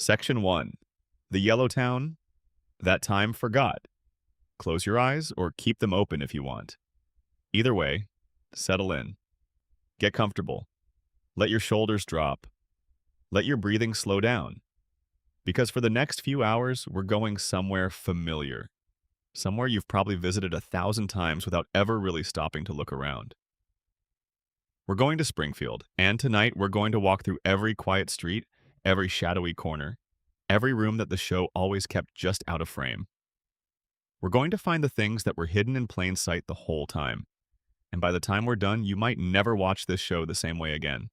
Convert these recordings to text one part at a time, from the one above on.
Section 1. The Yellow Town, that time forgot. Close your eyes or keep them open if you want. Either way, settle in. Get comfortable. Let your shoulders drop. Let your breathing slow down. Because for the next few hours, we're going somewhere familiar. Somewhere you've probably visited 1,000 times without ever really stopping to look around. We're going to Springfield, and tonight we're going to walk through every quiet street, every shadowy corner, every room that the show always kept just out of frame. We're going to find the things that were hidden in plain sight the whole time. And by the time we're done, you might never watch this show the same way again.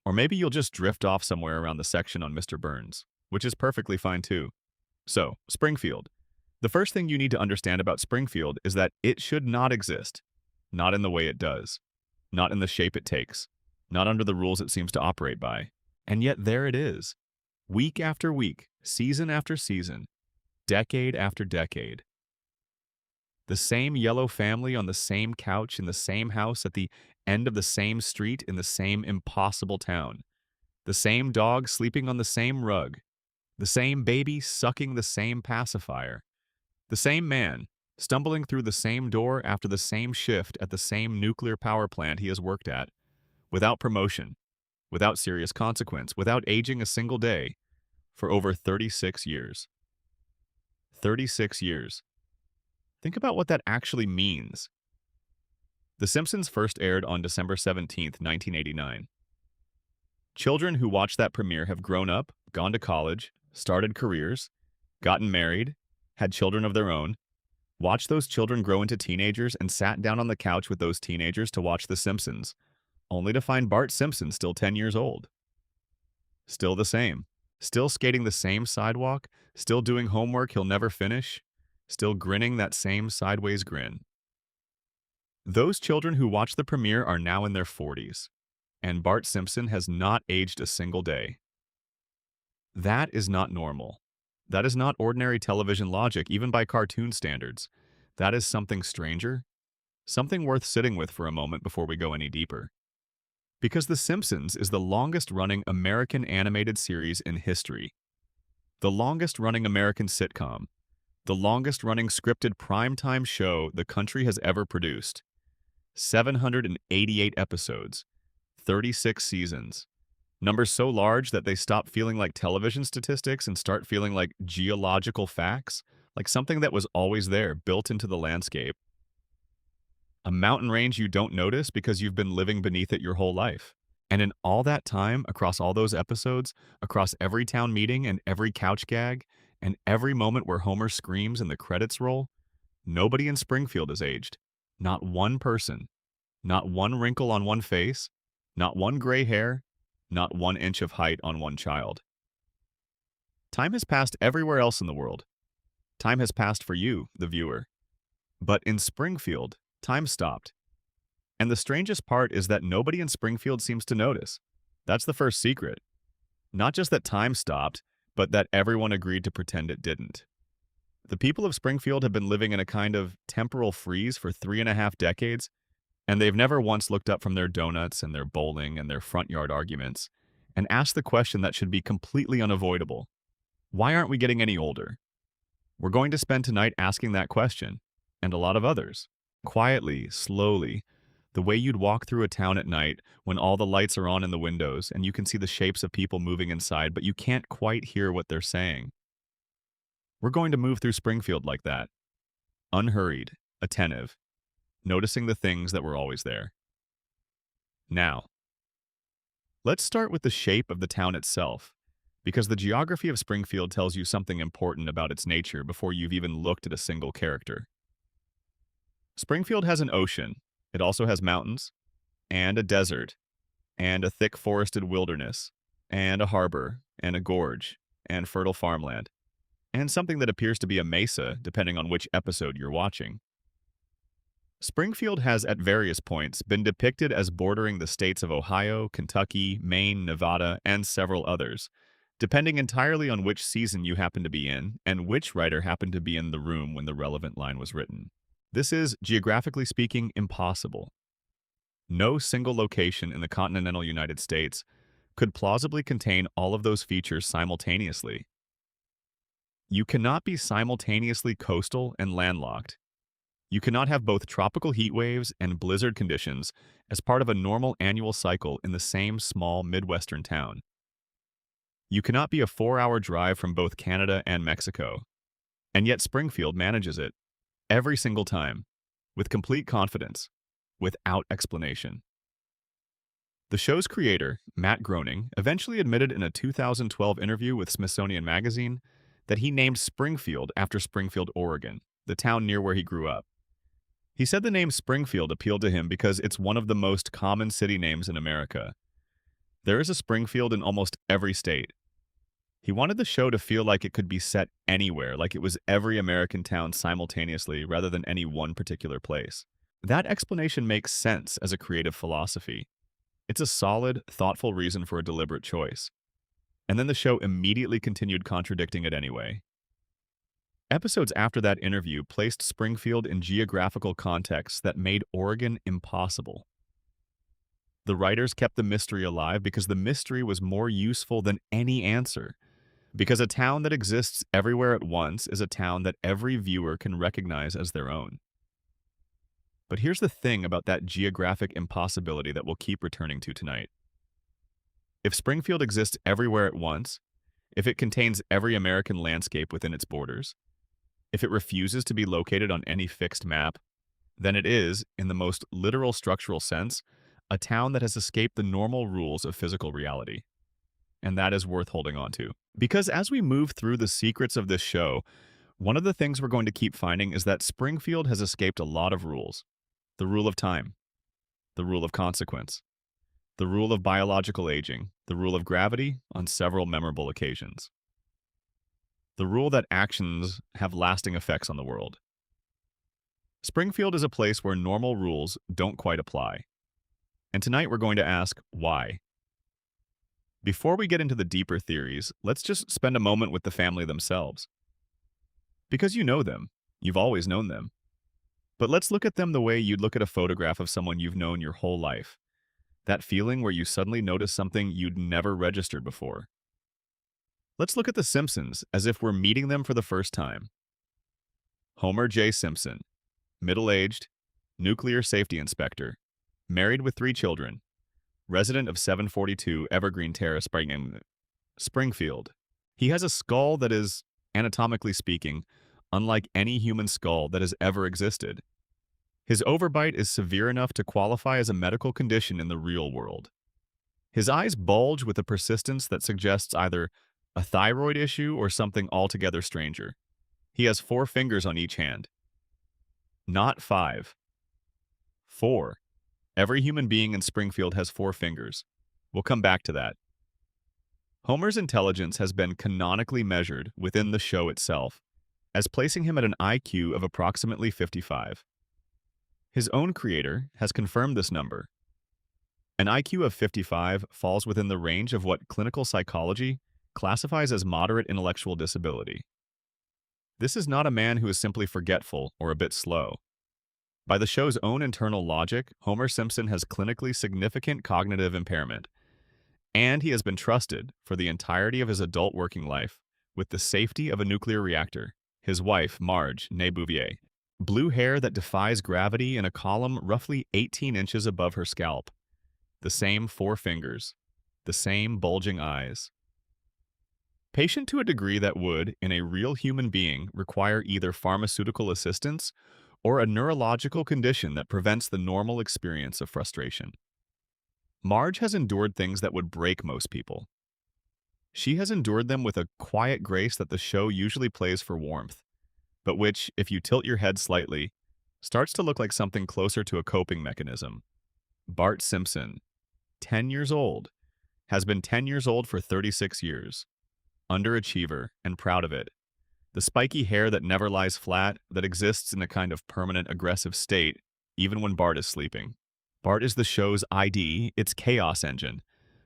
Or maybe you'll just drift off somewhere around the section on Mr. Burns, which is perfectly fine too. So, Springfield. The first thing you need to understand about Springfield is that it should not exist. Not in the way it does. Not in the shape it takes. Not under the rules it seems to operate by. And yet there it is. Week after week, season after season, decade after decade. The same yellow family on the same couch in the same house at the end of the same street in the same impossible town. The same dog sleeping on the same rug. The same baby sucking the same pacifier. The same man stumbling through the same door after the same shift at the same nuclear power plant he has worked at, without promotion, without serious consequence, without aging a single day, for over 36 years. 36 years. Think about what that actually means. The Simpsons first aired on December 17th, 1989. Children who watched that premiere have grown up, gone to college, started careers, gotten married, had children of their own, watched those children grow into teenagers, and sat down on the couch with those teenagers to watch The Simpsons, only to find Bart Simpson still 10 years old. Still the same. Still skating the same sidewalk, still doing homework he'll never finish, still grinning that same sideways grin. Those children who watched the premiere are now in their 40s, and Bart Simpson has not aged a single day. That is not normal. That is not ordinary television logic, even by cartoon standards. That is something stranger, something worth sitting with for a moment before we go any deeper. Because The Simpsons is the longest-running American animated series in history, the longest-running American sitcom, the longest-running scripted primetime show the country has ever produced. 788 episodes, 36 seasons. Numbers so large that they stop feeling like television statistics and start feeling like geological facts, like something that was always there, built into the landscape. A mountain range you don't notice because you've been living beneath it your whole life. And in all that time, across all those episodes, across every town meeting and every couch gag, and every moment where Homer screams and the credits roll, nobody in Springfield has aged. Not one person. Not one wrinkle on one face. Not one gray hair. Not 1 inch of height on one child. Time has passed everywhere else in the world. Time has passed for you, the viewer. But in Springfield, time stopped. And the strangest part is that nobody in Springfield seems to notice. That's the first secret. Not just that time stopped, but that everyone agreed to pretend it didn't. The people of Springfield have been living in a kind of temporal freeze for 3.5 decades, and they've never once looked up from their donuts and their bowling and their front yard arguments and asked the question that should be completely unavoidable. Why aren't we getting any older? We're going to spend tonight asking that question, and a lot of others. Quietly, slowly, the way you'd walk through a town at night when all the lights are on in the windows and you can see the shapes of people moving inside, but you can't quite hear what they're saying. We're going to move through Springfield like that. Unhurried, attentive, noticing the things that were always there. Now, let's start with the shape of the town itself, because the geography of Springfield tells you something important about its nature before you've even looked at a single character. Springfield has an ocean. It also has mountains, and a desert, and a thick forested wilderness, and a harbor, and a gorge, and fertile farmland, and something that appears to be a mesa, depending on which episode you're watching. Springfield has at various points been depicted as bordering the states of Ohio, Kentucky, Maine, Nevada, and several others, depending entirely on which season you happen to be in and which writer happened to be in the room when the relevant line was written. This is, geographically speaking, impossible. No single location in the continental United States could plausibly contain all of those features simultaneously. You cannot be simultaneously coastal and landlocked. You cannot have both tropical heat waves and blizzard conditions as part of a normal annual cycle in the same small Midwestern town. You cannot be a 4-hour drive from both Canada and Mexico. And yet Springfield manages it, every single time, with complete confidence, without explanation. The show's creator, Matt Groening, eventually admitted in a 2012 interview with Smithsonian Magazine that he named Springfield after Springfield, Oregon, the town near where he grew up. He said the name Springfield appealed to him because it's one of the most common city names in America. There is a Springfield in almost every state. He wanted the show to feel like it could be set anywhere, like it was every American town simultaneously rather than any one particular place. That explanation makes sense as a creative philosophy. It's a solid, thoughtful reason for a deliberate choice. And then the show immediately continued contradicting it anyway. Episodes after that interview placed Springfield in geographical contexts that made Oregon impossible. The writers kept the mystery alive because the mystery was more useful than any answer. Because a town that exists everywhere at once is a town that every viewer can recognize as their own. But here's the thing about that geographic impossibility that we'll keep returning to tonight. If Springfield exists everywhere at once, if it contains every American landscape within its borders, if it refuses to be located on any fixed map, then it is, in the most literal structural sense, a town that has escaped the normal rules of physical reality. And that is worth holding on to. Because as we move through the secrets of this show, one of the things we're going to keep finding is that Springfield has escaped a lot of rules. The rule of time, the rule of consequence, the rule of biological aging, the rule of gravity on several memorable occasions, the rule that actions have lasting effects on the world. Springfield is a place where normal rules don't quite apply. And tonight we're going to ask why. Before we get into the deeper theories, let's just spend a moment with the family themselves. Because you know them, you've always known them. But let's look at them the way you'd look at a photograph of someone you've known your whole life. That feeling where you suddenly notice something you'd never registered before. Let's look at the Simpsons as if we're meeting them for the first time. Homer J. Simpson, middle-aged, nuclear safety inspector, married with 3 children, resident of 742 Evergreen Terrace, Springfield. He has a skull that is, anatomically speaking, unlike any human skull that has ever existed. His overbite is severe enough to qualify as a medical condition in the real world. His eyes bulge with a persistence that suggests either a thyroid issue or something altogether stranger. He has 4 fingers on each hand. Not 5. 4. Every human being in Springfield has 4 fingers. We'll come back to that. Homer's intelligence has been canonically measured within the show itself, as placing him at an IQ of approximately 55. His own creator has confirmed this number. An IQ of 55 falls within the range of what clinical psychology classifies as moderate intellectual disability. This is not a man who is simply forgetful or a bit slow. By the show's own internal logic, Homer Simpson has clinically significant cognitive impairment, and he has been trusted, for the entirety of his adult working life, with the safety of a nuclear reactor. His wife, Marge, née Bouvier, blue hair that defies gravity in a column roughly 18 inches above her scalp, the same 4 fingers, the same bulging eyes. Patient to a degree that would, in a real human being, require either pharmaceutical assistance or a neurological condition that prevents the normal experience of frustration. Marge has endured things that would break most people. She has endured them with a quiet grace that the show usually plays for warmth, but which, if you tilt your head slightly, starts to look like something closer to a coping mechanism. Bart Simpson, 10 years old, has been 10 years old for 36 years. Underachiever and proud of it. The spiky hair that never lies flat, that exists in a kind of permanent aggressive state, even when Bart is sleeping. Bart is the show's ID, its chaos engine,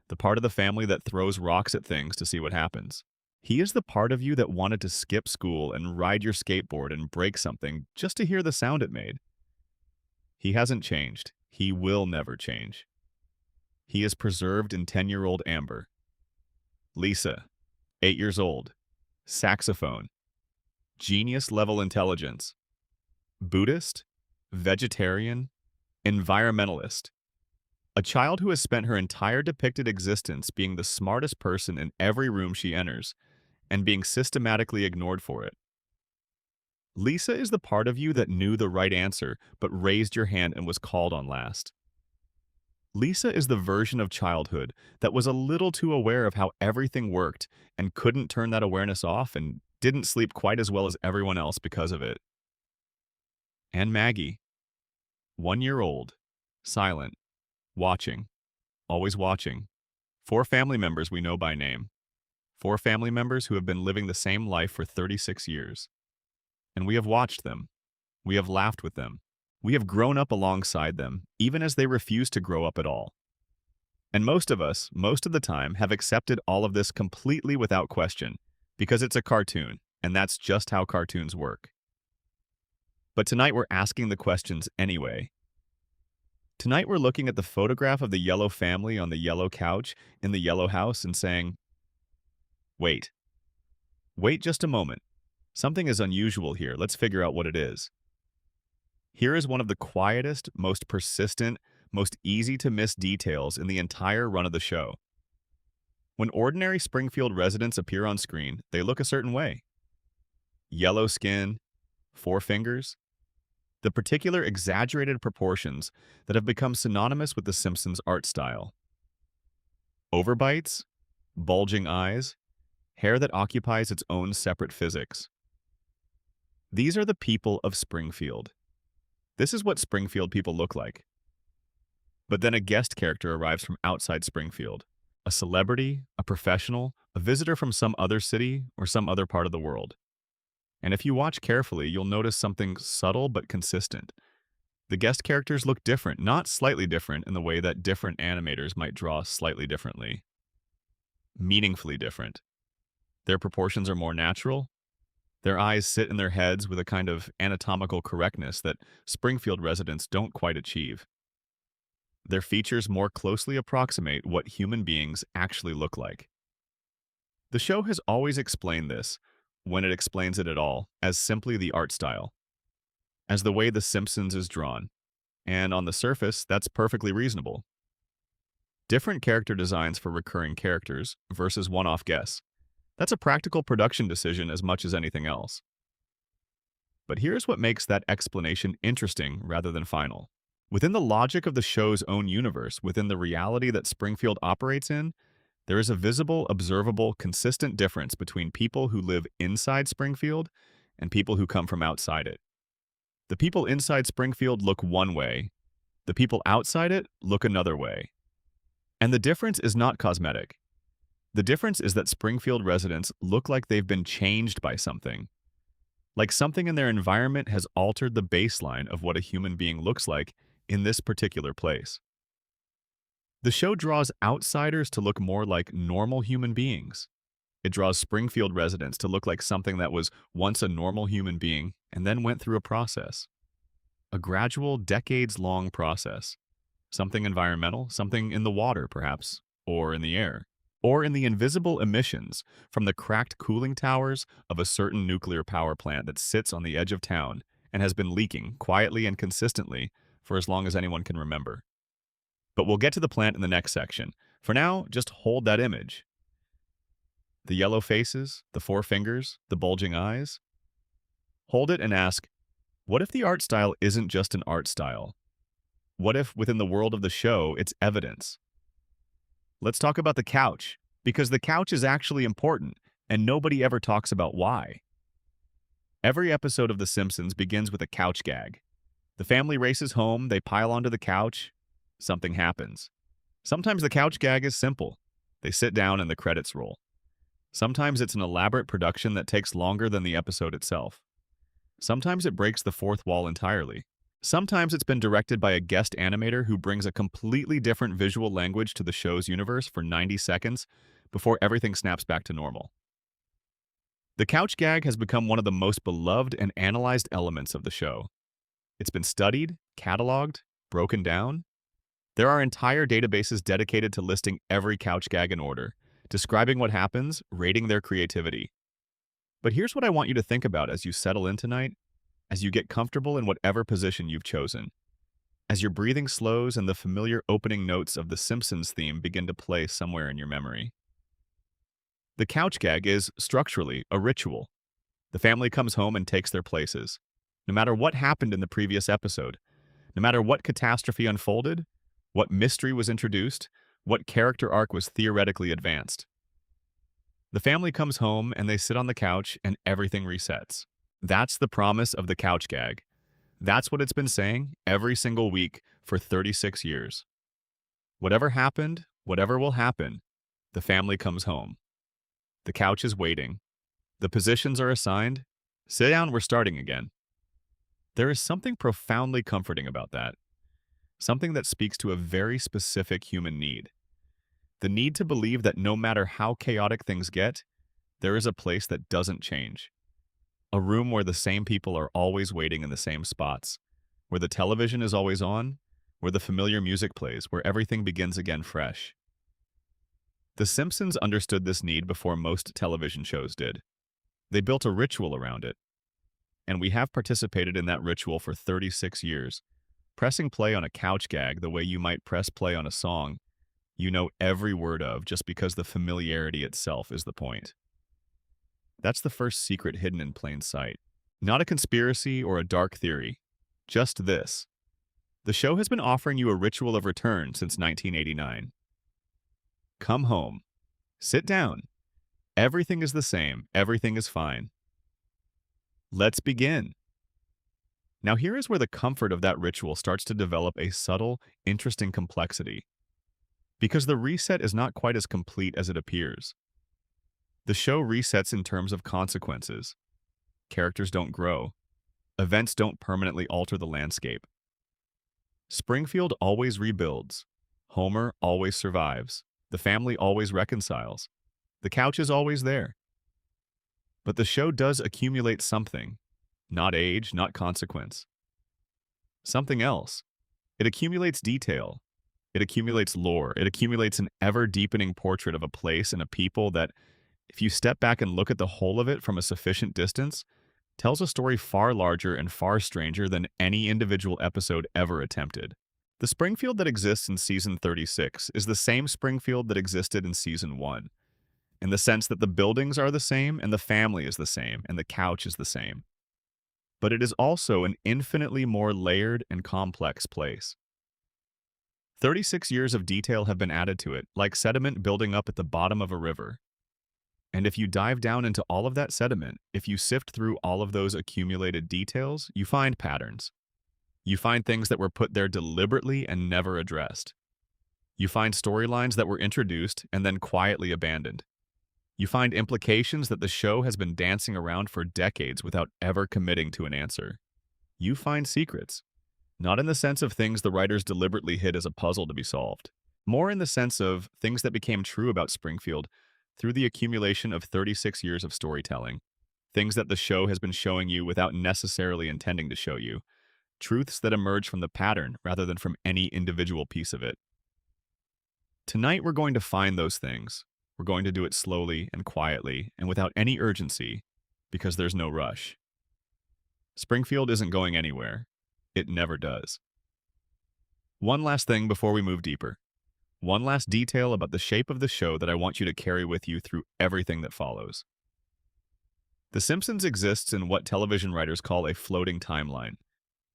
the part of the family that throws rocks at things to see what happens. He is the part of you that wanted to skip school and ride your skateboard and break something just to hear the sound it made. He hasn't changed. He will never change. He is preserved in 10-year-old amber. Lisa, 8 years old. Saxophone. Genius-level intelligence. Buddhist. Vegetarian. Environmentalist. A child who has spent her entire depicted existence being the smartest person in every room she enters, and being systematically ignored for it. Lisa is the part of you that knew the right answer, but raised your hand and was called on last. Lisa is the version of childhood that was a little too aware of how everything worked and couldn't turn that awareness off and didn't sleep quite as well as everyone else because of it. And Maggie, 1 year old, silent, watching, always watching. 4 family members we know by name. 4 family members who have been living the same life for 36 years. And we have watched them. We have laughed with them. We have grown up alongside them, even as they refuse to grow up at all. And most of us, most of the time, have accepted all of this completely without question, because it's a cartoon, and that's just how cartoons work. But tonight we're asking the questions anyway. Tonight we're looking at the photograph of the yellow family on the yellow couch in the yellow house and saying, wait. Wait just a moment. Something is unusual here. Let's figure out what it is. Here is one of the quietest, most persistent, most easy-to-miss details in the entire run of the show. When ordinary Springfield residents appear on screen, they look a certain way. Yellow skin, 4 fingers, the particular exaggerated proportions that have become synonymous with the Simpsons art style. Overbites, bulging eyes, hair that occupies its own separate physics. These are the people of Springfield. This is what Springfield people look like. But then a guest character arrives from outside Springfield. A celebrity, a professional, a visitor from some other city or some other part of the world. And if you watch carefully, you'll notice something subtle but consistent. The guest characters look different, not slightly different in the way that different animators might draw slightly differently. Meaningfully different. Their proportions are more natural. Their eyes sit in their heads with a kind of anatomical correctness that Springfield residents don't quite achieve. Their features more closely approximate what human beings actually look like. The show has always explained this, when it explains it at all, as simply the art style, as the way The Simpsons is drawn, and on the surface, that's perfectly reasonable. Different character designs for recurring characters versus one-off guests. That's a practical production decision as much as anything else. But here's what makes that explanation interesting rather than final. Within the logic of the show's own universe, within the reality that Springfield operates in, there is a visible, observable, consistent difference between people who live inside Springfield and people who come from outside it. The people inside Springfield look one way. The people outside it look another way. And the difference is not cosmetic. The difference is that Springfield residents look like they've been changed by something. Like something in their environment has altered the baseline of what a human being looks like in this particular place. The show draws outsiders to look more like normal human beings. It draws Springfield residents to look like something that was once a normal human being and then went through a process. A gradual, decades-long process. Something environmental, something in the water, perhaps, or in the air. Or in the invisible emissions from the cracked cooling towers of a certain nuclear power plant that sits on the edge of town and has been leaking quietly and consistently for as long as anyone can remember. But we'll get to the plant in the next section. For now, just hold that image. The yellow faces, the 4 fingers, the bulging eyes. Hold it and ask, what if the art style isn't just an art style? What if, within the world of the show, it's evidence? Let's talk about the couch, because the couch is actually important, and nobody ever talks about why. Every episode of The Simpsons begins with a couch gag. The family races home, they pile onto the couch, something happens. Sometimes the couch gag is simple. They sit down and the credits roll. Sometimes it's an elaborate production that takes longer than the episode itself. Sometimes it breaks the fourth wall entirely. Sometimes it's been directed by a guest animator who brings a completely different visual language to the show's universe for 90 seconds before everything snaps back to normal. The couch gag has become one of the most beloved and analyzed elements of the show. It's been studied, cataloged, broken down. There are entire databases dedicated to listing every couch gag in order, describing what happens, rating their creativity. But here's what I want you to think about as you settle in tonight, as you get comfortable in whatever position you've chosen, as your breathing slows and the familiar opening notes of the Simpsons theme begin to play somewhere in your memory. The couch gag is, structurally, a ritual. The family comes home and takes their places. No matter what happened in the previous episode, no matter what catastrophe unfolded, what mystery was introduced, what character arc was theoretically advanced. The family comes home and they sit on the couch and everything resets. That's the promise of the couch gag. That's what it's been saying every single week for 36 years. Whatever happened, whatever will happen, the family comes home. The couch is waiting. The positions are assigned. Sit down, we're starting again. There is something profoundly comforting about that. Something that speaks to a very specific human need. The need to believe that no matter how chaotic things get, there is a place that doesn't change. A room where the same people are always waiting in the same spots, where the television is always on, where the familiar music plays, where everything begins again fresh. The Simpsons understood this need before most television shows did. They built a ritual around it. And we have participated in that ritual for 36 years, pressing play on a couch gag the way you might press play on a song you know every word of just because the familiarity itself is the point. That's the first secret hidden in plain sight. Not a conspiracy or a dark theory. Just this. The show has been offering you a ritual of return since 1989. Come home. Sit down. Everything is the same. Everything is fine. Let's begin. Now here is where the comfort of that ritual starts to develop a subtle, interesting complexity. Because the reset is not quite as complete as it appears. The show resets in terms of consequences. Characters don't grow. Events don't permanently alter the landscape. Springfield always rebuilds. Homer always survives. The family always reconciles. The couch is always there. But the show does accumulate something. Not age, not consequence. Something else. It accumulates detail. It accumulates lore. It accumulates an ever-deepening portrait of a place and a people that, if you step back and look at the whole of it from a sufficient distance, tells a story far larger and far stranger than any individual episode ever attempted. The Springfield that exists in Season 36 is the same Springfield that existed in Season 1, in the sense that the buildings are the same, and the family is the same, and the couch is the same. But it is also an infinitely more layered and complex place. 36 years of detail have been added to it, like sediment building up at the bottom of a river. And if you dive down into all of that sediment, if you sift through all of those accumulated details, you find patterns. You find things that were put there deliberately and never addressed. You find storylines that were introduced and then quietly abandoned. You find implications that the show has been dancing around for decades without ever committing to an answer. You find secrets. Not in the sense of things the writers deliberately hid as a puzzle to be solved. More in the sense of things that became true about Springfield through the accumulation of 36 years of storytelling. Things that the show has been showing you without necessarily intending to show you. Truths that emerge from the pattern rather than from any individual piece of it. Tonight we're going to find those things. We're going to do it slowly and quietly and without any urgency because there's no rush. Springfield isn't going anywhere. It never does. One last thing before we move deeper. One last detail about the shape of the show that I want you to carry with you through everything that follows. The Simpsons exists in what television writers call a floating timeline.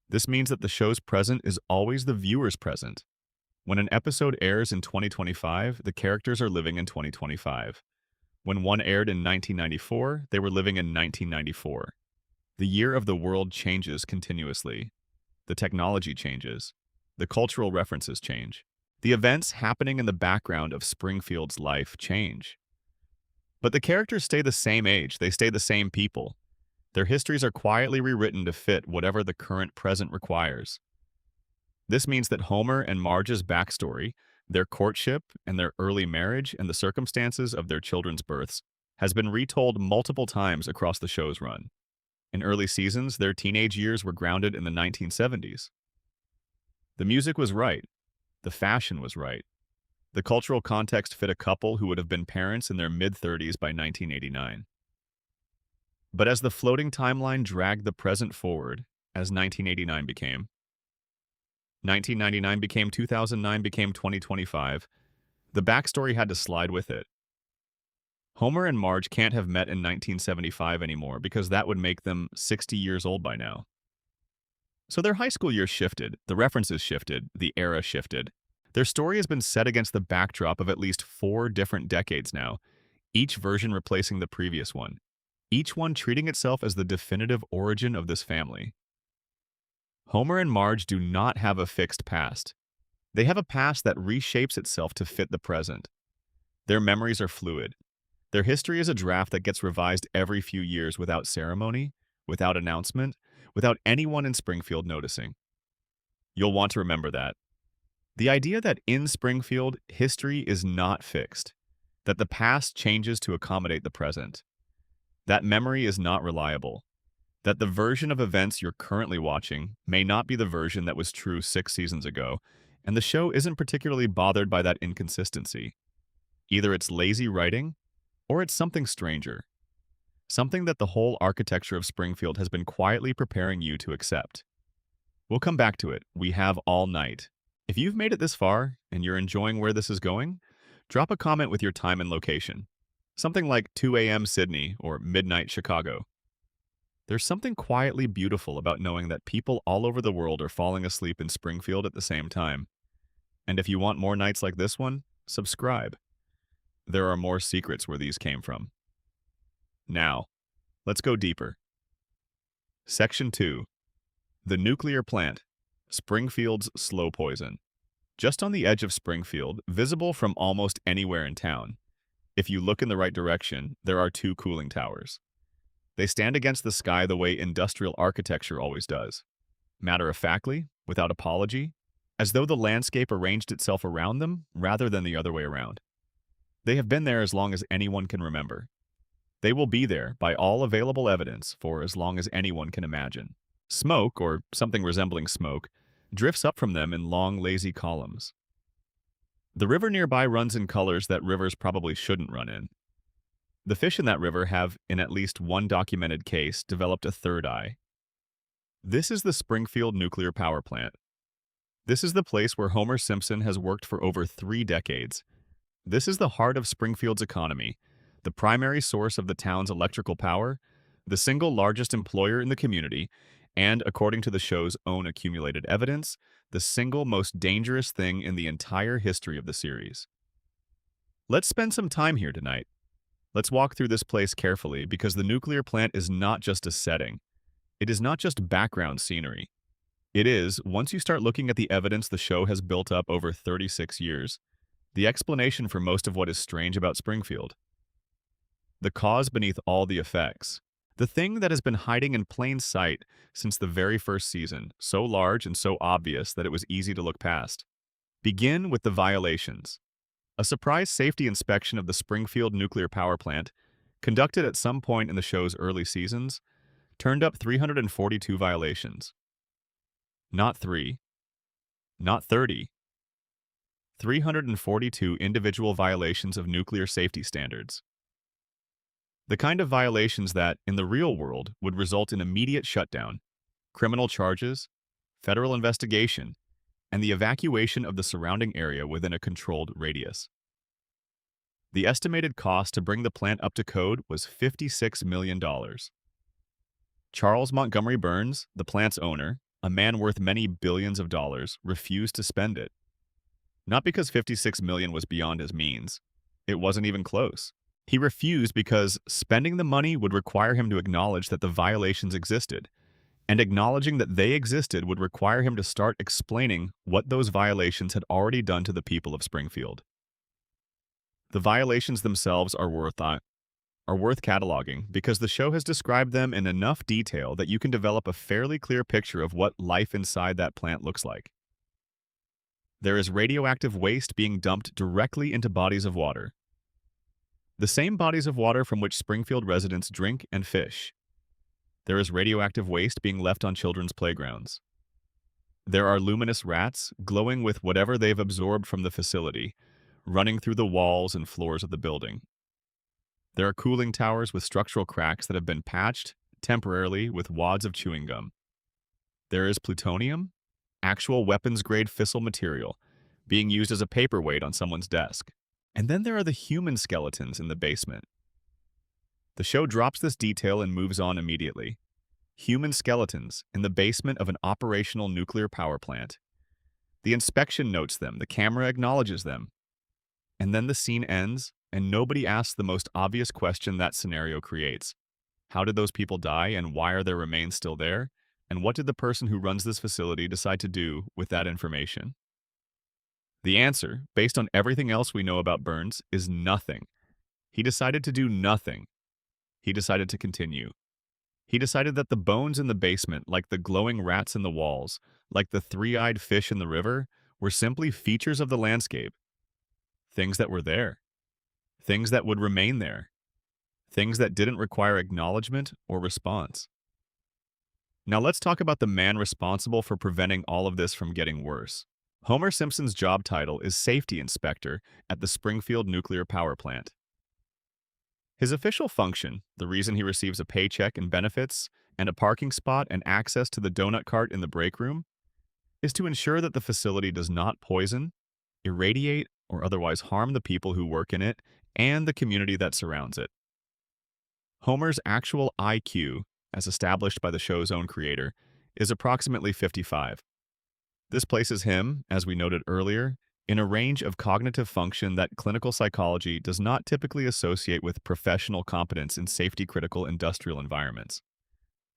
This means that the show's present is always the viewer's present. When an episode airs in 2025, the characters are living in 2025. When one aired in 1994, they were living in 1994. The year of the world changes continuously. The technology changes. The cultural references change. The events happening in the background of Springfield's life change. But the characters stay the same age. They stay the same people. Their histories are quietly rewritten to fit whatever the current present requires. This means that Homer and Marge's backstory, their courtship, and their early marriage, and the circumstances of their children's births has been retold multiple times across the show's run. In early seasons, their teenage years were grounded in the 1970s. The music was right. The fashion was right. The cultural context fit a couple who would have been parents in their mid-30s by 1989. But as the floating timeline dragged the present forward, as 1989 became, 1999 became 2009 became 2025, the backstory had to slide with it. Homer and Marge can't have met in 1975 anymore because that would make them 60 years old by now. So their high school years shifted, the references shifted, the era shifted. Their story has been set against the backdrop of at least 4 different decades now, each version replacing the previous one, each one treating itself as the definitive origin of this family. Homer and Marge do not have a fixed past. They have a past that reshapes itself to fit the present. Their memories are fluid. Their history is a draft that gets revised every few years without ceremony, without announcement, without anyone in Springfield noticing. You'll want to remember that. The idea that in Springfield, history is not fixed, that the past changes to accommodate the present, that memory is not reliable, that the version of events you're currently watching may not be the version that was true 6 seasons ago, and the show isn't particularly bothered by that inconsistency. Either it's lazy writing, or it's something stranger, something that the whole architecture of Springfield has been quietly preparing you to accept. We'll come back to it. We have all night. If you've made it this far, and you're enjoying where this is going, drop a comment with your time and location. Something like 2 a.m. Sydney or midnight Chicago. There's something quietly beautiful about knowing that people all over the world are falling asleep in Springfield at the same time. And if you want more nights like this one, subscribe. There are more secrets where these came from. Now, let's go deeper. Section 2. The nuclear plant. Springfield's slow poison. Just on the edge of Springfield, visible from almost anywhere in town. If you look in the right direction, there are 2 cooling towers. They stand against the sky the way industrial architecture always does. Matter-of-factly, without apology, as though the landscape arranged itself around them rather than the other way around. They have been there as long as anyone can remember. They will be there, by all available evidence, for as long as anyone can imagine. Smoke, or something resembling smoke, drifts up from them in long, lazy columns. The river nearby runs in colors that rivers probably shouldn't run in. The fish in that river have, in at least one documented case, developed a third eye. This is the Springfield nuclear power plant. This is the place where Homer Simpson has worked for over 3 decades. This is the heart of Springfield's economy, the primary source of the town's electrical power, the single largest employer in the community, and, according to the show's own accumulated evidence, the single most dangerous thing in the entire history of the series. Let's spend some time here tonight. Let's walk through this place carefully because the nuclear plant is not just a setting. It is not just background scenery. It is, once you start looking at the evidence the show has built up over 36 years, the explanation for most of what is strange about Springfield. The cause beneath all the effects. The thing that has been hiding in plain sight since the very first season, so large and so obvious that it was easy to look past. Begin with the violations. A surprise safety inspection of the Springfield nuclear power plant, conducted at some point in the show's early seasons, turned up 342 violations. Not 3, not 30. 342 individual violations of nuclear safety standards. The kind of violations that, in the real world, would result in immediate shutdown, criminal charges, federal investigation, and the evacuation of the surrounding area within a controlled radius. The estimated cost to bring the plant up to code was $56 million. Charles Montgomery Burns, the plant's owner, a man worth many billions of dollars, refused to spend it. Not because $56 million was beyond his means. It wasn't even close. He refused because spending the money would require him to acknowledge that the violations existed, and acknowledging that they existed would require him to start explaining what those violations had already done to the people of Springfield. The violations themselves are worth cataloging because the show has described them in enough detail that you can develop a fairly clear picture of what life inside that plant looks like. There is radioactive waste being dumped directly into bodies of water. The same bodies of water from which Springfield residents drink and fish. There is radioactive waste being left on children's playgrounds. There are luminous rats glowing with whatever they've absorbed from the facility, running through the walls and floors of the building. There are cooling towers with structural cracks that have been patched temporarily with wads of chewing gum. There is plutonium, actual weapons-grade fissile material, being used as a paperweight on someone's desk. And then there are the human skeletons in the basement. The show drops this detail and moves on immediately. Human skeletons in the basement of an operational nuclear power plant. The inspection notes them, the camera acknowledges them. And then the scene ends, and nobody asks the most obvious question that scenario creates. How did those people die, and why are their remains still there? And what did the person who runs this facility decide to do with that information? The answer, based on everything else we know about Burns, is nothing. He decided to do nothing. He decided to continue. He decided that the bones in the basement, like the glowing rats in the walls, like the three-eyed fish in the river, were simply features of the landscape. Things that were there. Things that would remain there. Things that didn't require acknowledgement or response. Now let's talk about the man responsible for preventing all of this from getting worse. Homer Simpson's job title is Safety Inspector at the Springfield nuclear power plant. His official function, the reason he receives a paycheck and benefits, and a parking spot and access to the donut cart in the break room, is to ensure that the facility does not poison, irradiate, or otherwise harm the people who work in it and the community that surrounds it. Homer's actual IQ, as established by the show's own creator, is approximately 55. This places him, as we noted earlier, in a range of cognitive function that clinical psychology does not typically associate with professional competence in safety-critical industrial environments.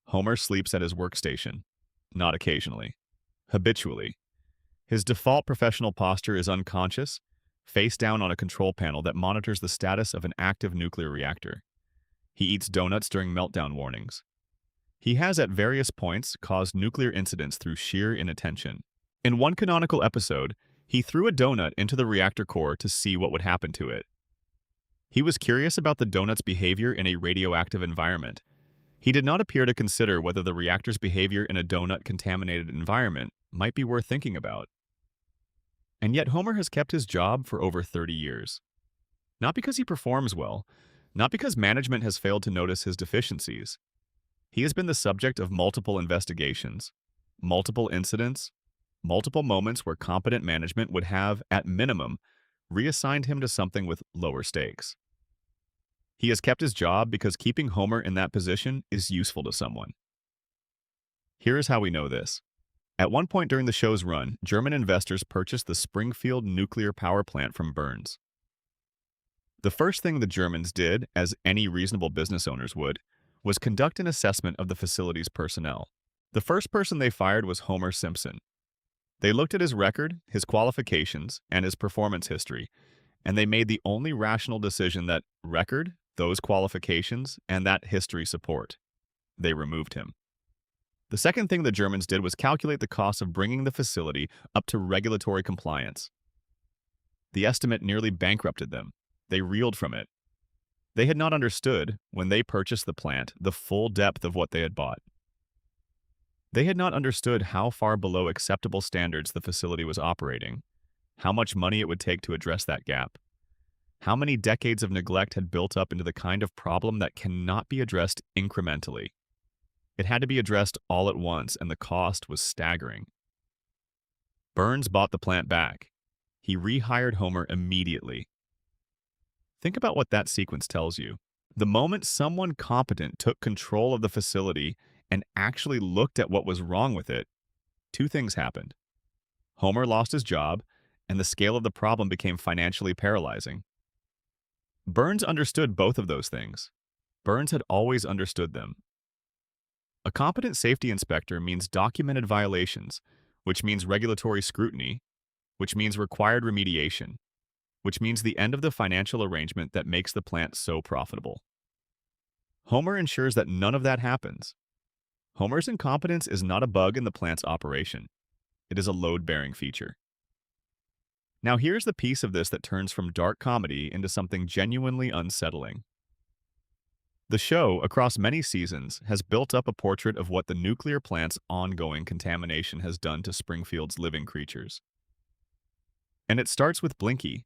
Homer sleeps at his workstation, not occasionally, habitually. His default professional posture is unconscious, face down on a control panel that monitors the status of an active nuclear reactor. He eats donuts during meltdown warnings. He has at various points caused nuclear incidents through sheer inattention. In one canonical episode, he threw a donut into the reactor core to see what would happen to it. He was curious about the donut's behavior in a radioactive environment. He did not appear to consider whether the reactor's behavior in a donut-contaminated environment might be worth thinking about. And yet Homer has kept his job for over 30 years. Not because he performs well, not because management has failed to notice his deficiencies. He has been the subject of multiple investigations, multiple incidents, multiple moments where competent management would have, at minimum, reassigned him to something with lower stakes. He has kept his job because keeping Homer in that position is useful to someone. Here is how we know this. At one point during the show's run, German investors purchased the Springfield nuclear power plant from Burns. The first thing the Germans did, as any reasonable business owners would, was conduct an assessment of the facility's personnel. The first person they fired was Homer Simpson. They looked at his record, his qualifications, and his performance history, and they made the only rational decision that record, those qualifications, and that history support. They removed him. The second thing the Germans did was calculate the cost of bringing the facility up to regulatory compliance. The estimate nearly bankrupted them. They reeled from it. They had not understood, when they purchased the plant, the full depth of what they had bought. They had not understood how far below acceptable standards the facility was operating, how much money it would take to address that gap, how many decades of neglect had built up into the kind of problem that cannot be addressed incrementally. It had to be addressed all at once, and the cost was staggering. Burns bought the plant back. He rehired Homer immediately. Think about what that sequence tells you. The moment someone competent took control of the facility and actually looked at what was wrong with it, two things happened. Homer lost his job, and the scale of the problem became financially paralyzing. Burns understood both of those things. Burns had always understood them. A competent safety inspector means documented violations, which means regulatory scrutiny, which means required remediation, which means the end of the financial arrangement that makes the plant so profitable. Homer ensures that none of that happens. Homer's incompetence is not a bug in the plant's operation. It is a load-bearing feature. Now here's the piece of this that turns from dark comedy into something genuinely unsettling. The show, across many seasons, has built up a portrait of what the nuclear plant's ongoing contamination has done to Springfield's living creatures. And it starts with Blinky.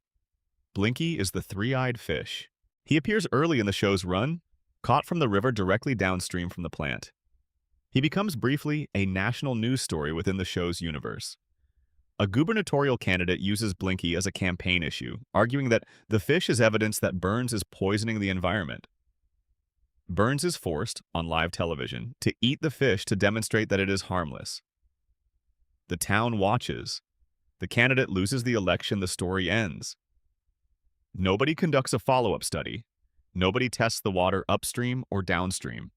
Blinky is the three-eyed fish. He appears early in the show's run, caught from the river directly downstream from the plant. He becomes briefly a national news story within the show's universe. A gubernatorial candidate uses Blinky as a campaign issue, arguing that the fish is evidence that Burns is poisoning the environment. Burns is forced, on live television, to eat the fish to demonstrate that it is harmless. The town watches. The candidate loses the election, the story ends. Nobody conducts a follow-up study. Nobody tests the water upstream or downstream.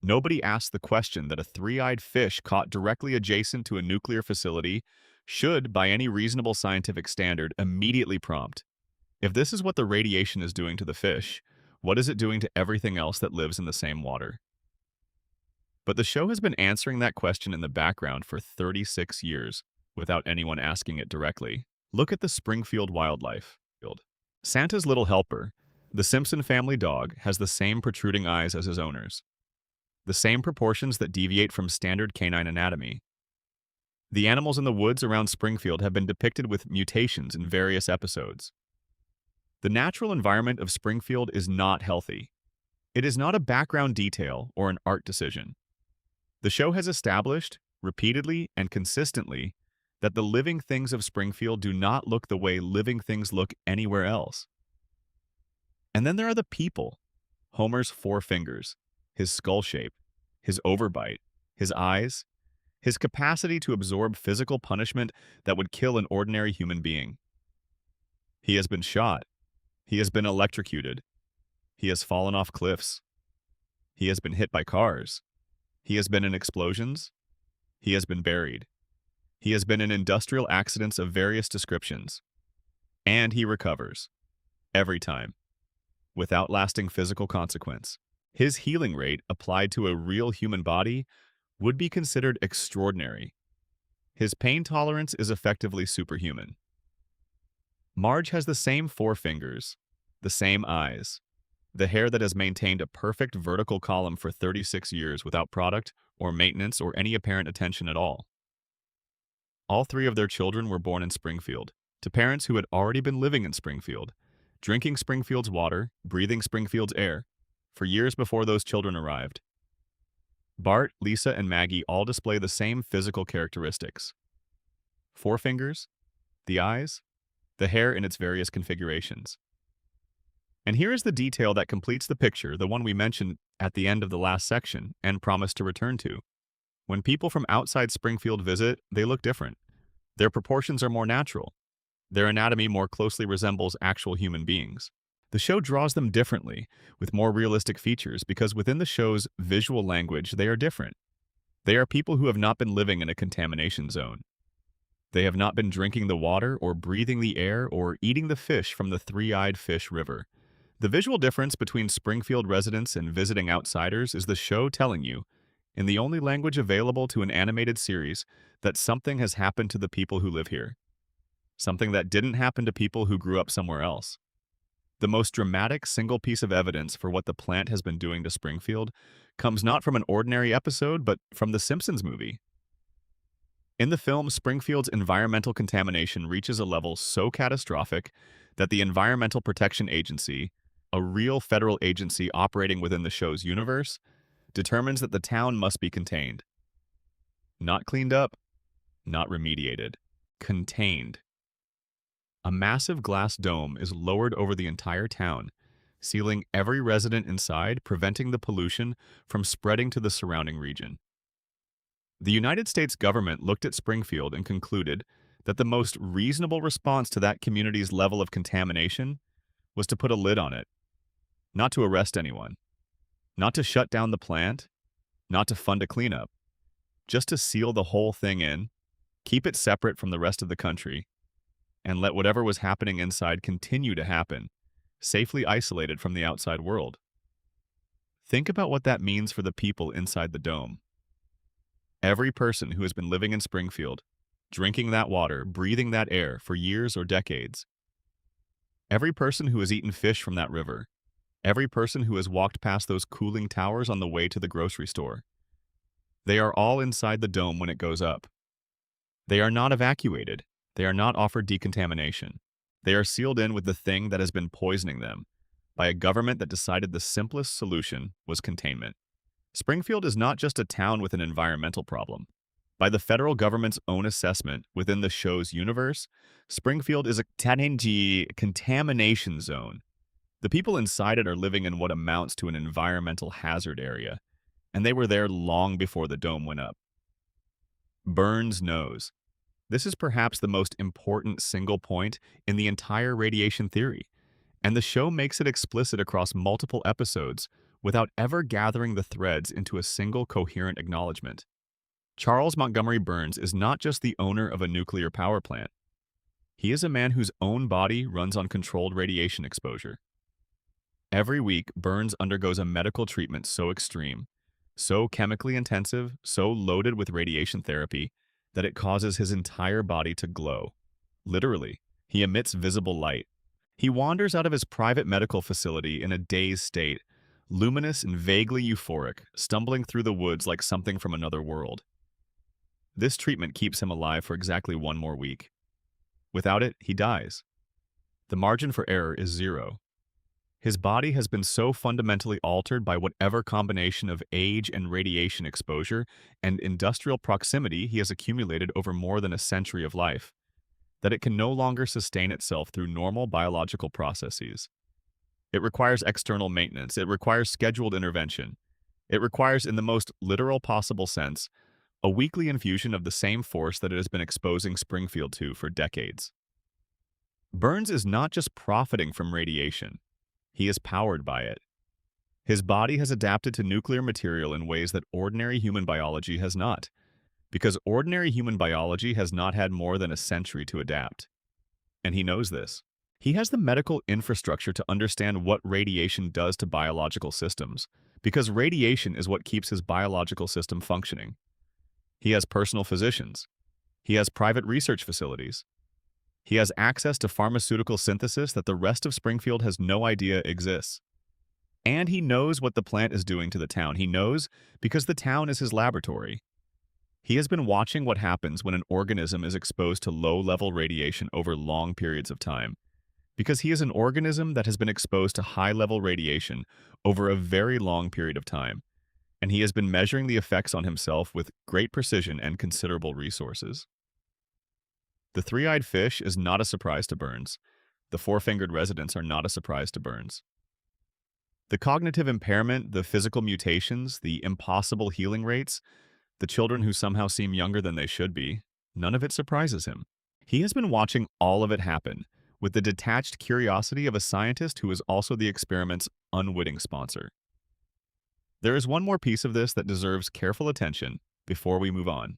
Nobody asks the question that a three-eyed fish caught directly adjacent to a nuclear facility should, by any reasonable scientific standard, immediately prompt. If this is what the radiation is doing to the fish, what is it doing to everything else that lives in the same water? But the show has been answering that question in the background for 36 years, without anyone asking it directly. Look at the Springfield wildlife. Santa's little helper, the Simpson family dog, has the same protruding eyes as his owners. The same proportions that deviate from standard canine anatomy. The animals in the woods around Springfield have been depicted with mutations in various episodes. The natural environment of Springfield is not healthy. It is not a background detail or an art decision. The show has established, repeatedly and consistently, that the living things of Springfield do not look the way living things look anywhere else. And then there are the people. Homer's four fingers, his skull shape, his overbite, his eyes, his capacity to absorb physical punishment that would kill an ordinary human being. He has been shot. He has been electrocuted. He has fallen off cliffs. He has been hit by cars. He has been in explosions. He has been buried. He has been in industrial accidents of various descriptions. And he recovers. Every time. Without lasting physical consequence. His healing rate, applied to a real human body, would be considered extraordinary. His pain tolerance is effectively superhuman. Marge has the same four fingers, the same eyes, the hair that has maintained a perfect vertical column for 36 years without product or maintenance or any apparent attention at all. All three of their children were born in Springfield, to parents who had already been living in Springfield, drinking Springfield's water, breathing Springfield's air, for years before those children arrived. Bart, Lisa, and Maggie all display the same physical characteristics. Four fingers, the eyes, the hair in its various configurations. And here is the detail that completes the picture, the one we mentioned at the end of the last section and promised to return to. When people from outside Springfield visit, they look different. Their proportions are more natural. Their anatomy more closely resembles actual human beings. The show draws them differently, with more realistic features, because within the show's visual language, they are different. They are people who have not been living in a contamination zone. They have not been drinking the water or breathing the air or eating the fish from the three-eyed fish river. The visual difference between Springfield residents and visiting outsiders is the show telling you, in the only language available to an animated series, that something has happened to the people who live here. Something that didn't happen to people who grew up somewhere else. The most dramatic single piece of evidence for what the plant has been doing to Springfield comes not from an ordinary episode, but from the Simpsons movie. In the film, Springfield's environmental contamination reaches a level so catastrophic that the Environmental Protection Agency, a real federal agency operating within the show's universe, determines that the town must be contained. Not cleaned up, not remediated. Contained. A massive glass dome is lowered over the entire town, sealing every resident inside, preventing the pollution from spreading to the surrounding region. The United States government looked at Springfield and concluded that the most reasonable response to that community's level of contamination was to put a lid on it, not to arrest anyone, not to shut down the plant, not to fund a cleanup, just to seal the whole thing in, keep it separate from the rest of the country, and let whatever was happening inside continue to happen, safely isolated from the outside world. Think about what that means for the people inside the dome. Every person who has been living in Springfield, drinking that water, breathing that air for years or decades. Every person who has eaten fish from that river, every person who has walked past those cooling towers on the way to the grocery store. They are all inside the dome when it goes up. They are not evacuated. They are not offered decontamination. They are sealed in with the thing that has been poisoning them by a government that decided the simplest solution was containment. Springfield is not just a town with an environmental problem. By the federal government's own assessment within the show's universe, Springfield is a contamination zone. The people inside it are living in what amounts to an environmental hazard area, and they were there long before the dome went up. Burns knows. This is perhaps the most important single point in the entire radiation theory, and the show makes it explicit across multiple episodes without ever gathering the threads into a single coherent acknowledgement. Charles Montgomery Burns is not just the owner of a nuclear power plant. He is a man whose own body runs on controlled radiation exposure. Every week, Burns undergoes a medical treatment so extreme, so chemically intensive, so loaded with radiation therapy, that it causes his entire body to glow. Literally, he emits visible light. He wanders out of his private medical facility in a dazed state, luminous and vaguely euphoric, stumbling through the woods like something from another world. This treatment keeps him alive for exactly one more week. Without it, he dies. The margin for error is zero. His body has been so fundamentally altered by whatever combination of age and radiation exposure and industrial proximity he has accumulated over more than a century of life, that it can no longer sustain itself through normal biological processes. It requires external maintenance. It requires scheduled intervention. It requires, in the most literal possible sense, a weekly infusion of the same force that it has been exposing Springfield to for decades. Burns is not just profiting from radiation. He is powered by it. His body has adapted to nuclear material in ways that ordinary human biology has not, because ordinary human biology has not had more than a century to adapt. And he knows this. He has the medical infrastructure to understand what radiation does to biological systems, because radiation is what keeps his biological system functioning. He has personal physicians. He has private research facilities. He has access to pharmaceutical synthesis that the rest of Springfield has no idea exists. And he knows what the plant is doing to the town. He knows because the town is his laboratory. He has been watching what happens when an organism is exposed to low-level radiation over long periods of time, because he is an organism that has been exposed to high-level radiation over a very long period of time, and he has been measuring the effects on himself with great precision and considerable resources. The three-eyed fish is not a surprise to Burns. The four-fingered residents are not a surprise to Burns. The cognitive impairment, the physical mutations, the impossible healing rates, the children who somehow seem younger than they should be, none of it surprises him. He has been watching all of it happen, with the detached curiosity of a scientist who is also the experiment's unwitting sponsor. There is one more piece of this that deserves careful attention before we move on.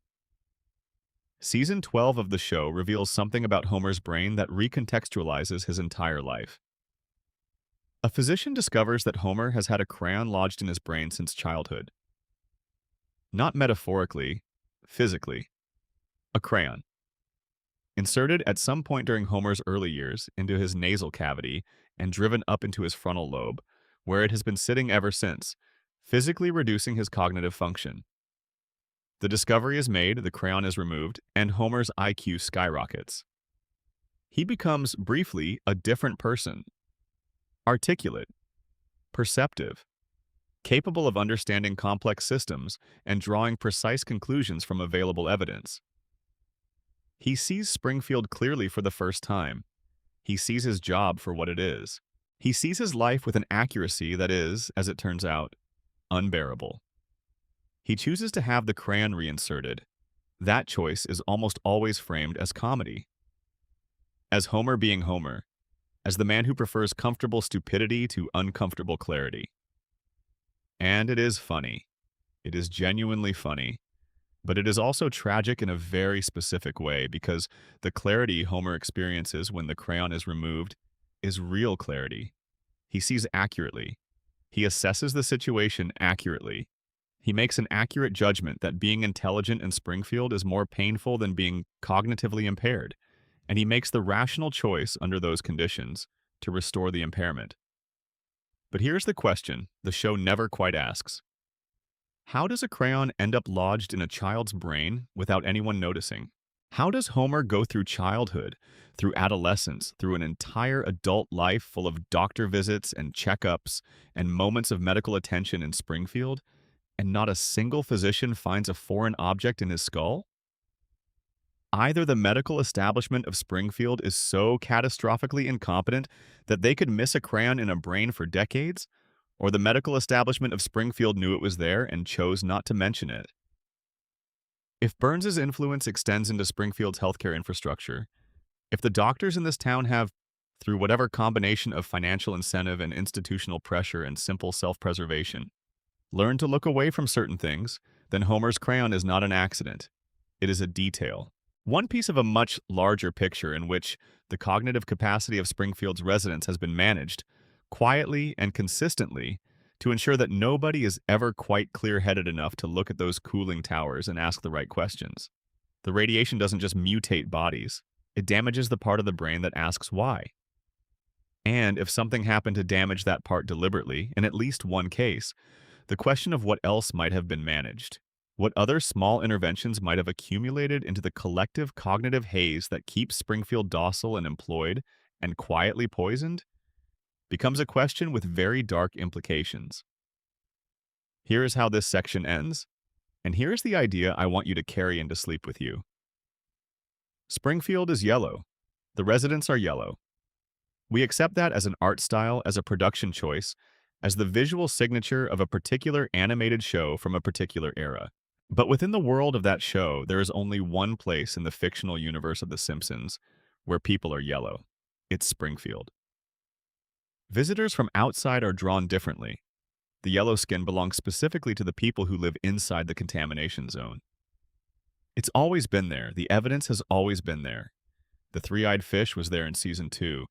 Season 12 of the show reveals something about Homer's brain that recontextualizes his entire life. A physician discovers that Homer has had a crayon lodged in his brain since childhood. Not metaphorically, physically. A crayon. Inserted at some point during Homer's early years into his nasal cavity and driven up into his frontal lobe, where it has been sitting ever since, physically reducing his cognitive function. The discovery is made, the crayon is removed, and Homer's IQ skyrockets. He becomes, briefly, a different person. Articulate, perceptive, capable of understanding complex systems and drawing precise conclusions from available evidence. He sees Springfield clearly for the first time. He sees his job for what it is. He sees his life with an accuracy that is, as it turns out, unbearable. He chooses to have the crayon reinserted. That choice is almost always framed as comedy. As Homer being Homer, as the man who prefers comfortable stupidity to uncomfortable clarity. And it is funny. It is genuinely funny. But it is also tragic in a very specific way because the clarity Homer experiences when the crayon is removed is real clarity. He sees accurately. He assesses the situation accurately. He makes an accurate judgment that being intelligent in Springfield is more painful than being cognitively impaired, and he makes the rational choice under those conditions to restore the impairment. But here's the question the show never quite asks. How does a crayon end up lodged in a child's brain without anyone noticing? How does Homer go through childhood, through adolescence, through an entire adult life full of doctor visits and checkups and moments of medical attention in Springfield, and not a single physician finds a foreign object in his skull? Either the medical establishment of Springfield is so catastrophically incompetent that they could miss a crayon in a brain for decades, or the medical establishment of Springfield knew it was there and chose not to mention it. If Burns's influence extends into Springfield's healthcare infrastructure, if the doctors in this town have, through whatever combination of financial incentive and institutional pressure and simple self-preservation, learned to look away from certain things, then Homer's crayon is not an accident. It is a detail. One piece of a much larger picture in which the cognitive capacity of Springfield's residents has been managed, quietly and consistently, to ensure that nobody is ever quite clear-headed enough to look at those cooling towers and ask the right questions. The radiation doesn't just mutate bodies, it damages the part of the brain that asks why. And if something happened to damage that part deliberately, in at least one case, the question of what else might have been managed, what other small interventions might have accumulated into the collective cognitive haze that keeps Springfield docile and employed and quietly poisoned, becomes a question with very dark implications. Here is how this section ends, and here is the idea I want you to carry into sleep with you. Springfield is yellow. The residents are yellow. We accept that as an art style, as a production choice, as the visual signature of a particular animated show from a particular era. But within the world of that show, there is only one place in the fictional universe of The Simpsons where people are yellow. It's Springfield. Visitors from outside are drawn differently. The yellow skin belongs specifically to the people who live inside the contamination zone. It's always been there. The evidence has always been there. The three-eyed fish was there in Season 2.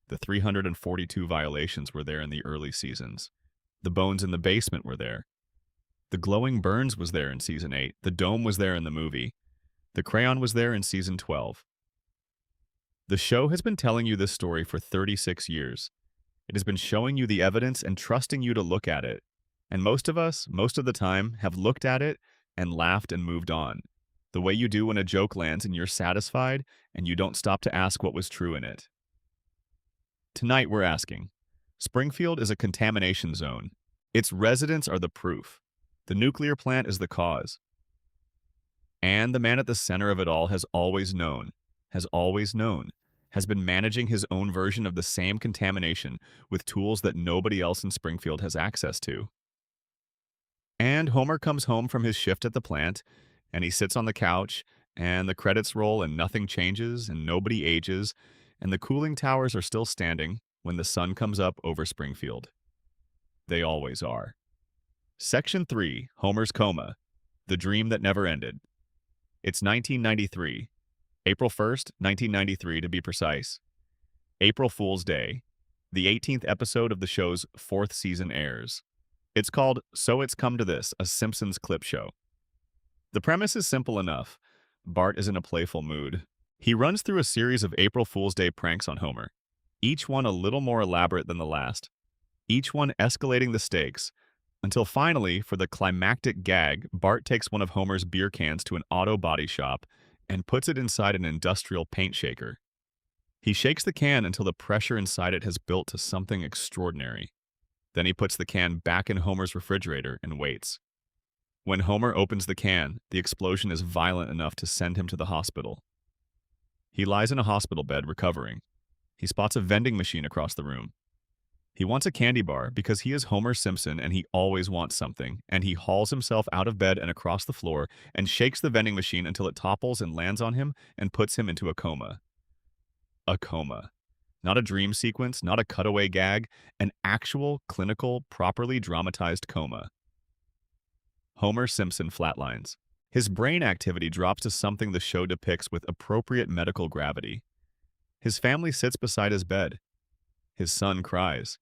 The 342 violations were there in the early seasons. The bones in the basement were there. The glowing Burns was there in Season 8. The dome was there in the movie. The crayon was there in Season 12. The show has been telling you this story for 36 years. It has been showing you the evidence and trusting you to look at it. And most of us, most of the time, have looked at it and laughed and moved on. The way you do when a joke lands and you're satisfied and you don't stop to ask what was true in it. Tonight we're asking, Springfield is a contamination zone. Its residents are the proof. The nuclear plant is the cause. And the man at the center of it all has always known, has been managing his own version of the same contamination with tools that nobody else in Springfield has access to. And Homer comes home from his shift at the plant, and he sits on the couch, and the credits roll and nothing changes and nobody ages, and the cooling towers are still standing when the sun comes up over Springfield. They always are. Section 3, Homer's Coma, The Dream That Never Ended. It's 1993, April 1st, 1993 to be precise. April Fool's Day. The 18th episode of the show's 4th season airs. It's called So It's Come to This, a Simpsons clip show. The premise is simple enough. Bart is in a playful mood. He runs through a series of April Fool's Day pranks on Homer, each one a little more elaborate than the last, each one escalating the stakes, until finally, for the climactic gag, Bart takes one of Homer's beer cans to an auto body shop and puts it inside an industrial paint shaker. He shakes the can until the pressure inside it has built to something extraordinary. Then he puts the can back in Homer's refrigerator and waits. When Homer opens the can, the explosion is violent enough to send him to the hospital. He lies in a hospital bed recovering. He spots a vending machine across the room. He wants a candy bar because he is Homer Simpson and he always wants something, and he hauls himself out of bed and across the floor and shakes the vending machine until it topples and lands on him and puts him into a coma. A coma. Not a dream sequence, not a cutaway gag, an actual, clinical, properly dramatized coma. Homer Simpson flatlines. His brain activity drops to something the show depicts with appropriate medical gravity. His family sits beside his bed. His son cries.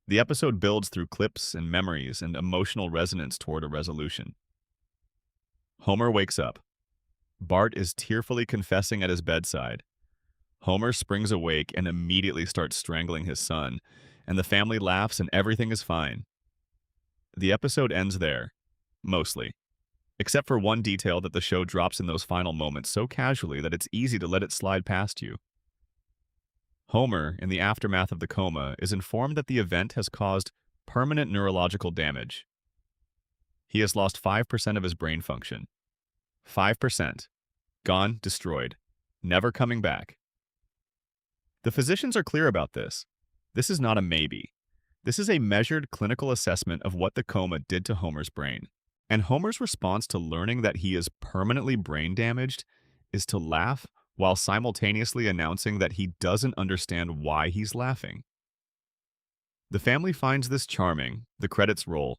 The episode builds through clips and memories and emotional resonance toward a resolution. Homer wakes up. Bart is tearfully confessing at his bedside. Homer springs awake and immediately starts strangling his son, and the family laughs and everything is fine. The episode ends there, mostly, except for one detail that the show drops in those final moments so casually that it's easy to let it slide past you. Homer, in the aftermath of the coma, is informed that the event has caused permanent neurological damage. He has lost 5% of his brain function. 5%. Gone, destroyed. Never coming back. The physicians are clear about this. This is not a maybe. This is a measured clinical assessment of what the coma did to Homer's brain. And Homer's response to learning that he is permanently brain damaged is to laugh while simultaneously announcing that he doesn't understand why he's laughing. The family finds this charming, the credits roll,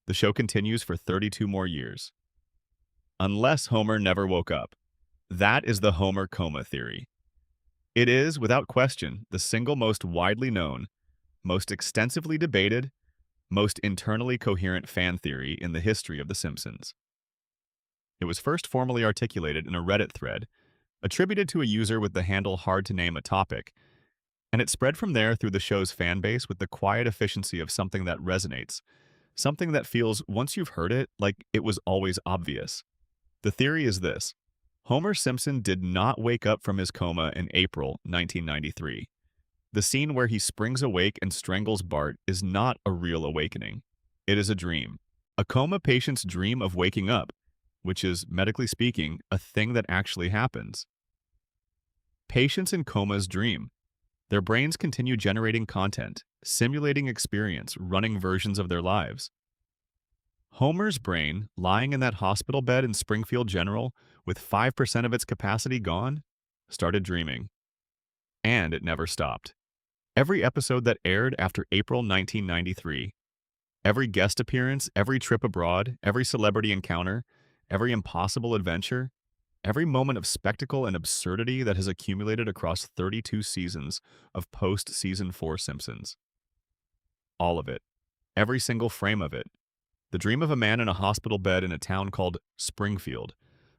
the show continues for 32 more years. Unless Homer never woke up. That is the Homer coma theory. It is, without question, the single most widely known, most extensively debated, most internally coherent fan theory in the history of The Simpsons. It was first formally articulated in a Reddit thread, attributed to a user with the handle hard to name a topic, and it spread from there through the show's fan base with the quiet efficiency of something that resonates, something that feels, once you've heard it, like it was always obvious. The theory is this: Homer Simpson did not wake up from his coma in April 1993. The scene where he springs awake and strangles Bart is not a real awakening. It is a dream. A coma patient's dream of waking up, which is, medically speaking, a thing that actually happens. Patients in comas dream. Their brains continue generating content, simulating experience, running versions of their lives. Homer's brain, lying in that hospital bed in Springfield General, with 5% of its capacity gone, started dreaming. And it never stopped. Every episode that aired after April 1993, every guest appearance, every trip abroad, every celebrity encounter, every impossible adventure, every moment of spectacle and absurdity that has accumulated across 32 seasons of post-Season 4 Simpsons. All of it. Every single frame of it. The dream of a man in a hospital bed in a town called Springfield,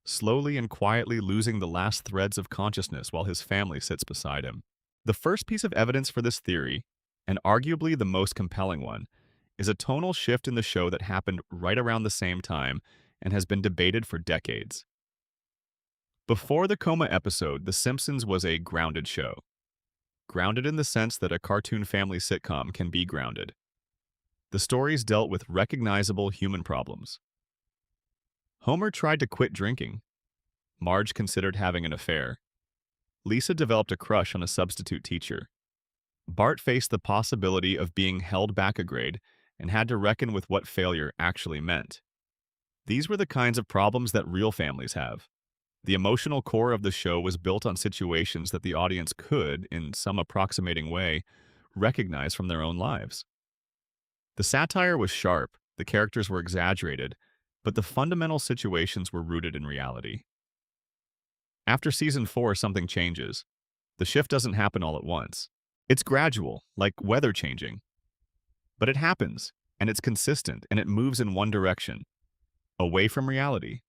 slowly and quietly losing the last threads of consciousness while his family sits beside him. The first piece of evidence for this theory, and arguably the most compelling one, is a tonal shift in the show that happened right around the same time and has been debated for decades. Before the coma episode, The Simpsons was a grounded show. Grounded in the sense that a cartoon family sitcom can be grounded. The stories dealt with recognizable human problems. Homer tried to quit drinking. Marge considered having an affair. Lisa developed a crush on a substitute teacher. Bart faced the possibility of being held back a grade and had to reckon with what failure actually meant. These were the kinds of problems that real families have. The emotional core of the show was built on situations that the audience could, in some approximating way, recognize from their own lives. The satire was sharp, the characters were exaggerated, but the fundamental situations were rooted in reality. After Season 4, something changes. The shift doesn't happen all at once. It's gradual, like weather changing. But it happens, and it's consistent, and it moves in one direction, away from reality.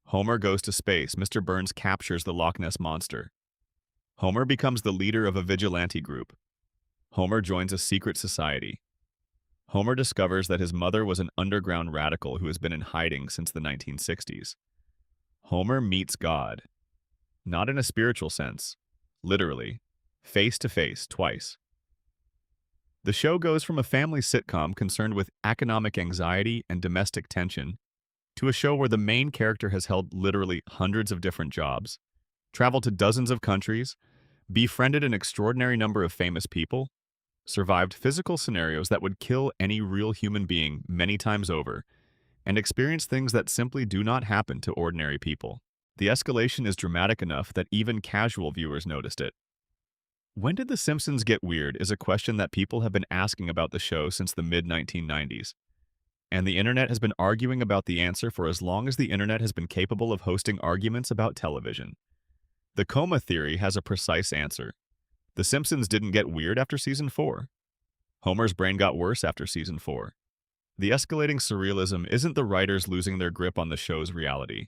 Homer goes to space. Mr. Burns captures the Loch Ness Monster. Homer becomes the leader of a vigilante group. Homer joins a secret society. Homer discovers that his mother was an underground radical who has been in hiding since the 1960s. Homer meets God. Not in a spiritual sense, literally, face to face, twice. The show goes from a family sitcom concerned with economic anxiety and domestic tension to a show where the main character has held literally hundreds of different jobs, traveled to dozens of countries, befriended an extraordinary number of famous people, survived physical scenarios that would kill any real human being many times over, and experienced things that simply do not happen to ordinary people. The escalation is dramatic enough that even casual viewers noticed it. When did The Simpsons get weird is a question that people have been asking about the show since the mid-1990s. And the internet has been arguing about the answer for as long as the internet has been capable of hosting arguments about television. The coma theory has a precise answer. The Simpsons didn't get weird after Season 4. Homer's brain got worse after Season 4. The escalating surrealism isn't the writers losing their grip on the show's reality.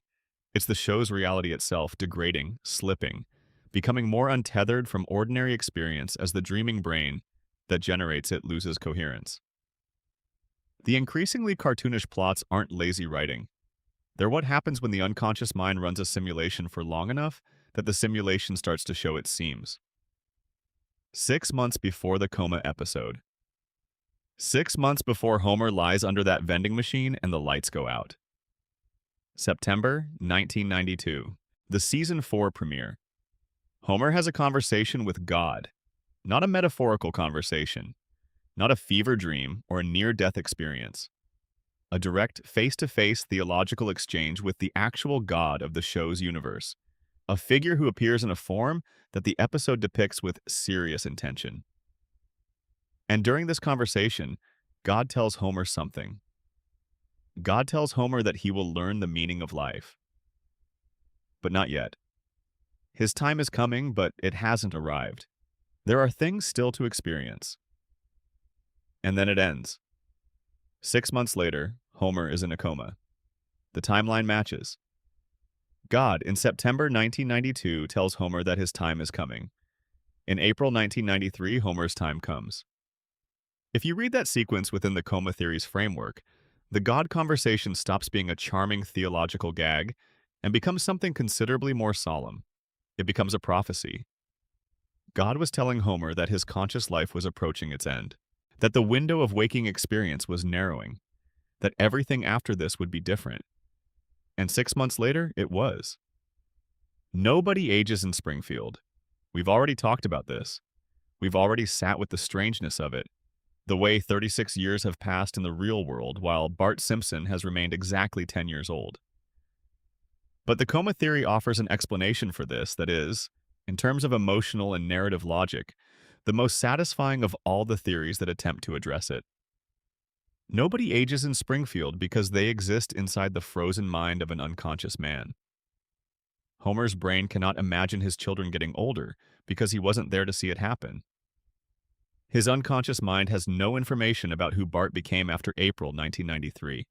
It's the show's reality itself degrading, slipping, becoming more untethered from ordinary experience as the dreaming brain, that generates it loses coherence. The increasingly cartoonish plots aren't lazy writing. They're what happens when the unconscious mind runs a simulation for long enough that the simulation starts to show its seams. 6 months before the coma episode. 6 months before Homer lies under that vending machine and the lights go out. September 1992. The Season 4 premiere. Homer has a conversation with God. Not a metaphorical conversation. Not a fever dream or a near-death experience. A direct, face-to-face theological exchange with the actual God of the show's universe. A figure who appears in a form that the episode depicts with serious intention. And during this conversation, God tells Homer something. God tells Homer that he will learn the meaning of life. But not yet. His time is coming, but it hasn't arrived. There are things still to experience. And then it ends. 6 months later, Homer is in a coma. The timeline matches. God, in September 1992, tells Homer that his time is coming. In April 1993, Homer's time comes. If you read that sequence within the coma theory's framework, the God conversation stops being a charming theological gag and becomes something considerably more solemn. It becomes a prophecy. God was telling Homer that his conscious life was approaching its end, that the window of waking experience was narrowing, that everything after this would be different. And 6 months later, it was. Nobody ages in Springfield. We've already talked about this. We've already sat with the strangeness of it, the way 36 years have passed in the real world while Bart Simpson has remained exactly 10 years old. But the coma theory offers an explanation for this that is, in terms of emotional and narrative logic, the most satisfying of all the theories that attempt to address it. Nobody ages in Springfield because they exist inside the frozen mind of an unconscious man. Homer's brain cannot imagine his children getting older because he wasn't there to see it happen. His unconscious mind has no information about who Bart became after April 1993.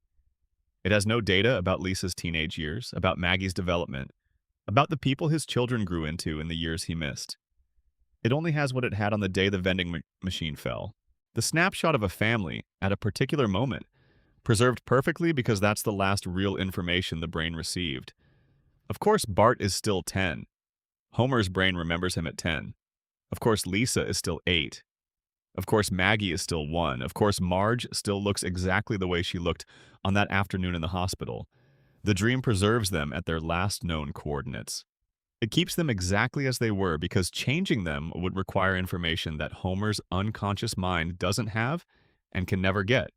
It has no data about Lisa's teenage years, about Maggie's development, about the people his children grew into in the years he missed. It only has what it had on the day the vending machine fell. The snapshot of a family, at a particular moment, preserved perfectly because that's the last real information the brain received. Of course, Bart is still 10. Homer's brain remembers him at 10. Of course, Lisa is still 8. Of course, Maggie is still 1. Of course, Marge still looks exactly the way she looked on that afternoon in the hospital. The dream preserves them at their last known coordinates. It keeps them exactly as they were because changing them would require information that Homer's unconscious mind doesn't have and can never get.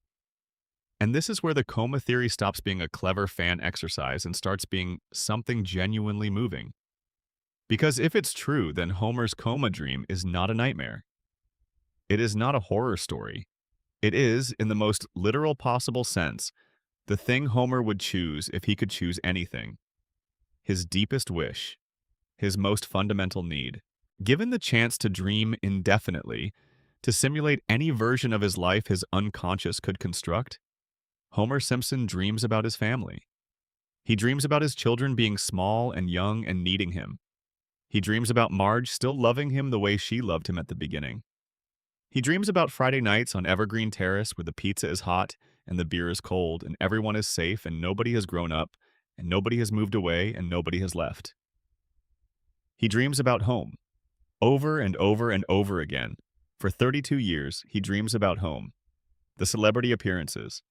And this is where the coma theory stops being a clever fan exercise and starts being something genuinely moving. Because if it's true, then Homer's coma dream is not a nightmare. It is not a horror story. It is, in the most literal possible sense, the thing Homer would choose if he could choose anything. His deepest wish. His most fundamental need. Given the chance to dream indefinitely, to simulate any version of his life his unconscious could construct, Homer Simpson dreams about his family. He dreams about his children being small and young and needing him. He dreams about Marge still loving him the way she loved him at the beginning. He dreams about Friday nights on Evergreen Terrace where the pizza is hot and the beer is cold and everyone is safe and nobody has grown up and nobody has moved away and nobody has left. He dreams about home. Over and over and over again. For 32 years, he dreams about home. The celebrity appearances.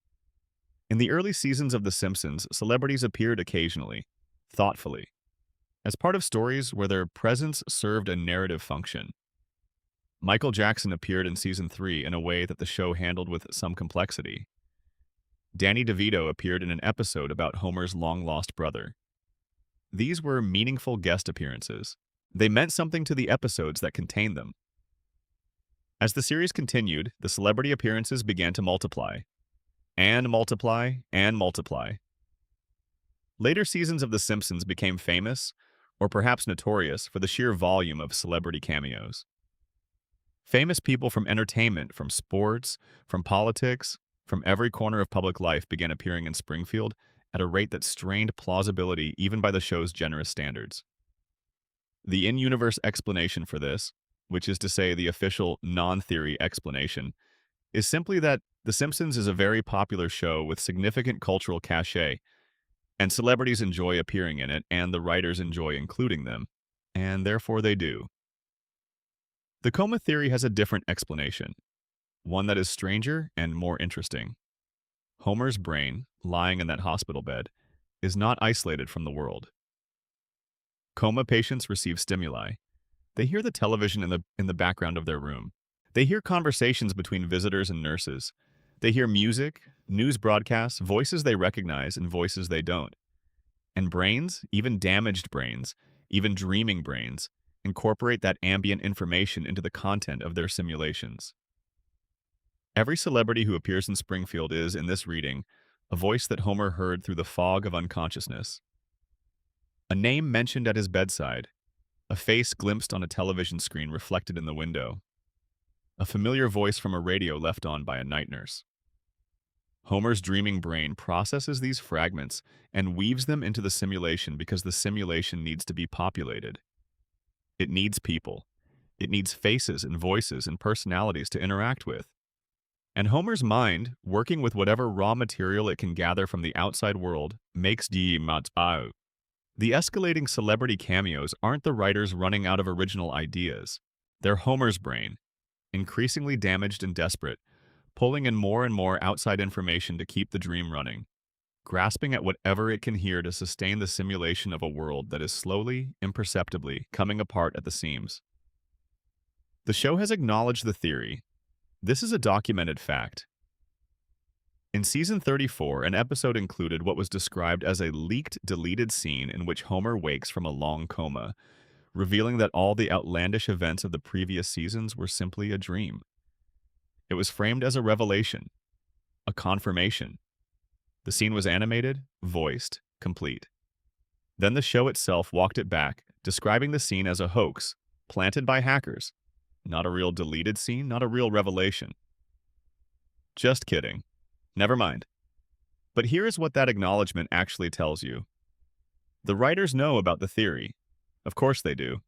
In the early seasons of The Simpsons, celebrities appeared occasionally, thoughtfully, as part of stories where their presence served a narrative function. Michael Jackson appeared in Season 3 in a way that the show handled with some complexity. Danny DeVito appeared in an episode about Homer's long-lost brother. These were meaningful guest appearances. They meant something to the episodes that contained them. As the series continued, the celebrity appearances began to multiply. And multiply, and multiply. Later seasons of The Simpsons became famous, or perhaps notorious, for the sheer volume of celebrity cameos. Famous people from entertainment, from sports, from politics, from every corner of public life began appearing in Springfield at a rate that strained plausibility even by the show's generous standards. The in-universe explanation for this which is to say the official non-theory explanation, is simply that The Simpsons is a very popular show with significant cultural cachet, and celebrities enjoy appearing in it, and the writers enjoy including them, and therefore they do. The coma theory has a different explanation, one that is stranger and more interesting. Homer's brain, lying in that hospital bed, is not isolated from the world. Coma patients receive stimuli. They hear the television in the background of their room. They hear conversations between visitors and nurses. They hear music, news broadcasts, voices they recognize and voices they don't. And brains, even damaged brains, even dreaming brains, incorporate that ambient information into the content of their simulations. Every celebrity who appears in Springfield is, in this reading, a voice that Homer heard through the fog of unconsciousness. A name mentioned at his bedside, a face glimpsed on a television screen reflected in the window, a familiar voice from a radio left on by a night nurse. Homer's dreaming brain processes these fragments and weaves them into the simulation because the simulation needs to be populated. It needs people. It needs faces and voices and personalities to interact with. And Homer's mind, working with whatever raw material it can gather from the outside world, makes the matau. The escalating celebrity cameos aren't the writers running out of original ideas. They're Homer's brain, increasingly damaged and desperate, pulling in more and more outside information to keep the dream running, grasping at whatever it can hear to sustain the simulation of a world that is slowly, imperceptibly coming apart at the seams. The show has acknowledged the theory. This is a documented fact. In season 34, an episode included what was described as a leaked, deleted scene in which Homer wakes from a long coma, revealing that all the outlandish events of the previous seasons were simply a dream. It was framed as a revelation, a confirmation. The scene was animated, voiced, complete. Then the show itself walked it back, describing the scene as a hoax, planted by hackers. Not a real deleted scene, not a real revelation. Just kidding. Never mind. But here is what that acknowledgement actually tells you. The writers know about the theory. Of course they do.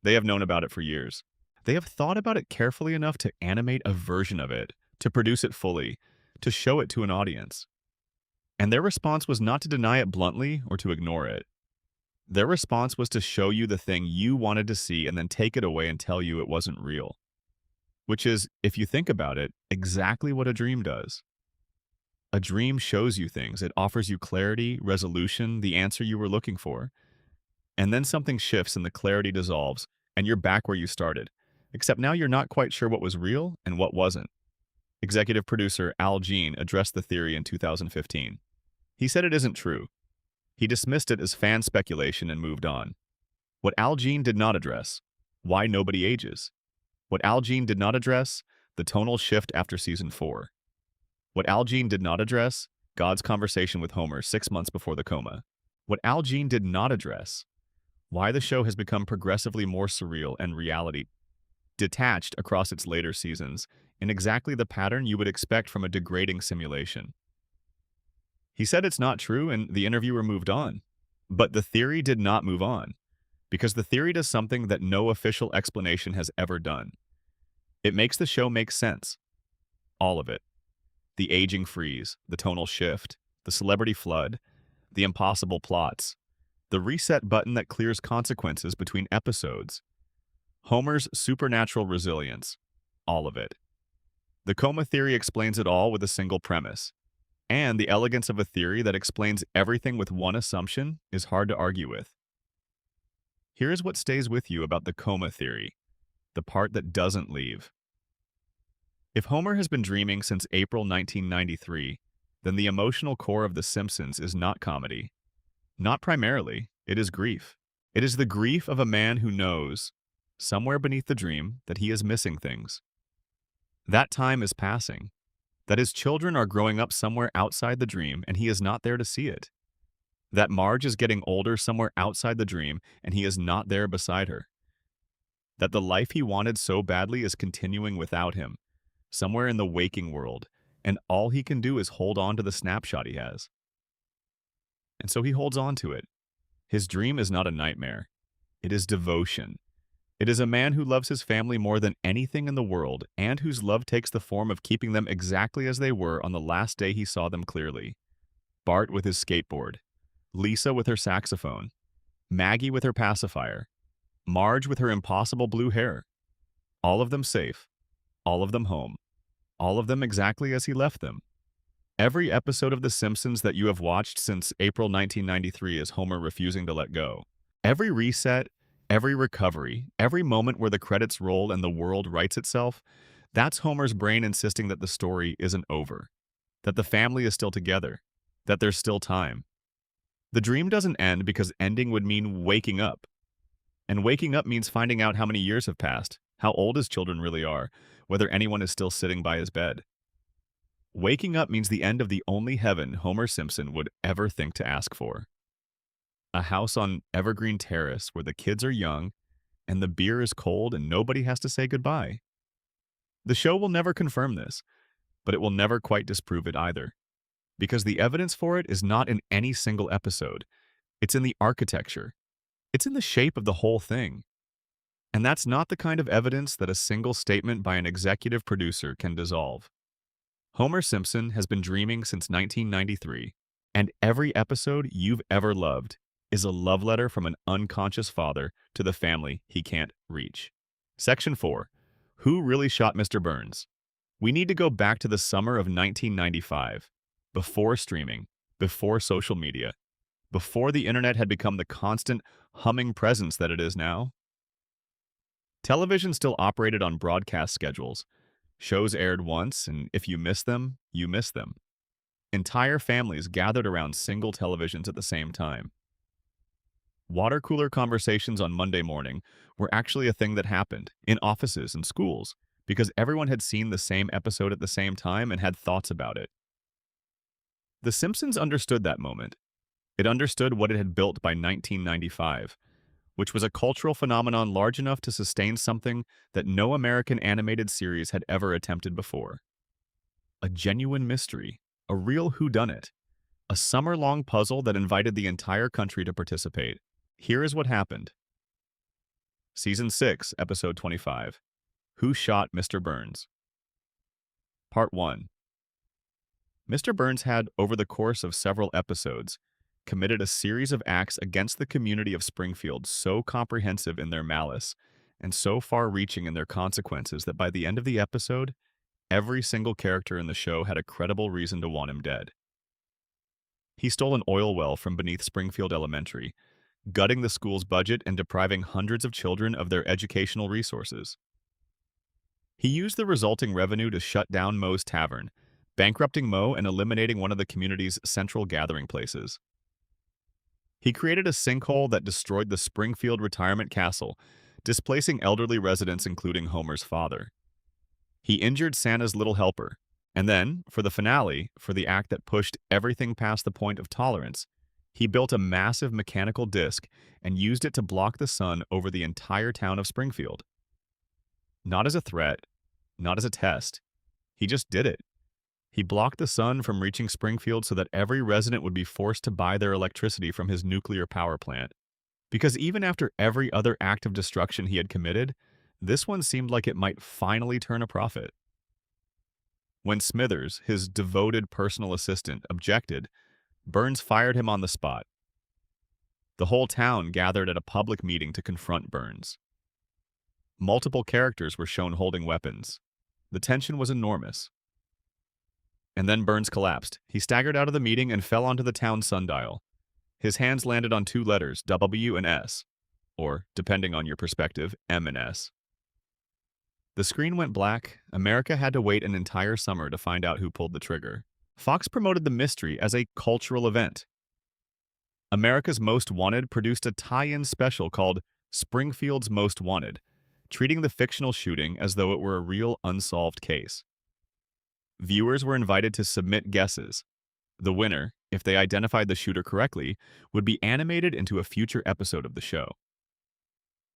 They have known about it for years. They have thought about it carefully enough to animate a version of it, to produce it fully, to show it to an audience. And their response was not to deny it bluntly or to ignore it. Their response was to show you the thing you wanted to see and then take it away and tell you it wasn't real. Which is, if you think about it, exactly what a dream does. A dream shows you things. It offers you clarity, resolution, the answer you were looking for. And then something shifts and the clarity dissolves, and you're back where you started. Except now you're not quite sure what was real and what wasn't. Executive producer Al Jean addressed the theory in 2015. He said it isn't true. He dismissed it as fan speculation and moved on. What Al Jean did not address, why nobody ages. What Al Jean did not address, the tonal shift after season 4. What Al Jean did not address, God's conversation with Homer 6 months before the coma. What Al Jean did not address, why the show has become progressively more surreal and reality detached across its later seasons in exactly the pattern you would expect from a degrading simulation. He said it's not true, and the interviewer moved on. But the theory did not move on, because the theory does something that no official explanation has ever done. It makes the show make sense. All of it. The aging freeze, the tonal shift, the celebrity flood, the impossible plots, the reset button that clears consequences between episodes, Homer's supernatural resilience, all of it. The coma theory explains it all with a single premise. And the elegance of a theory that explains everything with one assumption is hard to argue with. Here's what stays with you about the coma theory, the part that doesn't leave. If Homer has been dreaming since April 1993, then the emotional core of The Simpsons is not comedy. Not primarily, it is grief. It is the grief of a man who knows, somewhere beneath the dream, that he is missing things. That time is passing. That his children are growing up somewhere outside the dream and he is not there to see it. That Marge is getting older somewhere outside the dream and he is not there beside her. That the life he wanted so badly is continuing without him, somewhere in the waking world, and all he can do is hold on to the snapshot he has. And so he holds on to it. His dream is not a nightmare. It is devotion. It is a man who loves his family more than anything in the world and whose love takes the form of keeping them exactly as they were on the last day he saw them clearly. Bart with his skateboard, Lisa with her saxophone, Maggie with her pacifier, Marge with her impossible blue hair. All of them safe, all of them home, all of them exactly as he left them. Every episode of The Simpsons that you have watched since April 1993 is Homer refusing to let go. Every reset, every recovery, every moment where the credits roll and the world rights itself, that's Homer's brain insisting that the story isn't over, that the family is still together, that there's still time. The dream doesn't end because ending would mean waking up. And waking up means finding out how many years have passed, how old his children really are, whether anyone is still sitting by his bed. Waking up means the end of the only heaven Homer Simpson would ever think to ask for. A house on Evergreen Terrace where the kids are young and the beer is cold and nobody has to say goodbye. The show will never confirm this, but it will never quite disprove it either, because the evidence for it is not in any single episode. It's in the architecture. It's in the shape of the whole thing. And that's not the kind of evidence that a single statement by an executive producer can dissolve. Homer Simpson has been dreaming since 1993, and every episode you've ever loved is a love letter from an unconscious father to the family he can't reach. Section 4. Who really shot Mr. Burns? We need to go back to the summer of 1995, before streaming, before social media, before the internet had become the constant, humming presence that it is now. Television still operated on broadcast schedules. Shows aired once, and if you miss them, you miss them. Entire families gathered around single televisions at the same time. Water cooler conversations on Monday morning were actually a thing that happened in offices and schools because everyone had seen the same episode at the same time and had thoughts about it. The Simpsons understood that moment. It understood what it had built by 1995, which was a cultural phenomenon large enough to sustain something that no American animated series had ever attempted before. A genuine mystery, a real whodunit, a summer-long puzzle that invited the entire country to participate. Here is what happened. Season 6, Episode 25. Who Shot Mr. Burns? Part 1. Mr. Burns had, over the course of several episodes, committed a series of acts against the community of Springfield so comprehensive in their malice and so far-reaching in their consequences that by the end of the episode, every single character in the show had a credible reason to want him dead. He stole an oil well from beneath Springfield Elementary, gutting the school's budget and depriving hundreds of children of their educational resources. He used the resulting revenue to shut down Moe's Tavern, bankrupting Moe and eliminating one of the community's central gathering places. He created a sinkhole that destroyed the Springfield Retirement Castle, displacing elderly residents including Homer's father. He injured Santa's little helper, and then, for the finale, for the act that pushed everything past the point of tolerance, he built a massive mechanical disc and used it to block the sun over the entire town of Springfield. Not as a threat, not as a test. He just did it. He blocked the sun from reaching Springfield so that every resident would be forced to buy their electricity from his nuclear power plant. Because even after every other act of destruction he had committed, this one seemed like it might finally turn a profit. When Smithers, his devoted personal assistant, objected, Burns fired him on the spot. The whole town gathered at a public meeting to confront Burns. Multiple characters were shown holding weapons. The tension was enormous. And then Burns collapsed. He staggered out of the meeting and fell onto the town sundial. His hands landed on two letters, W and S, or, depending on your perspective, M and S. The screen went black. America had to wait an entire summer to find out who pulled the trigger. Fox promoted the mystery as a cultural event. America's Most Wanted produced a tie-in special called Springfield's Most Wanted, treating the fictional shooting as though it were a real unsolved case. Viewers were invited to submit guesses. The winner, if they identified the shooter correctly, would be animated into a future episode of the show.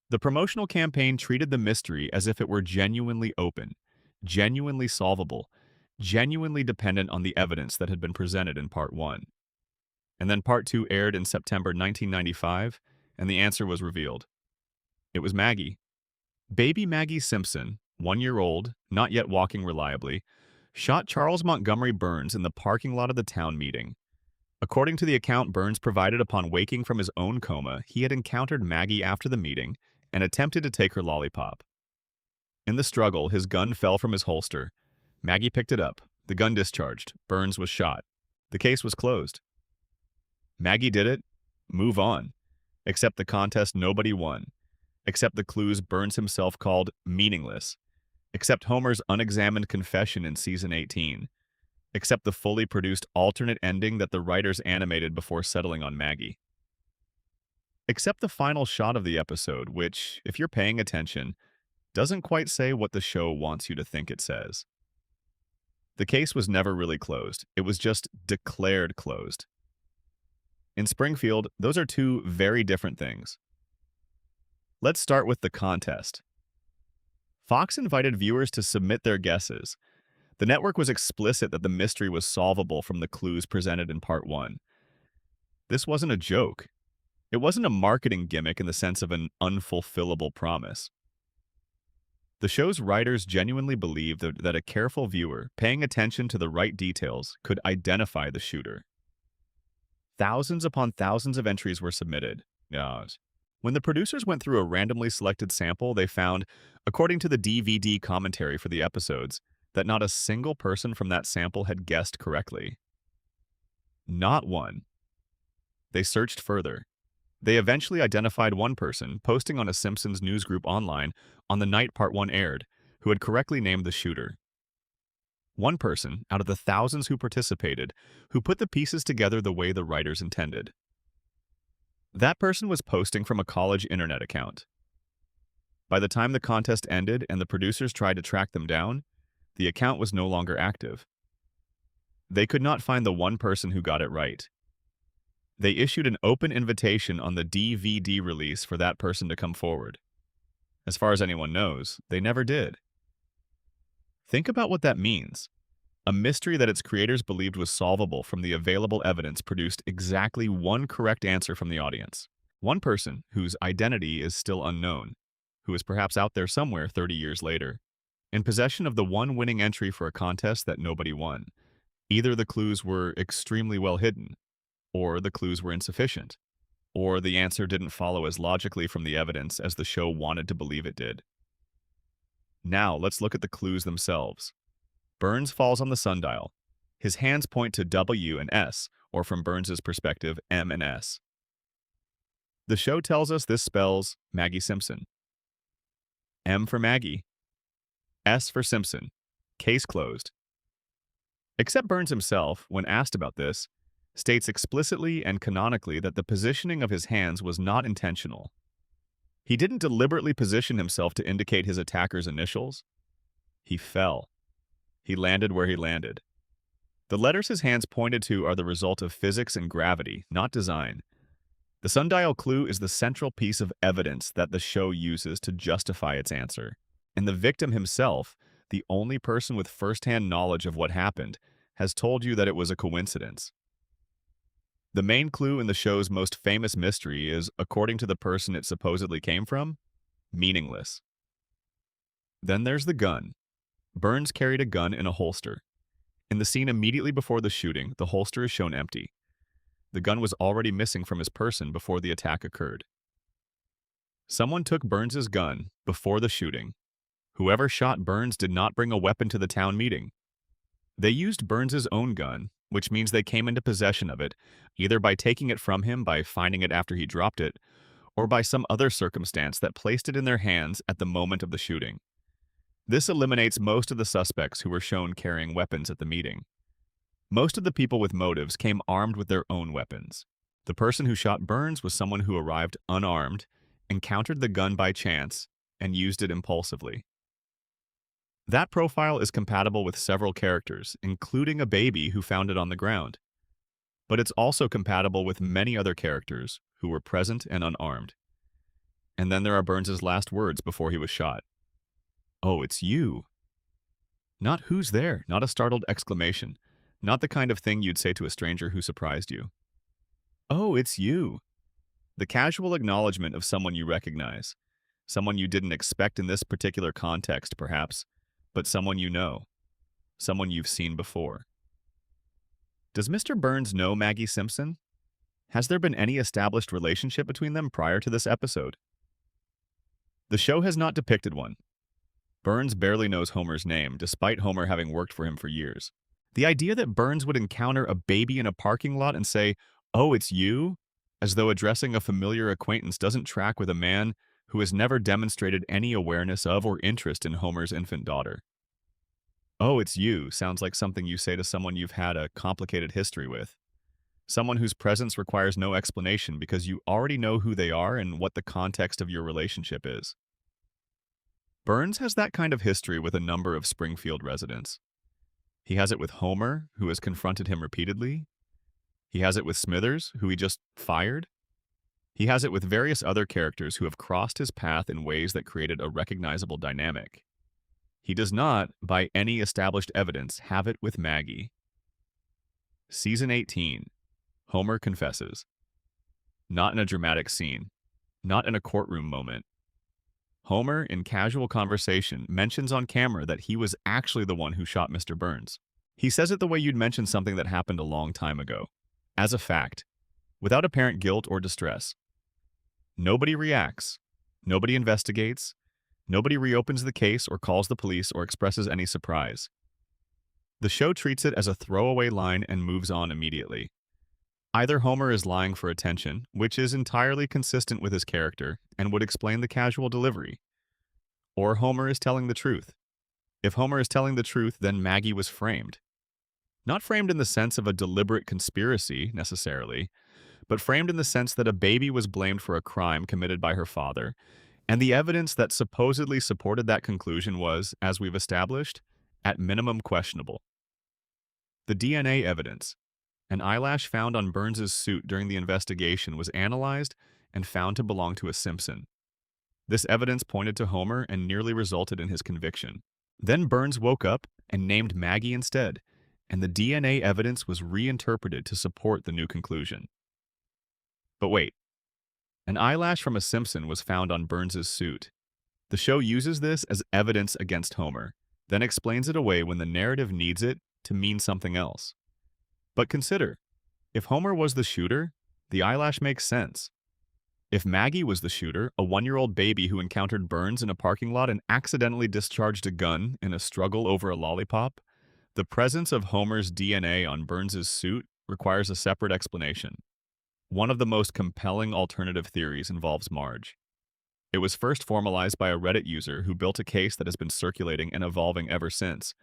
The promotional campaign treated the mystery as if it were genuinely open, genuinely solvable, genuinely dependent on the evidence that had been presented in Part 1. And then Part 2 aired in September 1995, and the answer was revealed. It was Maggie. Baby Maggie Simpson, 1 year old, not yet walking reliably, shot Charles Montgomery Burns in the parking lot of the town meeting. According to the account Burns provided upon waking from his own coma, he had encountered Maggie after the meeting and attempted to take her lollipop. In the struggle, his gun fell from his holster. Maggie picked it up. The gun discharged. Burns was shot. The case was closed. Maggie did it. Move on. Except the contest nobody won. Except the clues Burns himself called meaningless. Except Homer's unexamined confession in season 18. Except the fully produced alternate ending that the writers animated before settling on Maggie. Except the final shot of the episode, which, if you're paying attention, doesn't quite say what the show wants you to think it says. The case was never really closed. It was just declared closed. In Springfield, those are two very different things. Let's start with the contest. Fox invited viewers to submit their guesses. The network was explicit that the mystery was solvable from the clues presented in Part 1. This wasn't a joke. It wasn't a marketing gimmick in the sense of an unfulfillable promise. The show's writers genuinely believed that a careful viewer, paying attention to the right details, could identify the shooter. Thousands upon thousands of entries were submitted. When the producers went through a randomly selected sample, they found, according to the DVD commentary for the episodes, that not a single person from that sample had guessed correctly. Not one. They searched further. They eventually identified one person, posting on a Simpsons newsgroup online on the night Part 1 aired, who had correctly named the shooter. One person, out of the thousands who participated, who put the pieces together the way the writers intended. That person was posting from a college internet account. By the time the contest ended and the producers tried to track them down, the account was no longer active. They could not find the one person who got it right. They issued an open invitation on the DVD release for that person to come forward. As far as anyone knows, they never did. Think about what that means. A mystery that its creators believed was solvable from the available evidence produced exactly one correct answer from the audience. One person whose identity is still unknown, who is perhaps out there somewhere 30 years later, in possession of the one winning entry for a contest that nobody won. Either the clues were extremely well hidden, or the clues were insufficient, or the answer didn't follow as logically from the evidence as the show wanted to believe it did. Now, let's look at the clues themselves. Burns falls on the sundial. His hands point to W and S, or from Burns's perspective, M and S. The show tells us this spells Maggie Simpson. M for Maggie. S for Simpson. Case closed. Except Burns himself, when asked about this, states explicitly and canonically that the positioning of his hands was not intentional. He didn't deliberately position himself to indicate his attacker's initials. He fell. He landed where he landed. The letters his hands pointed to are the result of physics and gravity, not design. The sundial clue is the central piece of evidence that the show uses to justify its answer. And the victim himself, the only person with first-hand knowledge of what happened, has told you that it was a coincidence. The main clue in the show's most famous mystery is, according to the person it supposedly came from, meaningless. Then there's the gun. Burns carried a gun in a holster. In the scene immediately before the shooting, the holster is shown empty. The gun was already missing from his person before the attack occurred. Someone took Burns's gun before the shooting. Whoever shot Burns did not bring a weapon to the town meeting. They used Burns's own gun, which means they came into possession of it, either by taking it from him by finding it after he dropped it, or by some other circumstance that placed it in their hands at the moment of the shooting. This eliminates most of the suspects who were shown carrying weapons at the meeting. Most of the people with motives came armed with their own weapons. The person who shot Burns was someone who arrived unarmed, encountered the gun by chance, and used it impulsively. That profile is compatible with several characters, including a baby who found it on the ground. But it's also compatible with many other characters who were present and unarmed. And then there are Burns's last words before he was shot. "Oh, it's you." Not "who's there," not a startled exclamation, not the kind of thing you'd say to a stranger who surprised you. "Oh, it's you." The casual acknowledgement of someone you recognize. Someone you didn't expect in this particular context, perhaps, but someone you know, someone you've seen before. Does Mr. Burns know Maggie Simpson? Has there been any established relationship between them prior to this episode? The show has not depicted one. Burns barely knows Homer's name, despite Homer having worked for him for years. The idea that Burns would encounter a baby in a parking lot and say, "Oh, it's you?" as though addressing a familiar acquaintance doesn't track with a man who has never demonstrated any awareness of or interest in Homer's infant daughter. "Oh, it's you" sounds like something you say to someone you've had a complicated history with. Someone whose presence requires no explanation because you already know who they are and what the context of your relationship is. Burns has that kind of history with a number of Springfield residents. He has it with Homer, who has confronted him repeatedly. He has it with Smithers, who he just fired. He has it with various other characters who have crossed his path in ways that created a recognizable dynamic. He does not, by any established evidence, have it with Maggie. Season 18. Homer confesses. Not in a dramatic scene. Not in a courtroom moment. Homer, in casual conversation, mentions on camera that he was actually the one who shot Mr. Burns. He says it the way you'd mention something that happened a long time ago. As a fact. Without apparent guilt or distress. Nobody reacts. Nobody investigates. Nobody reopens the case or calls the police or expresses any surprise. The show treats it as a throwaway line and moves on immediately. Either Homer is lying for attention, which is entirely consistent with his character and would explain the casual delivery, or Homer is telling the truth. If Homer is telling the truth, then Maggie was framed. Not framed in the sense of a deliberate conspiracy, necessarily, but framed in the sense that a baby was blamed for a crime committed by her father, and the evidence that supposedly supported that conclusion was, as we've established, at minimum questionable. The DNA evidence. An eyelash found on Burns's suit during the investigation was analyzed and found to belong to a Simpson. This evidence pointed to Homer and nearly resulted in his conviction. Then Burns woke up and named Maggie instead, and the DNA evidence was reinterpreted to support the new conclusion. But wait, an eyelash from a Simpson was found on Burns's suit. The show uses this as evidence against Homer, then explains it away when the narrative needs it to mean something else. But consider, if Homer was the shooter, the eyelash makes sense. If Maggie was the shooter, a 1-year-old baby who encountered Burns in a parking lot and accidentally discharged a gun in a struggle over a lollipop, the presence of Homer's DNA on Burns's suit requires a separate explanation. One of the most compelling alternative theories involves Marge. It was first formalized by a Reddit user who built a case that has been circulating and evolving ever since,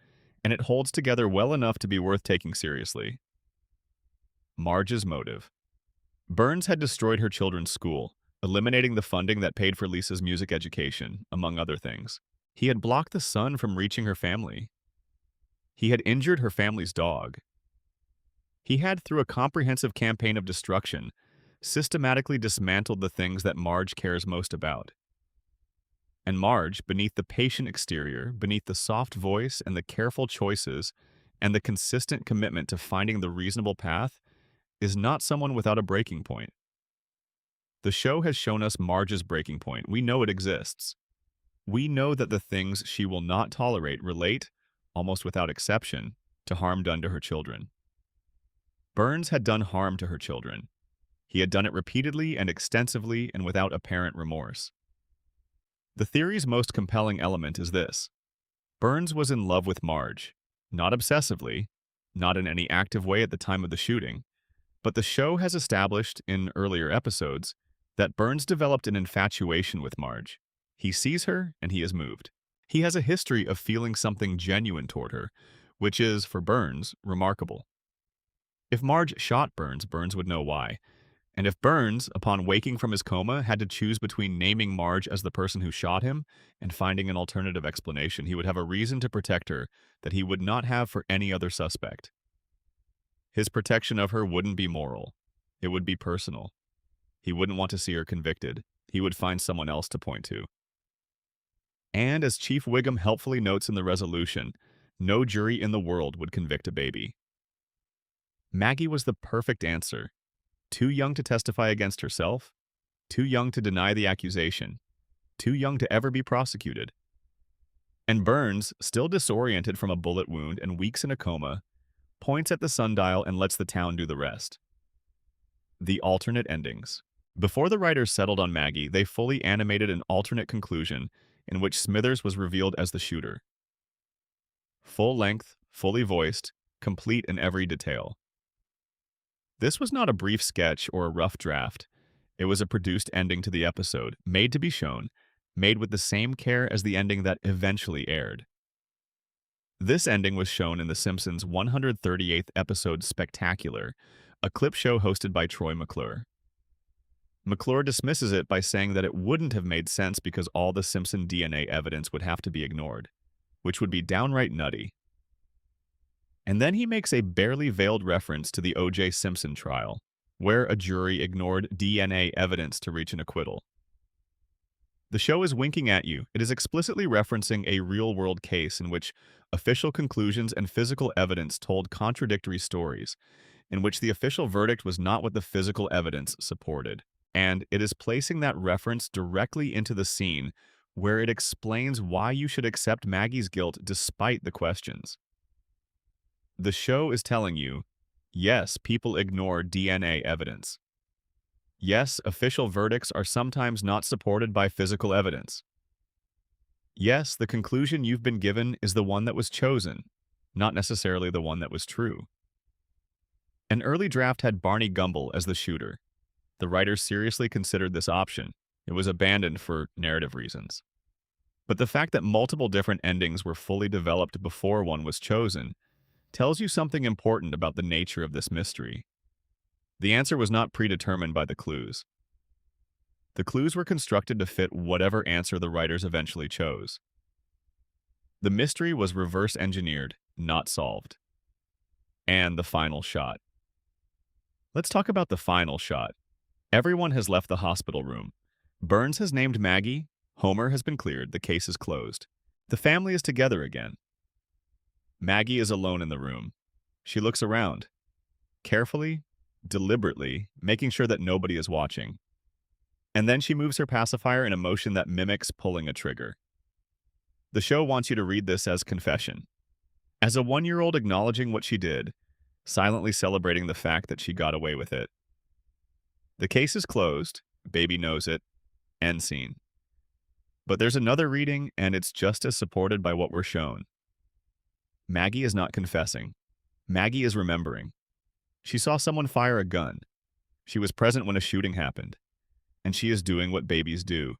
and it holds together well enough to be worth taking seriously. Marge's motive. Burns had destroyed her children's school, eliminating the funding that paid for Lisa's music education, among other things. He had blocked the sun from reaching her family. He had injured her family's dog. He had, through a comprehensive campaign of destruction, systematically dismantled the things that Marge cares most about. And Marge, beneath the patient exterior, beneath the soft voice and the careful choices, and the consistent commitment to finding the reasonable path, is not someone without a breaking point. The show has shown us Marge's breaking point. We know it exists. We know that the things she will not tolerate relate, almost without exception, to harm done to her children. Burns had done harm to her children. He had done it repeatedly and extensively and without apparent remorse. The theory's most compelling element is this. Burns was in love with Marge, not obsessively, not in any active way at the time of the shooting, but the show has established in earlier episodes that Burns developed an infatuation with Marge. He sees her and he is moved. He has a history of feeling something genuine toward her, which is, for Burns, remarkable. If Marge shot Burns, Burns would know why. And if Burns, upon waking from his coma, had to choose between naming Marge as the person who shot him and finding an alternative explanation, he would have a reason to protect her that he would not have for any other suspect. His protection of her wouldn't be moral. It would be personal. He wouldn't want to see her convicted. He would find someone else to point to. And as Chief Wiggum helpfully notes in the resolution, no jury in the world would convict a baby. Maggie was the perfect answer. Too young to testify against herself, too young to deny the accusation, too young to ever be prosecuted. And Burns, still disoriented from a bullet wound and weeks in a coma, points at the sundial and lets the town do the rest. The alternate endings. Before the writers settled on Maggie, they fully animated an alternate conclusion in which Smithers was revealed as the shooter. Full length, fully voiced, complete in every detail. This was not a brief sketch or a rough draft. It was a produced ending to the episode, made to be shown, made with the same care as the ending that eventually aired. This ending was shown in The Simpsons' 138th episode Spectacular, a clip show hosted by Troy McClure. McClure dismisses it by saying that it wouldn't have made sense because all the Simpson DNA evidence would have to be ignored, which would be downright nutty. And then he makes a barely veiled reference to the O.J. Simpson trial, where a jury ignored DNA evidence to reach an acquittal. The show is winking at you. It is explicitly referencing a real-world case in which official conclusions and physical evidence told contradictory stories, in which the official verdict was not what the physical evidence supported. And it is placing that reference directly into the scene where it explains why you should accept Maggie's guilt despite the questions. The show is telling you, yes, people ignore DNA evidence. Yes, official verdicts are sometimes not supported by physical evidence. Yes, the conclusion you've been given is the one that was chosen, not necessarily the one that was true. An early draft had Barney Gumble as the shooter. The writers seriously considered this option. It was abandoned for narrative reasons. But the fact that multiple different endings were fully developed before one was chosen tells you something important about the nature of this mystery. The answer was not predetermined by the clues. The clues were constructed to fit whatever answer the writers eventually chose. The mystery was reverse engineered, not solved. And the final shot. Let's talk about the final shot. Everyone has left the hospital room. Burns has named Maggie. Homer has been cleared. The case is closed. The family is together again. Maggie is alone in the room. She looks around, carefully, deliberately, making sure that nobody is watching. And then she moves her pacifier in a motion that mimics pulling a trigger. The show wants you to read this as confession. As a 1-year-old acknowledging what she did, silently celebrating the fact that she got away with it. The case is closed, baby knows it, end scene. But there's another reading, and it's just as supported by what we're shown. Maggie is not confessing. Maggie is remembering. She saw someone fire a gun. She was present when a shooting happened. And she is doing what babies do,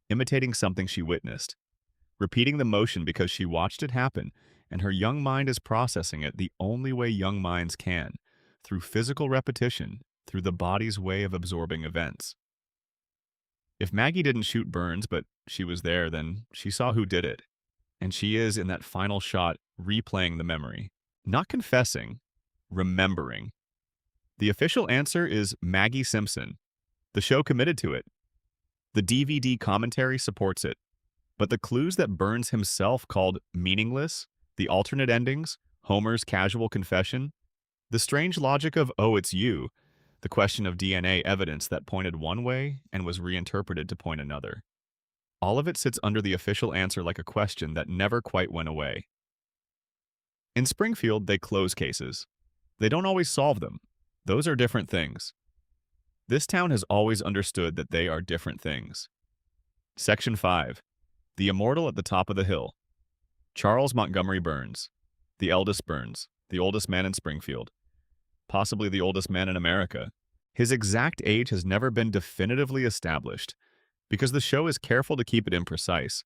imitating something she witnessed, repeating the motion because she watched it happen, and her young mind is processing it the only way young minds can, through physical repetition, through the body's way of absorbing events. If Maggie didn't shoot Burns, but she was there, then she saw who did it. And she is, in that final shot, replaying the memory. Not confessing, remembering. The official answer is Maggie Simpson. The show committed to it. The DVD commentary supports it. But the clues that Burns himself called meaningless, the alternate endings, Homer's casual confession, the strange logic of, oh, it's you, the question of DNA evidence that pointed one way and was reinterpreted to point another. All of it sits under the official answer like a question that never quite went away. In Springfield, they close cases. They don't always solve them. Those are different things. This town has always understood that they are different things. Section 5. The Immortal at the Top of the Hill. Charles Montgomery Burns. The eldest Burns. The oldest man in Springfield. Possibly the oldest man in America. His exact age has never been definitively established, because the show is careful to keep it imprecise,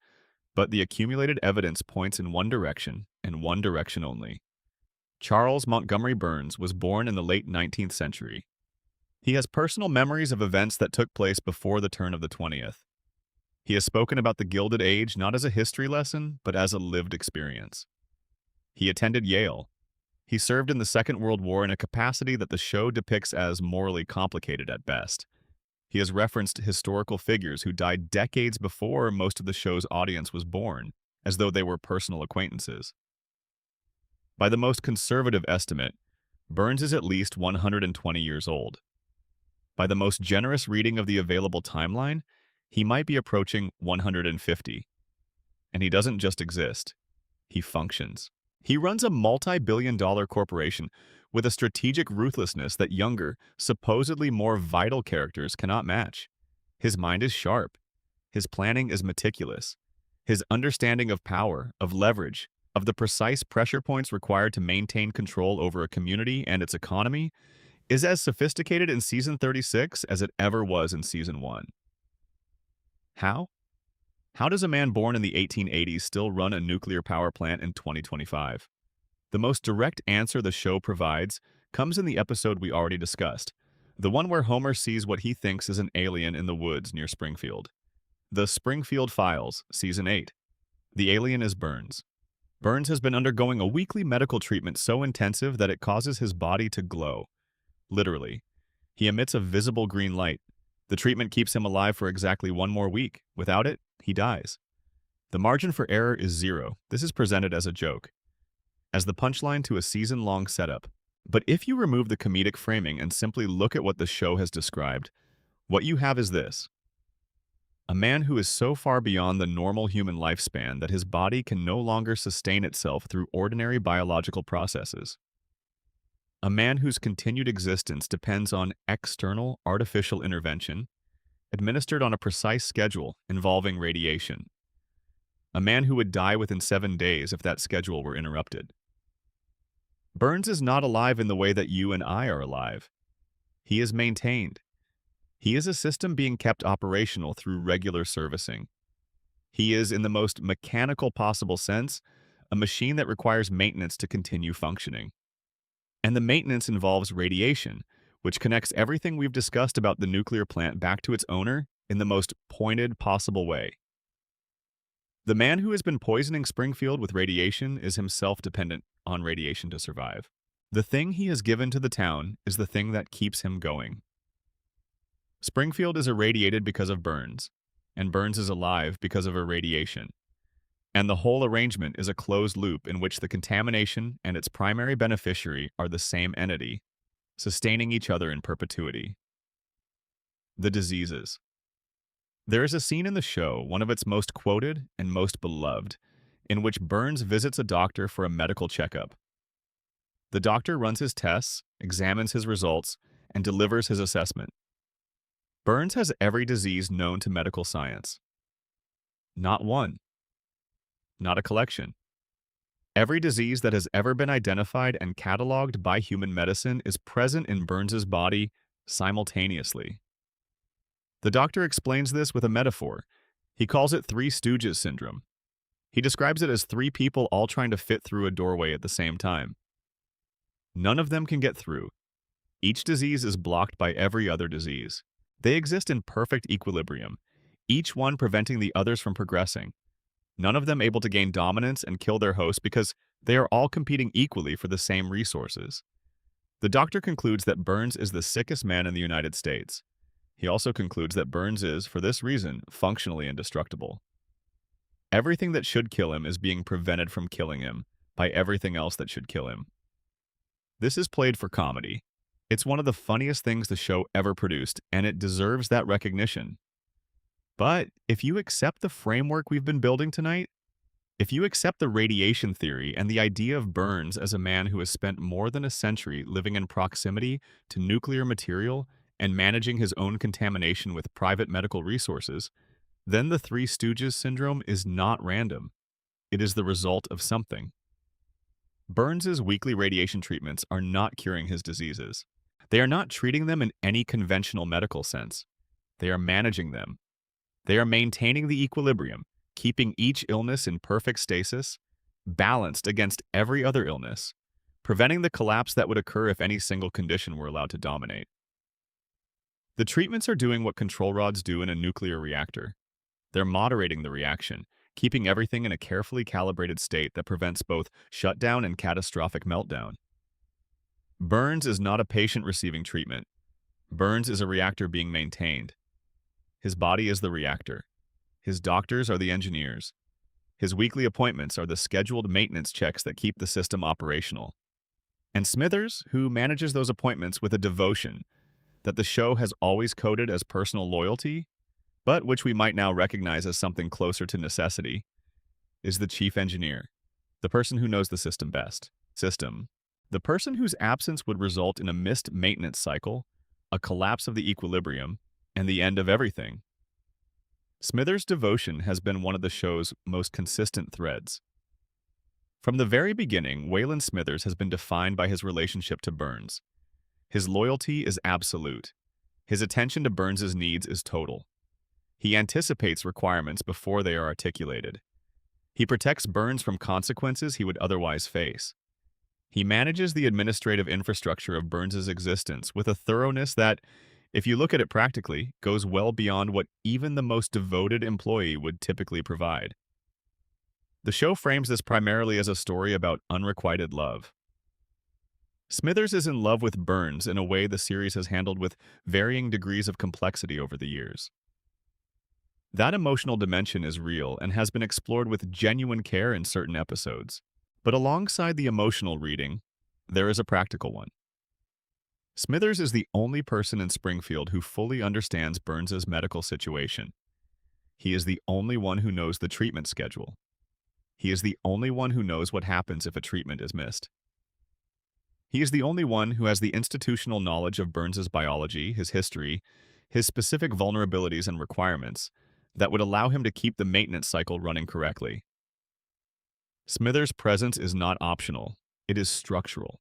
but the accumulated evidence points in one direction, and one direction only. Charles Montgomery Burns was born in the late 19th century. He has personal memories of events that took place before the turn of the 20th. He has spoken about the Gilded Age not as a history lesson, but as a lived experience. He attended Yale. He served in the Second World War in a capacity that the show depicts as morally complicated at best. He has referenced historical figures who died decades before most of the show's audience was born, as though they were personal acquaintances. By the most conservative estimate, Burns is at least 120 years old. By the most generous reading of the available timeline, he might be approaching 150. And he doesn't just exist, he functions. He runs a multi-billion-dollar corporation with a strategic ruthlessness that younger, supposedly more vital characters cannot match. His mind is sharp. His planning is meticulous. His understanding of power, of leverage, of the precise pressure points required to maintain control over a community and its economy is as sophisticated in Season 36 as it ever was in Season 1. How? How does a man born in the 1880s still run a nuclear power plant in 2025? The most direct answer the show provides comes in the episode we already discussed, the one where Homer sees what he thinks is an alien in the woods near Springfield. The Springfield Files, Season 8. The alien is Burns. Burns has been undergoing a weekly medical treatment so intensive that it causes his body to glow. Literally. He emits a visible green light. The treatment keeps him alive for exactly one more week. Without it, he dies. The margin for error is 0. This is presented as a joke, as the punchline to a season-long setup. But if you remove the comedic framing and simply look at what the show has described, what you have is this. A man who is so far beyond the normal human lifespan that his body can no longer sustain itself through ordinary biological processes. A man whose continued existence depends on external, artificial intervention, administered on a precise schedule involving radiation. A man who would die within 7 days if that schedule were interrupted. Burns is not alive in the way that you and I are alive. He is maintained. He is a system being kept operational through regular servicing. He is, in the most mechanical possible sense, a machine that requires maintenance to continue functioning. And the maintenance involves radiation, which connects everything we've discussed about the nuclear plant back to its owner in the most pointed possible way. The man who has been poisoning Springfield with radiation is himself dependent on radiation to survive. The thing he has given to the town is the thing that keeps him going. Springfield is irradiated because of Burns, and Burns is alive because of irradiation. And the whole arrangement is a closed loop in which the contamination and its primary beneficiary are the same entity, sustaining each other in perpetuity. The diseases. There is a scene in the show, one of its most quoted and most beloved, in which Burns visits a doctor for a medical checkup. The doctor runs his tests, examines his results, and delivers his assessment. Burns has every disease known to medical science. Not one. Not a collection. Every disease that has ever been identified and cataloged by human medicine is present in Burns's body simultaneously. The doctor explains this with a metaphor. He calls it Three Stooges syndrome. He describes it as 3 people all trying to fit through a doorway at the same time. None of them can get through. Each disease is blocked by every other disease. They exist in perfect equilibrium, each one preventing the others from progressing. None of them able to gain dominance and kill their host because they are all competing equally for the same resources. The doctor concludes that Burns is the sickest man in the United States. He also concludes that Burns is, for this reason, functionally indestructible. Everything that should kill him is being prevented from killing him by everything else that should kill him. This is played for comedy. It's one of the funniest things the show ever produced, and it deserves that recognition. But if you accept the framework we've been building tonight, if you accept the radiation theory and the idea of Burns as a man who has spent more than a century living in proximity to nuclear material and managing his own contamination with private medical resources, then the Three Stooges syndrome is not random. It is the result of something. Burns's weekly radiation treatments are not curing his diseases. They are not treating them in any conventional medical sense. They are managing them. They are maintaining the equilibrium, keeping each illness in perfect stasis, balanced against every other illness, preventing the collapse that would occur if any single condition were allowed to dominate. The treatments are doing what control rods do in a nuclear reactor. They're moderating the reaction, keeping everything in a carefully calibrated state that prevents both shutdown and catastrophic meltdown. Burns is not a patient receiving treatment. Burns is a reactor being maintained. His body is the reactor. His doctors are the engineers. His weekly appointments are the scheduled maintenance checks that keep the system operational. And Smithers, who manages those appointments with a devotion that the show has always coded as personal loyalty, but which we might now recognize as something closer to necessity, is the chief engineer, the person who knows the system best. System. The person whose absence would result in a missed maintenance cycle, a collapse of the equilibrium, and the end of everything. Smithers' devotion has been one of the show's most consistent threads. From the very beginning, Wayland Smithers has been defined by his relationship to Burns. His loyalty is absolute. His attention to Burns's needs is total. He anticipates requirements before they are articulated. He protects Burns from consequences he would otherwise face. He manages the administrative infrastructure of Burns's existence with a thoroughness that, if you look at it practically, goes well beyond what even the most devoted employee would typically provide. The show frames this primarily as a story about unrequited love. Smithers is in love with Burns in a way the series has handled with varying degrees of complexity over the years. That emotional dimension is real and has been explored with genuine care in certain episodes. But alongside the emotional reading, there is a practical one. Smithers is the only person in Springfield who fully understands Burns's medical situation. He is the only one who knows the treatment schedule. He is the only one who knows what happens if a treatment is missed. He is the only one who has the institutional knowledge of Burns's biology, his history, his specific vulnerabilities and requirements that would allow him to keep the maintenance cycle running correctly. Smithers' presence is not optional, it is structural.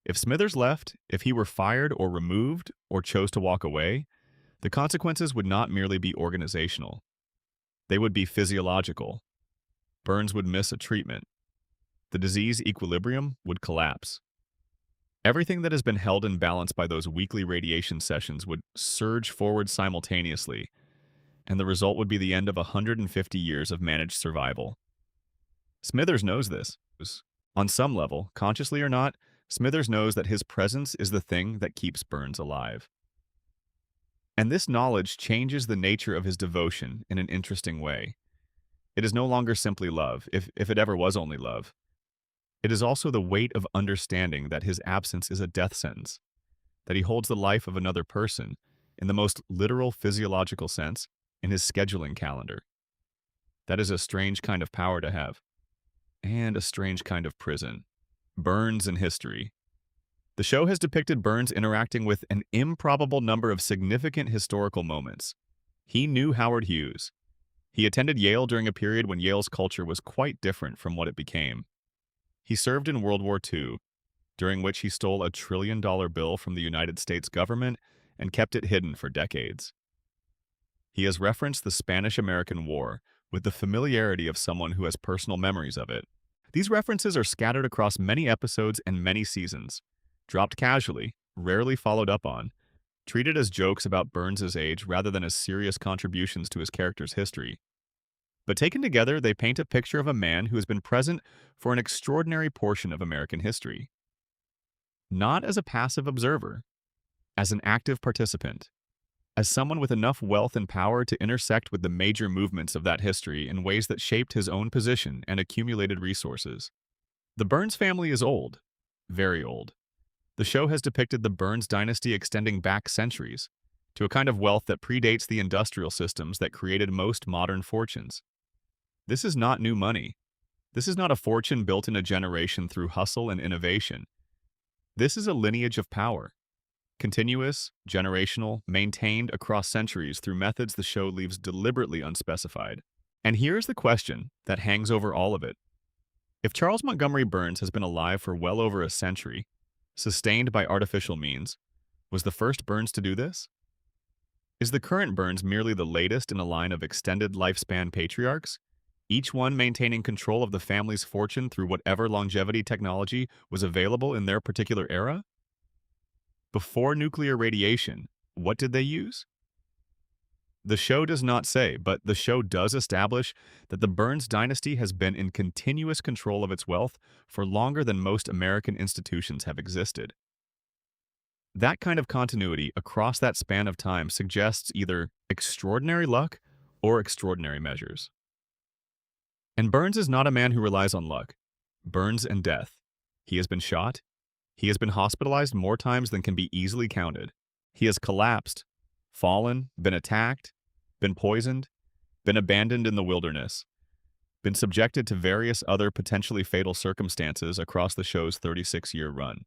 If Smithers left, if he were fired or removed or chose to walk away, the consequences would not merely be organizational. They would be physiological. Burns would miss a treatment. The disease equilibrium would collapse. Everything that has been held in balance by those weekly radiation sessions would surge forward simultaneously, and the result would be the end of 150 years of managed survival. Smithers knows this. On some level, consciously or not, Smithers knows that his presence is the thing that keeps Burns alive. And this knowledge changes the nature of his devotion in an interesting way. It is no longer simply love, if it ever was only love. It is also the weight of understanding that his absence is a death sentence, that he holds the life of another person, in the most literal physiological sense, in his scheduling calendar. That is a strange kind of power to have, and a strange kind of prison. Burns in history. The show has depicted Burns interacting with an improbable number of significant historical moments. He knew Howard Hughes. He attended Yale during a period when Yale's culture was quite different from what it became. He served in World War II, during which he stole a $1 trillion bill from the United States government and kept it hidden for decades. He has referenced the Spanish-American War with the familiarity of someone who has personal memories of it. These references are scattered across many episodes and many seasons, dropped casually, rarely followed up on, treated as jokes about Burns's age rather than as serious contributions to his character's history. But taken together, they paint a picture of a man who has been present for an extraordinary portion of American history. Not as a passive observer, as an active participant, as someone with enough wealth and power to intersect with the major movements of that history in ways that shaped his own position and accumulated resources. The Burns family is old, very old. The show has depicted the Burns dynasty extending back centuries, to a kind of wealth that predates the industrial systems that created most modern fortunes. This is not new money. This is not a fortune built in a generation through hustle and innovation. This is a lineage of power. Continuous, generational, maintained across centuries through methods the show leaves deliberately unspecified. And here's the question that hangs over all of it. If Charles Montgomery Burns has been alive for well over a century, sustained by artificial means, was the first Burns to do this? Is the current Burns merely the latest in a line of extended lifespan patriarchs, each one maintaining control of the family's fortune through whatever longevity technology was available in their particular era? Before nuclear radiation, what did they use? The show does not say, but the show does establish that the Burns dynasty has been in continuous control of its wealth for longer than most American institutions have existed. That kind of continuity across that span of time suggests either extraordinary luck or extraordinary measures. And Burns is not a man who relies on luck. Burns and death. He has been shot. He has been hospitalized more times than can be easily counted. He has collapsed, fallen, been attacked, been poisoned, been abandoned in the wilderness, been subjected to various other potentially fatal circumstances across the show's 36-year run.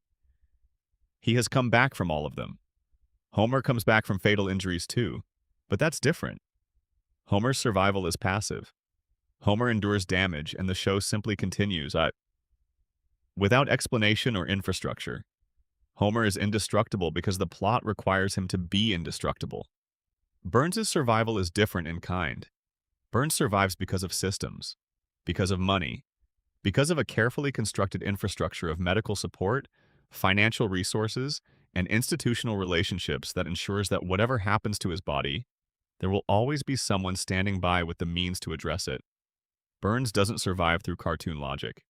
He has come back from all of them. Homer comes back from fatal injuries too, but that's different. Homer's survival is passive. Homer endures damage, and the show simply continues. Without explanation or infrastructure, Homer is indestructible because the plot requires him to be indestructible. Burns' survival is different in kind. Burns survives because of systems, because of money, because of a carefully constructed infrastructure of medical support, financial resources, and institutional relationships that ensures that whatever happens to his body, there will always be someone standing by with the means to address it. Burns doesn't survive through cartoon logic.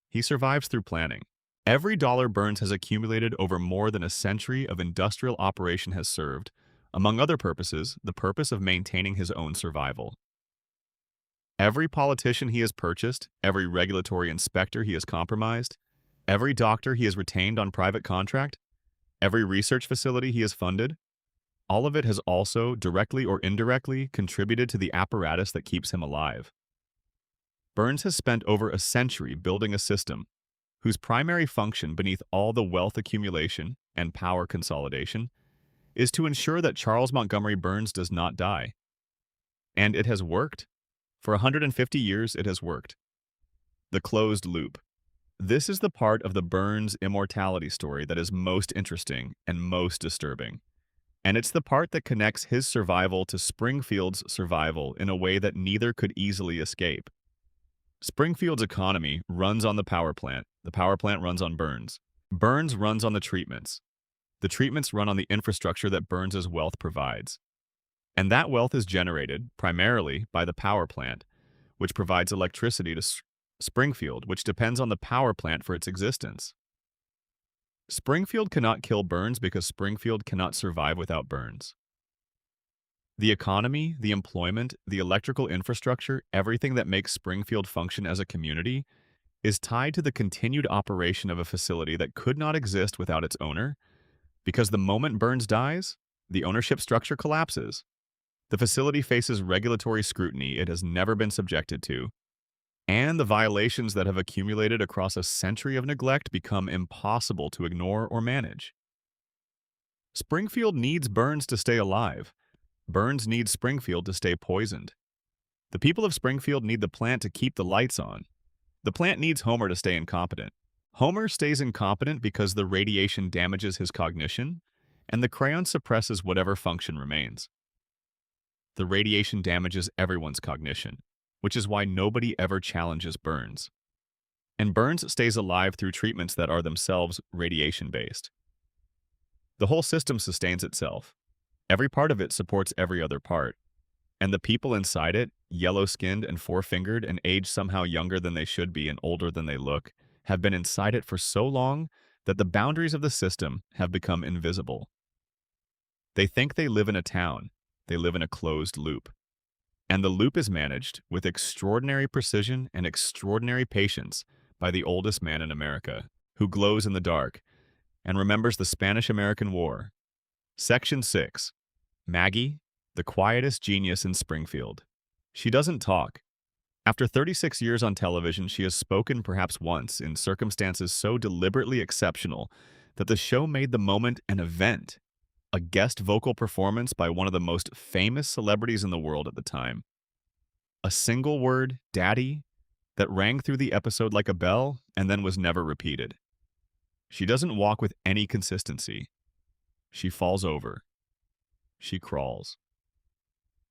He survives through planning. Every dollar Burns has accumulated over more than a century of industrial operation has served, among other purposes, the purpose of maintaining his own survival. Every politician he has purchased, every regulatory inspector he has compromised, every doctor he has retained on private contract, every research facility he has funded, all of it has also, directly or indirectly, contributed to the apparatus that keeps him alive. Burns has spent over a century building a system whose primary function beneath all the wealth accumulation and power consolidation is to ensure that Charles Montgomery Burns does not die. And it has worked. For 150 years, it has worked. The closed loop. This is the part of the Burns immortality story that is most interesting and most disturbing. And it's the part that connects his survival to Springfield's survival in a way that neither could easily escape. Springfield's economy runs on the power plant. The power plant runs on Burns. Burns runs on the treatments. The treatments run on the infrastructure that Burns' wealth provides. And that wealth is generated, primarily, by the power plant, which provides electricity to Springfield, which depends on the power plant for its existence. Springfield cannot kill Burns because Springfield cannot survive without Burns. The economy, the employment, the electrical infrastructure, everything that makes Springfield function as a community is tied to the continued operation of a facility that could not exist without its owner, because the moment Burns dies, the ownership structure collapses. The facility faces regulatory scrutiny it has never been subjected to, and the violations that have accumulated across a century of neglect become impossible to ignore or manage. Springfield needs Burns to stay alive. Burns needs Springfield to stay poisoned. The people of Springfield need the plant to keep the lights on. The plant needs Homer to stay incompetent. Homer stays incompetent because the radiation damages his cognition, and the crayon suppresses whatever function remains. The radiation damages everyone's cognition, which is why nobody ever challenges Burns. And Burns stays alive through treatments that are themselves radiation-based. The whole system sustains itself. Every part of it supports every other part. And the people inside it, yellow-skinned and four-fingered and aged somehow younger than they should be and older than they look, have been inside it for so long that the boundaries of the system have become invisible. They think they live in a town. They live in a closed loop. And the loop is managed with extraordinary precision and extraordinary patience by the oldest man in America, who glows in the dark and remembers the Spanish-American War. Section 6. Maggie, the quietest genius in Springfield. She doesn't talk. After 36 years on television, she has spoken perhaps once in circumstances so deliberately exceptional that the show made the moment an event, a guest vocal performance by one of the most famous celebrities in the world at the time. A single word, "Daddy," that rang through the episode like a bell and then was never repeated. She doesn't walk with any consistency. She falls over. She crawls.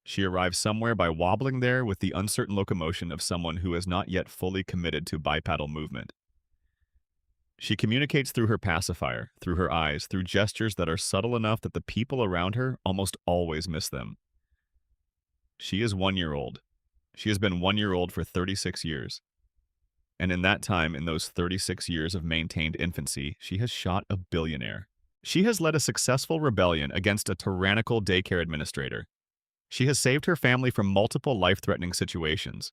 She arrives somewhere by wobbling there with the uncertain locomotion of someone who has not yet fully committed to bipedal movement. She communicates through her pacifier, through her eyes, through gestures that are subtle enough that the people around her almost always miss them. She is 1 year old. She has been 1 year old for 36 years. And in that time, in those 36 years of maintained infancy, she has shot a billionaire. She has led a successful rebellion against a tyrannical daycare administrator. She has saved her family from multiple life-threatening situations.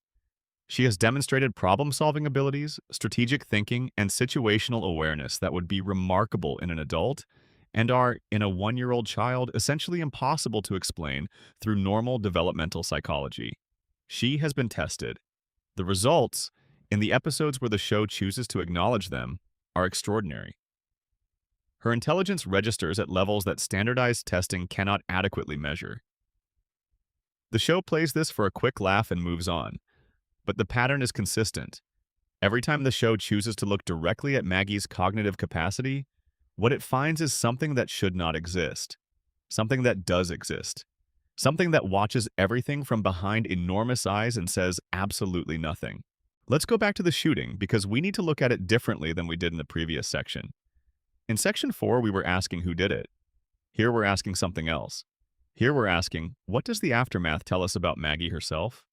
She has demonstrated problem-solving abilities, strategic thinking, and situational awareness that would be remarkable in an adult and are, in a 1-year-old child, essentially impossible to explain through normal developmental psychology. She has been tested. The results, in the episodes where the show chooses to acknowledge them, are extraordinary. Her intelligence registers at levels that standardized testing cannot adequately measure. The show plays this for a quick laugh and moves on, but the pattern is consistent. Every time the show chooses to look directly at Maggie's cognitive capacity, what it finds is something that should not exist. Something that does exist. Something that watches everything from behind enormous eyes and says absolutely nothing. Let's go back to the shooting because we need to look at it differently than we did in the previous section. In section 4, we were asking who did it. Here we're asking something else. Here we're asking, what does the aftermath tell us about Maggie herself?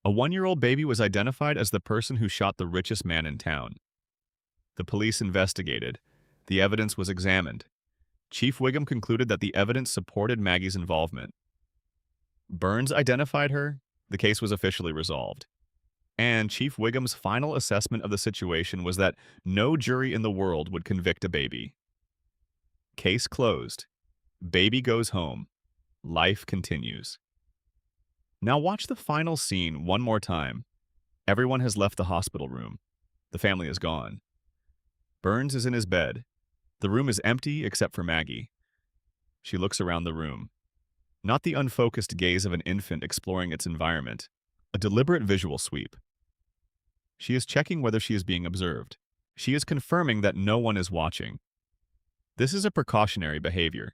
A 1-year-old baby was identified as the person who shot the richest man in town. The police investigated. The evidence was examined. Chief Wiggum concluded that the evidence supported Maggie's involvement. Burns identified her. The case was officially resolved. And Chief Wiggum's final assessment of the situation was that no jury in the world would convict a baby. Case closed. Baby goes home. Life continues. Now watch the final scene one more time. Everyone has left the hospital room. The family is gone. Burns is in his bed. The room is empty except for Maggie. She looks around the room. Not the unfocused gaze of an infant exploring its environment. A deliberate visual sweep. She is checking whether she is being observed. She is confirming that no one is watching. This is a precautionary behavior.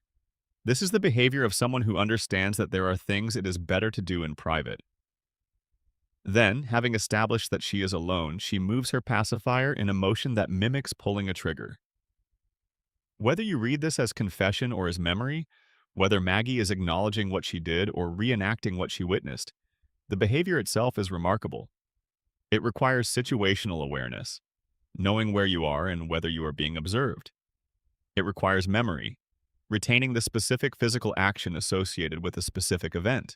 This is the behavior of someone who understands that there are things it is better to do in private. Then, having established that she is alone, she moves her pacifier in a motion that mimics pulling a trigger. Whether you read this as confession or as memory, whether Maggie is acknowledging what she did or reenacting what she witnessed, the behavior itself is remarkable. It requires situational awareness, knowing where you are and whether you are being observed. It requires memory, retaining the specific physical action associated with a specific event.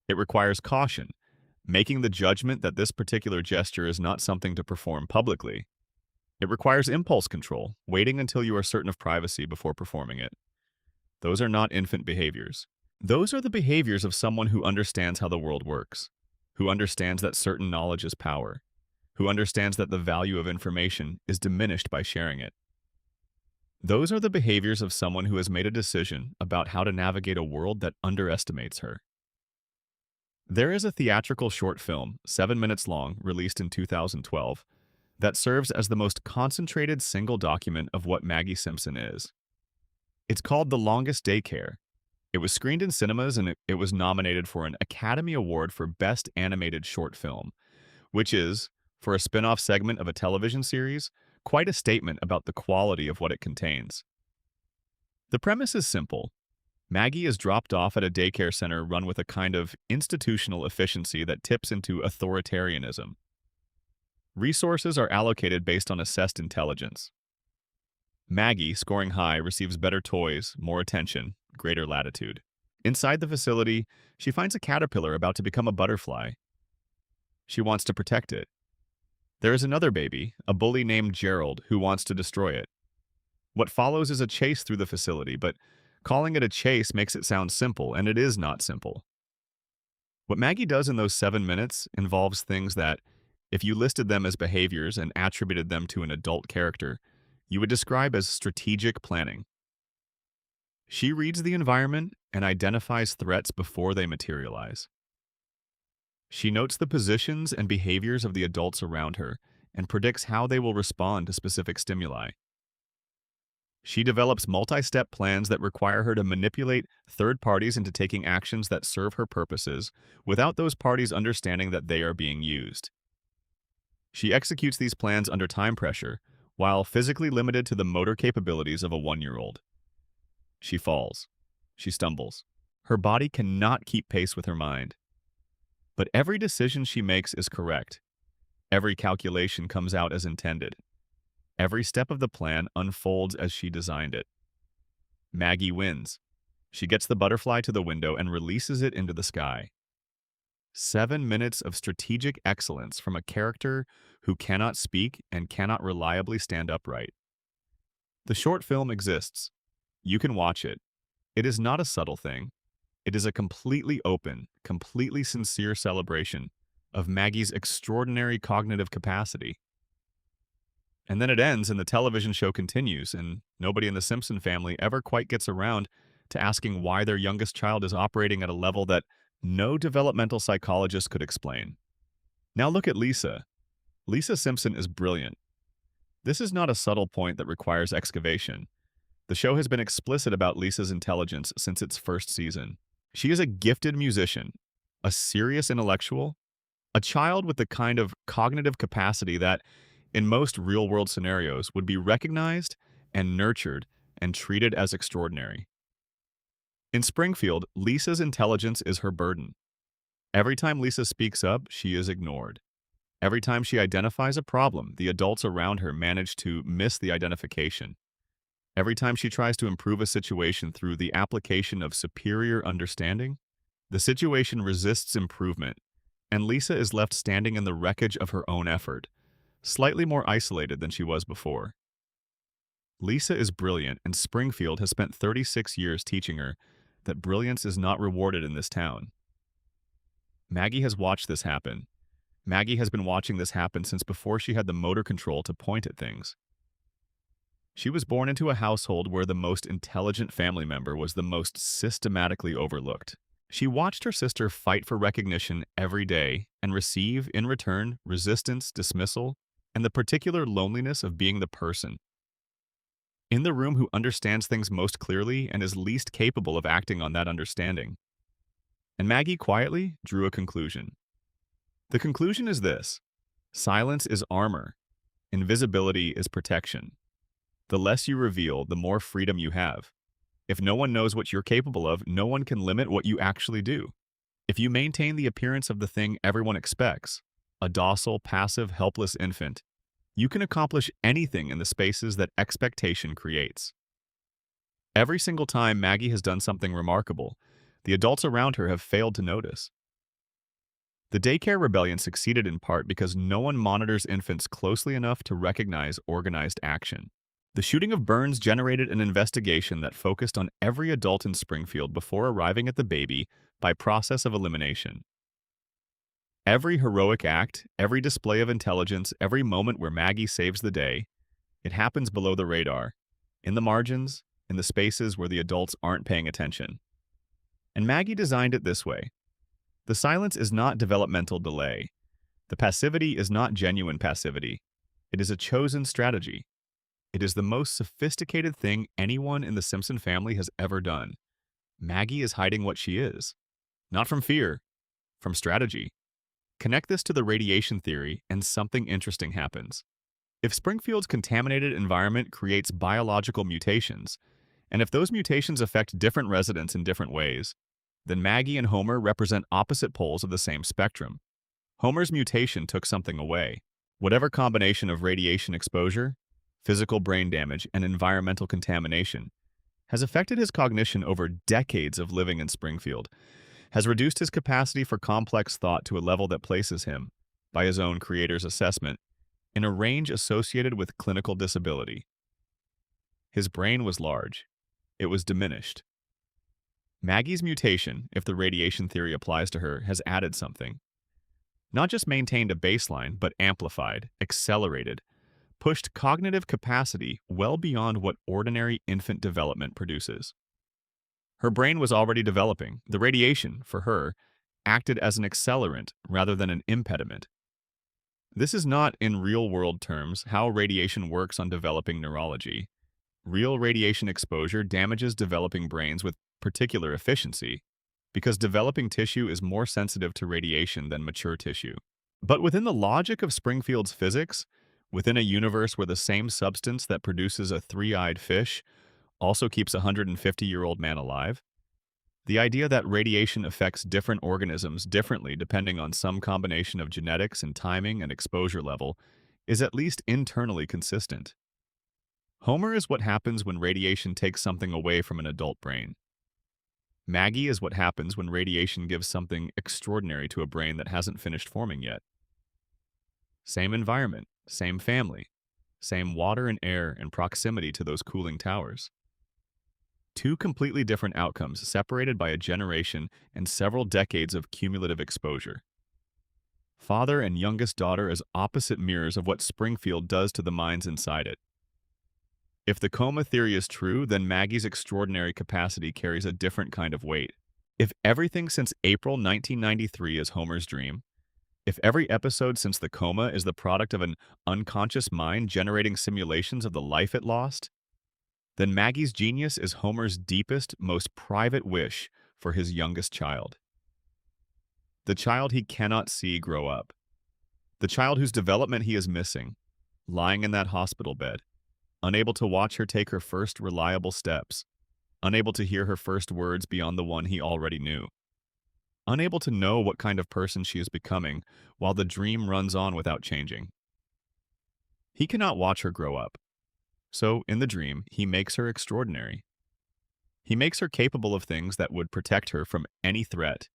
It requires caution, making the judgment that this particular gesture is not something to perform publicly. It requires impulse control, waiting until you are certain of privacy before performing it. Those are not infant behaviors. Those are the behaviors of someone who understands how the world works, who understands that certain knowledge is power, who understands that the value of information is diminished by sharing it. Those are the behaviors of someone who has made a decision about how to navigate a world that underestimates her. There is a theatrical short film, 7 minutes long, released in 2012, that serves as the most concentrated single document of what Maggie Simpson is. It's called The Longest Daycare. It was screened in cinemas and it was nominated for an Academy Award for Best Animated Short Film, which is, for a spin-off segment of a television series, quite a statement about the quality of what it contains. The premise is simple. Maggie is dropped off at a daycare center run with a kind of institutional efficiency that tips into authoritarianism. Resources are allocated based on assessed intelligence. Maggie, scoring high, receives better toys, more attention, greater latitude. Inside the facility, she finds a caterpillar about to become a butterfly. She wants to protect it. There is another baby, a bully named Gerald, who wants to destroy it. What follows is a chase through the facility, but calling it a chase makes it sound simple, and it is not simple. What Maggie does in those 7 minutes involves things that, if you listed them as behaviors and attributed them to an adult character, you would describe as strategic planning. She reads the environment and identifies threats before they materialize. She notes the positions and behaviors of the adults around her and predicts how they will respond to specific stimuli. She develops multi-step plans that require her to manipulate third parties into taking actions that serve her purposes without those parties understanding that they are being used. She executes these plans under time pressure, while physically limited to the motor capabilities of a 1-year-old. She falls. She stumbles. Her body cannot keep pace with her mind. But every decision she makes is correct. Every calculation comes out as intended. Every step of the plan unfolds as she designed it. Maggie wins. She gets the butterfly to the window and releases it into the sky. 7 minutes of strategic excellence from a character who cannot speak and cannot reliably stand upright. The short film exists. You can watch it. It is not a subtle thing. It is a completely open, completely sincere celebration of Maggie's extraordinary cognitive capacity. And then it ends and the television show continues, and nobody in the Simpson family ever quite gets around to asking why their youngest child is operating at a level that no developmental psychologist could explain. Now look at Lisa. Lisa Simpson is brilliant. This is not a subtle point that requires excavation. The show has been explicit about Lisa's intelligence since its first season. She is a gifted musician, a serious intellectual, a child with the kind of cognitive capacity that, in most real-world scenarios, would be recognized and nurtured and treated as extraordinary. In Springfield, Lisa's intelligence is her burden. Every time Lisa speaks up, she is ignored. Every time she identifies a problem, the adults around her manage to miss the identification. Every time she tries to improve a situation through the application of superior understanding, the situation resists improvement, and Lisa is left standing in the wreckage of her own effort, slightly more isolated than she was before. Lisa is brilliant, and Springfield has spent 36 years teaching her that brilliance is not rewarded in this town. Maggie has watched this happen. Maggie has been watching this happen since before she had the motor control to point at things. She was born into a household where the most intelligent family member was the most systematically overlooked. She watched her sister fight for recognition every day and receive, in return, resistance, dismissal, and the particular loneliness of being the person in the room who understands things most clearly and is least capable of acting on that understanding. And Maggie quietly drew a conclusion. The conclusion is this: silence is armor. Invisibility is protection. The less you reveal, the more freedom you have. If no one knows what you're capable of, no one can limit what you actually do. If you maintain the appearance of the thing everyone expects, a docile, passive, helpless infant, you can accomplish anything in the spaces that expectation creates. Every single time Maggie has done something remarkable, the adults around her have failed to notice. The daycare rebellion succeeded in part because no one monitors infants closely enough to recognize organized action. The shooting of Burns generated an investigation that focused on every adult in Springfield before arriving at the baby by process of elimination. Every heroic act, every display of intelligence, every moment where Maggie saves the day, it happens below the radar, in the margins, in the spaces where the adults aren't paying attention. And Maggie designed it this way. The silence is not developmental delay. The passivity is not genuine passivity. It is a chosen strategy. It is the most sophisticated thing anyone in the Simpson family has ever done. Maggie is hiding what she is. Not from fear, from strategy. Connect this to the radiation theory and something interesting happens. If Springfield's contaminated environment creates biological mutations, and if those mutations affect different residents in different ways, then Maggie and Homer represent opposite poles of the same spectrum. Homer's mutation took something away. Whatever combination of radiation exposure, physical brain damage, and environmental contamination has affected his cognition over decades of living in Springfield, has reduced his capacity for complex thought to a level that places him, by his own creator's assessment, in a range associated with clinical disability. His brain was large. It was diminished. Maggie's mutation, if the radiation theory applies to her, has added something. Not just maintained a baseline, but amplified, accelerated, pushed cognitive capacity well beyond what ordinary infant development produces. Her brain was already developing. The radiation, for her, acted as an accelerant rather than an impediment. This is not, in real-world terms, how radiation works on developing neurology. Real radiation exposure damages developing brains with particular efficiency, because developing tissue is more sensitive to radiation than mature tissue. But within the logic of Springfield's physics, within a universe where the same substance that produces a three-eyed fish also keeps a 150-year-old man alive, the idea that radiation affects different organisms differently depending on some combination of genetics and timing and exposure level is at least internally consistent. Homer is what happens when radiation takes something away from an adult brain. Maggie is what happens when radiation gives something extraordinary to a brain that hasn't finished forming yet. Same environment, same family, same water and air and proximity to those cooling towers. Two completely different outcomes separated by a generation and several decades of cumulative exposure. Father and youngest daughter as opposite mirrors of what Springfield does to the minds inside it. If the coma theory is true, then Maggie's extraordinary capacity carries a different kind of weight. If everything since April 1993 is Homer's dream, if every episode since the coma is the product of an unconscious mind generating simulations of the life it lost, then Maggie's genius is Homer's deepest, most private wish for his youngest child. The child he cannot see grow up. The child whose development he is missing, lying in that hospital bed, unable to watch her take her first reliable steps, unable to hear her first words beyond the one he already knew, unable to know what kind of person she is becoming while the dream runs on without changing. He cannot watch her grow up. So, in the dream, he makes her extraordinary. He makes her capable of things that would protect her from any threat,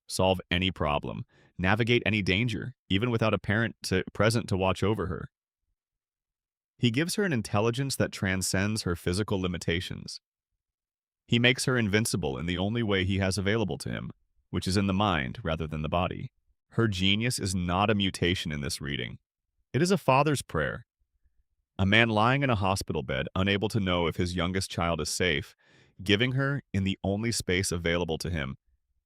solve any problem, navigate any danger, even without a parent present to watch over her. He gives her an intelligence that transcends her physical limitations. He makes her invincible in the only way he has available to him, which is in the mind rather than the body. Her genius is not a mutation in this reading. It is a father's prayer. A man lying in a hospital bed, unable to know if his youngest child is safe, giving her, in the only space available to him,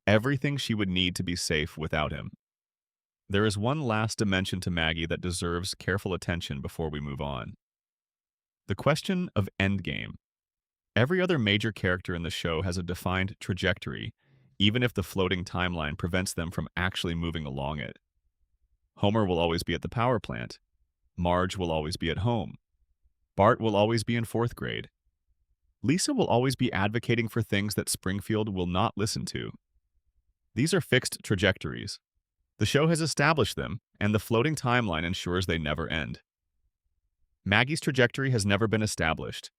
everything she would need to be safe without him. There is one last dimension to Maggie that deserves careful attention before we move on. The question of endgame. Every other major character in the show has a defined trajectory, even if the floating timeline prevents them from actually moving along it. Homer will always be at the power plant. Marge will always be at home. Bart will always be in 4th grade. Lisa will always be advocating for things that Springfield will not listen to. These are fixed trajectories. The show has established them, and the floating timeline ensures they never end. Maggie's trajectory has never been established.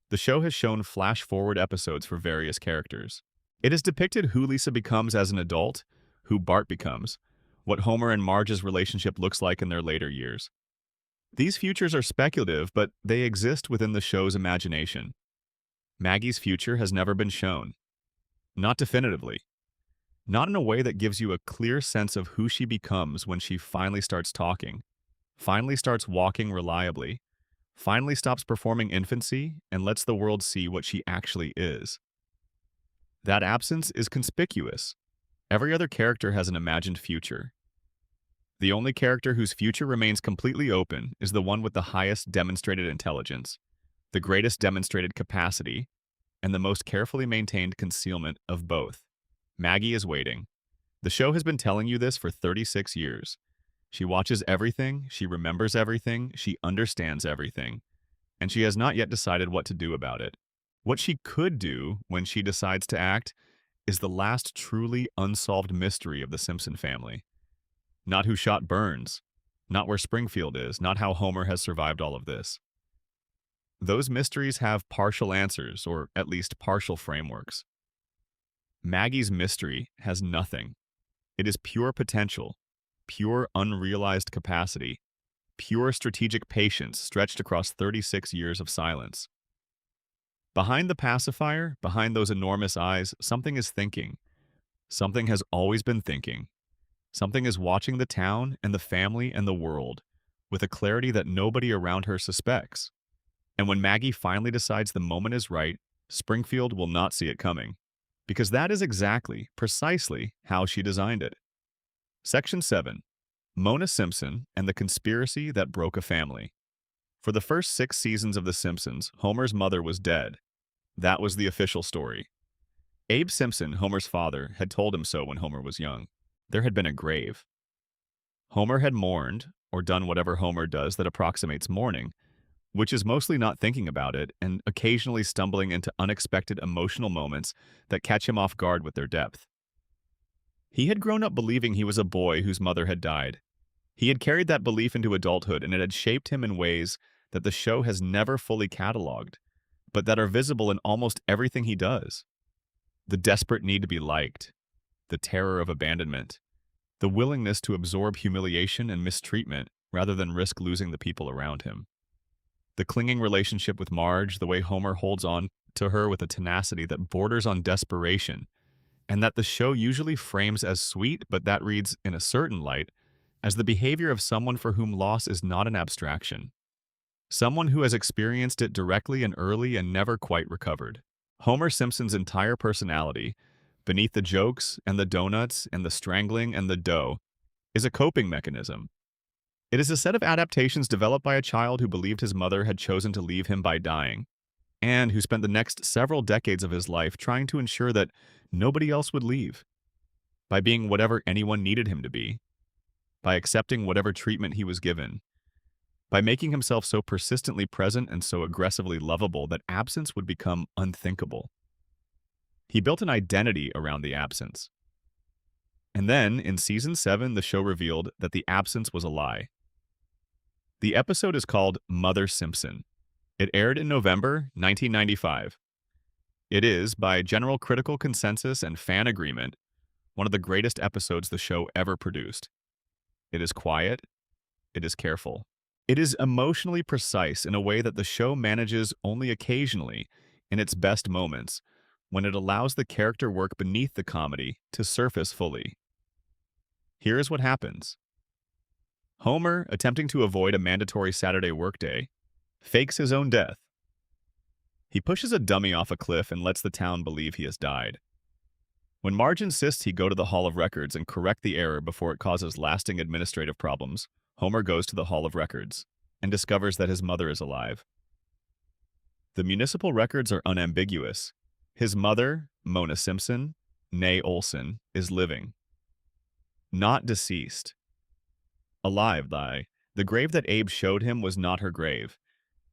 The show has shown flash-forward episodes for various characters. It has depicted who Lisa becomes as an adult, who Bart becomes, what Homer and Marge's relationship looks like in their later years. These futures are speculative, but they exist within the show's imagination. Maggie's future has never been shown. Not definitively. Not in a way that gives you a clear sense of who she becomes when she finally starts talking, finally starts walking reliably, finally stops performing infancy, and lets the world see what she actually is. That absence is conspicuous. Every other character has an imagined future. The only character whose future remains completely open is the one with the highest demonstrated intelligence, the greatest demonstrated capacity, and the most carefully maintained concealment of both. Maggie is waiting. The show has been telling you this for 36 years. She watches everything, she remembers everything, she understands everything, and she has not yet decided what to do about it. What she could do when she decides to act is the last truly unsolved mystery of the Simpson family. Not who shot Burns, not where Springfield is, not how Homer has survived all of this. Those mysteries have partial answers, or at least partial frameworks. Maggie's mystery has nothing. It is pure potential, pure unrealized capacity, pure strategic patience stretched across 36 years of silence. Behind the pacifier, behind those enormous eyes, something is thinking. Something has always been thinking. Something is watching the town and the family and the world with a clarity that nobody around her suspects. And when Maggie finally decides the moment is right, Springfield will not see it coming, because that is exactly, precisely, how she designed it. Section 7. Mona Simpson and the Conspiracy That Broke a Family. For the first 6 seasons of The Simpsons, Homer's mother was dead. That was the official story. Abe Simpson, Homer's father, had told him so when Homer was young. There had been a grave. Homer had mourned, or done whatever Homer does that approximates mourning, which is mostly not thinking about it and occasionally stumbling into unexpected emotional moments that catch him off guard with their depth. He had grown up believing he was a boy whose mother had died. He had carried that belief into adulthood, and it had shaped him in ways that the show has never fully cataloged, but that are visible in almost everything he does. The desperate need to be liked, the terror of abandonment, the willingness to absorb humiliation and mistreatment rather than risk losing the people around him. The clinging relationship with Marge, the way Homer holds on to her with a tenacity that borders on desperation, and that the show usually frames as sweet, but that reads, in a certain light, as the behavior of someone for whom loss is not an abstraction. Someone who has experienced it directly and early and never quite recovered. Homer Simpson's entire personality, beneath the jokes and the donuts and the strangling and the dough, is a coping mechanism. It is a set of adaptations developed by a child who believed his mother had chosen to leave him by dying, and who spent the next several decades of his life trying to ensure that nobody else would leave, by being whatever anyone needed him to be, by accepting whatever treatment he was given, by making himself so persistently present and so aggressively lovable that absence would become unthinkable. He built an identity around the absence. And then, in season 7, the show revealed that the absence was a lie. The episode is called Mother Simpson. It aired in November 1995. It is, by general critical consensus and fan agreement, one of the greatest episodes the show ever produced. It is quiet. It is careful. It is emotionally precise in a way that the show manages only occasionally in its best moments, when it allows the character work beneath the comedy to surface fully. Here is what happens. Homer, attempting to avoid a mandatory Saturday workday, fakes his own death. He pushes a dummy off a cliff and lets the town believe he has died. When Marge insists he go to the Hall of Records and correct the error before it causes lasting administrative problems, Homer goes to the Hall of Records and discovers that his mother is alive. The municipal records are unambiguous. His mother, Mona Simpson, née Olson, is living. Not deceased. Alive, the grave that Abe showed him was not her grave.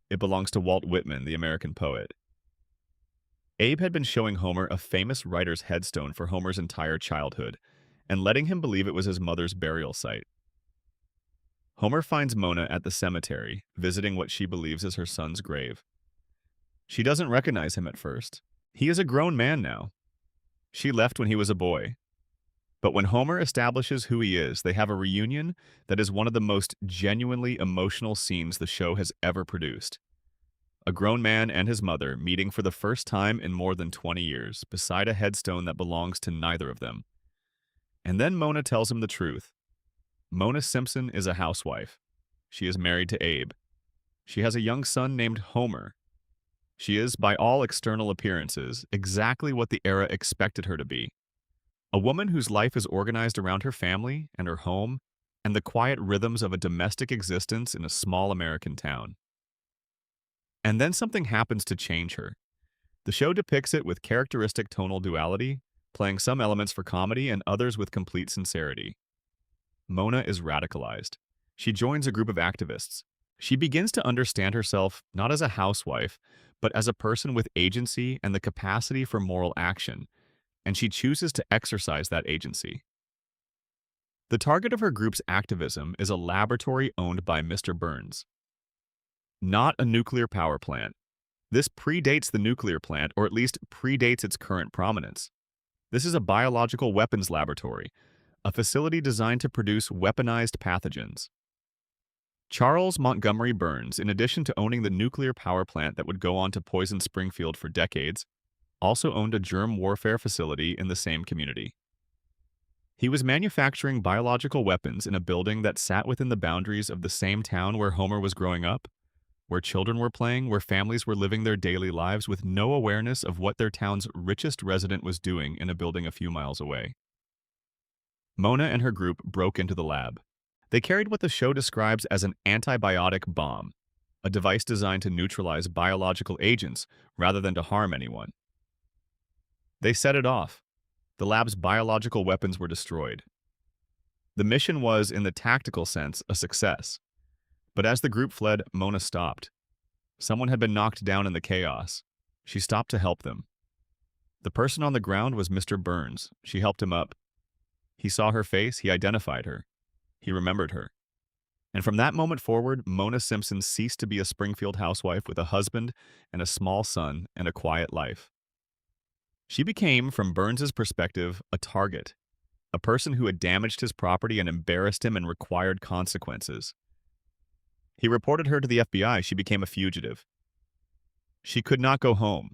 It belongs to Walt Whitman, the American poet. Abe had been showing Homer a famous writer's headstone for Homer's entire childhood, and letting him believe it was his mother's burial site. Homer finds Mona at the cemetery, visiting what she believes is her son's grave. She doesn't recognize him at first. He is a grown man now. She left when he was a boy. But when Homer establishes who he is, they have a reunion that is one of the most genuinely emotional scenes the show has ever produced. A grown man and his mother meeting for the first time in more than 20 years, beside a headstone that belongs to neither of them. And then Mona tells him the truth. Mona Simpson is a housewife. She is married to Abe. She has a young son named Homer. She is, by all external appearances, exactly what the era expected her to be. A woman whose life is organized around her family and her home and the quiet rhythms of a domestic existence in a small American town. And then something happens to change her. The show depicts it with characteristic tonal duality, playing some elements for comedy and others with complete sincerity. Mona is radicalized. She joins a group of activists. She begins to understand herself not as a housewife, but as a person with agency and the capacity for moral action, and she chooses to exercise that agency. The target of her group's activism is a laboratory owned by Mr. Burns. Not a nuclear power plant. This predates the nuclear plant, or at least predates its current prominence. This is a biological weapons laboratory, a facility designed to produce weaponized pathogens. Charles Montgomery Burns, in addition to owning the nuclear power plant that would go on to poison Springfield for decades, also owned a germ warfare facility in the same community. He was manufacturing biological weapons in a building that sat within the boundaries of the same town where Homer was growing up, where children were playing, where families were living their daily lives with no awareness of what their town's richest resident was doing in a building a few miles away. Mona and her group broke into the lab. They carried what the show describes as an antibiotic bomb, a device designed to neutralize biological agents rather than to harm anyone. They set it off. The lab's biological weapons were destroyed. The mission was, in the tactical sense, a success. But as the group fled, Mona stopped. Someone had been knocked down in the chaos. She stopped to help them. The person on the ground was Mr. Burns. She helped him up. He saw her face. He identified her. He remembered her. And from that moment forward, Mona Simpson ceased to be a Springfield housewife with a husband and a small son and a quiet life. She became, from Burns's perspective, a target, a person who had damaged his property and embarrassed him and required consequences. He reported her to the FBI. She became a fugitive. She could not go home.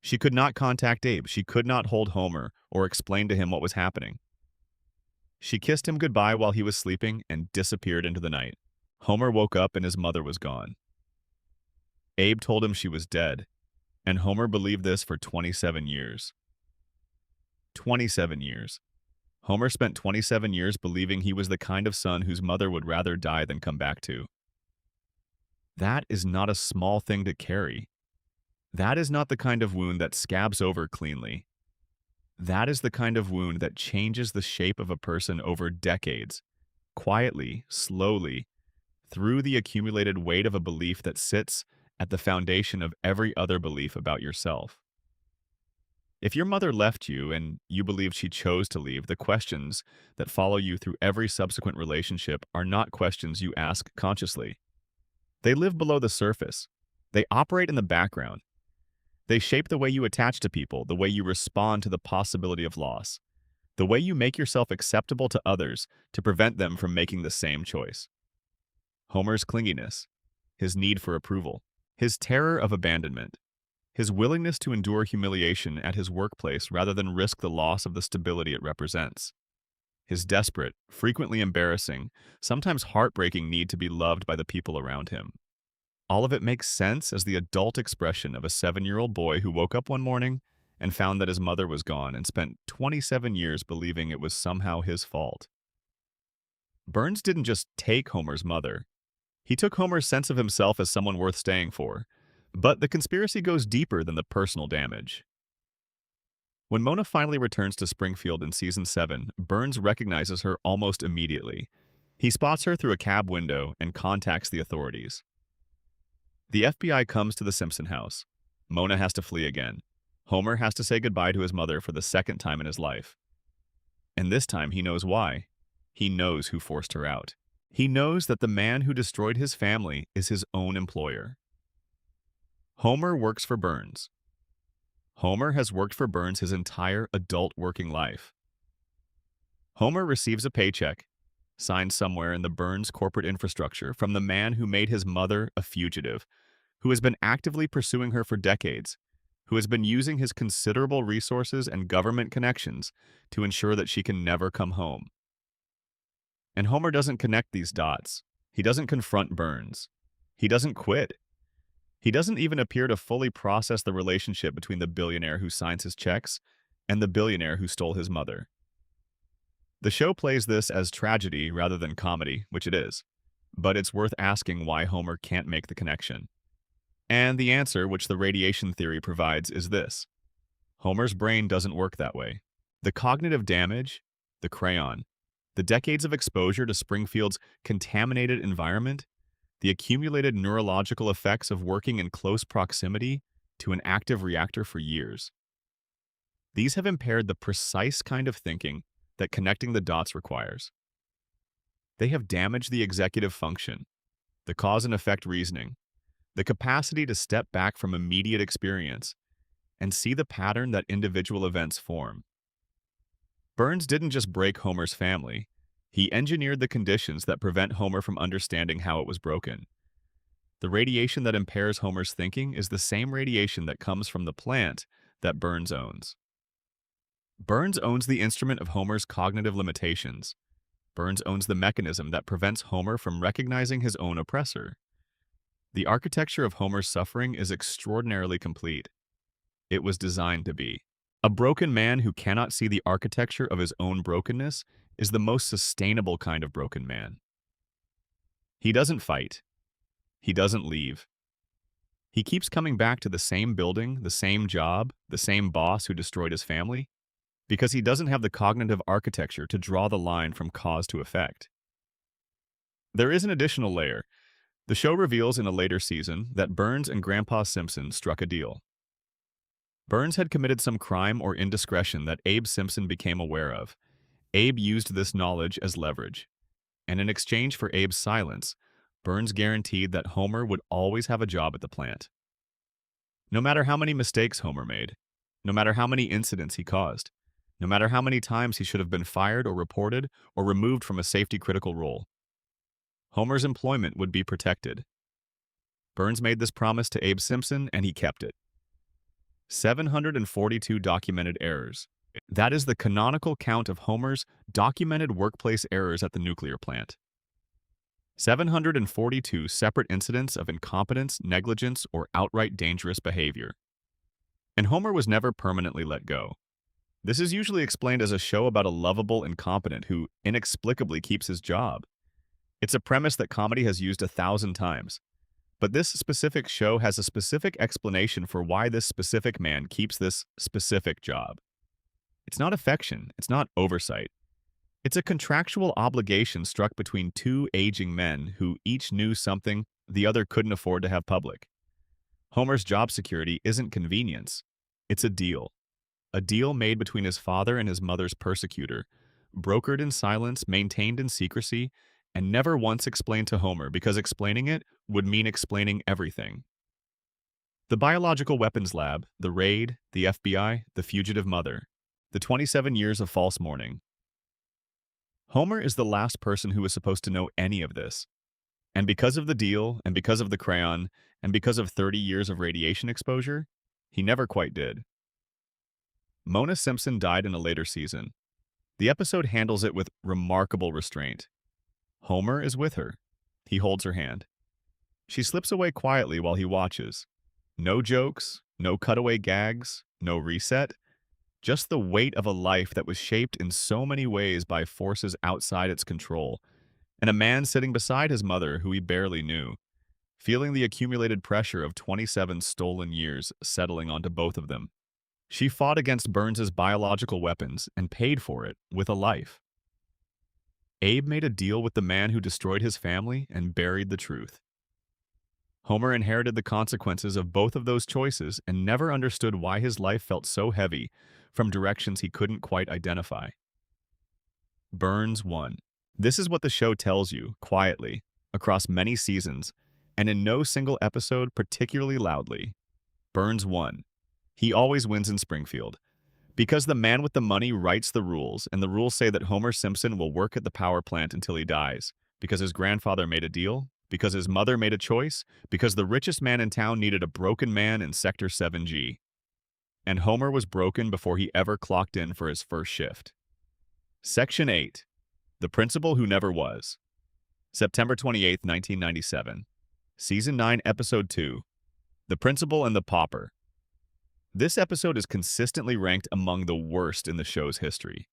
She could not contact Abe. She could not hold Homer or explain to him what was happening. She kissed him goodbye while he was sleeping and disappeared into the night. Homer woke up and his mother was gone. Abe told him she was dead, and Homer believed this for 27 years. 27 years. Homer spent 27 years believing he was the kind of son whose mother would rather die than come back to. That is not a small thing to carry. That is not the kind of wound that scabs over cleanly. That is the kind of wound that changes the shape of a person over decades, quietly, slowly, through the accumulated weight of a belief that sits at the foundation of every other belief about yourself. If your mother left you and you believed she chose to leave, the questions that follow you through every subsequent relationship are not questions you ask consciously. They live below the surface. They operate in the background. They shape the way you attach to people, the way you respond to the possibility of loss, the way you make yourself acceptable to others to prevent them from making the same choice. Homer's clinginess, his need for approval, his terror of abandonment, his willingness to endure humiliation at his workplace rather than risk the loss of the stability it represents, his desperate, frequently embarrassing, sometimes heartbreaking need to be loved by the people around him. All of it makes sense as the adult expression of a 7-year-old boy who woke up one morning and found that his mother was gone and spent 27 years believing it was somehow his fault. Burns didn't just take Homer's mother. He took Homer's sense of himself as someone worth staying for. But the conspiracy goes deeper than the personal damage. When Mona finally returns to Springfield in season 7, Burns recognizes her almost immediately. He spots her through a cab window and contacts the authorities. The FBI comes to the Simpson house. Mona has to flee again. Homer has to say goodbye to his mother for the second time in his life. And this time he knows why. He knows who forced her out. He knows that the man who destroyed his family is his own employer. Homer works for Burns. Homer has worked for Burns his entire adult working life. Homer receives a paycheck, signed somewhere in the Burns corporate infrastructure, from the man who made his mother a fugitive, who has been actively pursuing her for decades, who has been using his considerable resources and government connections to ensure that she can never come home. And Homer doesn't connect these dots. He doesn't confront Burns. He doesn't quit. He doesn't even appear to fully process the relationship between the billionaire who signs his checks and the billionaire who stole his mother. The show plays this as tragedy rather than comedy, which it is, but it's worth asking why Homer can't make the connection. And the answer, which the radiation theory provides, is this. Homer's brain doesn't work that way. The cognitive damage, the crayon, the decades of exposure to Springfield's contaminated environment, the accumulated neurological effects of working in close proximity to an active reactor for years. These have impaired the precise kind of thinking that connecting the dots requires. They have damaged the executive function, the cause and effect reasoning, the capacity to step back from immediate experience and see the pattern that individual events form. Burns didn't just break Homer's family. He engineered the conditions that prevent Homer from understanding how it was broken. The radiation that impairs Homer's thinking is the same radiation that comes from the plant that Burns owns. Burns owns the instrument of Homer's cognitive limitations. Burns owns the mechanism that prevents Homer from recognizing his own oppressor. The architecture of Homer's suffering is extraordinarily complete. It was designed to be. A broken man who cannot see the architecture of his own brokenness is the most sustainable kind of broken man. He doesn't fight. He doesn't leave. He keeps coming back to the same building, the same job, the same boss who destroyed his family, because he doesn't have the cognitive architecture to draw the line from cause to effect. There is an additional layer. The show reveals in a later season that Burns and Grandpa Simpson struck a deal. Burns had committed some crime or indiscretion that Abe Simpson became aware of. Abe used this knowledge as leverage, and in exchange for Abe's silence, Burns guaranteed that Homer would always have a job at the plant. No matter how many mistakes Homer made, no matter how many incidents he caused, no matter how many times he should have been fired or reported or removed from a safety-critical role, Homer's employment would be protected. Burns made this promise to Abe Simpson, and he kept it. 742 documented errors. That is the canonical count of Homer's documented workplace errors at the nuclear plant. 742 separate incidents of incompetence, negligence, or outright dangerous behavior. And Homer was never permanently let go. This is usually explained as a show about a lovable incompetent who inexplicably keeps his job. It's a premise that comedy has used 1,000 times. But this specific show has a specific explanation for why this specific man keeps this specific job. It's not affection, it's not oversight. It's a contractual obligation struck between two aging men who each knew something the other couldn't afford to have public. Homer's job security isn't convenience, it's a deal. A deal made between his father and his mother's persecutor, brokered in silence, maintained in secrecy, and never once explained to Homer because explaining it would mean explaining everything. The biological weapons lab, the raid, the FBI, the fugitive mother, the 27 years of false mourning. Homer is the last person who is supposed to know any of this. And because of the deal, and because of the crayon, and because of 30 years of radiation exposure, he never quite did. Mona Simpson died in a later season. The episode handles it with remarkable restraint. Homer is with her. He holds her hand. She slips away quietly while he watches. No jokes, no cutaway gags, no reset. Just the weight of a life that was shaped in so many ways by forces outside its control, and a man sitting beside his mother who he barely knew, feeling the accumulated pressure of 27 stolen years settling onto both of them. She fought against Burns's biological weapons and paid for it with a life. Abe made a deal with the man who destroyed his family and buried the truth. Homer inherited the consequences of both of those choices and never understood why his life felt so heavy from directions he couldn't quite identify. Burns won. This is what the show tells you, quietly, across many seasons, and in no single episode particularly loudly. Burns won. He always wins in Springfield. Because the man with the money writes the rules, and the rules say that Homer Simpson will work at the power plant until he dies, because his grandfather made a deal, because his mother made a choice, because the richest man in town needed a broken man in Sector 7G. And Homer was broken before he ever clocked in for his first shift. Section 8. The Principal Who Never Was. September 28, 1997. Season 9, Episode 2. The Principal and the Pauper. This episode is consistently ranked among the worst in the show's history.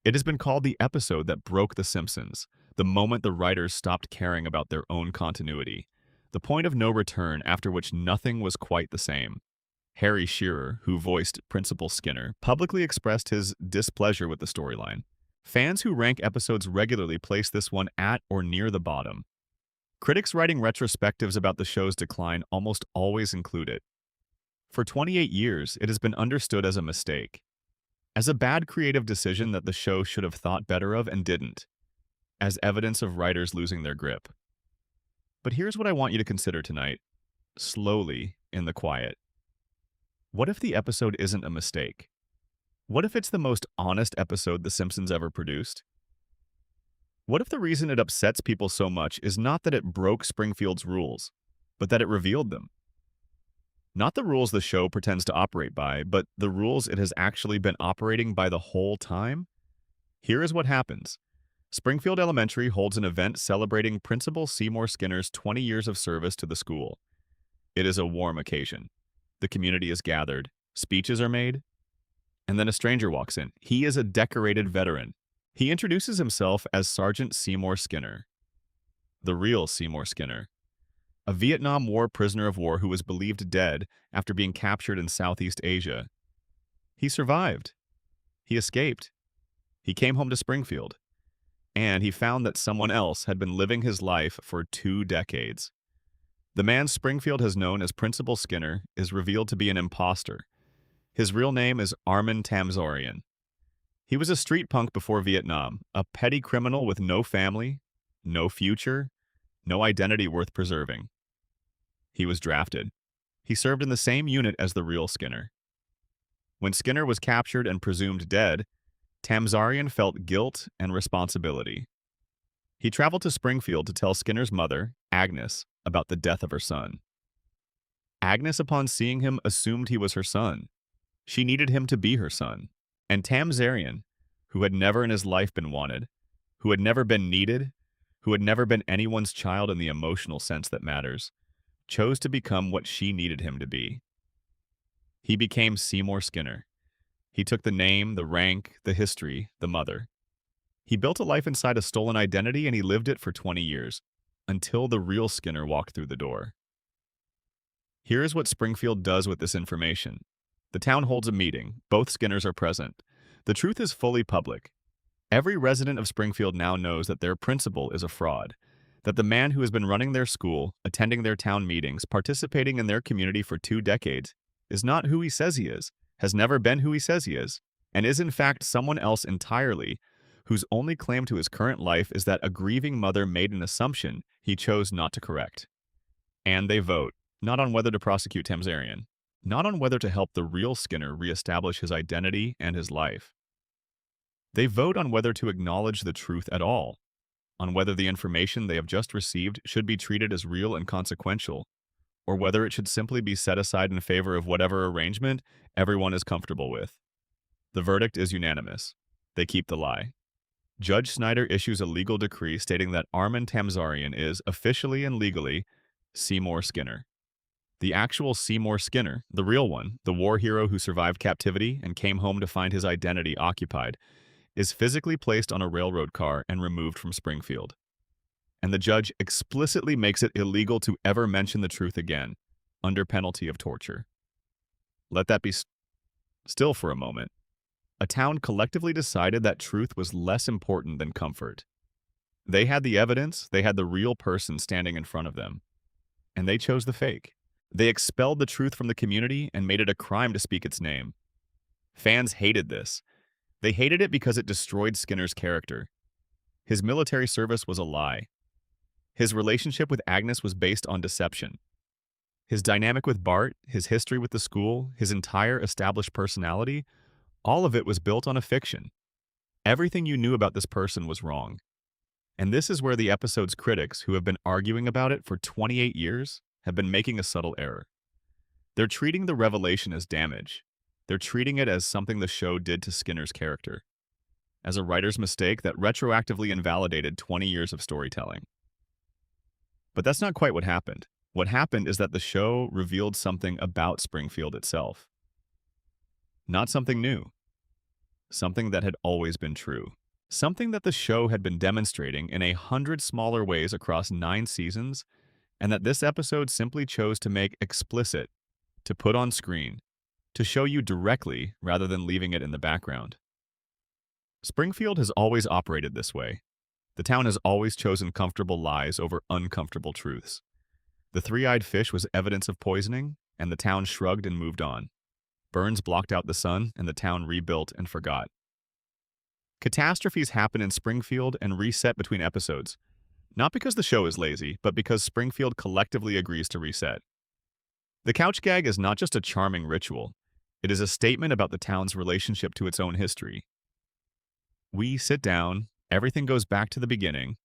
It has been called the episode that broke The Simpsons, the moment the writers stopped caring about their own continuity, the point of no return after which nothing was quite the same. Harry Shearer, who voiced Principal Skinner, publicly expressed his displeasure with the storyline. Fans who rank episodes regularly place this one at or near the bottom. Critics writing retrospectives about the show's decline almost always include it. For 28 years, it has been understood as a mistake, as a bad creative decision that the show should have thought better of and didn't, as evidence of writers losing their grip. But here's what I want you to consider tonight, slowly, in the quiet. What if the episode isn't a mistake? What if it's the most honest episode The Simpsons ever produced? What if the reason it upsets people so much is not that it broke Springfield's rules, but that it revealed them? Not the rules the show pretends to operate by, but the rules it has actually been operating by the whole time? Here is what happens. Springfield Elementary holds an event celebrating Principal Seymour Skinner's 20 years of service to the school. It is a warm occasion. The community is gathered, speeches are made, and then a stranger walks in. He is a decorated veteran. He introduces himself as Sergeant Seymour Skinner, the real Seymour Skinner, a Vietnam War prisoner of war who was believed dead after being captured in Southeast Asia. He survived. He escaped. He came home to Springfield. And he found that someone else had been living his life for 2 decades. The man Springfield has known as Principal Skinner is revealed to be an imposter. His real name is Armin Tamzorian. He was a street punk before Vietnam, a petty criminal with no family, no future, no identity worth preserving. He was drafted. He served in the same unit as the real Skinner. When Skinner was captured and presumed dead, Tamzorian felt guilt and responsibility. He traveled to Springfield to tell Skinner's mother, Agnes, about the death of her son. Agnes, upon seeing him, assumed he was her son. She needed him to be her son. And Tamzarian, who had never in his life been wanted, who had never been needed, who had never been anyone's child in the emotional sense that matters, chose to become what she needed him to be. He became Seymour Skinner. He took the name, the rank, the history, the mother. He built a life inside a stolen identity and he lived it for 20 years, until the real Skinner walked through the door. Here is what Springfield does with this information. The town holds a meeting. Both Skinners are present. The truth is fully public. Every resident of Springfield now knows that their principal is a fraud, that the man who has been running their school, attending their town meetings, participating in their community for 2 decades, is not who he says he is, has never been who he says he is, and is in fact someone else entirely, whose only claim to his current life is that a grieving mother made an assumption he chose not to correct. And they vote, not on whether to prosecute Tamzarian, not on whether to help the real Skinner reestablish his identity and his life. They vote on whether to acknowledge the truth at all, on whether the information they have just received should be treated as real and consequential, or whether it should simply be set aside in favor of whatever arrangement everyone is comfortable with. The verdict is unanimous. They keep the lie. Judge Snyder issues a legal decree stating that Armin Tamzarian is, officially and legally, Seymour Skinner. The actual Seymour Skinner, the real one, the war hero who survived captivity and came home to find his identity occupied, is physically placed on a railroad car and removed from Springfield. And the judge explicitly makes it illegal to ever mention the truth again, under penalty of torture. Let that be still for a moment. A town collectively decided that truth was less important than comfort. They had the evidence, they had the real person standing in front of them, and they chose the fake. They expelled the truth from the community and made it a crime to speak its name. Fans hated this. They hated it because it destroyed Skinner's character. His military service was a lie. His relationship with Agnes was based on deception. His dynamic with Bart, his history with the school, his entire established personality, all of it was built on a fiction. Everything you knew about this person was wrong. And this is where the episode's critics, who have been arguing about it for 28 years, have been making a subtle error. They're treating the revelation as damage. They're treating it as something the show did to Skinner's character, as a writer's mistake that retroactively invalidated 20 years of storytelling. But that's not quite what happened. What happened is that the show revealed something about Springfield itself. Not something new. Something that had always been true. Something that the show had been demonstrating in 100 smaller ways across 9 seasons, and that this episode simply chose to make explicit, to put on screen, to show you directly rather than leaving it in the background. Springfield has always operated this way. The town has always chosen comfortable lies over uncomfortable truths. The three-eyed fish was evidence of poisoning, and the town shrugged and moved on. Burns blocked out the sun, and the town rebuilt and forgot. Catastrophes happen in Springfield and reset between episodes, not because the show is lazy, but because Springfield collectively agrees to reset. The couch gag is not just a charming ritual. It is a statement about the town's relationship to its own history. We sit down, everything goes back to the beginning.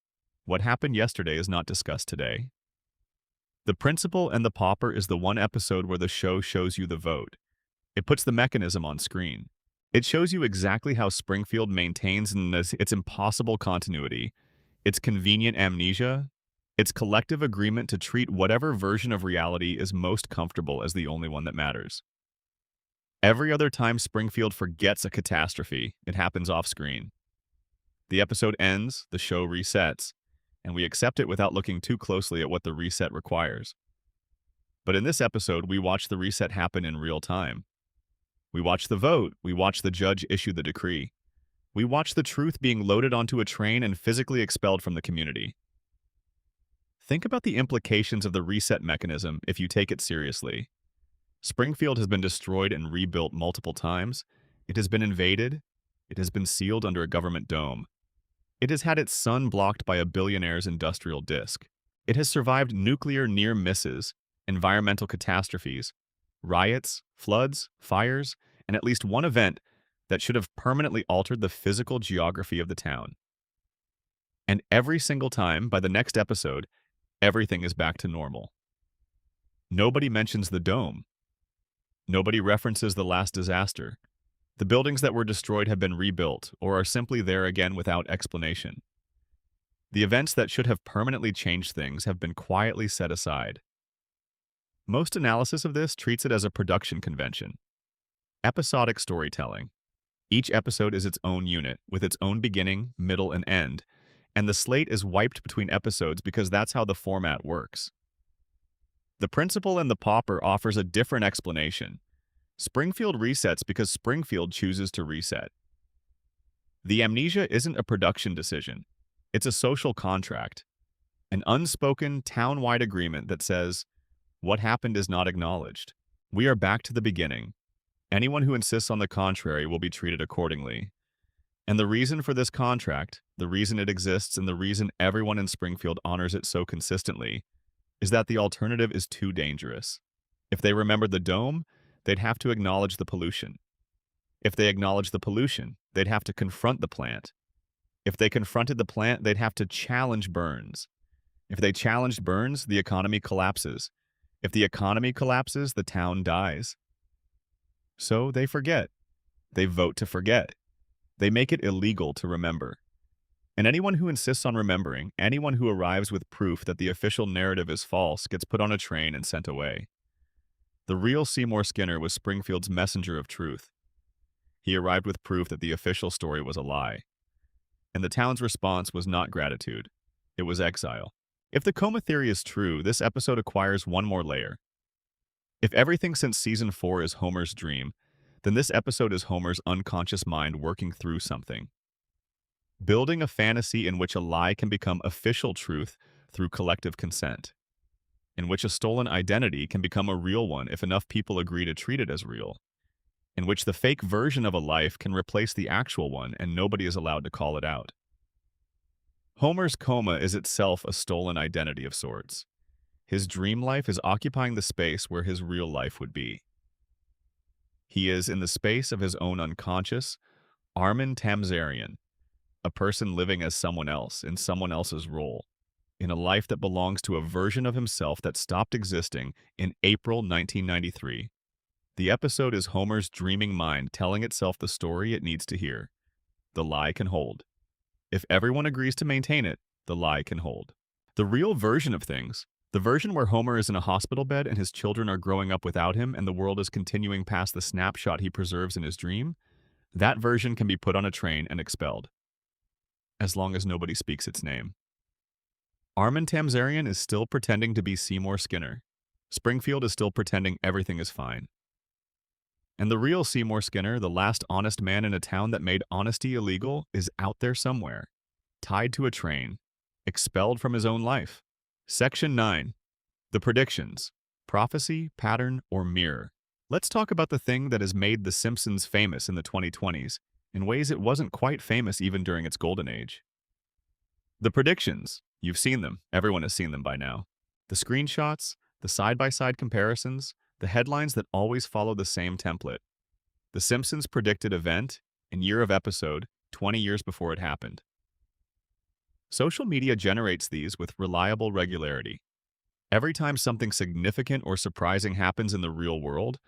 What happened yesterday is not discussed today. The Principal and the Pauper is the one episode where the show shows you the vote. It puts the mechanism on screen. It shows you exactly how Springfield maintains its impossible continuity, its convenient amnesia, its collective agreement to treat whatever version of reality is most comfortable as the only one that matters. Every other time Springfield forgets a catastrophe, it happens off-screen. The episode ends, the show resets, and we accept it without looking too closely at what the reset requires. But in this episode, we watch the reset happen in real time. We watch the vote, we watch the judge issue the decree. We watch the truth being loaded onto a train and physically expelled from the community. Think about the implications of the reset mechanism if you take it seriously. Springfield has been destroyed and rebuilt multiple times. It has been invaded. It has been sealed under a government dome. It has had its sun blocked by a billionaire's industrial disk. It has survived nuclear near misses, environmental catastrophes, riots, floods, fires, and at least one event that should have permanently altered the physical geography of the town. And every single time, by the next episode, everything is back to normal. Nobody mentions the dome. Nobody references the last disaster. The buildings that were destroyed have been rebuilt or are simply there again without explanation. The events that should have permanently changed things have been quietly set aside. Most analysis of this treats it as a production convention. Episodic storytelling. Each episode is its own unit, with its own beginning, middle, and end, and the slate is wiped between episodes because that's how the format works. The Principal and the Pauper offers a different explanation. Springfield resets because Springfield chooses to reset. The amnesia isn't a production decision. It's a social contract, an unspoken, town-wide agreement that says, what happened is not acknowledged. We are back to the beginning. Anyone who insists on the contrary will be treated accordingly. And the reason for this contract, the reason it exists, and the reason everyone in Springfield honors it so consistently, is that the alternative is too dangerous. If they remembered the dome, they'd have to acknowledge the pollution. If they acknowledged the pollution, they'd have to confront the plant. If they confronted the plant, they'd have to challenge Burns. If they challenged Burns, the economy collapses. If the economy collapses, the town dies. So they forget. They vote to forget. They make it illegal to remember. And anyone who insists on remembering, anyone who arrives with proof that the official narrative is false, gets put on a train and sent away. The real Seymour Skinner was Springfield's messenger of truth. He arrived with proof that the official story was a lie. And the town's response was not gratitude. It was exile. If the coma theory is true, this episode acquires one more layer. If everything since season 4 is Homer's dream, then this episode is Homer's unconscious mind working through something. Building a fantasy in which a lie can become official truth through collective consent. In which a stolen identity can become a real one if enough people agree to treat it as real. In which the fake version of a life can replace the actual one and nobody is allowed to call it out. Homer's coma is itself a stolen identity of sorts. His dream life is occupying the space where his real life would be. He is in the space of his own unconscious, Armin Tamzarian, a person living as someone else in someone else's role, in a life that belongs to a version of himself that stopped existing in April 1993. The episode is Homer's dreaming mind telling itself the story it needs to hear. The lie can hold. If everyone agrees to maintain it, the lie can hold. The real version of things, the version where Homer is in a hospital bed and his children are growing up without him and the world is continuing past the snapshot he preserves in his dream, that version can be put on a train and expelled. As long as nobody speaks its name. Armin Tamzarian is still pretending to be Seymour Skinner. Springfield is still pretending everything is fine. And the real Seymour Skinner, the last honest man in a town that made honesty illegal, is out there somewhere, tied to a train, expelled from his own life. Section 9. The predictions. Prophecy, pattern, or mirror. Let's talk about the thing that has made The Simpsons famous in the 2020s, in ways it wasn't quite famous even during its golden age. The predictions. You've seen them. Everyone has seen them by now. The screenshots, the side-by-side comparisons, the headlines that always follow the same template. The Simpsons predicted event and year of episode 20 years before it happened. Social media generates these with reliable regularity. Every time something significant or surprising happens in the real world,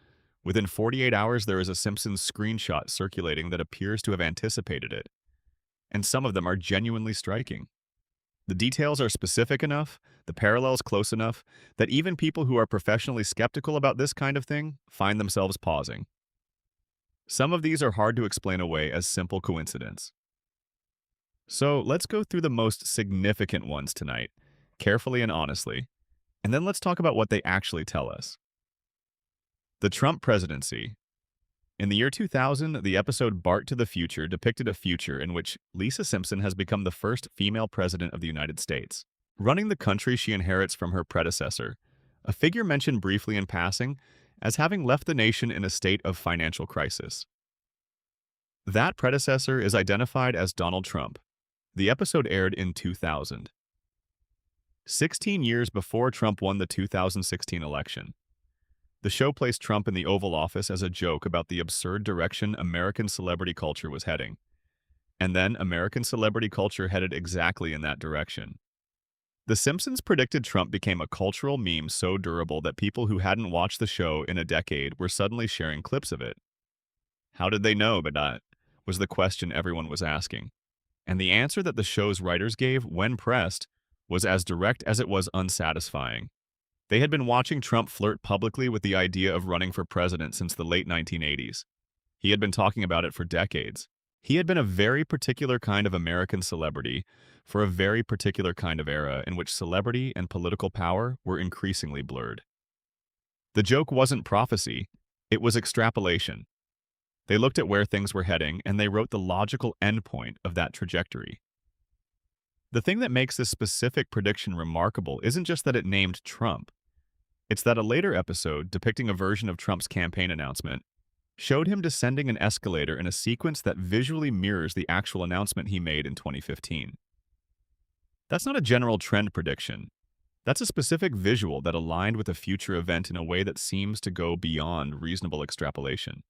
within 48 hours there is a Simpsons screenshot circulating that appears to have anticipated it. And some of them are genuinely striking. The details are specific enough, the parallels close enough, that even people who are professionally skeptical about this kind of thing find themselves pausing. Some of these are hard to explain away as simple coincidence. So let's go through the most significant ones tonight, carefully and honestly, and then let's talk about what they actually tell us. The Trump presidency. In the year 2000, the episode Bart to the Future depicted a future in which Lisa Simpson has become the first female president of the United States, running the country she inherits from her predecessor, a figure mentioned briefly in passing as having left the nation in a state of financial crisis. That predecessor is identified as Donald Trump. The episode aired in 2000. 16 years before Trump won the 2016 election. The show placed Trump in the Oval Office as a joke about the absurd direction American celebrity culture was heading. And then American celebrity culture headed exactly in that direction. The Simpsons predicted Trump became a cultural meme so durable that people who hadn't watched the show in a decade were suddenly sharing clips of it. How did they know, but that was the question everyone was asking. And the answer that the show's writers gave, when pressed, was as direct as it was unsatisfying. They had been watching Trump flirt publicly with the idea of running for president since the late 1980s. He had been talking about it for decades. He had been a very particular kind of American celebrity for a very particular kind of era in which celebrity and political power were increasingly blurred. The joke wasn't prophecy, it was extrapolation. They looked at where things were heading and they wrote the logical endpoint of that trajectory. The thing that makes this specific prediction remarkable isn't just that it named Trump. It's that a later episode depicting a version of Trump's campaign announcement showed him descending an escalator in a sequence that visually mirrors the actual announcement he made in 2015. That's not a general trend prediction. That's a specific visual that aligned with a future event in a way that seems to go beyond reasonable extrapolation.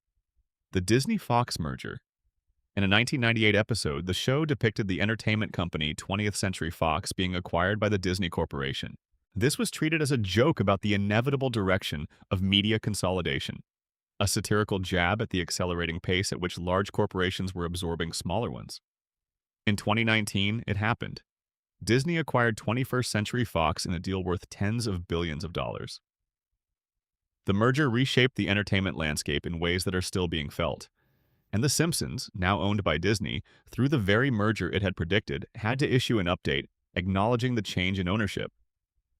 The Disney-Fox merger. In a 1998 episode, the show depicted the entertainment company 20th Century Fox being acquired by the Disney Corporation. This was treated as a joke about the inevitable direction of media consolidation, a satirical jab at the accelerating pace at which large corporations were absorbing smaller ones. In 2019, it happened. Disney acquired 21st Century Fox in a deal worth tens of billions of dollars. The merger reshaped the entertainment landscape in ways that are still being felt. And The Simpsons, now owned by Disney, through the very merger it had predicted, had to issue an update acknowledging the change in ownership.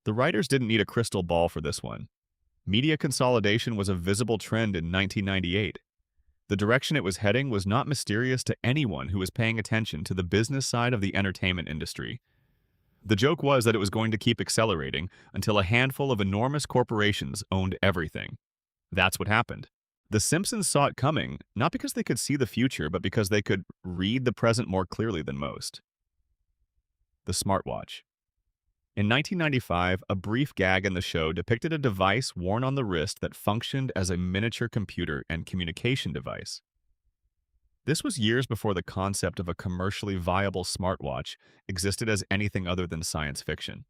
The writers didn't need a crystal ball for this one. Media consolidation was a visible trend in 1998. The direction it was heading was not mysterious to anyone who was paying attention to the business side of the entertainment industry. The joke was that it was going to keep accelerating until a handful of enormous corporations owned everything. That's what happened. The Simpsons saw it coming, not because they could see the future, but because they could read the present more clearly than most. The smartwatch. In 1995, a brief gag in the show depicted a device worn on the wrist that functioned as a miniature computer and communication device. This was years before the concept of a commercially viable smartwatch existed as anything other than science fiction.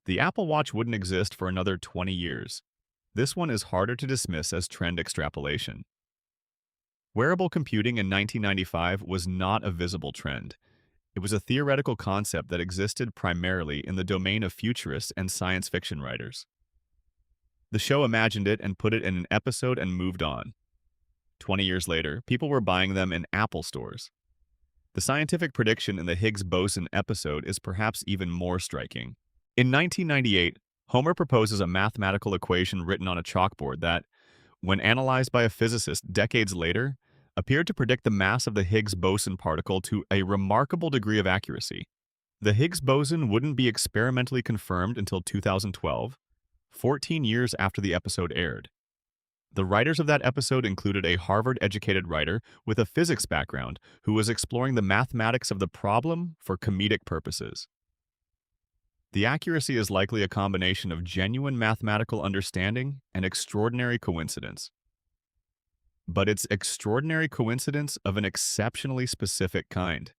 The Apple Watch wouldn't exist for another 20 years. This one is harder to dismiss as trend extrapolation. Wearable computing in 1995 was not a visible trend. It was a theoretical concept that existed primarily in the domain of futurists and science fiction writers. The show imagined it and put it in an episode and moved on. 20 years later, people were buying them in Apple stores. The scientific prediction in the Higgs boson episode is perhaps even more striking. In 1998, Homer proposes a mathematical equation written on a chalkboard that, when analyzed by a physicist decades later, appeared to predict the mass of the Higgs boson particle to a remarkable degree of accuracy. The Higgs boson wouldn't be experimentally confirmed until 2012, 14 years after the episode aired. The writers of that episode included a Harvard-educated writer with a physics background who was exploring the mathematics of the problem for comedic purposes. The accuracy is likely a combination of genuine mathematical understanding and extraordinary coincidence. But it's extraordinary coincidence of an exceptionally specific kind.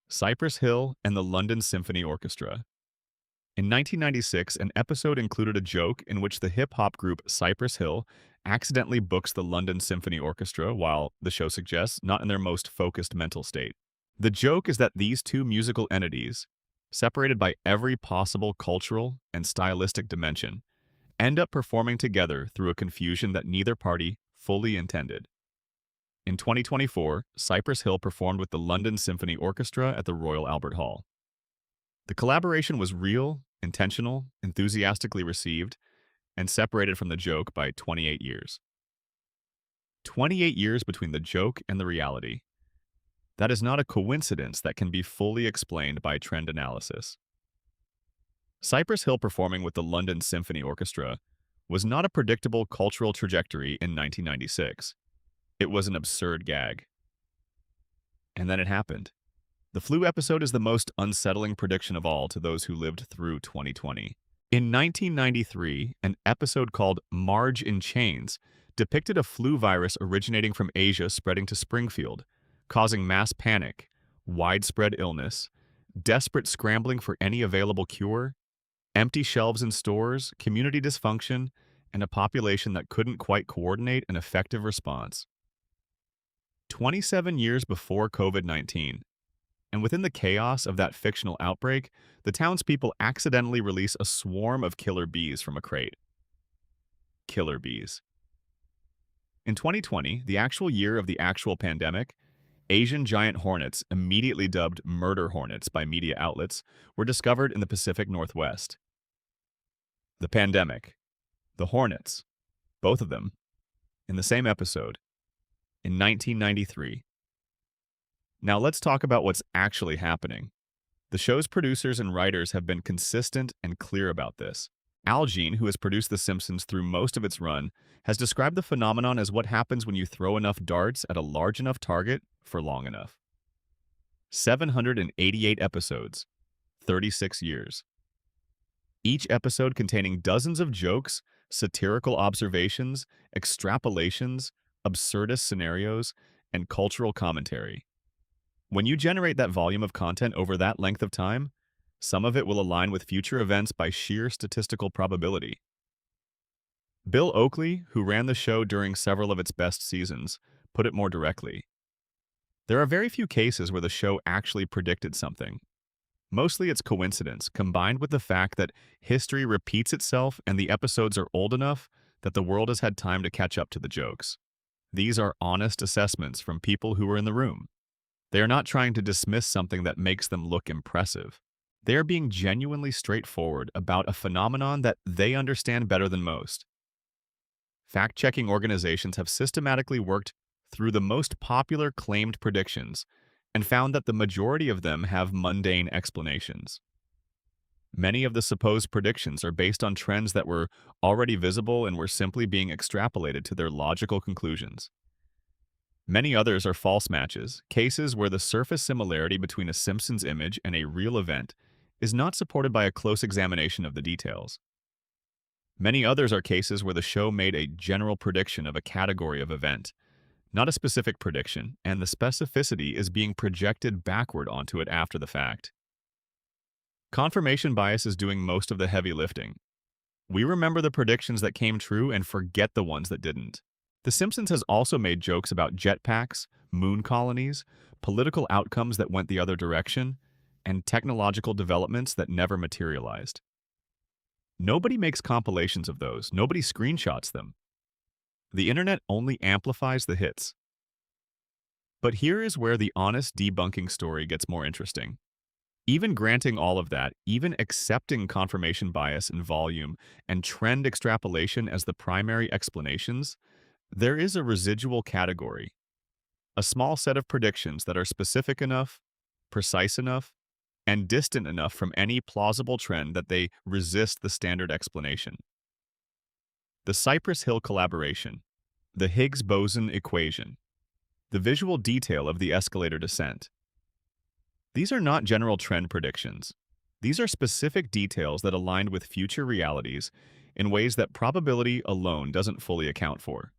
Cypress Hill and the London Symphony Orchestra. In 1996, an episode included a joke in which the hip-hop group Cypress Hill accidentally books the London Symphony Orchestra while, the show suggests, not in their most focused mental state. The joke is that these two musical entities, separated by every possible cultural and stylistic dimension, end up performing together through a confusion that neither party fully intended. In 2024, Cypress Hill performed with the London Symphony Orchestra at the Royal Albert Hall. The collaboration was real, intentional, enthusiastically received, and separated from the joke by 28 years. 28 years between the joke and the reality. That is not a coincidence that can be fully explained by trend analysis. Cypress Hill performing with the London Symphony Orchestra was not a predictable cultural trajectory in 1996. It was an absurd gag. And then it happened. The flu episode is the most unsettling prediction of all to those who lived through 2020. In 1993, an episode called Marge in Chains depicted a flu virus originating from Asia spreading to Springfield, causing mass panic, widespread illness, desperate scrambling for any available cure, empty shelves in stores, community dysfunction, and a population that couldn't quite coordinate an effective response. 27 years before COVID-19, and within the chaos of that fictional outbreak, the townspeople accidentally release a swarm of killer bees from a crate. Killer bees. In 2020, the actual year of the actual pandemic, Asian giant hornets, immediately dubbed murder hornets by media outlets, were discovered in the Pacific Northwest. The pandemic. The hornets. Both of them. In the same episode. In 1993. Now let's talk about what's actually happening. The show's producers and writers have been consistent and clear about this. Al Jean, who has produced The Simpsons through most of its run, has described the phenomenon as what happens when you throw enough darts at a large enough target for long enough. 788 episodes, 36 years. Each episode containing dozens of jokes, satirical observations, extrapolations, absurdist scenarios, and cultural commentary. When you generate that volume of content over that length of time, some of it will align with future events by sheer statistical probability. Bill Oakley, who ran the show during several of its best seasons, put it more directly. There are very few cases where the show actually predicted something. Mostly it's coincidence, combined with the fact that history repeats itself and the episodes are old enough that the world has had time to catch up to the jokes. These are honest assessments from people who were in the room. They are not trying to dismiss something that makes them look impressive. They are being genuinely straightforward about a phenomenon that they understand better than most. Fact-checking organizations have systematically worked through the most popular claimed predictions and found that the majority of them have mundane explanations. Many of the supposed predictions are based on trends that were already visible and were simply being extrapolated to their logical conclusions. Many others are false matches, cases where the surface similarity between a Simpsons image and a real event is not supported by a close examination of the details. Many others are cases where the show made a general prediction of a category of event, not a specific prediction, and the specificity is being projected backward onto it after the fact. Confirmation bias is doing most of the heavy lifting. We remember the predictions that came true and forget the ones that didn't. The Simpsons has also made jokes about jetpacks, moon colonies, political outcomes that went the other direction, and technological developments that never materialized. Nobody makes compilations of those. Nobody screenshots them. The internet only amplifies the hits. But here is where the honest debunking story gets more interesting. Even granting all of that, even accepting confirmation bias in volume and trend extrapolation as the primary explanations, there is a residual category. A small set of predictions that are specific enough, precise enough, and distant enough from any plausible trend that they resist the standard explanation. The Cypress Hill collaboration, the Higgs boson equation, the visual detail of the escalator descent. These are not general trend predictions. These are specific details that align with future realities in ways that probability alone doesn't fully account for.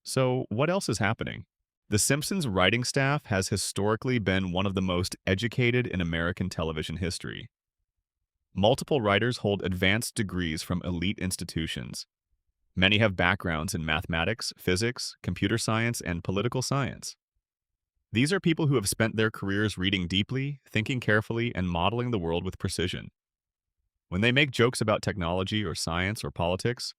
So, what else is happening? The Simpsons writing staff has historically been one of the most educated in American television history. Multiple writers hold advanced degrees from elite institutions. Many have backgrounds in mathematics, physics, computer science, and political science. These are people who have spent their careers reading deeply, thinking carefully, and modeling the world with precision. When they make jokes about technology or science or politics,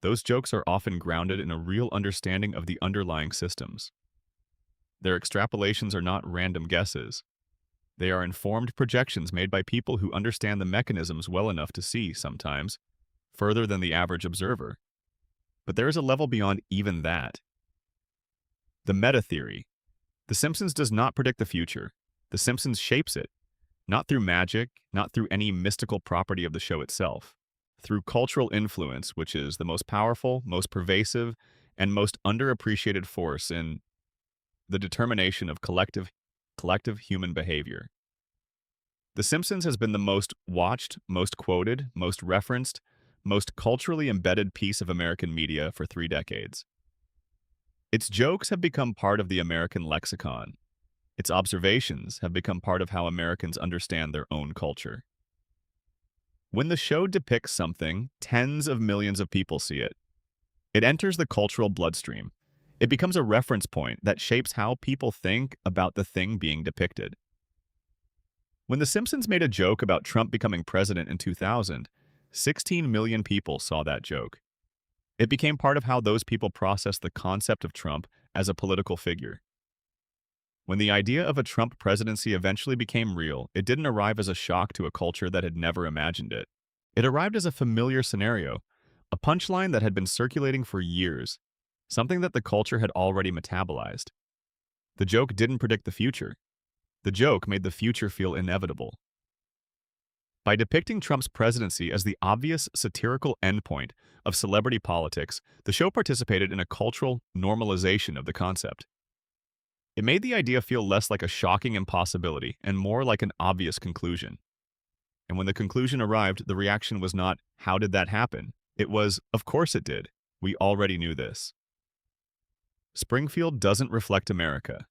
those jokes are often grounded in a real understanding of the underlying systems. Their extrapolations are not random guesses. They are informed projections made by people who understand the mechanisms well enough to see, sometimes, further than the average observer. But there is a level beyond even that. The meta theory. The Simpsons does not predict the future. The Simpsons shapes it, not through magic, not through any mystical property of the show itself, through cultural influence, which is the most powerful, most pervasive, and most underappreciated force in the determination of collective human behavior. The Simpsons has been the most watched, most quoted, most referenced, most culturally embedded piece of American media for 3 decades. Its jokes have become part of the American lexicon. Its observations have become part of how Americans understand their own culture. When the show depicts something, tens of millions of people see it. It enters the cultural bloodstream. It becomes a reference point that shapes how people think about the thing being depicted. When The Simpsons made a joke about Trump becoming president in 2000, 16 million people saw that joke. It became part of how those people processed the concept of Trump as a political figure. When the idea of a Trump presidency eventually became real, it didn't arrive as a shock to a culture that had never imagined it. It arrived as a familiar scenario, a punchline that had been circulating for years, something that the culture had already metabolized. The joke didn't predict the future. The joke made the future feel inevitable. By depicting Trump's presidency as the obvious satirical endpoint of celebrity politics, the show participated in a cultural normalization of the concept. It made the idea feel less like a shocking impossibility and more like an obvious conclusion. And when the conclusion arrived, the reaction was not, "How did that happen?" It was, "Of course it did. We already knew this." Springfield doesn't reflect America.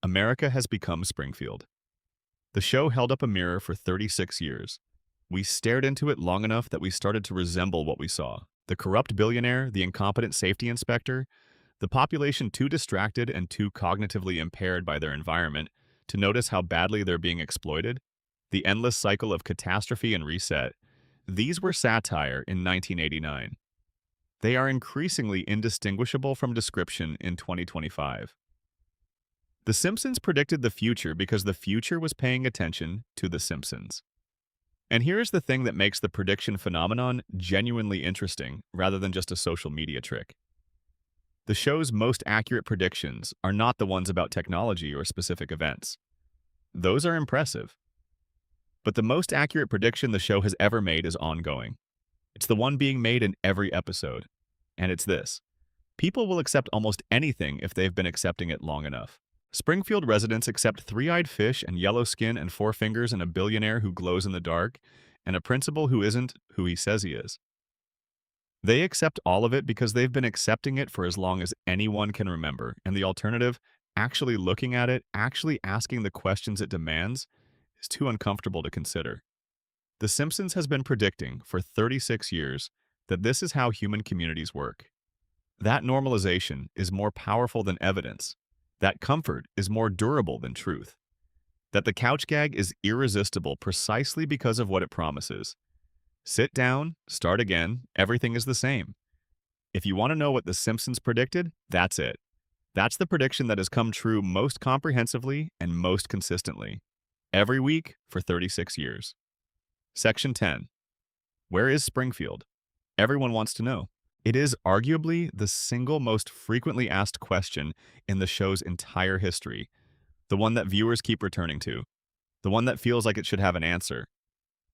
America has become Springfield. The show held up a mirror for 36 years. We stared into it long enough that we started to resemble what we saw. The corrupt billionaire, the incompetent safety inspector, the population too distracted and too cognitively impaired by their environment to notice how badly they're being exploited, the endless cycle of catastrophe and reset. These were satire in 1989. They are increasingly indistinguishable from description in 2025. The Simpsons predicted the future because the future was paying attention to The Simpsons. And here's the thing that makes the prediction phenomenon genuinely interesting rather than just a social media trick. The show's most accurate predictions are not the ones about technology or specific events. Those are impressive. But the most accurate prediction the show has ever made is ongoing. It's the one being made in every episode. And it's this: people will accept almost anything if they've been accepting it long enough. Springfield residents accept three-eyed fish and yellow skin and four fingers and a billionaire who glows in the dark, and a principal who isn't who he says he is. They accept all of it because they've been accepting it for as long as anyone can remember, and the alternative, actually looking at it, actually asking the questions it demands, is too uncomfortable to consider. The Simpsons has been predicting for 36 years that this is how human communities work. That normalization is more powerful than evidence. That comfort is more durable than truth. That the couch gag is irresistible precisely because of what it promises. Sit down, start again, everything is the same. If you want to know what The Simpsons predicted, that's it. That's the prediction that has come true most comprehensively and most consistently. Every week for 36 years. Section 10. Where is Springfield? Everyone wants to know. It is arguably the single most frequently asked question in the show's entire history, the one that viewers keep returning to, the one that feels like it should have an answer.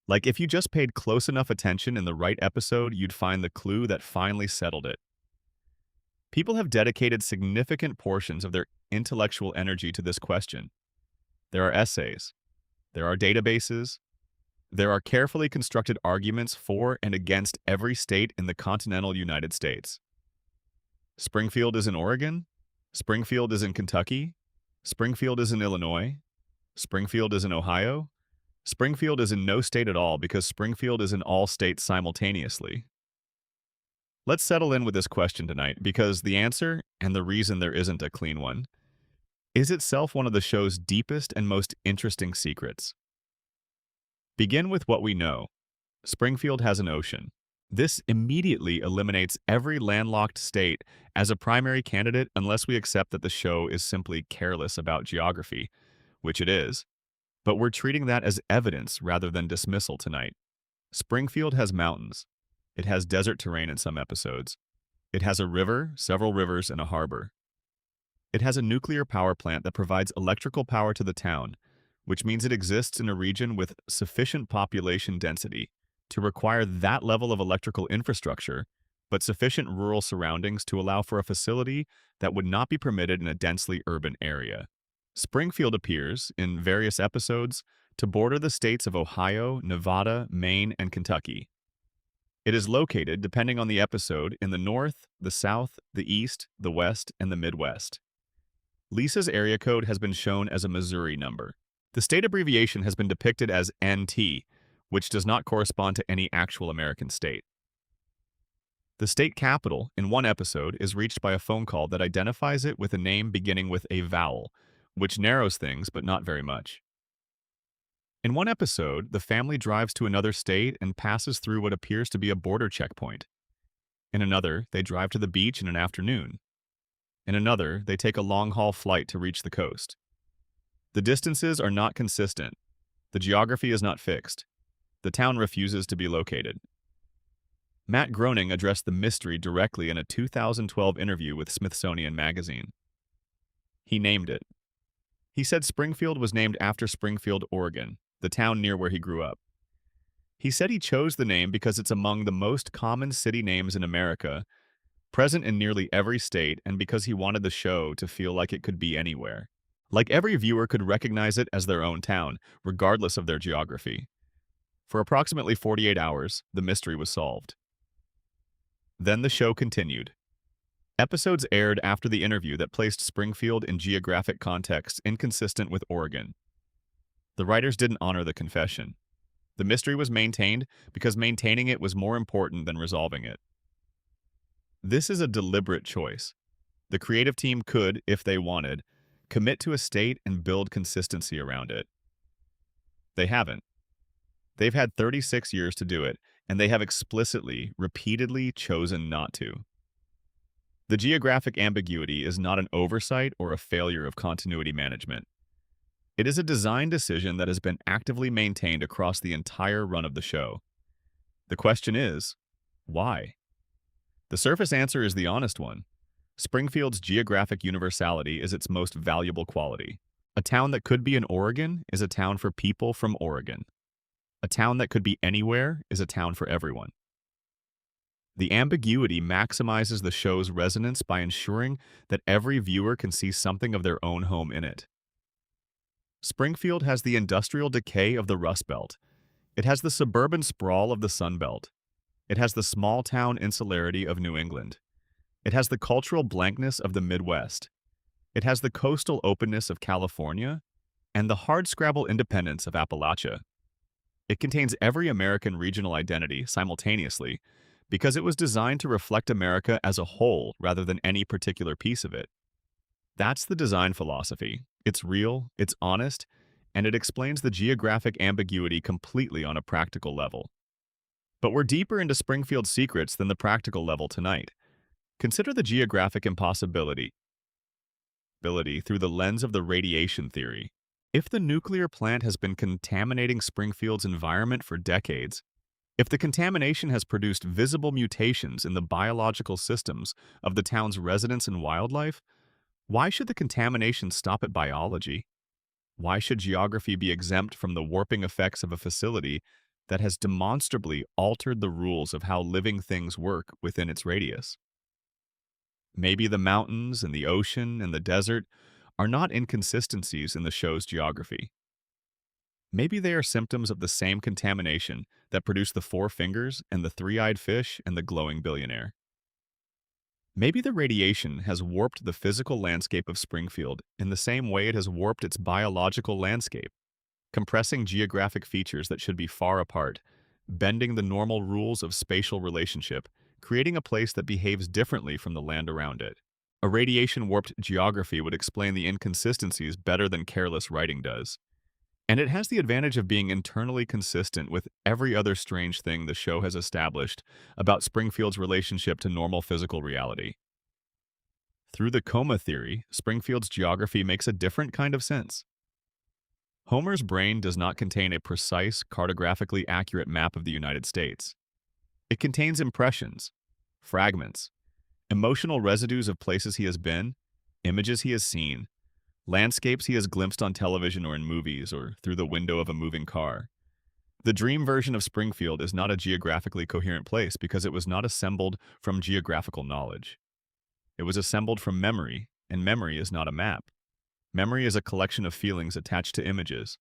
Like if you just paid close enough attention in the right episode, you'd find the clue that finally settled it. People have dedicated significant portions of their intellectual energy to this question. There are essays, there are databases, there are carefully constructed arguments for and against every state in the continental United States. Springfield is in Oregon. Springfield is in Kentucky. Springfield is in Illinois. Springfield is in Ohio. Springfield is in no state at all because Springfield is in all states simultaneously. Let's settle in with this question tonight because the answer, and the reason there isn't a clean one, is itself one of the show's deepest and most interesting secrets. Begin with what we know. Springfield has an ocean. This immediately eliminates every landlocked state as a primary candidate unless we accept that the show is simply careless about geography, which it is. But we're treating that as evidence rather than dismissal tonight. Springfield has mountains. It has desert terrain in some episodes. It has a river, several rivers, and a harbor. It has a nuclear power plant that provides electrical power to the town, which means it exists in a region with sufficient population density to require that level of electrical infrastructure, but sufficient rural surroundings to allow for a facility that would not be permitted in a densely urban area. Springfield appears, in various episodes, to border the states of Ohio, Nevada, Maine, and Kentucky. It is located, depending on the episode, in the north, the south, the east, the west, and the Midwest. Lisa's area code has been shown as a Missouri number. The state abbreviation has been depicted as NT, which does not correspond to any actual American state. The state capital, in one episode, is reached by a phone call that identifies it with a name beginning with a vowel, which narrows things, but not very much. In one episode, the family drives to another state and passes through what appears to be a border checkpoint. In another, they drive to the beach in an afternoon. In another, they take a long-haul flight to reach the coast. The distances are not consistent. The geography is not fixed. The town refuses to be located. Matt Groening addressed the mystery directly in a 2012 interview with Smithsonian Magazine. He named it. He said Springfield was named after Springfield, Oregon, the town near where he grew up. He said he chose the name because it's among the most common city names in America, present in nearly every state, and because he wanted the show to feel like it could be anywhere. Like every viewer could recognize it as their own town, regardless of their geography. For approximately 48 hours, the mystery was solved. Then the show continued. Episodes aired after the interview that placed Springfield in geographic contexts inconsistent with Oregon. The writers didn't honor the confession. The mystery was maintained because maintaining it was more important than resolving it. This is a deliberate choice. The creative team could, if they wanted, commit to a state and build consistency around it. They haven't. They've had 36 years to do it, and they have explicitly, repeatedly chosen not to. The geographic ambiguity is not an oversight or a failure of continuity management. It is a design decision that has been actively maintained across the entire run of the show. The question is, why? The surface answer is the honest one. Springfield's geographic universality is its most valuable quality. A town that could be in Oregon is a town for people from Oregon. A town that could be anywhere is a town for everyone. The ambiguity maximizes the show's resonance by ensuring that every viewer can see something of their own home in it. Springfield has the industrial decay of the Rust Belt. It has the suburban sprawl of the Sun Belt. It has the small-town insularity of New England. It has the cultural blankness of the Midwest. It has the coastal openness of California and the hardscrabble independence of Appalachia. It contains every American regional identity simultaneously because it was designed to reflect America as a whole rather than any particular piece of it. That's the design philosophy. It's real, it's honest, and it explains the geographic ambiguity completely on a practical level. But we're deeper into Springfield's secrets than the practical level tonight. Consider the geographic impossibility through the lens of the radiation theory. If the nuclear plant has been contaminating Springfield's environment for decades, if the contamination has produced visible mutations in the biological systems of the town's residents and wildlife, why should the contamination stop at biology? Why should geography be exempt from the warping effects of a facility that has demonstrably altered the rules of how living things work within its radius? Maybe the mountains and the ocean and the desert are not inconsistencies in the show's geography. Maybe they are symptoms of the same contamination that produced the four fingers and the three-eyed fish and the glowing billionaire. Maybe the radiation has warped the physical landscape of Springfield in the same way it has warped its biological landscape, compressing geographic features that should be far apart, bending the normal rules of spatial relationship, creating a place that behaves differently from the land around it. A radiation-warped geography would explain the inconsistencies better than careless writing does. And it has the advantage of being internally consistent with every other strange thing the show has established about Springfield's relationship to normal physical reality. Through the coma theory, Springfield's geography makes a different kind of sense. Homer's brain does not contain a precise, cartographically accurate map of the United States. It contains impressions, fragments, emotional residues of places he has been, images he has seen, landscapes he has glimpsed on television or in movies or through the window of a moving car. The dream version of Springfield is not a geographically coherent place because it was not assembled from geographical knowledge. It was assembled from memory, and memory is not a map. Memory is a collection of feelings attached to images.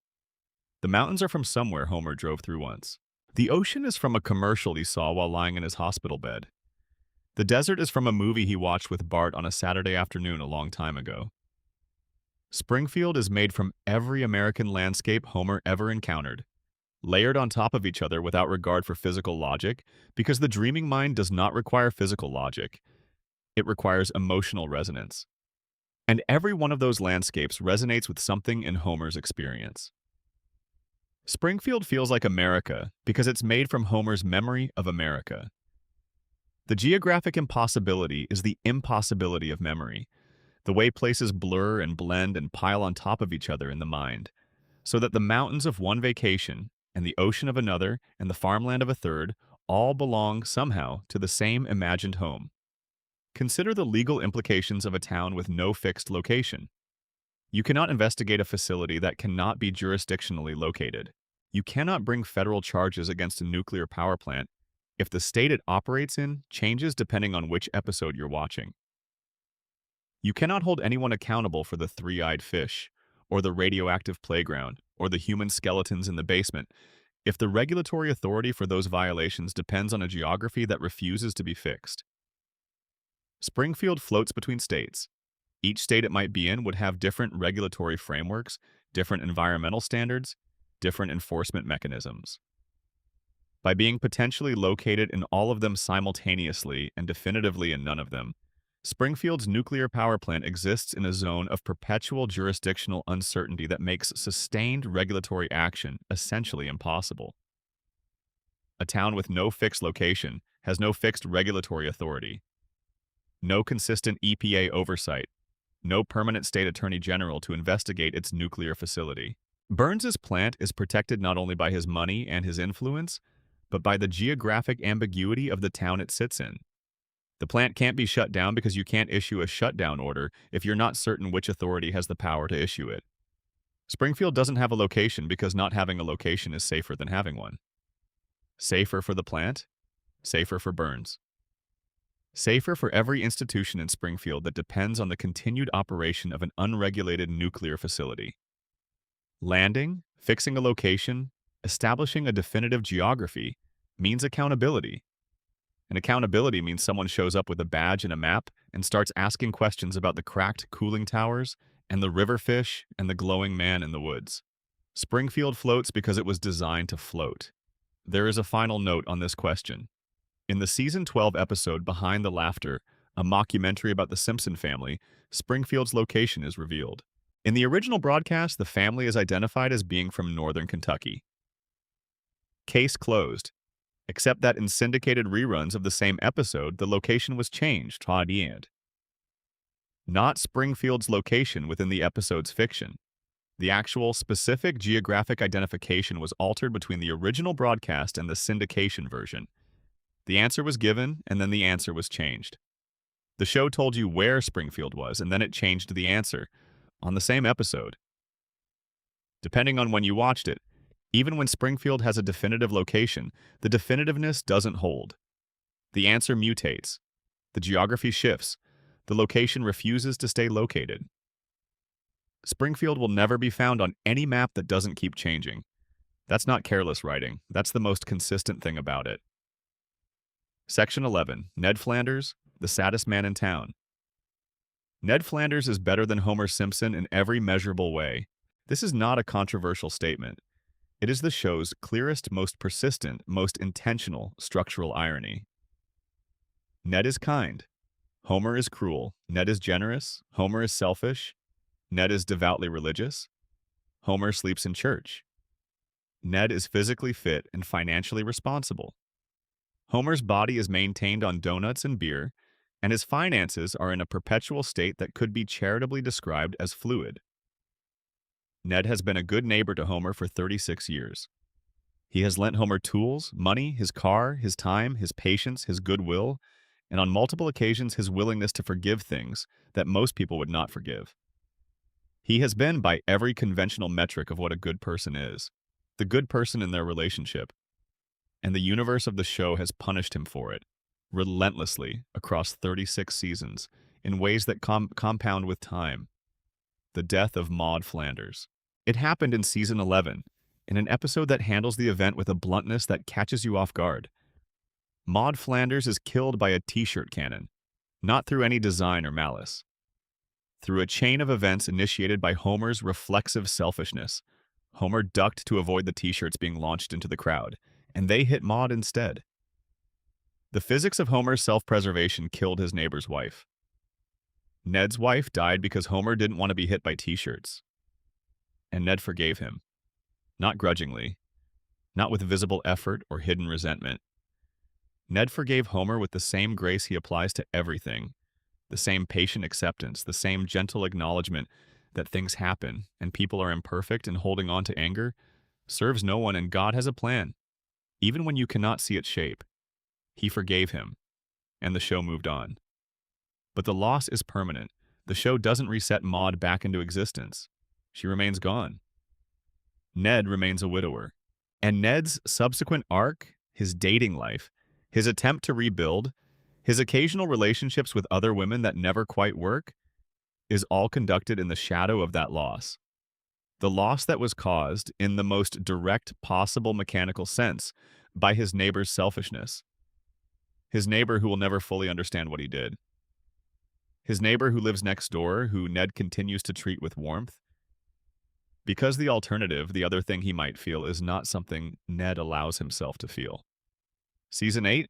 The mountains are from somewhere Homer drove through once. The ocean is from a commercial he saw while lying in his hospital bed. The desert is from a movie he watched with Bart on a Saturday afternoon a long time ago. Springfield is made from every American landscape Homer ever encountered, layered on top of each other without regard for physical logic, because the dreaming mind does not require physical logic. It requires emotional resonance. And every one of those landscapes resonates with something in Homer's experience. Springfield feels like America because it's made from Homer's memory of America. The geographic impossibility is the impossibility of memory, the way places blur and blend and pile on top of each other in the mind, so that the mountains of one vacation and the ocean of another and the farmland of a third all belong somehow to the same imagined home. Consider the legal implications of a town with no fixed location. You cannot investigate a facility that cannot be jurisdictionally located. You cannot bring federal charges against a nuclear power plant if the state it operates in changes depending on which episode you're watching. You cannot hold anyone accountable for the three-eyed fish, or the radioactive playground, or the human skeletons in the basement if the regulatory authority for those violations depends on a geography that refuses to be fixed. Springfield floats between states. Each state it might be in would have different regulatory frameworks, different environmental standards, different enforcement mechanisms. By being potentially located in all of them simultaneously and definitively in none of them, Springfield's nuclear power plant exists in a zone of perpetual jurisdictional uncertainty that makes sustained regulatory action essentially impossible. A town with no fixed location has no fixed regulatory authority, no consistent EPA oversight, no permanent state attorney general to investigate its nuclear facility. Burns's plant is protected not only by his money and his influence, but by the geographic ambiguity of the town it sits in. The plant can't be shut down because you can't issue a shutdown order if you're not certain which authority has the power to issue it. Springfield doesn't have a location because not having a location is safer than having one. Safer for the plant, safer for Burns. Safer for every institution in Springfield that depends on the continued operation of an unregulated nuclear facility. Landing, fixing a location, establishing a definitive geography means accountability. And accountability means someone shows up with a badge and a map and starts asking questions about the cracked cooling towers and the river fish and the glowing man in the woods. Springfield floats because it was designed to float. There is a final note on this question. In the season 12 episode Behind the Laughter, a mockumentary about the Simpson family, Springfield's location is revealed. In the original broadcast, the family is identified as being from northern Kentucky. Case closed. Except that in syndicated reruns of the same episode, the location was changed toward the end. Not Springfield's location within the episode's fiction. The actual specific geographic identification was altered between the original broadcast and the syndication version. The answer was given, and then the answer was changed. The show told you where Springfield was, and then it changed the answer on the same episode. Depending on when you watched it, even when Springfield has a definitive location, the definitiveness doesn't hold. The answer mutates. The geography shifts. The location refuses to stay located. Springfield will never be found on any map that doesn't keep changing. That's not careless writing. That's the most consistent thing about it. Section 11. Ned Flanders, the saddest man in town. Ned Flanders is better than Homer Simpson in every measurable way. This is not a controversial statement. It is the show's clearest, most persistent, most intentional structural irony. Ned is kind. Homer is cruel. Ned is generous. Homer is selfish. Ned is devoutly religious. Homer sleeps in church. Ned is physically fit and financially responsible. Homer's body is maintained on donuts and beer, and his finances are in a perpetual state that could be charitably described as fluid. Ned has been a good neighbor to Homer for 36 years. He has lent Homer tools, money, his car, his time, his patience, his goodwill, and on multiple occasions his willingness to forgive things that most people would not forgive. He has been, by every conventional metric of what a good person is, the good person in their relationship. And the universe of the show has punished him for it, relentlessly, across 36 seasons, in ways that compound with time. The death of Maud Flanders. It happened in season 11, in an episode that handles the event with a bluntness that catches you off guard. Maud Flanders is killed by a t-shirt cannon, not through any design or malice. Through a chain of events initiated by Homer's reflexive selfishness. Homer ducked to avoid the t-shirts being launched into the crowd, and they hit Maud instead. The physics of Homer's self-preservation killed his neighbor's wife. Ned's wife died because Homer didn't want to be hit by t-shirts. And Ned forgave him. Not grudgingly, not with visible effort or hidden resentment. Ned forgave Homer with the same grace he applies to everything, the same patient acceptance, the same gentle acknowledgement that things happen and people are imperfect, and holding on to anger serves no one, and God has a plan, even when you cannot see its shape. He forgave him, and the show moved on. But the loss is permanent. The show doesn't reset Maud back into existence. She remains gone. Ned remains a widower. And Ned's subsequent arc, his dating life, his attempt to rebuild, his occasional relationships with other women that never quite work, is all conducted in the shadow of that loss. The loss that was caused, in the most direct possible mechanical sense, by his neighbor's selfishness. His neighbor who will never fully understand what he did. His neighbor who lives next door, who Ned continues to treat with warmth. Because the alternative, the other thing he might feel, is not something Ned allows himself to feel. Season 8,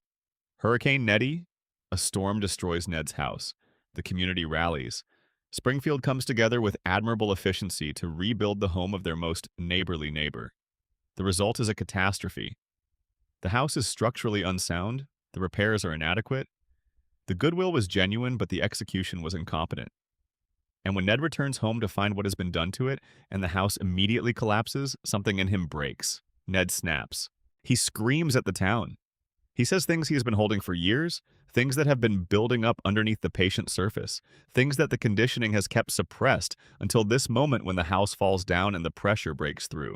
Hurricane Nettie. A storm destroys Ned's house. The community rallies. Springfield comes together with admirable efficiency to rebuild the home of their most neighborly neighbor. The result is a catastrophe. The house is structurally unsound. The repairs are inadequate. The goodwill was genuine, but the execution was incompetent. And when Ned returns home to find what has been done to it, and the house immediately collapses, something in him breaks. Ned snaps. He screams at the town. He says things he has been holding for years, things that have been building up underneath the patient surface, things that the conditioning has kept suppressed until this moment when the house falls down and the pressure breaks through.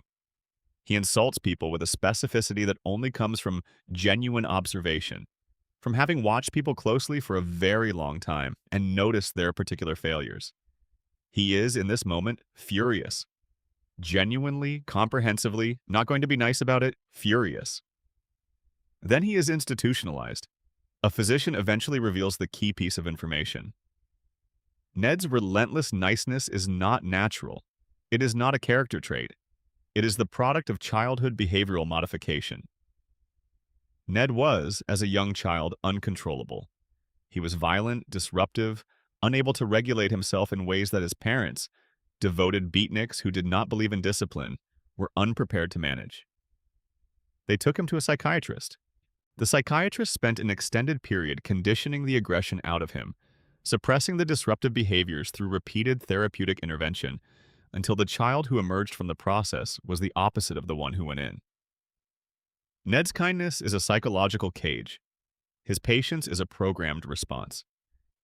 He insults people with a specificity that only comes from genuine observation, from having watched people closely for a very long time and noticed their particular failures. He is, in this moment, furious. Genuinely, comprehensively, not going to be nice about it, furious. Then he is institutionalized. A physician eventually reveals the key piece of information. Ned's relentless niceness is not natural. It is not a character trait. It is the product of childhood behavioral modification. Ned was, as a young child, uncontrollable. He was violent, disruptive, unable to regulate himself in ways that his parents, devoted beatniks who did not believe in discipline, were unprepared to manage. They took him to a psychiatrist. The psychiatrist spent an extended period conditioning the aggression out of him, suppressing the disruptive behaviors through repeated therapeutic intervention, until the child who emerged from the process was the opposite of the one who went in. Ned's kindness is a psychological cage. His patience is a programmed response.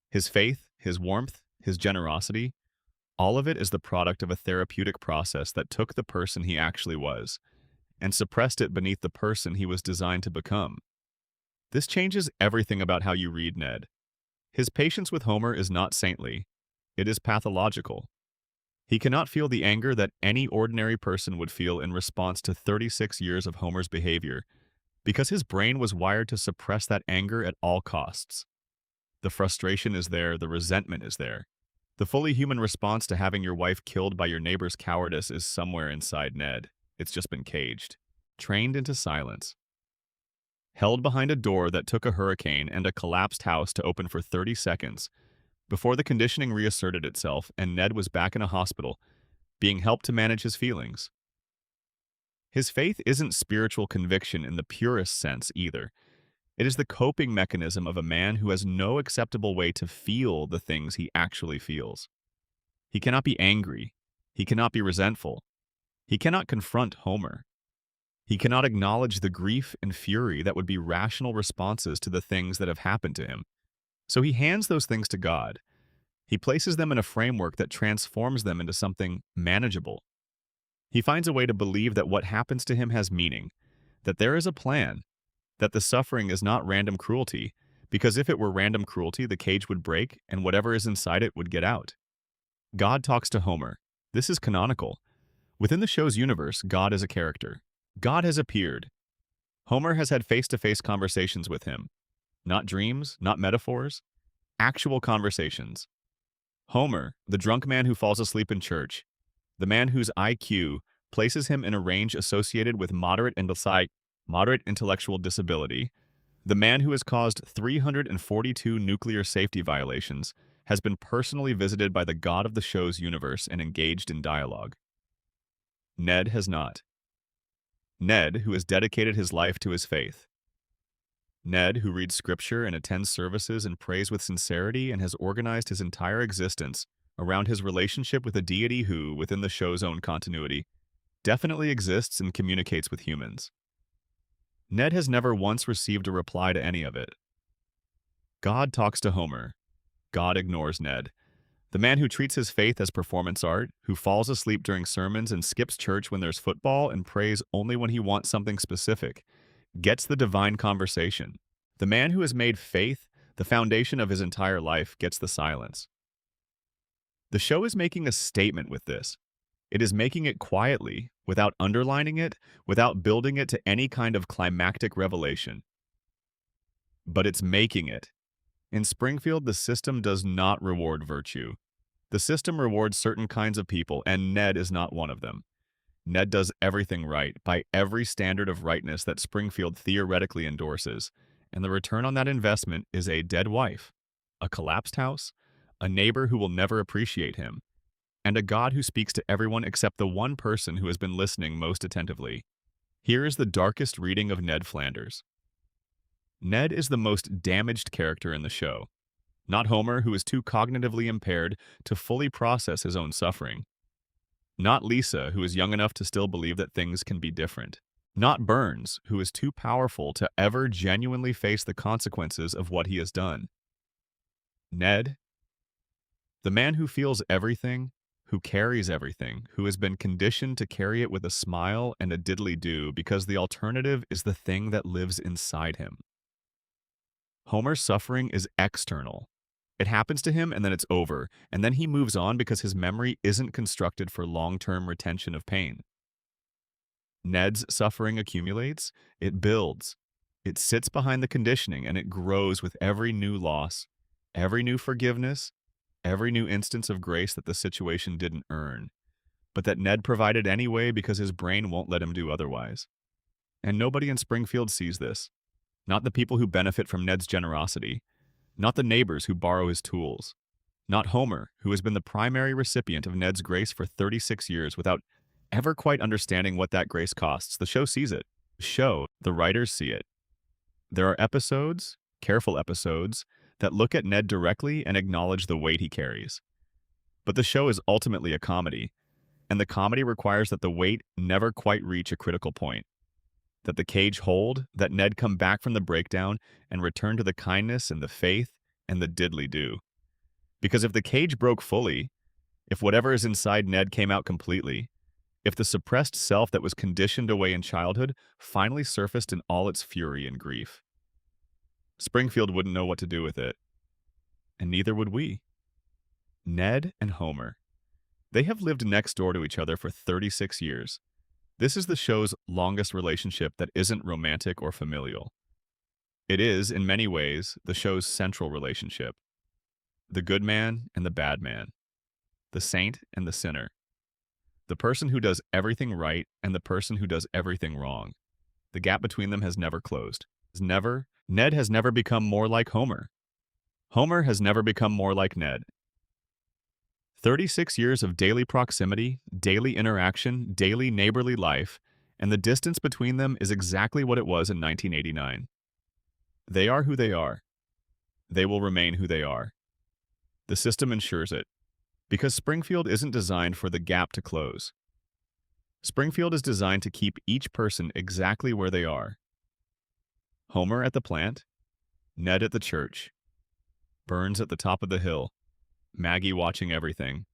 His faith, his warmth, his generosity, all of it is the product of a therapeutic process that took the person he actually was and suppressed it beneath the person he was designed to become. This changes everything about how you read Ned. His patience with Homer is not saintly. It is pathological. He cannot feel the anger that any ordinary person would feel in response to 36 years of Homer's behavior, because his brain was wired to suppress that anger at all costs. The frustration is there, the resentment is there. The fully human response to having your wife killed by your neighbor's cowardice is somewhere inside Ned. It's just been caged, trained into silence. Held behind a door that took a hurricane and a collapsed house to open for 30 seconds, before the conditioning reasserted itself and Ned was back in a hospital, being helped to manage his feelings. His faith isn't spiritual conviction in the purest sense either. It is the coping mechanism of a man who has no acceptable way to feel the things he actually feels. He cannot be angry. He cannot be resentful. He cannot confront Homer. He cannot acknowledge the grief and fury that would be rational responses to the things that have happened to him. So he hands those things to God. He places them in a framework that transforms them into something manageable. He finds a way to believe that what happens to him has meaning, that there is a plan, that the suffering is not random cruelty, because if it were random cruelty, the cage would break and whatever is inside it would get out. God talks to Homer. This is canonical. Within the show's universe, God is a character. God has appeared. Homer has had face-to-face conversations with him. Not dreams, not metaphors, actual conversations. Homer, the drunk man who falls asleep in church, the man whose IQ places him in a range associated with moderate intellectual disability, the man who has caused 342 nuclear safety violations, has been personally visited by the god of the show's universe and engaged in dialogue. Ned has not. Ned, who has dedicated his life to his faith. Ned, who reads scripture and attends services and prays with sincerity and has organized his entire existence around his relationship with a deity who, within the show's own continuity, definitely exists and communicates with humans. Ned has never once received a reply to any of it. God talks to Homer. God ignores Ned. The man who treats his faith as performance art, who falls asleep during sermons and skips church when there's football and prays only when he wants something specific, gets the divine conversation. The man who has made faith the foundation of his entire life gets the silence. The show is making a statement with this. It is making it quietly, without underlining it, without building it to any kind of climactic revelation. But it's making it. In Springfield, the system does not reward virtue. The system rewards certain kinds of people, and Ned is not one of them. Ned does everything right, by every standard of rightness that Springfield theoretically endorses, and the return on that investment is a dead wife, a collapsed house, a neighbor who will never appreciate him, and a God who speaks to everyone except the one person who has been listening most attentively. Here is the darkest reading of Ned Flanders. Ned is the most damaged character in the show. Not Homer, who is too cognitively impaired to fully process his own suffering. Not Lisa, who is young enough to still believe that things can be different. Not Burns, who is too powerful to ever genuinely face the consequences of what he has done. Ned, the man who feels everything, who carries everything, who has been conditioned to carry it with a smile and a diddly-do because the alternative is the thing that lives inside him. Homer's suffering is external. It happens to him and then it's over, and then he moves on because his memory isn't constructed for long-term retention of pain. Ned's suffering accumulates, it builds. It sits behind the conditioning and it grows with every new loss, every new forgiveness, every new instance of grace that the situation didn't earn, but that Ned provided anyway because his brain won't let him do otherwise. And nobody in Springfield sees this. Not the people who benefit from Ned's generosity, not the neighbors who borrow his tools, not Homer, who has been the primary recipient of Ned's grace for 36 years without ever quite understanding what that grace costs. The show sees it. The writers see it. There are episodes, careful episodes, that look at Ned directly and acknowledge the weight he carries. But the show is ultimately a comedy, and the comedy requires that the weight never quite reach a critical point. That the cage hold, that Ned come back from the breakdown and return to the kindness and the faith and the diddly-do. Because if the cage broke fully, if whatever is inside Ned came out completely, if the suppressed self that was conditioned away in childhood finally surfaced in all its fury and grief, Springfield wouldn't know what to do with it. And neither would we. Ned and Homer. They have lived next door to each other for 36 years. This is the show's longest relationship that isn't romantic or familial. It is, in many ways, the show's central relationship. The good man and the bad man. The saint and the sinner. The person who does everything right and the person who does everything wrong. The gap between them has never closed. Ned has never become more like Homer. Homer has never become more like Ned. 36 years of daily proximity, daily interaction, daily neighborly life, and the distance between them is exactly what it was in 1989. They are who they are. They will remain who they are. The system ensures it, because Springfield isn't designed for the gap to close. Springfield is designed to keep each person exactly where they are. Homer at the plant, Ned at the church, Burns at the top of the hill, Maggie watching everything,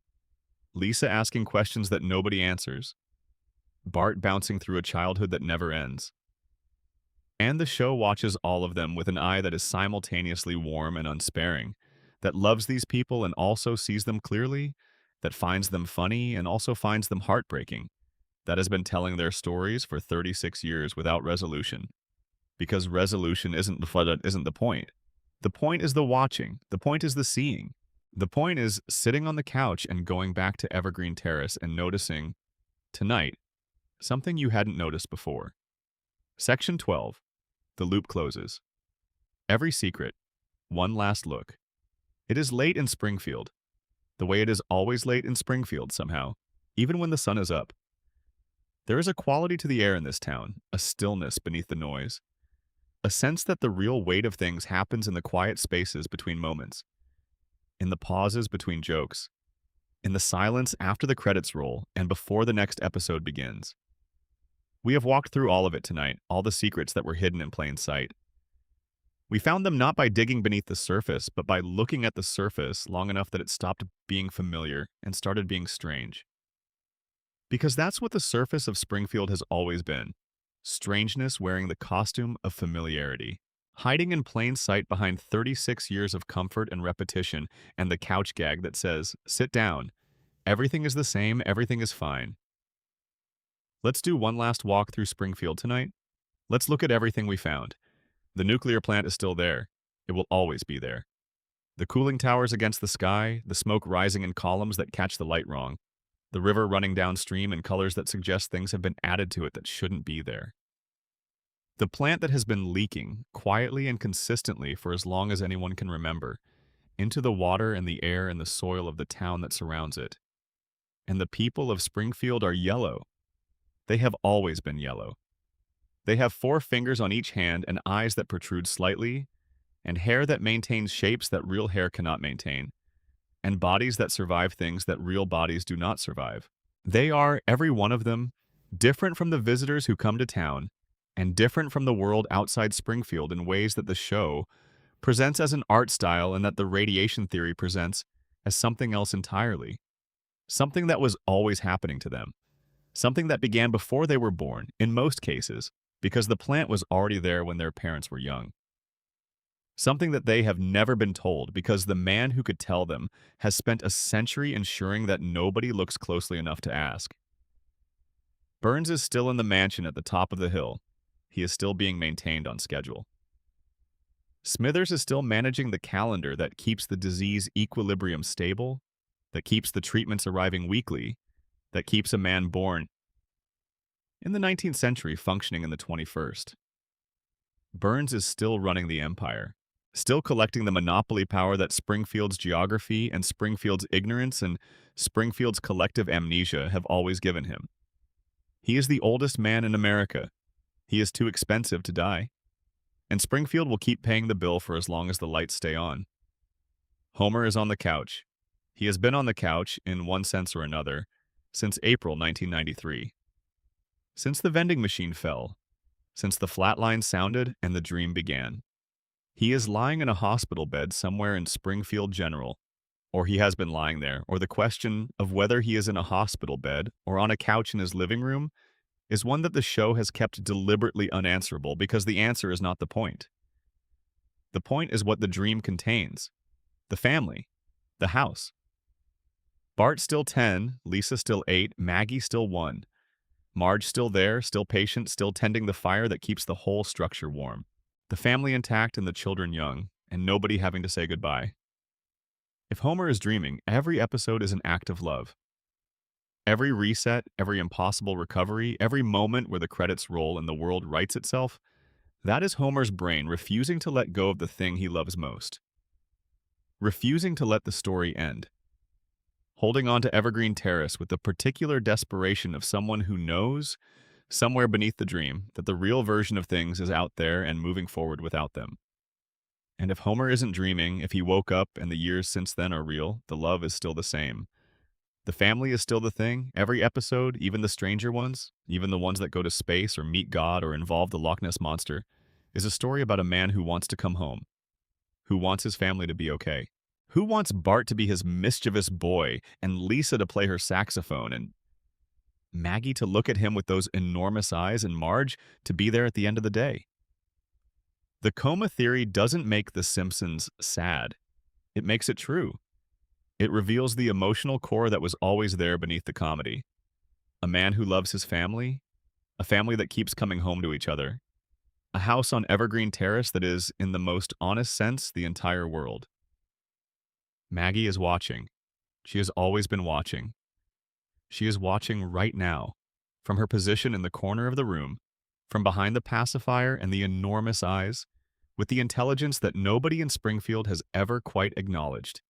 Lisa asking questions that nobody answers, Bart bouncing through a childhood that never ends. And the show watches all of them with an eye that is simultaneously warm and unsparing, that loves these people and also sees them clearly, that finds them funny and also finds them heartbreaking, that has been telling their stories for 36 years without resolution. Because resolution isn't the point. The point is the watching. The point is the seeing. The point is sitting on the couch and going back to Evergreen Terrace and noticing, tonight, something you hadn't noticed before. Section 12. The loop closes. Every secret. One last look. It is late in Springfield. The way it is always late in Springfield somehow, even when the sun is up. There is a quality to the air in this town, a stillness beneath the noise. A sense that the real weight of things happens in the quiet spaces between moments, in the pauses between jokes, in the silence after the credits roll and before the next episode begins. We have walked through all of it tonight, all the secrets that were hidden in plain sight. We found them not by digging beneath the surface, but by looking at the surface long enough that it stopped being familiar and started being strange. Because that's what the surface of Springfield has always been. Strangeness wearing the costume of familiarity, hiding in plain sight behind 36 years of comfort and repetition and the couch gag that says, sit down, everything is the same, everything is fine. Let's do one last walk through Springfield tonight. Let's look at everything we found. The nuclear plant is still there. It will always be there. The cooling towers against the sky, the smoke rising in columns that catch the light wrong, the river running downstream in colors that suggest things have been added to it that shouldn't be there. The plant that has been leaking, quietly and consistently for as long as anyone can remember, into the water and the air and the soil of the town that surrounds it. And the people of Springfield are yellow. They have always been yellow. They have 4 fingers on each hand and eyes that protrude slightly, and hair that maintains shapes that real hair cannot maintain, and bodies that survive things that real bodies do not survive. They are, every one of them, different from the visitors who come to town, and different from the world outside Springfield in ways that the show presents as an art style and that the radiation theory presents as something else entirely. Something that was always happening to them. Something that began before they were born, in most cases, because the plant was already there when their parents were young. Something that they have never been told because the man who could tell them has spent a century ensuring that nobody looks closely enough to ask. Burns is still in the mansion at the top of the hill. He is still being maintained on schedule. Smithers is still managing the calendar that keeps the disease equilibrium stable, that keeps the treatments arriving weekly, that keeps a man born in the 19th century functioning in the 21st. Burns is still running the empire, still collecting the monopoly power that Springfield's geography and Springfield's ignorance and Springfield's collective amnesia have always given him. He is the oldest man in America. He is too expensive to die. And Springfield will keep paying the bill for as long as the lights stay on. Homer is on the couch. He has been on the couch, in one sense or another, since April 1993. Since the vending machine fell, since the flat line sounded and the dream began. He is lying in a hospital bed somewhere in Springfield General, or he has been lying there, or the question of whether he is in a hospital bed or on a couch in his living room is one that the show has kept deliberately unanswerable because the answer is not the point. The point is what the dream contains. The family. The house. Bart still 10, Lisa still 8, Maggie still 1. Marge still there, still patient, still tending the fire that keeps the whole structure warm. The family intact and the children young, and nobody having to say goodbye. If Homer is dreaming, every episode is an act of love. Every reset, every impossible recovery, every moment where the credits roll and the world rights itself, that is Homer's brain refusing to let go of the thing he loves most. Refusing to let the story end. Holding on to Evergreen Terrace with the particular desperation of someone who knows, somewhere beneath the dream, that the real version of things is out there and moving forward without them. And if Homer isn't dreaming, if he woke up and the years since then are real, the love is still the same. The family is still the thing. Every episode, even the stranger ones, even the ones that go to space or meet God or involve the Loch Ness Monster, is a story about a man who wants to come home, who wants his family to be okay, who wants Bart to be his mischievous boy and Lisa to play her saxophone and Maggie to look at him with those enormous eyes and Marge to be there at the end of the day. The coma theory doesn't make The Simpsons sad. It makes it true. It reveals the emotional core that was always there beneath the comedy. a man who loves his family, a family that keeps coming home to each other, a house on Evergreen Terrace that is, in the most honest sense, the entire world. Maggie is watching. She has always been watching. She is watching right now, from her position in the corner of the room, from behind the pacifier and the enormous eyes, with the intelligence that nobody in Springfield has ever quite acknowledged,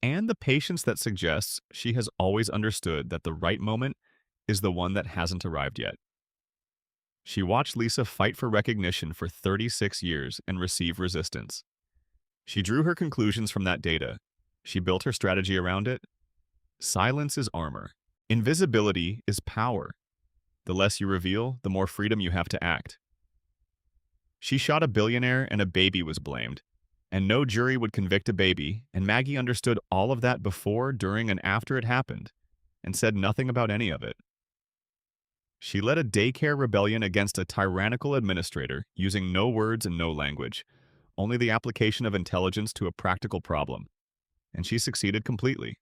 and the patience that suggests she has always understood that the right moment is the one that hasn't arrived yet. She watched Lisa fight for recognition for 36 years and receive resistance. She drew her conclusions from that data. She built her strategy around it. Silence is armor. Invisibility is power. The less you reveal, the more freedom you have to act. She shot a billionaire and a baby was blamed, and no jury would convict a baby, and Maggie understood all of that before, during, and after it happened, and said nothing about any of it. She led a daycare rebellion against a tyrannical administrator, using no words and no language, only the application of intelligence to a practical problem, and she succeeded completely.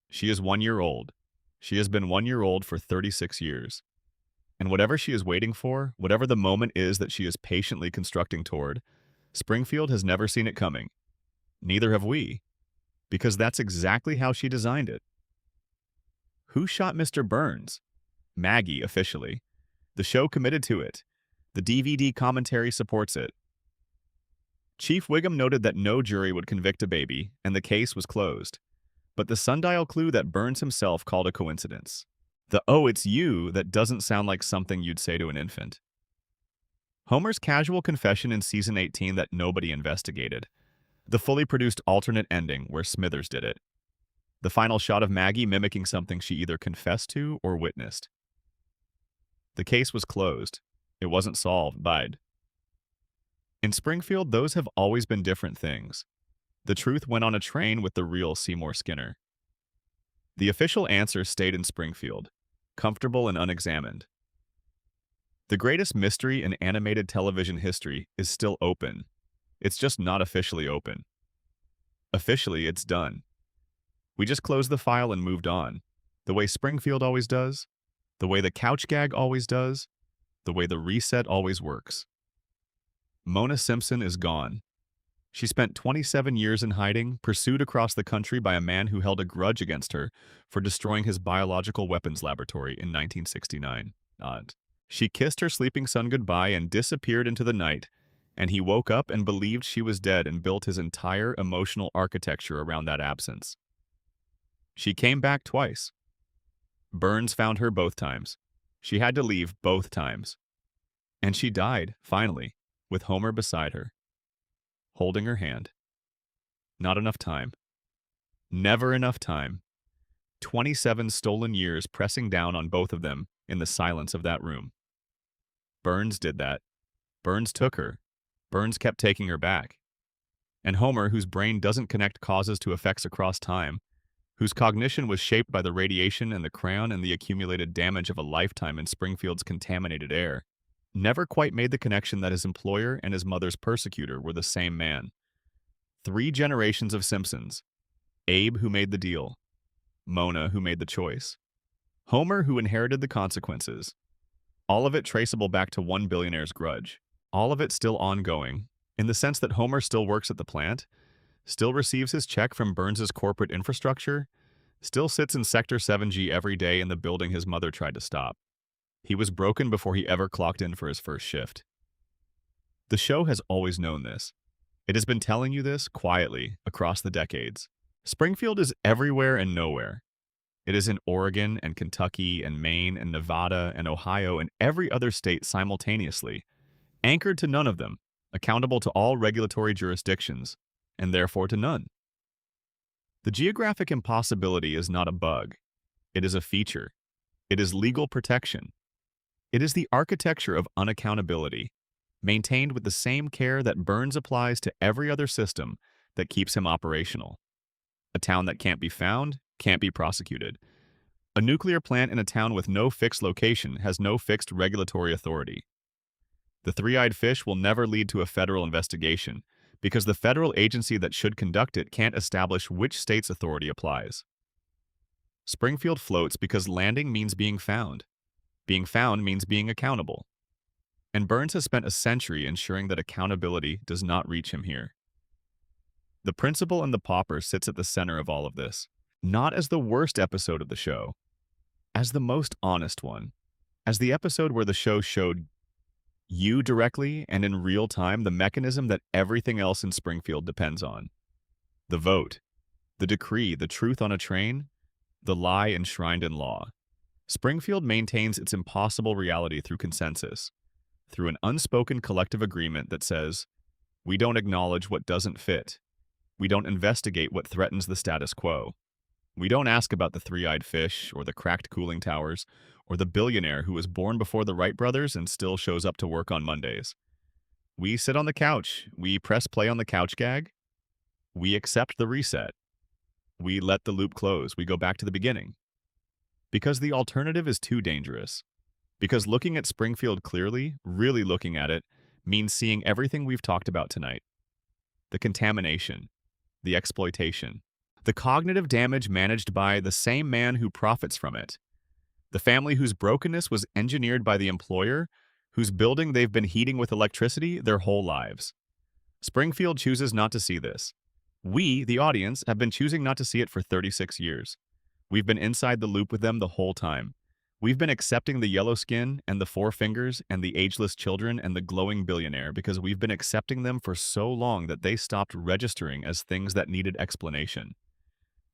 She is 1 year old. She has been 1 year old for 36 years. And whatever she is waiting for, whatever the moment is that she is patiently constructing toward, Springfield has never seen it coming. Neither have we, because that's exactly how she designed it. Who shot Mr. Burns? Maggie, officially. The show committed to it. The DVD commentary supports it. Chief Wiggum noted that no jury would convict a baby, and the case was closed. But the sundial clue that Burns himself called a coincidence. The "oh, it's you" that doesn't sound like something you'd say to an infant. Homer's casual confession in Season 18 that nobody investigated. The fully produced alternate ending where Smithers did it. The final shot of Maggie mimicking something she either confessed to or witnessed. The case was closed. It wasn't solved, bide. In Springfield, those have always been different things. The truth went on a train with the real Seymour Skinner. The official answer stayed in Springfield, comfortable and unexamined. The greatest mystery in animated television history is still open. It's just not officially open. Officially, it's done. We just closed the file and moved on, the way Springfield always does, the way the couch gag always does, the way the reset always works. Mona Simpson is gone. She spent 27 years in hiding, pursued across the country by a man who held a grudge against her for destroying his biological weapons laboratory in 1969. She kissed her sleeping son goodbye and disappeared into the night, and he woke up and believed she was dead and built his entire emotional architecture around that absence. She came back twice. Burns found her both times. She had to leave both times. And she died, finally, with Homer beside her, holding her hand. Not enough time. Never enough time. 27 stolen years pressing down on both of them in the silence of that room. Burns did that. Burns took her. Burns kept taking her back. And Homer, whose brain doesn't connect causes to effects across time, whose cognition was shaped by the radiation and the crayon and the accumulated damage of a lifetime in Springfield's contaminated air, never quite made the connection that his employer and his mother's persecutor were the same man. 3 generations of Simpsons. Abe, who made the deal. Mona, who made the choice. Homer, who inherited the consequences. All of it traceable back to one billionaire's grudge. All of it still ongoing, in the sense that Homer still works at the plant, still receives his check from Burns's corporate infrastructure, still sits in Sector 7G every day in the building his mother tried to stop. He was broken before he ever clocked in for his first shift. The show has always known this. It has been telling you this quietly across the decades. Springfield is everywhere and nowhere. It is in Oregon and Kentucky and Maine and Nevada and Ohio and every other state simultaneously, anchored to none of them, accountable to all regulatory jurisdictions, and therefore to none. The geographic impossibility is not a bug. It is a feature. It is legal protection. It is the architecture of unaccountability, maintained with the same care that Burns applies to every other system that keeps him operational. A town that can't be found, can't be prosecuted. A nuclear plant in a town with no fixed location has no fixed regulatory authority. The three-eyed fish will never lead to a federal investigation because the federal agency that should conduct it can't establish which state's authority applies. Springfield floats because landing means being found. Being found means being accountable. And Burns has spent a century ensuring that accountability does not reach him here. The Principal and the Pauper sits at the center of all of this, not as the worst episode of the show, as the most honest one, as the episode where the show showed you directly and in real time the mechanism that everything else in Springfield depends on. The vote, the decree, the truth on a train, the lie enshrined in law. Springfield maintains its impossible reality through consensus, through an unspoken collective agreement that says, we don't acknowledge what doesn't fit. We don't investigate what threatens the status quo. We don't ask about the three-eyed fish or the cracked cooling towers or the billionaire who was born before the Wright brothers and still shows up to work on Mondays. We sit on the couch. We press play on the couch gag. We accept the reset. We let the loop close. We go back to the beginning. Because the alternative is too dangerous. Because looking at Springfield clearly, really looking at it, means seeing everything we've talked about tonight. The contamination, the exploitation, the cognitive damage managed by the same man who profits from it, the family whose brokenness was engineered by the employer, whose building they've been heating with electricity their whole lives. Springfield chooses not to see this. We, the audience, have been choosing not to see it for 36 years. We've been inside the loop with them the whole time. We've been accepting the yellow skin and the four fingers and the ageless children and the glowing billionaire because we've been accepting them for so long that they stopped registering as things that needed explanation.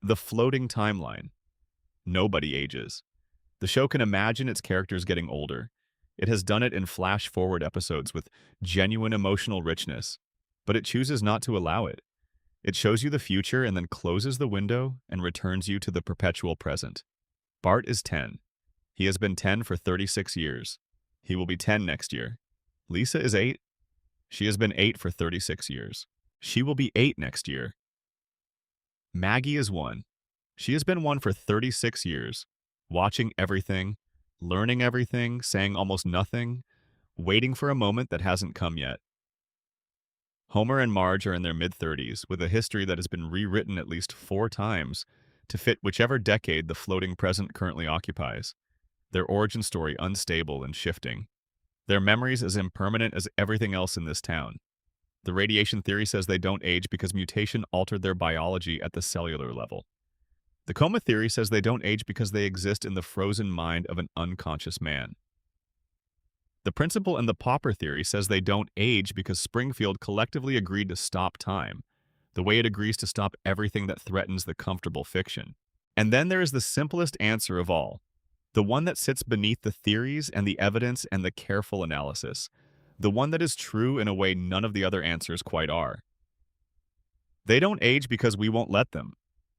The floating timeline. Nobody ages. The show can imagine its characters getting older. It has done it in flash-forward episodes with genuine emotional richness, but it chooses not to allow it. It shows you the future and then closes the window and returns you to the perpetual present. Bart is 10. He has been 10 for 36 years. He will be 10 next year. Lisa is 8. She has been 8 for 36 years. She will be 8 next year. Maggie is 1. She has been 1 for 36 years, watching everything, learning everything, saying almost nothing, waiting for a moment that hasn't come yet. Homer and Marge are in their mid-30s, with a history that has been rewritten at least 4 times to fit whichever decade the floating present currently occupies. Their origin story unstable and shifting. Their memories as impermanent as everything else in this town. The radiation theory says they don't age because mutation altered their biology at the cellular level. The coma theory says they don't age because they exist in the frozen mind of an unconscious man. The Principal and the Pauper theory says they don't age because Springfield collectively agreed to stop time, the way it agrees to stop everything that threatens the comfortable fiction. And then there is the simplest answer of all, the one that sits beneath the theories and the evidence and the careful analysis, the one that is true in a way none of the other answers quite are. They don't age because we won't let them.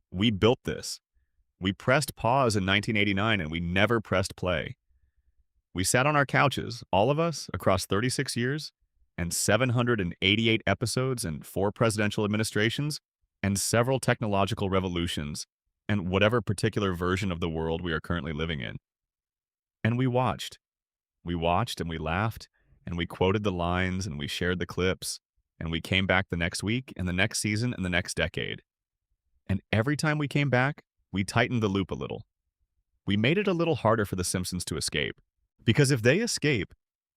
We built this. We pressed pause in 1989 and we never pressed play. We sat on our couches, all of us, across 36 years, and 788 episodes and 4 presidential administrations, and several technological revolutions, and whatever particular version of the world we are currently living in. And we watched. We watched and we laughed, and we quoted the lines and we shared the clips, and we came back the next week and the next season and the next decade. And every time we came back, we tightened the loop a little. We made it a little harder for the Simpsons to escape. Because if they escape,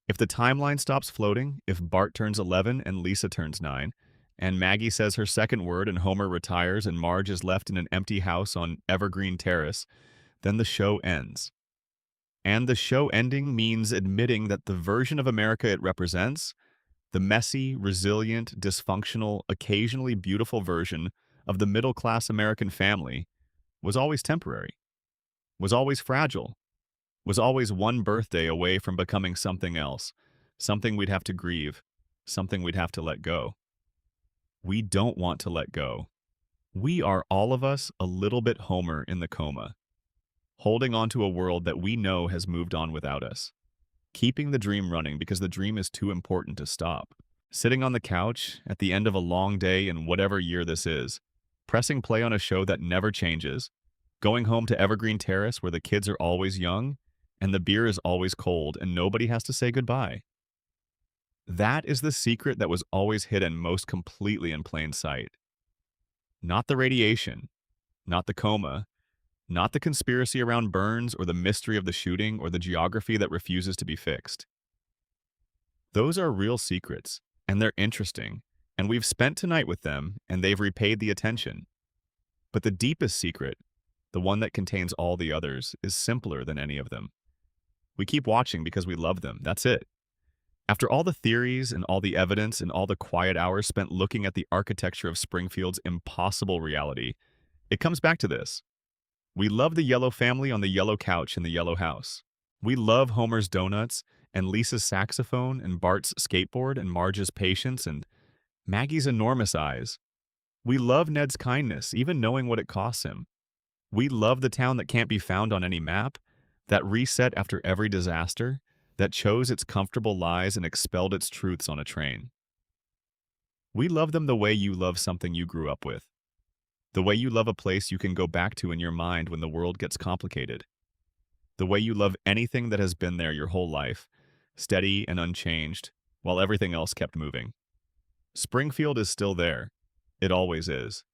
if the timeline stops floating, if Bart turns 11 and Lisa turns 9, and Maggie says her second word and Homer retires and Marge is left in an empty house on Evergreen Terrace, then the show ends. And the show ending means admitting that the version of America it represents, the messy, resilient, dysfunctional, occasionally beautiful version of the middle-class American family, was always temporary, was always fragile, was always one birthday away from becoming something else, something we'd have to grieve, something we'd have to let go. We don't want to let go. We are, all of us, a little bit Homer in the coma, holding on to a world that we know has moved on without us, keeping the dream running because the dream is too important to stop, sitting on the couch at the end of a long day in whatever year this is, pressing play on a show that never changes, going home to Evergreen Terrace where the kids are always young, and the beer is always cold, and nobody has to say goodbye. That is the secret that was always hidden most completely in plain sight. Not the radiation, not the coma, not the conspiracy around Burns or the mystery of the shooting or the geography that refuses to be fixed. Those are real secrets, and they're interesting, and we've spent tonight with them, and they've repaid the attention. But the deepest secret, the one that contains all the others, is simpler than any of them. We keep watching because we love them, that's it. After all the theories and all the evidence and all the quiet hours spent looking at the architecture of Springfield's impossible reality, it comes back to this. We love the yellow family on the yellow couch in the yellow house. We love Homer's donuts and Lisa's saxophone and Bart's skateboard and Marge's patience and Maggie's enormous eyes. We love Ned's kindness, even knowing what it costs him. We love the town that can't be found on any map, that reset after every disaster, that chose its comfortable lies and expelled its truths on a train. We love them the way you love something you grew up with. The way you love a place you can go back to in your mind when the world gets complicated. The way you love anything that has been there your whole life, steady and unchanged, while everything else kept moving. Springfield is still there. It always is.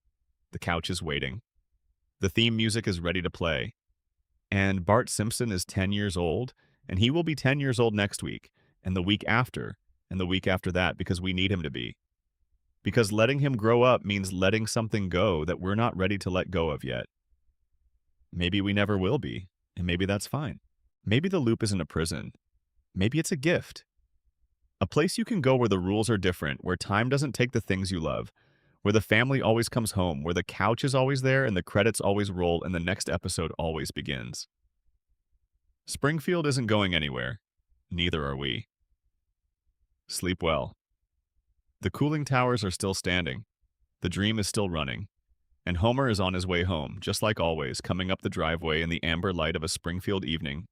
The couch is waiting. The theme music is ready to play. And Bart Simpson is 10 years old, and he will be 10 years old next week, and the week after, and the week after that, because we need him to be. Because letting him grow up means letting something go that we're not ready to let go of yet. Maybe we never will be, and maybe that's fine. Maybe the loop isn't a prison. Maybe it's a gift. A place you can go where the rules are different, where time doesn't take the things you love, where the family always comes home, where the couch is always there and the credits always roll and the next episode always begins. Springfield isn't going anywhere. Neither are we. Sleep well. The cooling towers are still standing. The dream is still running. And Homer is on his way home, just like always, coming up the driveway in the amber light of a Springfield evening.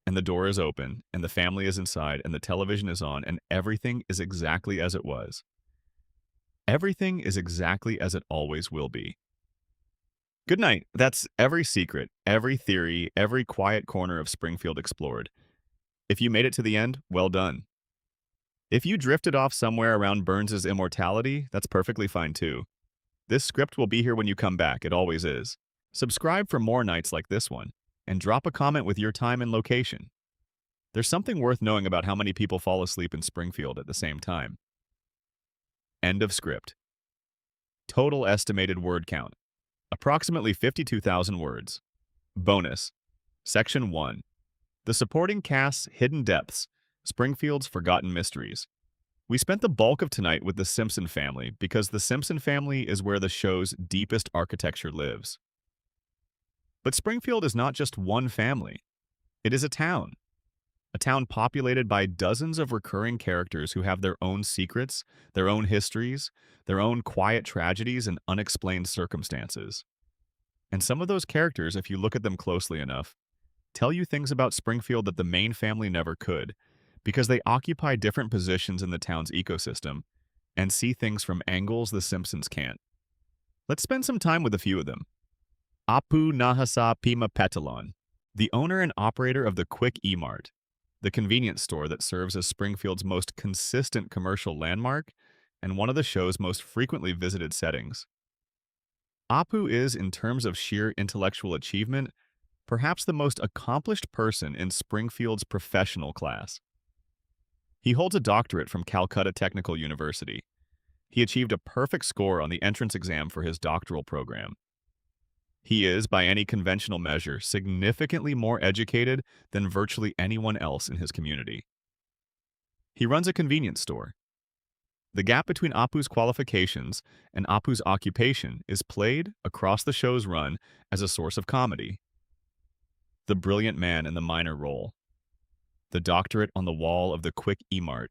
And the door is open, and the family is inside, and the television is on, and everything is exactly as it was. Everything is exactly as it always will be. Good night. That's every secret, every theory, every quiet corner of Springfield explored. If you made it to the end, well done. If you drifted off somewhere around Burns's immortality, that's perfectly fine too. This script will be here when you come back, it always is. Subscribe for more nights like this one, and drop a comment with your time and location. There's something worth knowing about how many people fall asleep in Springfield at the same time. End of script. Total estimated word count. Approximately 52,000 words. Bonus. Section 1. The supporting cast's hidden depths. Springfield's forgotten mysteries. We spent the bulk of tonight with the Simpson family because the Simpson family is where the show's deepest architecture lives. But Springfield is not just one family. It is a town. A town populated by dozens of recurring characters who have their own secrets, their own histories, their own quiet tragedies and unexplained circumstances. And some of those characters, if you look at them closely enough, tell you things about Springfield that the main family never could, because they occupy different positions in the town's ecosystem and see things from angles the Simpsons can't. Let's spend some time with a few of them. Apu Nahasa Pima Petalon, the owner and operator of the Quick E-Mart, the convenience store that serves as Springfield's most consistent commercial landmark and one of the show's most frequently visited settings. Apu is, in terms of sheer intellectual achievement, perhaps the most accomplished person in Springfield's professional class. He holds a doctorate from Calcutta Technical University. He achieved a perfect score on the entrance exam for his doctoral program. He is, by any conventional measure, significantly more educated than virtually anyone else in his community. He runs a convenience store. The gap between Apu's qualifications and Apu's occupation is played, across the show's run, as a source of comedy. The brilliant man in the minor role. The doctorate on the wall of the Quick E-Mart.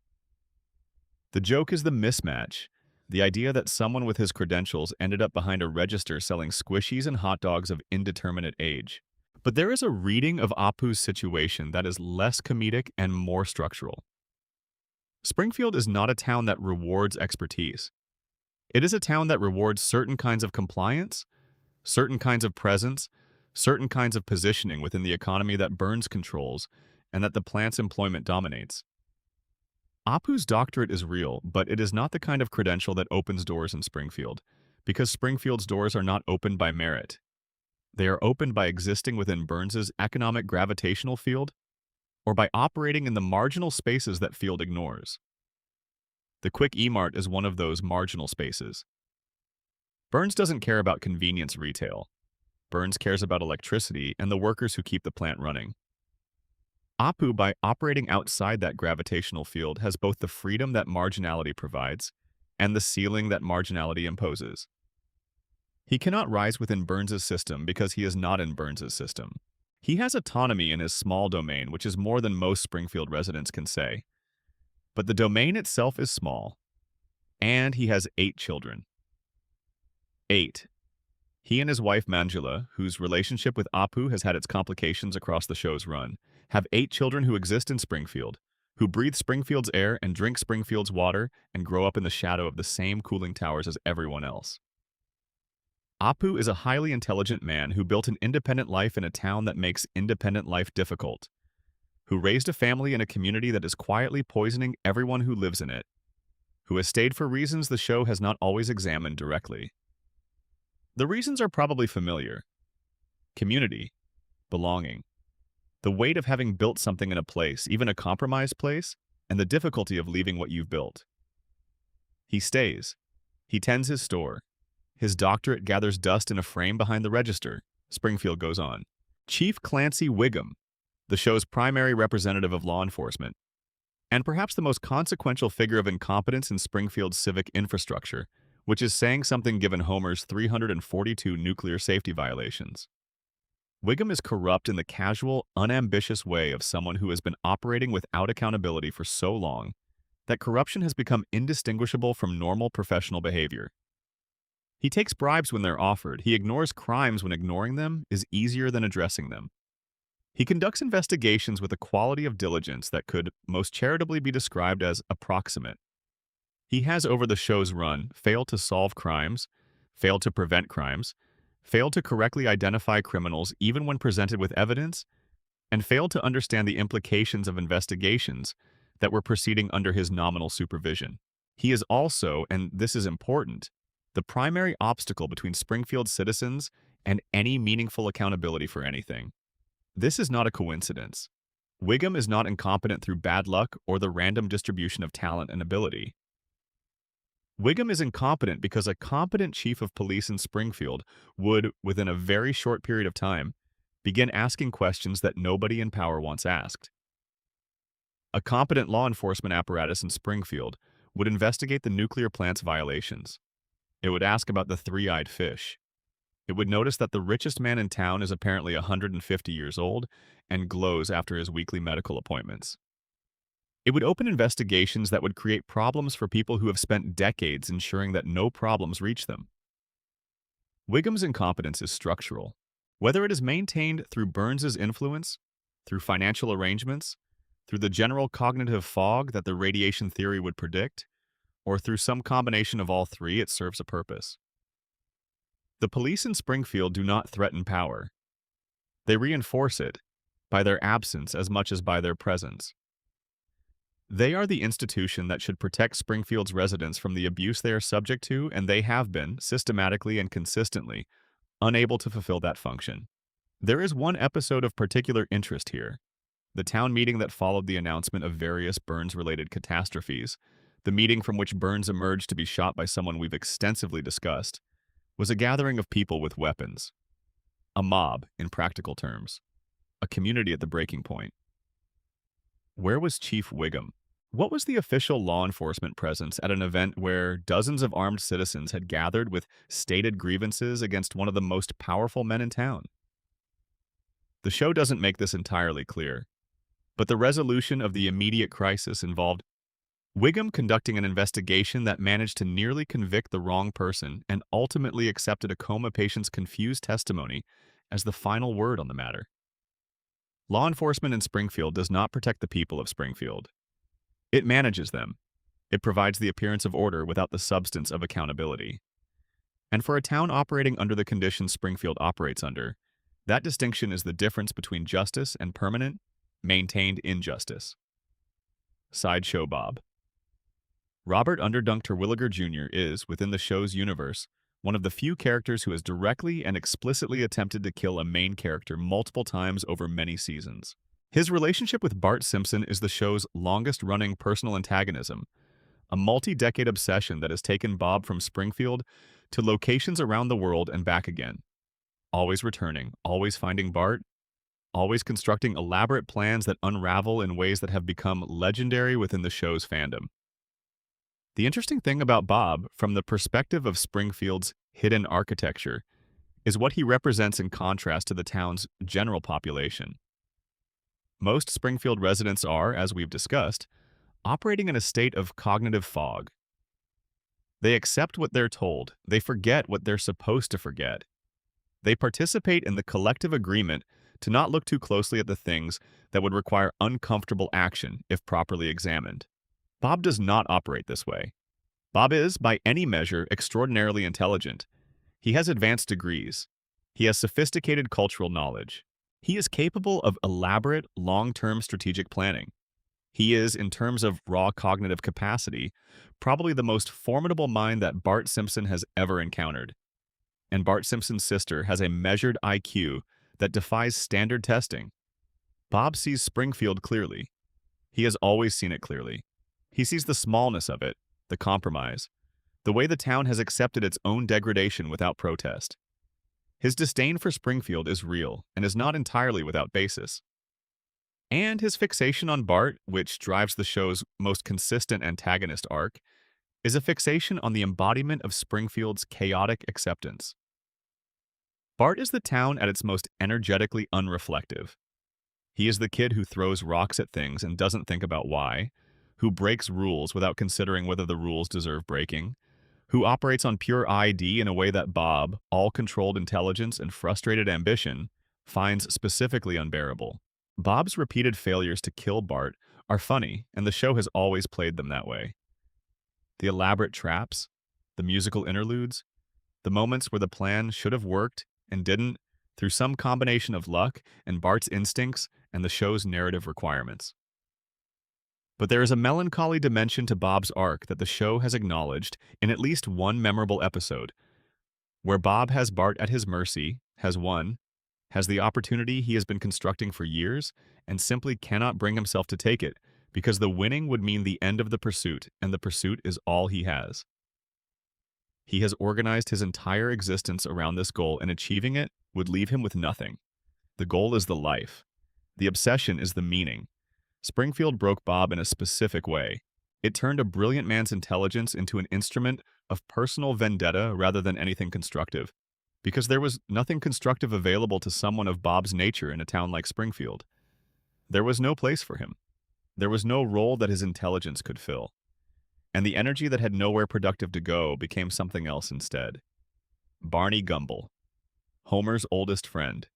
The joke is the mismatch, the idea that someone with his credentials ended up behind a register selling squishies and hot dogs of indeterminate age. But there is a reading of Apu's situation that is less comedic and more structural. Springfield is not a town that rewards expertise. It is a town that rewards certain kinds of compliance, certain kinds of presence, certain kinds of positioning within the economy that Burns controls and that the plant's employment dominates. Apu's doctorate is real, but it is not the kind of credential that opens doors in Springfield, because Springfield's doors are not opened by merit. They are opened by existing within Burns's economic gravitational field or by operating in the marginal spaces that field ignores. The Quick E-Mart is one of those marginal spaces. Burns doesn't care about convenience retail. Burns cares about electricity and the workers who keep the plant running. Apu, by operating outside that gravitational field, has both the freedom that marginality provides and the ceiling that marginality imposes. He cannot rise within Burns's system because he is not in Burns's system. He has autonomy in his small domain, which is more than most Springfield residents can say. But the domain itself is small, and he has 8 children. 8. He and his wife Manjula, whose relationship with Apu has had its complications across the show's run, have 8 children who exist in Springfield, who breathe Springfield's air and drink Springfield's water and grow up in the shadow of the same cooling towers as everyone else. Apu is a highly intelligent man who built an independent life in a town that makes independent life difficult, who raised a family in a community that is quietly poisoning everyone who lives in it, who has stayed for reasons the show has not always examined directly. The reasons are probably familiar. Community, belonging, the weight of having built something in a place, even a compromised place, and the difficulty of leaving what you've built. He stays. He tends his store. His doctorate gathers dust in a frame behind the register. Springfield goes on. Chief Clancy Wiggum, the show's primary representative of law enforcement, and perhaps the most consequential figure of incompetence in Springfield's civic infrastructure, which is saying something given Homer's 342 nuclear safety violations. Wiggum is corrupt in the casual, unambitious way of someone who has been operating without accountability for so long that corruption has become indistinguishable from normal professional behavior. He takes bribes when they're offered. He ignores crimes when ignoring them is easier than addressing them. He conducts investigations with a quality of diligence that could most charitably be described as approximate. He has, over the show's run, failed to solve crimes, failed to prevent crimes, failed to correctly identify criminals even when presented with evidence, and failed to understand the implications of investigations that were proceeding under his nominal supervision. He is also, and this is important, the primary obstacle between Springfield citizens and any meaningful accountability for anything. This is not a coincidence. Wiggum is not incompetent through bad luck or the random distribution of talent and ability. Wiggum is incompetent because a competent chief of police in Springfield would, within a very short period of time, begin asking questions that nobody in power wants asked. A competent law enforcement apparatus in Springfield would investigate the nuclear plant's violations. It would ask about the three-eyed fish. It would notice that the richest man in town is apparently 150 years old and glows after his weekly medical appointments. It would open investigations that would create problems for people who have spent decades ensuring that no problems reach them. Wiggum's incompetence is structural. Whether it is maintained through Burns's influence, through financial arrangements, through the general cognitive fog that the radiation theory would predict, or through some combination of all three, it serves a purpose. The police in Springfield do not threaten power. They reinforce it by their absence as much as by their presence. They are the institution that should protect Springfield's residents from the abuse they are subject to, and they have been, systematically and consistently, unable to fulfill that function. There is one episode of particular interest here. The town meeting that followed the announcement of various Burns-related catastrophes, the meeting from which Burns emerged to be shot by someone we've extensively discussed, was a gathering of people with weapons. A mob, in practical terms. A community at the breaking point. Where was Chief Wiggum? What was the official law enforcement presence at an event where dozens of armed citizens had gathered with stated grievances against one of the most powerful men in town? The show doesn't make this entirely clear, but the resolution of the immediate crisis involved Wiggum conducting an investigation that managed to nearly convict the wrong person and ultimately accepted a coma patient's confused testimony as the final word on the matter. Law enforcement in Springfield does not protect the people of Springfield. It manages them. It provides the appearance of order without the substance of accountability. And for a town operating under the conditions Springfield operates under, that distinction is the difference between justice and permanent, maintained injustice. Sideshow Bob. Robert Underdunk Terwilliger Jr. is, within the show's universe, one of the few characters who has directly and explicitly attempted to kill a main character multiple times over many seasons. His relationship with Bart Simpson is the show's longest-running personal antagonism, a multi-decade obsession that has taken Bob from Springfield to locations around the world and back again, always returning, always finding Bart, always constructing elaborate plans that unravel in ways that have become legendary within the show's fandom. The interesting thing about Bob, from the perspective of Springfield's hidden architecture, is what he represents in contrast to the town's general population. Most Springfield residents are, as we've discussed, operating in a state of cognitive fog. They accept what they're told, they forget what they're supposed to forget. They participate in the collective agreement to not look too closely at the things that would require uncomfortable action if properly examined. Bob does not operate this way. Bob is, by any measure, extraordinarily intelligent. He has advanced degrees. He has sophisticated cultural knowledge. He is capable of elaborate, long-term strategic planning. He is, in terms of raw cognitive capacity, probably the most formidable mind that Bart Simpson has ever encountered. And Bart Simpson's sister has a measured IQ that defies standard testing. Bob sees Springfield clearly. He has always seen it clearly. He sees the smallness of it, the compromise, the way the town has accepted its own degradation without protest. His disdain for Springfield is real and is not entirely without basis. And his fixation on Bart, which drives the show's most consistent antagonist arc, is a fixation on the embodiment of Springfield's chaotic acceptance. Bart is the town at its most energetically unreflective. He is the kid who throws rocks at things and doesn't think about why, who breaks rules without considering whether the rules deserve breaking, who operates on pure ID in a way that Bob, all-controlled intelligence and frustrated ambition, finds specifically unbearable. Bob's repeated failures to kill Bart are funny, and the show has always played them that way. The elaborate traps, the musical interludes, the moments where the plan should have worked and didn't, through some combination of luck and Bart's instincts and the show's narrative requirements. But there is a melancholy dimension to Bob's arc that the show has acknowledged in at least one memorable episode, where Bob has Bart at his mercy, has won, has the opportunity he has been constructing for years, and simply cannot bring himself to take it, because the winning would mean the end of the pursuit, and the pursuit is all he has. He has organized his entire existence around this goal, and achieving it would leave him with nothing. The goal is the life. The obsession is the meaning. Springfield broke Bob in a specific way. It turned a brilliant man's intelligence into an instrument of personal vendetta rather than anything constructive, because there was nothing constructive available to someone of Bob's nature in a town like Springfield. There was no place for him. There was no role that his intelligence could fill. And the energy that had nowhere productive to go became something else instead. Barney Gumble, Homer's oldest friend,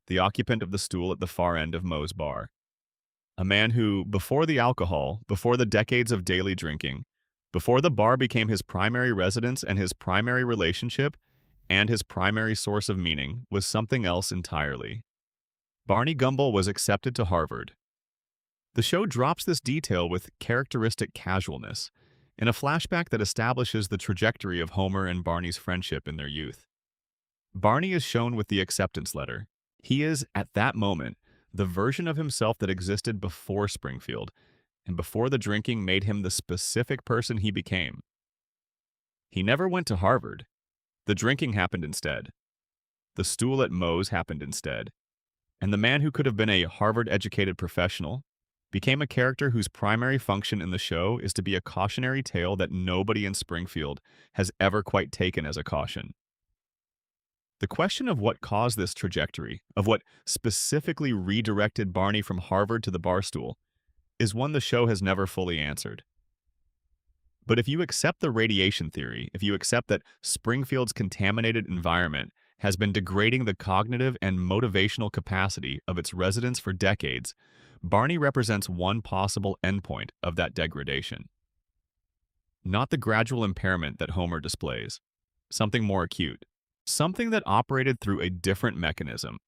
the occupant of the stool at the far end of Moe's bar. A man who, before the alcohol, before the decades of daily drinking, before the bar became his primary residence and his primary relationship, and his primary source of meaning, was something else entirely. Barney Gumble was accepted to Harvard. The show drops this detail with characteristic casualness, in a flashback that establishes the trajectory of Homer and Barney's friendship in their youth. Barney is shown with the acceptance letter. He is, at that moment, the version of himself that existed before Springfield, and before the drinking made him the specific person he became. He never went to Harvard. The drinking happened instead. The stool at Moe's happened instead. And the man who could have been a Harvard-educated professional became a character whose primary function in the show is to be a cautionary tale that nobody in Springfield has ever quite taken as a caution. The question of what caused this trajectory, of what specifically redirected Barney from Harvard to the barstool, is one the show has never fully answered. But if you accept the radiation theory, if you accept that Springfield's contaminated environment has been degrading the cognitive and motivational capacity of its residents for decades, Barney represents one possible endpoint of that degradation. Not the gradual impairment that Homer displays, something more acute. Something that operated through a different mechanism,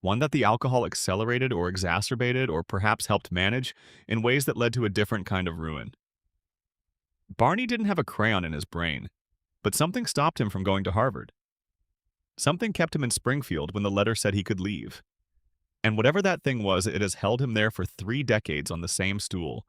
one that the alcohol accelerated or exacerbated or perhaps helped manage in ways that led to a different kind of ruin. Barney didn't have a crayon in his brain. But something stopped him from going to Harvard. Something kept him in Springfield when the letter said he could leave. And whatever that thing was, it has held him there for 3 decades on the same stool,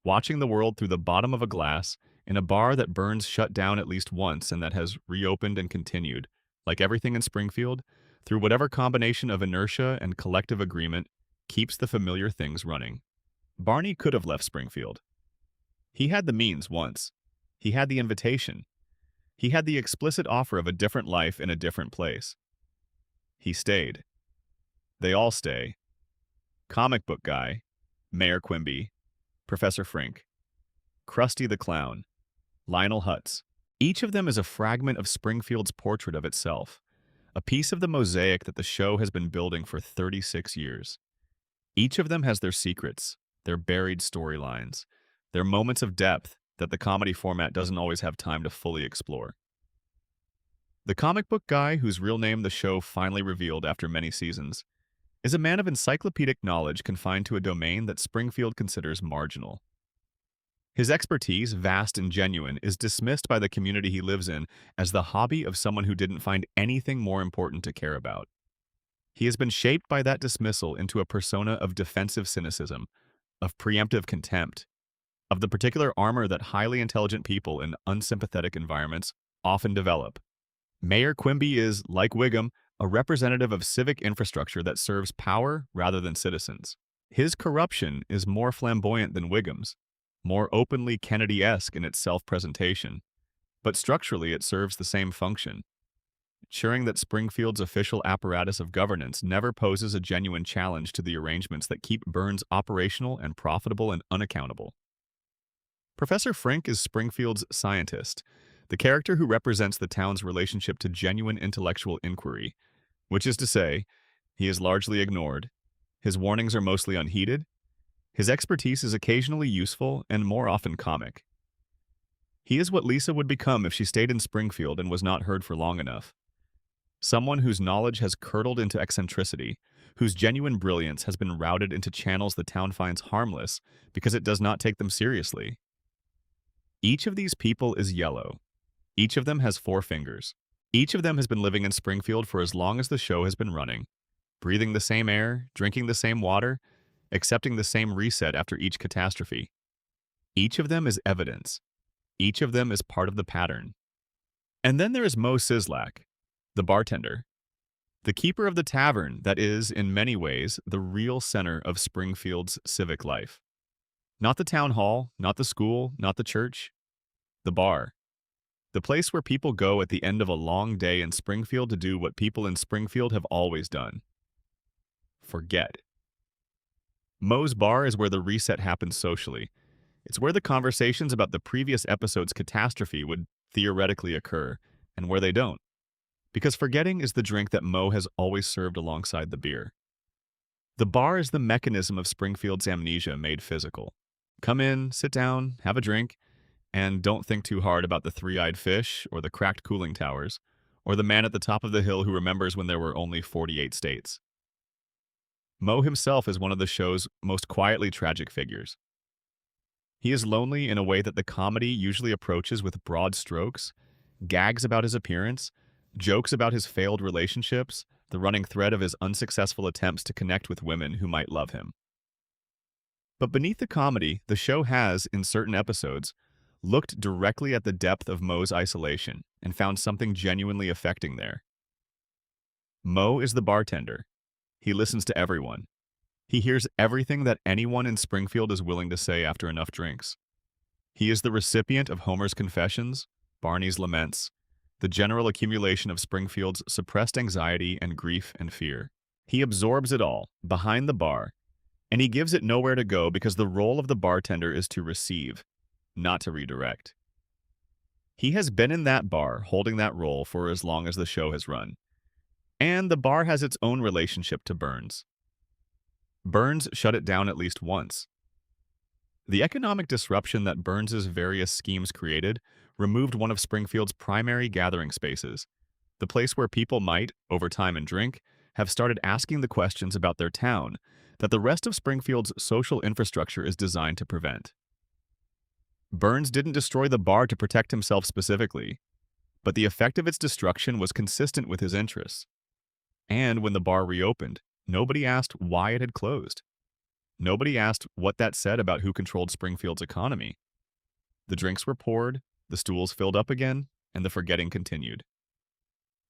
watching the world through the bottom of a glass in a bar that Burns shut down at least once and that has reopened and continued, like everything in Springfield, through whatever combination of inertia and collective agreement keeps the familiar things running. Barney could have left Springfield. He had the means once. He had the invitation. He had the explicit offer of a different life in a different place. He stayed. They all stay. Comic book guy, Mayor Quimby, Professor Frink, Krusty the Clown, Lionel Hutz. Each of them is a fragment of Springfield's portrait of itself, a piece of the mosaic that the show has been building for 36 years. Each of them has their secrets, their buried storylines, their moments of depth that the comedy format doesn't always have time to fully explore. The comic book guy, whose real name the show finally revealed after many seasons, is a man of encyclopedic knowledge confined to a domain that Springfield considers marginal. His expertise, vast and genuine, is dismissed by the community he lives in as the hobby of someone who didn't find anything more important to care about. He has been shaped by that dismissal into a persona of defensive cynicism, of preemptive contempt, of the particular armor that highly intelligent people in unsympathetic environments often develop. Mayor Quimby is, like Wiggum, a representative of civic infrastructure that serves power rather than citizens. His corruption is more flamboyant than Wiggum's, more openly Kennedy-esque in its self-presentation, but structurally it serves the same function, ensuring that Springfield's official apparatus of governance never poses a genuine challenge to the arrangements that keep Burns operational and profitable and unaccountable. Professor Frink is Springfield's scientist, the character who represents the town's relationship to genuine intellectual inquiry, which is to say, he is largely ignored, his warnings are mostly unheeded, his expertise is occasionally useful and more often comic. He is what Lisa would become if she stayed in Springfield and was not heard for long enough. Someone whose knowledge has curdled into eccentricity, whose genuine brilliance has been routed into channels the town finds harmless because it does not take them seriously. Each of these people is yellow. Each of them has 4 fingers. Each of them has been living in Springfield for as long as the show has been running, breathing the same air, drinking the same water, accepting the same reset after each catastrophe. Each of them is evidence. Each of them is part of the pattern. And then there is Mo Sislak, the bartender, the keeper of the tavern that is, in many ways, the real center of Springfield's civic life. Not the town hall, not the school, not the church, the bar. The place where people go at the end of a long day in Springfield to do what people in Springfield have always done. Forget. Moe's Bar is where the reset happens socially. It's where the conversations about the previous episode's catastrophe would theoretically occur, and where they don't. Because forgetting is the drink that Moe has always served alongside the beer. The bar is the mechanism of Springfield's amnesia made physical. Come in, sit down, have a drink, and don't think too hard about the three-eyed fish, or the cracked cooling towers, or the man at the top of the hill who remembers when there were only 48 states. Moe himself is one of the show's most quietly tragic figures. He is lonely in a way that the comedy usually approaches with broad strokes, gags about his appearance, jokes about his failed relationships, the running thread of his unsuccessful attempts to connect with women who might love him. But beneath the comedy, the show has, in certain episodes, looked directly at the depth of Moe's isolation and found something genuinely affecting there. Moe is the bartender. He listens to everyone. He hears everything that anyone in Springfield is willing to say after enough drinks. He is the recipient of Homer's confessions, Barney's laments, the general accumulation of Springfield's suppressed anxiety and grief and fear. He absorbs it all, behind the bar, and he gives it nowhere to go because the role of the bartender is to receive, not to redirect. He has been in that bar, holding that role for as long as the show has run. And the bar has its own relationship to Burns. Burns shut it down at least once. The economic disruption that Burns's various schemes created removed one of Springfield's primary gathering spaces, the place where people might, over time and drink, have started asking the questions about their town that the rest of Springfield's social infrastructure is designed to prevent. Burns didn't destroy the bar to protect himself specifically. but the effect of its destruction was consistent with his interests. And when the bar reopened, nobody asked why it had closed. Nobody asked what that said about who controlled Springfield's economy. The drinks were poured, the stools filled up again, and the forgetting continued.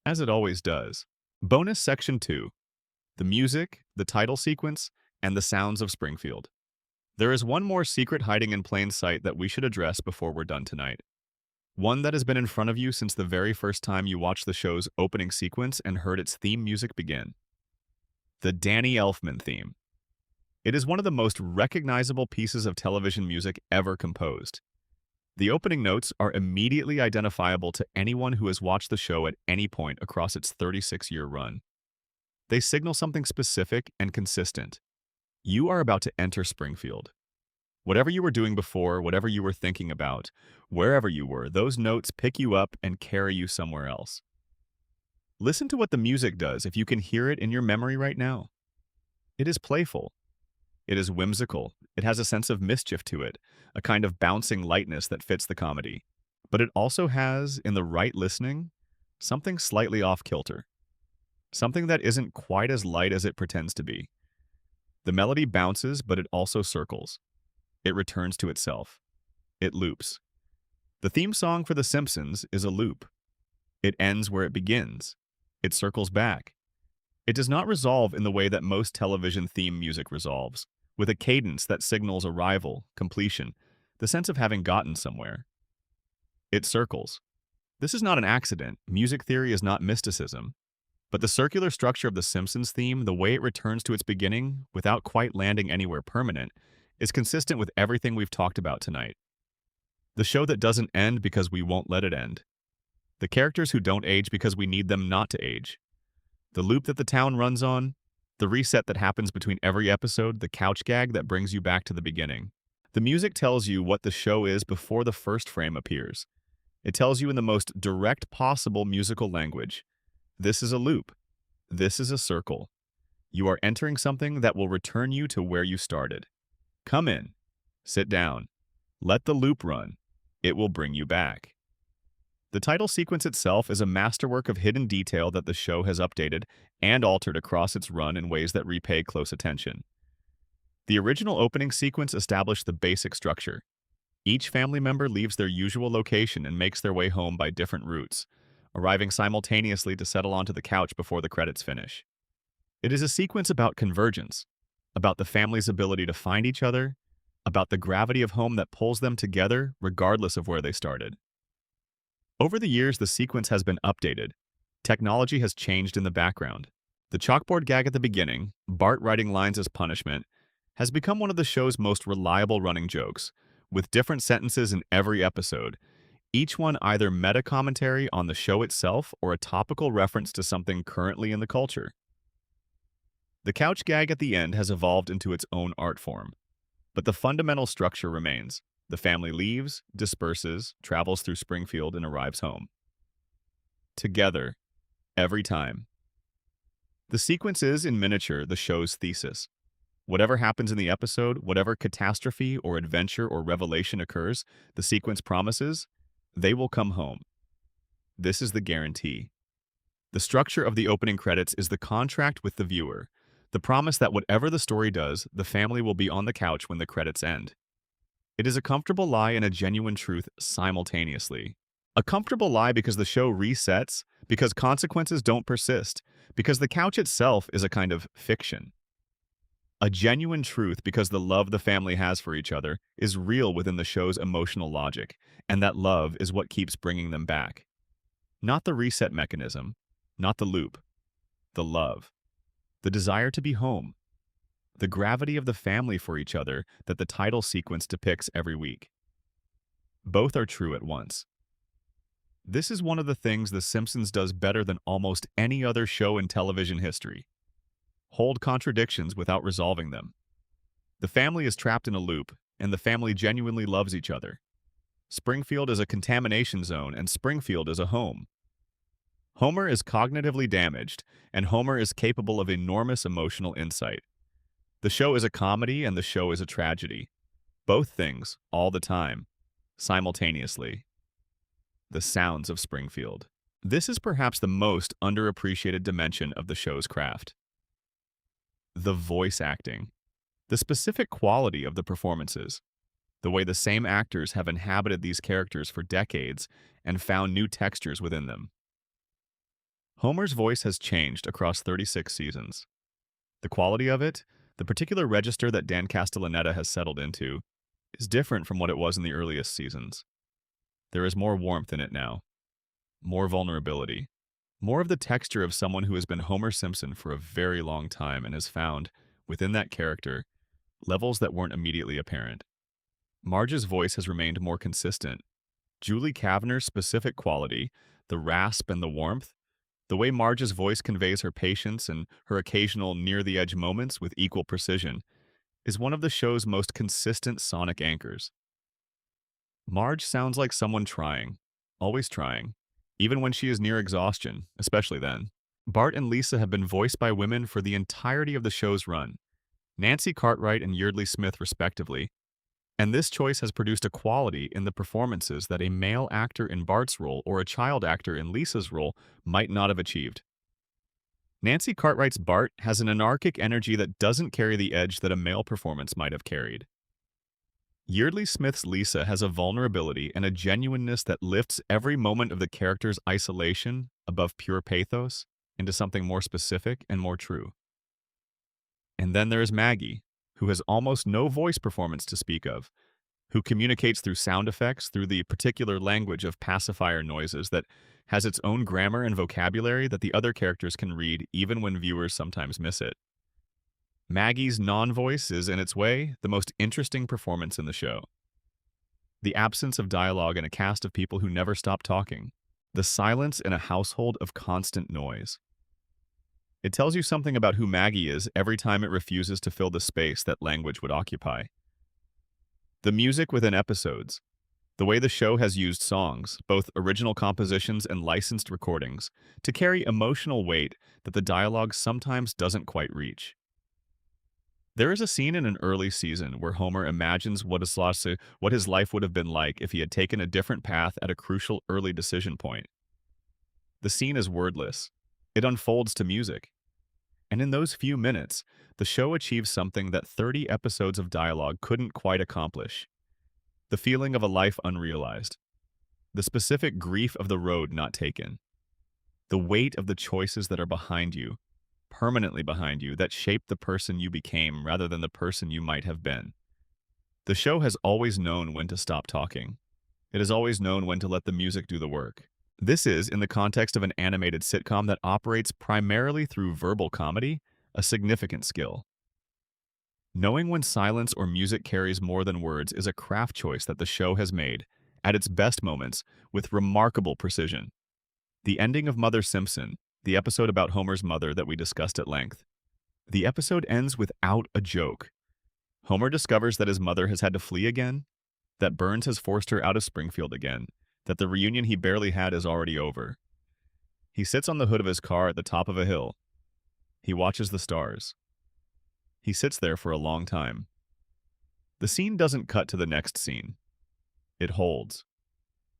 As it always does. Bonus Section 2. The music, the title sequence, and the sounds of Springfield. There is one more secret hiding in plain sight that we should address before we're done tonight. One that has been in front of you since the very first time you watched the show's opening sequence and heard its theme music begin. The Danny Elfman theme. It is one of the most recognizable pieces of television music ever composed. The opening notes are immediately identifiable to anyone who has watched the show at any point across its 36-year run. They signal something specific and consistent. You are about to enter Springfield. Whatever you were doing before, whatever you were thinking about, wherever you were, those notes pick you up and carry you somewhere else. Listen to what the music does if you can hear it in your memory right now. It is playful. It is whimsical. It has a sense of mischief to it, a kind of bouncing lightness that fits the comedy. But it also has, in the right listening, something slightly off-kilter. Something that isn't quite as light as it pretends to be. The melody bounces, but it also circles. It returns to itself. It loops. The theme song for The Simpsons is a loop. It ends where it begins. It circles back. It does not resolve in the way that most television theme music resolves, with a cadence that signals arrival, completion, the sense of having gotten somewhere. It circles. This is not an accident. Music theory is not mysticism. But the circular structure of the Simpsons theme, the way it returns to its beginning without quite landing anywhere permanent, is consistent with everything we've talked about tonight. The show that doesn't end because we won't let it end. The characters who don't age because we need them not to age. The loop that the town runs on, the reset that happens between every episode, the couch gag that brings you back to the beginning. The music tells you what the show is before the first frame appears. It tells you in the most direct possible musical language. This is a loop. This is a circle. You are entering something that will return you to where you started. Come in. Sit down. Let the loop run. It will bring you back. The title sequence itself is a masterwork of hidden detail that the show has updated and altered across its run in ways that repay close attention. The original opening sequence established the basic structure. Each family member leaves their usual location and makes their way home by different routes, arriving simultaneously to settle onto the couch before the credits finish. It is a sequence about convergence, about the family's ability to find each other, about the gravity of home that pulls them together regardless of where they started. Over the years, the sequence has been updated. Technology has changed in the background. The chalkboard gag at the beginning, Bart writing lines as punishment, has become one of the show's most reliable running jokes, with different sentences in every episode, each one either meta-commentary on the show itself or a topical reference to something currently in the culture. The couch gag at the end has evolved into its own art form, but the fundamental structure remains. The family leaves, disperses, travels through Springfield, and arrives home. Together, every time. The sequence is, in miniature, the show's thesis. Whatever happens in the episode, whatever catastrophe or adventure or revelation occurs, the sequence promises, they will come home. This is the guarantee. The structure of the opening credits is the contract with the viewer, the promise that whatever the story does, the family will be on the couch when the credits end. It is a comfortable lie and a genuine truth simultaneously. A comfortable lie because the show resets, because consequences don't persist, because the couch itself is a kind of fiction. A genuine truth because the love the family has for each other is real within the show's emotional logic, and that love is what keeps bringing them back. Not the reset mechanism, not the loop, the love, the desire to be home, the gravity of the family for each other that the title sequence depicts every week. Both are true at once. This is one of the things The Simpsons does better than almost any other show in television history. Hold contradictions without resolving them. The family is trapped in a loop, and the family genuinely loves each other. Springfield is a contamination zone, and Springfield is a home. Homer is cognitively damaged, and Homer is capable of enormous emotional insight. The show is a comedy and the show is a tragedy. Both things, all the time, simultaneously. The sounds of Springfield. This is perhaps the most underappreciated dimension of the show's craft. The voice acting. The specific quality of the performances. The way the same actors have inhabited these characters for decades and found new textures within them. Homer's voice has changed across 36 seasons. The quality of it, the particular register that Dan Castellaneta has settled into, is different from what it was in the earliest seasons. There is more warmth in it now, more vulnerability, more of the texture of someone who has been Homer Simpson for a very long time and has found, within that character, levels that weren't immediately apparent. Marge's voice has remained more consistent. Julie Kavner's specific quality, the rasp and the warmth, the way Marge's voice conveys her patience and her occasional near-the-edge moments with equal precision, is one of the show's most consistent sonic anchors. Marge sounds like someone trying, always trying, even when she is near exhaustion, especially then. Bart and Lisa have been voiced by women for the entirety of the show's run, Nancy Cartwright and Yeardley Smith respectively, and this choice has produced a quality in the performances that a male actor in Bart's role or a child actor in Lisa's role might not have achieved. Nancy Cartwright's Bart has an anarchic energy that doesn't carry the edge that a male performance might have carried. Yeardley Smith's Lisa has a vulnerability and a genuineness that lifts every moment of the character's isolation above pure pathos into something more specific and more true. And then there is Maggie, who has almost no voice performance to speak of, who communicates through sound effects, through the particular language of pacifier noises that has its own grammar and vocabulary that the other characters can read even when viewers sometimes miss it. Maggie's non-voice is, in its way, the most interesting performance in the show. The absence of dialogue in a cast of people who never stop talking. The silence in a household of constant noise. It tells you something about who Maggie is every time it refuses to fill the space that language would occupy. The music within episodes. The way the show has used songs, both original compositions and licensed recordings, to carry emotional weight that the dialogue sometimes doesn't quite reach. There is a scene in an early season where Homer imagines what his life would have been like if he had taken a different path at a crucial early decision point. The scene is wordless. It unfolds to music. And in those few minutes, the show achieves something that 30 episodes of dialogue couldn't quite accomplish. The feeling of a life unrealized. The specific grief of the road not taken. The weight of the choices that are behind you, permanently behind you, that shape the person you became rather than the person you might have been. The show has always known when to stop talking. It has always known when to let the music do the work. This is, in the context of an animated sitcom that operates primarily through verbal comedy, a significant skill. Knowing when silence or music carries more than words is a craft choice that the show has made, at its best moments, with remarkable precision. The ending of Mother Simpson, the episode about Homer's mother that we discussed at length. The episode ends without a joke. Homer discovers that his mother has had to flee again, that Burns has forced her out of Springfield again, that the reunion he barely had is already over. He sits on the hood of his car at the top of a hill. He watches the stars. He sits there for a long time. The scene doesn't cut to the next scene. It holds.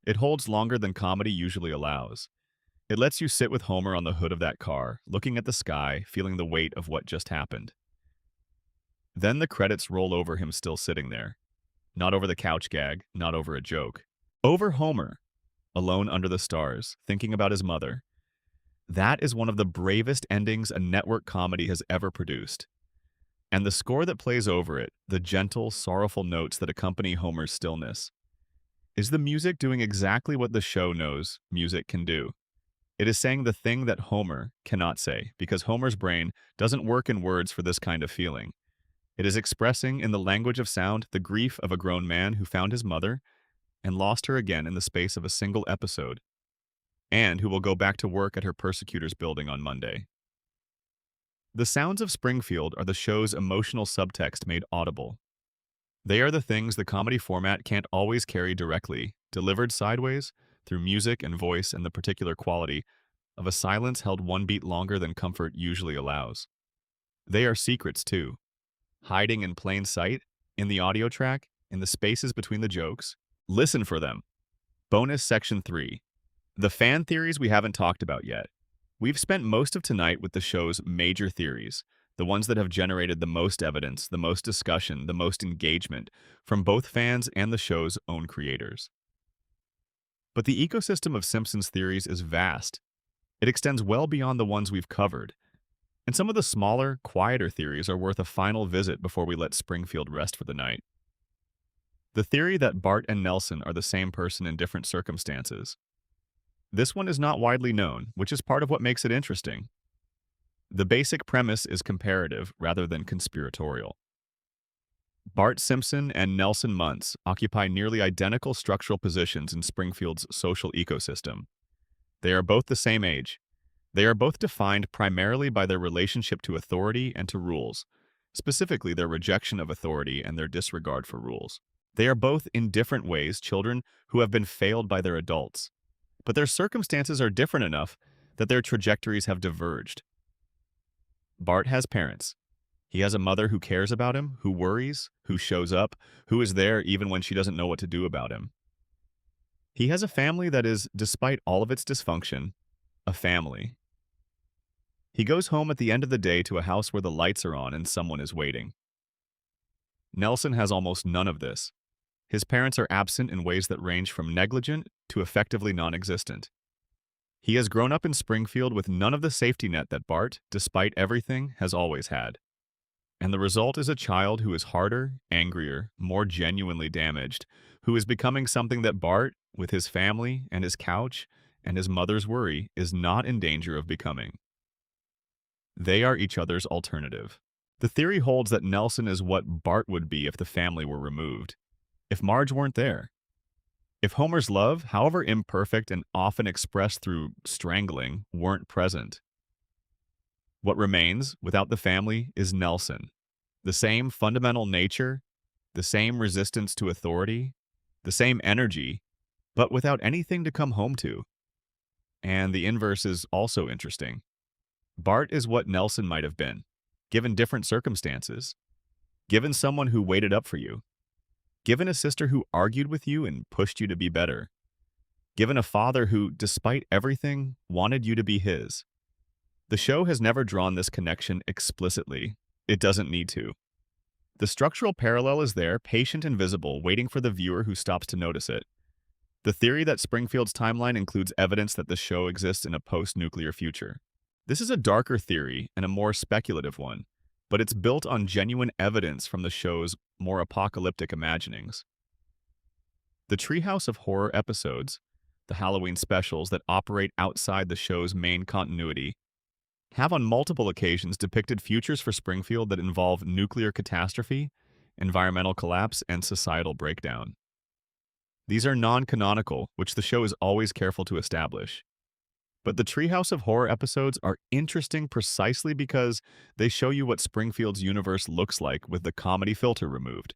It holds longer than comedy usually allows. It lets you sit with Homer on the hood of that car, looking at the sky, feeling the weight of what just happened. Then the credits roll over him still sitting there. Not over the couch gag, not over a joke. Over Homer, alone under the stars, thinking about his mother. That is one of the bravest endings a network comedy has ever produced. And the score that plays over it, the gentle, sorrowful notes that accompany Homer's stillness. Is the music doing exactly what the show knows music can do? It is saying the thing that Homer cannot say, because Homer's brain doesn't work in words for this kind of feeling. It is expressing, in the language of sound, the grief of a grown man who found his mother and lost her again in the space of a single episode, and who will go back to work at her persecutor's building on Monday. The sounds of Springfield are the show's emotional subtext made audible. They are the things the comedy format can't always carry directly, delivered sideways, through music and voice and the particular quality of a silence held one beat longer than comfort usually allows. They are secrets, too, hiding in plain sight, in the audio track, in the spaces between the jokes. Listen for them. Bonus Section 3. The fan theories we haven't talked about yet. We've spent most of tonight with the show's major theories, the ones that have generated the most evidence, the most discussion, the most engagement from both fans and the show's own creators. But the ecosystem of Simpsons theories is vast. It extends well beyond the ones we've covered, and some of the smaller, quieter theories are worth a final visit before we let Springfield rest for the night. The theory that Bart and Nelson are the same person in different circumstances. This one is not widely known, which is part of what makes it interesting. The basic premise is comparative rather than conspiratorial. Bart Simpson and Nelson Muntz occupy nearly identical structural positions in Springfield's social ecosystem. They are both the same age. They are both defined primarily by their relationship to authority and to rules, specifically their rejection of authority and their disregard for rules. They are both in different ways children who have been failed by their adults, but their circumstances are different enough that their trajectories have diverged. Bart has parents. He has a mother who cares about him, who worries, who shows up, who is there even when she doesn't know what to do about him. He has a family that is, despite all of its dysfunction, a family. He goes home at the end of the day to a house where the lights are on and someone is waiting. Nelson has almost none of this. His parents are absent in ways that range from negligent to effectively non-existent. He has grown up in Springfield with none of the safety net that Bart, despite everything, has always had. And the result is a child who is harder, angrier, more genuinely damaged, who is becoming something that Bart, with his family and his couch and his mother's worry, is not in danger of becoming. They are each other's alternative. The theory holds that Nelson is what Bart would be if the family were removed, if Marge weren't there. If Homer's love, however imperfect and often expressed through strangling, weren't present. What remains, without the family, is Nelson. The same fundamental nature, the same resistance to authority, the same energy, but without anything to come home to. And the inverse is also interesting. Bart is what Nelson might have been, given different circumstances. Given someone who waited up for you. Given a sister who argued with you and pushed you to be better. Given a father who, despite everything, wanted you to be his. The show has never drawn this connection explicitly. It doesn't need to. The structural parallel is there, patient and visible, waiting for the viewer who stops to notice it. The theory that Springfield's timeline includes evidence that the show exists in a post-nuclear future. This is a darker theory and a more speculative one, but it's built on genuine evidence from the show's more apocalyptic imaginings. The Treehouse of Horror episodes, the Halloween specials that operate outside the show's main continuity, have on multiple occasions depicted futures for Springfield that involve nuclear catastrophe, environmental collapse, and societal breakdown. These are non-canonical, which the show is always careful to establish. But the Treehouse of Horror episodes are interesting precisely because they show you what Springfield's universe looks like with the comedy filter removed.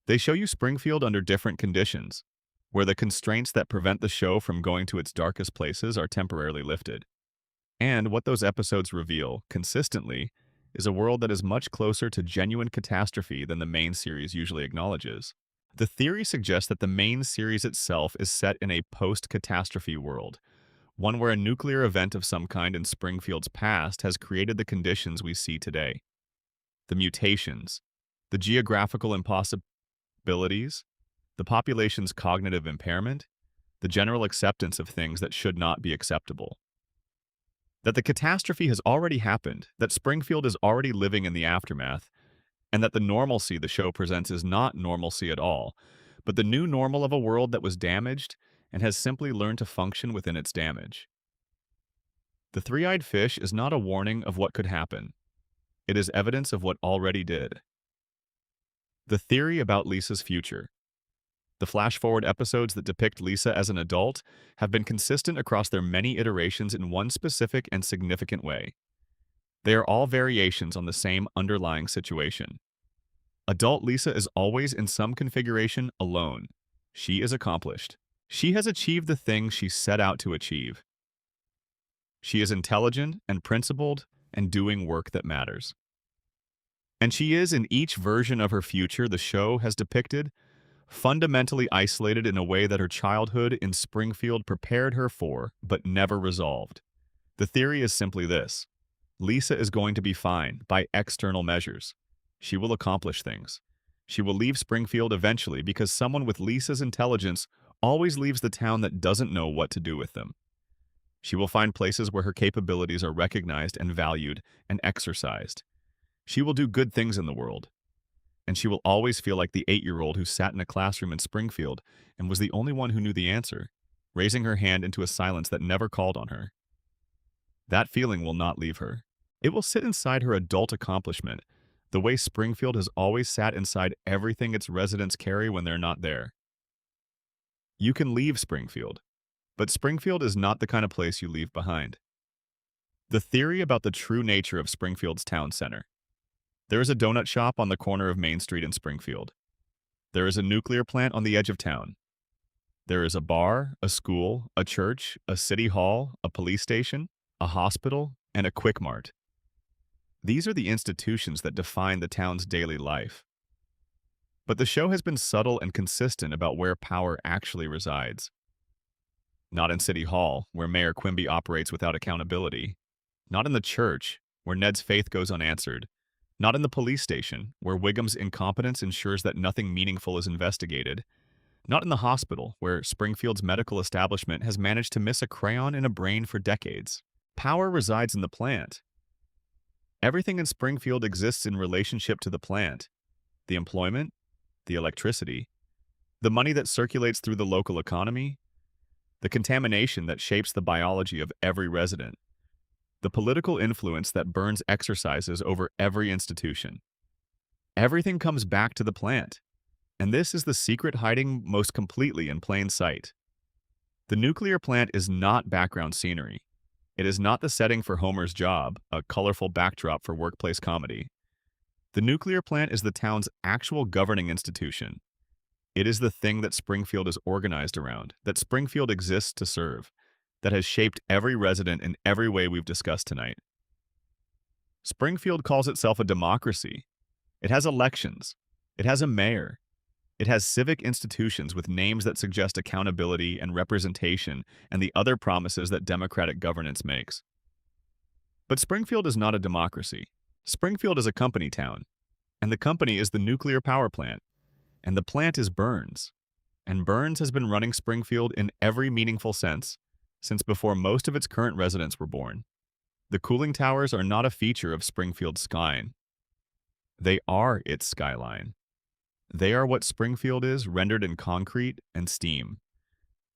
They show you Springfield under different conditions, where the constraints that prevent the show from going to its darkest places are temporarily lifted. And what those episodes reveal, consistently, is a world that is much closer to genuine catastrophe than the main series usually acknowledges. The theory suggests that the main series itself is set in a post-catastrophe world, one where a nuclear event of some kind in Springfield's past has created the conditions we see today. The mutations, the geographical impossibilities, the population's cognitive impairment, the general acceptance of things that should not be acceptable. That the catastrophe has already happened, that Springfield is already living in the aftermath, and that the normalcy the show presents is not normalcy at all, but the new normal of a world that was damaged and has simply learned to function within its damage. The three-eyed fish is not a warning of what could happen. It is evidence of what already did. The theory about Lisa's future. The flash-forward episodes that depict Lisa as an adult have been consistent across their many iterations in one specific and significant way. They are all variations on the same underlying situation. Adult Lisa is always in some configuration alone. She is accomplished. She has achieved the thing she set out to achieve. She is intelligent and principled and doing work that matters. And she is, in each version of her future the show has depicted, fundamentally isolated in a way that her childhood in Springfield prepared her for, but never resolved. The theory is simply this: Lisa is going to be fine by external measures. She will accomplish things. She will leave Springfield eventually because someone with Lisa's intelligence always leaves the town that doesn't know what to do with them. She will find places where her capabilities are recognized and valued and exercised. She will do good things in the world. And she will always feel like the 8-year-old who sat in a classroom in Springfield and was the only one who knew the answer, raising her hand into a silence that never called on her. That feeling will not leave her. It will sit inside her adult accomplishment, the way Springfield has always sat inside everything its residents carry when they're not there. You can leave Springfield, but Springfield is not the kind of place you leave behind. The theory about the true nature of Springfield's town center. There is a donut shop on the corner of Main Street in Springfield. There is a nuclear plant on the edge of town. There is a bar, a school, a church, a city hall, a police station, a hospital, and a Quick Mart. These are the institutions that define the town's daily life. But the show has been subtle and consistent about where power actually resides. Not in City Hall, where Mayor Quimby operates without accountability. Not in the church, where Ned's faith goes unanswered. Not in the police station, where Wiggum's incompetence ensures that nothing meaningful is investigated. Not in the hospital, where Springfield's medical establishment has managed to miss a crayon in a brain for decades. Power resides in the plant. Everything in Springfield exists in relationship to the plant. The employment, the electricity, the money that circulates through the local economy, the contamination that shapes the biology of every resident, the political influence that burns exercises over every institution. Everything comes back to the plant, and this is the secret hiding most completely in plain sight. The nuclear plant is not background scenery. It is not the setting for Homer's job, a colorful backdrop for workplace comedy. The nuclear plant is the town's actual governing institution. It is the thing that Springfield is organized around, that Springfield exists to serve, that has shaped every resident in every way we've discussed tonight. Springfield calls itself a democracy. It has elections. It has a mayor. It has civic institutions with names that suggest accountability and representation and the other promises that democratic governance makes. But Springfield is not a democracy. Springfield is a company town, and the company is the nuclear power plant, and the plant is Burns. And Burns has been running Springfield in every meaningful sense since before most of its current residents were born. The cooling towers are not a feature of Springfield's skyline. They are its skyline. They are what Springfield is rendered in concrete and steam.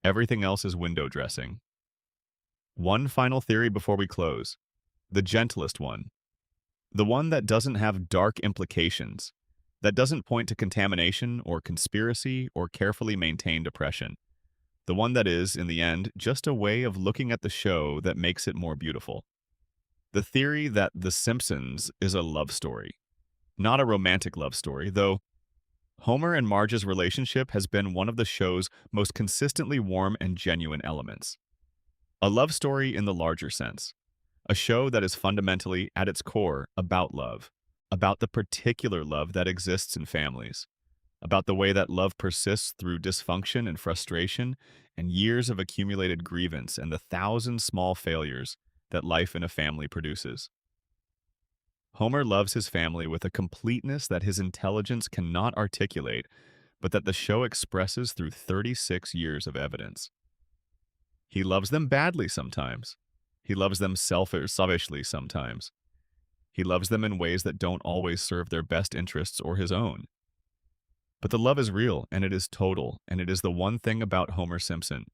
Everything else is window dressing. One final theory before we close. The gentlest one. The one that doesn't have dark implications, that doesn't point to contamination or conspiracy or carefully maintained oppression. The one that is, in the end, just a way of looking at the show that makes it more beautiful. The theory that The Simpsons is a love story. Not a romantic love story, though Homer and Marge's relationship has been one of the show's most consistently warm and genuine elements. A love story in the larger sense. A show that is fundamentally, at its core, about love. About the particular love that exists in families. About the way that love persists through dysfunction and frustration and years of accumulated grievance and the thousand small failures that life in a family produces. Homer loves his family with a completeness that his intelligence cannot articulate, but that the show expresses through 36 years of evidence. He loves them badly sometimes. He loves them selfishly sometimes. He loves them in ways that don't always serve their best interests or his own. But the love is real, and it is total, and it is the one thing about Homer Simpson,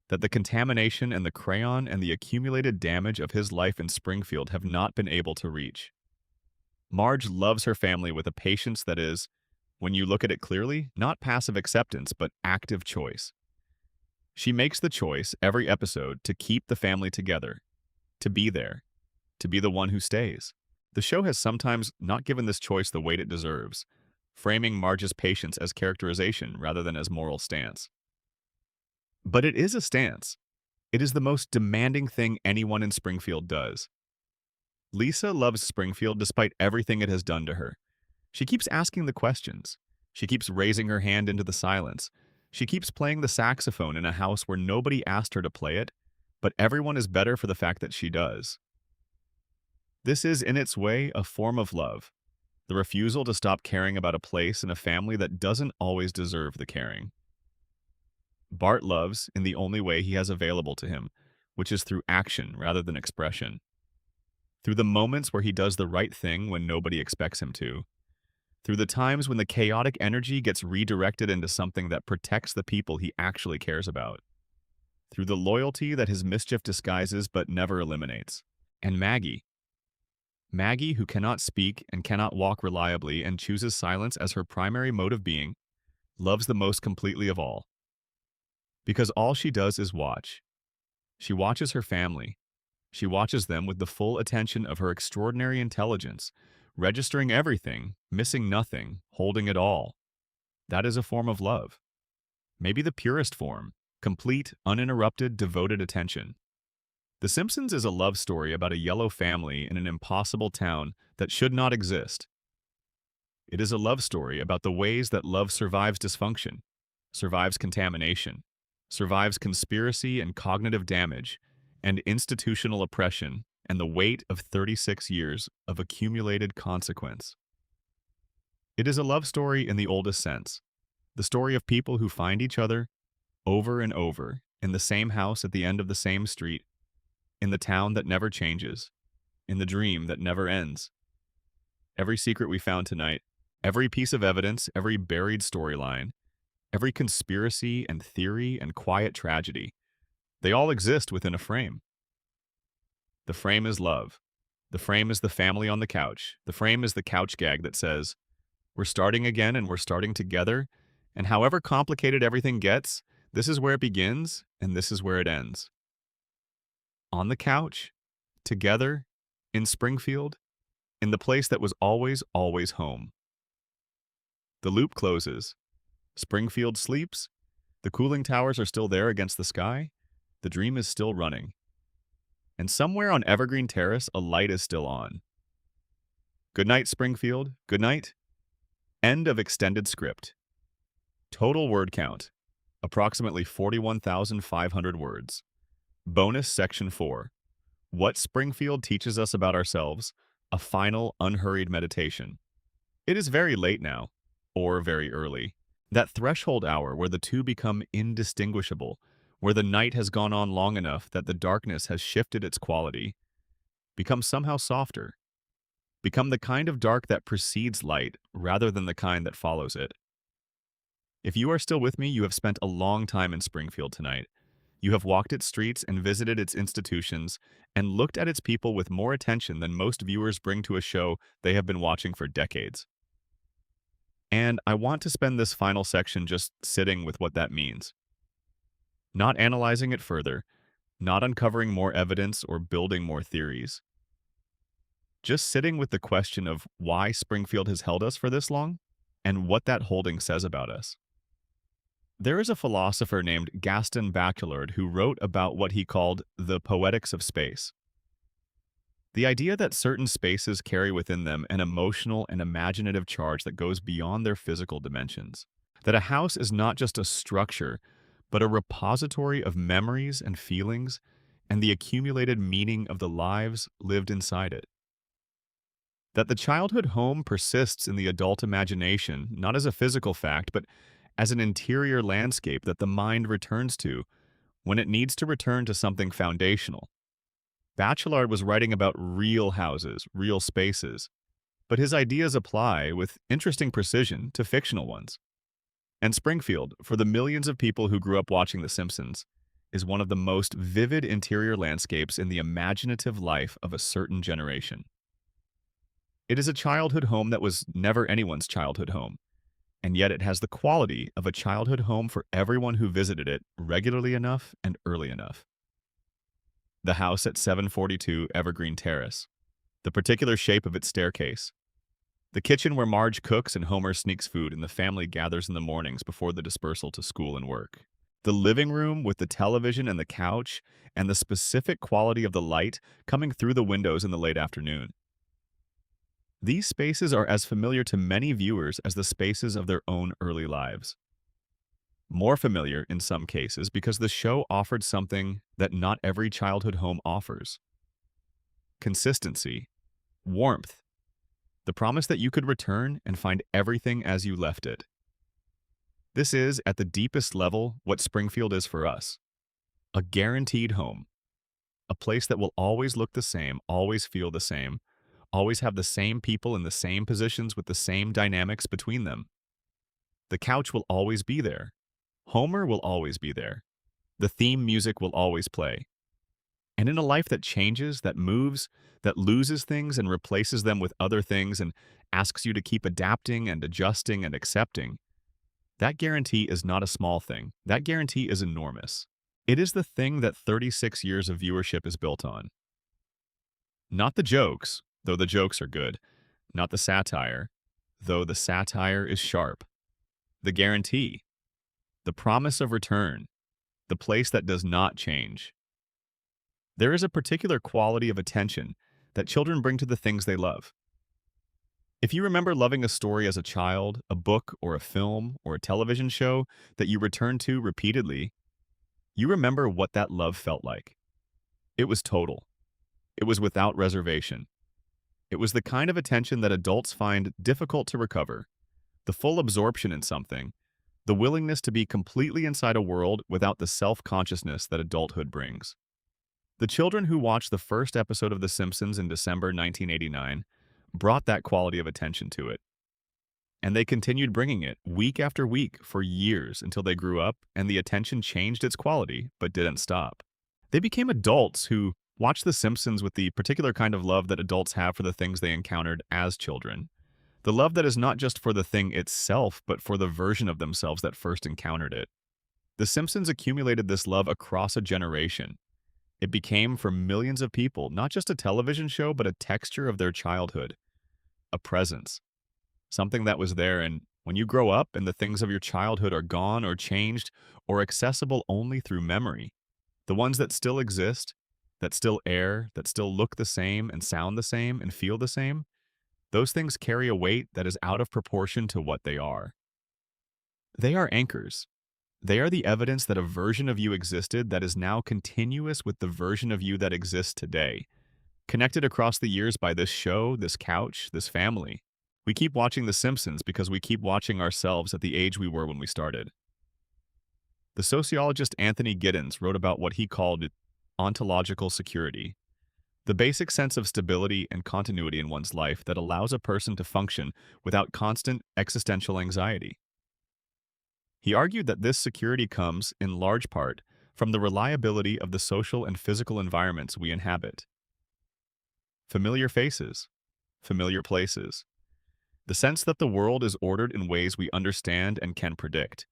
that the contamination and the crayon and the accumulated damage of his life in Springfield have not been able to reach. Marge loves her family with a patience that is, when you look at it clearly, not passive acceptance, but active choice. She makes the choice every episode to keep the family together, to be there, to be the one who stays. The show has sometimes not given this choice the weight it deserves, framing Marge's patience as characterization rather than as moral stance. But it is a stance. It is the most demanding thing anyone in Springfield does. Lisa loves Springfield despite everything it has done to her. She keeps asking the questions. She keeps raising her hand into the silence. She keeps playing the saxophone in a house where nobody asked her to play it, but everyone is better for the fact that she does. This is, in its way, a form of love. The refusal to stop caring about a place and a family that doesn't always deserve the caring. Bart loves in the only way he has available to him, which is through action rather than expression. Through the moments where he does the right thing when nobody expects him to. Through the times when the chaotic energy gets redirected into something that protects the people he actually cares about. Through the loyalty that his mischief disguises but never eliminates. And Maggie. Maggie, who cannot speak and cannot walk reliably and chooses silence as her primary mode of being, loves the most completely of all. Because all she does is watch. She watches her family. She watches them with the full attention of her extraordinary intelligence, registering everything, missing nothing, holding it all. That is a form of love. Maybe the purest form, complete, uninterrupted, devoted attention. The Simpsons is a love story about a yellow family in an impossible town that should not exist. It is a love story about the ways that love survives dysfunction, survives contamination, survives conspiracy and cognitive damage, and institutional oppression, and the weight of 36 years of accumulated consequence. It is a love story in the oldest sense, the story of people who find each other over and over in the same house at the end of the same street, in the town that never changes, in the dream that never ends. Every secret we found tonight, every piece of evidence, every buried storyline, every conspiracy and theory and quiet tragedy, they all exist within a frame. The frame is love. The frame is the family on the couch. The frame is the couch gag that says, we're starting again and we're starting together, and however complicated everything gets, this is where it begins and this is where it ends. On the couch, together, in Springfield, in the place that was always, always home. The loop closes. Springfield sleeps. The cooling towers are still there against the sky. The dream is still running. And somewhere on Evergreen Terrace, a light is still on. Good night, Springfield. Good night. End of extended script. Total word count, approximately 41,500 words. Bonus Section 4. What Springfield teaches us about ourselves, a final, unhurried meditation. It is very late now, or very early. That threshold hour where the two become indistinguishable, where the night has gone on long enough that the darkness has shifted its quality, become somehow softer, become the kind of dark that precedes light rather than the kind that follows it. If you are still with me, you have spent a long time in Springfield tonight. You have walked its streets and visited its institutions and looked at its people with more attention than most viewers bring to a show they have been watching for decades. And I want to spend this final section just sitting with what that means. Not analyzing it further, not uncovering more evidence or building more theories. Just sitting with the question of why Springfield has held us for this long and what that holding says about us. There is a philosopher named Gaston Bachelard who wrote about what he called the poetics of space. The idea that certain spaces carry within them an emotional and imaginative charge that goes beyond their physical dimensions. That a house is not just a structure, but a repository of memories and feelings and the accumulated meaning of the lives lived inside it. That the childhood home persists in the adult imagination, not as a physical fact, but as an interior landscape that the mind returns to when it needs to return to something foundational. Bachelard was writing about real houses, real spaces, but his ideas apply with interesting precision to fictional ones. And Springfield, for the millions of people who grew up watching The Simpsons, is one of the most vivid interior landscapes in the imaginative life of a certain generation. It is a childhood home that was never anyone's childhood home, and yet it has the quality of a childhood home for everyone who visited it regularly enough and early enough. The house at 742 Evergreen Terrace, the particular shape of its staircase, the kitchen where Marge cooks and Homer sneaks food and the family gathers in the mornings before the dispersal to school and work, the living room with the television and the couch, and the specific quality of the light coming through the windows in the late afternoon. These spaces are as familiar to many viewers as the spaces of their own early lives. More familiar in some cases because the show offered something that not every childhood home offers: consistency, warmth, the promise that you could return and find everything as you left it. This is, at the deepest level, what Springfield is for us: a guaranteed home, a place that will always look the same, always feel the same, always have the same people in the same positions with the same dynamics between them. The couch will always be there. Homer will always be there. The theme music will always play. And in a life that changes, that moves, that loses things and replaces them with other things and asks you to keep adapting and adjusting and accepting, that guarantee is not a small thing. That guarantee is enormous. It is the thing that 36 years of viewership is built on. Not the jokes, though the jokes are good. Not the satire, though the satire is sharp. The guarantee, the promise of return, the place that does not change. There is a particular quality of attention that children bring to the things they love. If you remember loving a story as a child, a book or a film or a television show that you return to repeatedly, you remember what that love felt like. It was total. It was without reservation. It was the kind of attention that adults find difficult to recover, the full absorption in something, the willingness to be completely inside a world without the self-consciousness that adulthood brings. The children who watched the first episode of The Simpsons in December 1989 brought that quality of attention to it. And they continued bringing it week after week for years until they grew up and the attention changed its quality but didn't stop. They became adults who watched The Simpsons with the particular kind of love that adults have for the things they encountered as children. The love that is not just for the thing itself, but for the version of themselves that first encountered it. The Simpsons accumulated this love across a generation. It became, for millions of people, not just a television show, but a texture of their childhood, a presence, something that was there. And when you grow up and the things of your childhood are gone or changed or accessible only through memory, the ones that still exist, that still air, that still look the same and sound the same and feel the same, those things carry a weight that is out of proportion to what they are. They are anchors. They are the evidence that a version of you existed that is now continuous with the version of you that exists today, connected across the years by this show, this couch, this family. We keep watching The Simpsons because we keep watching ourselves at the age we were when we started. The sociologist Anthony Giddens wrote about what he called ontological security, the basic sense of stability and continuity in one's life that allows a person to function without constant existential anxiety. He argued that this security comes, in large part, from the reliability of the social and physical environments we inhabit. Familiar faces, familiar places, the sense that the world is ordered in ways we understand and can predict,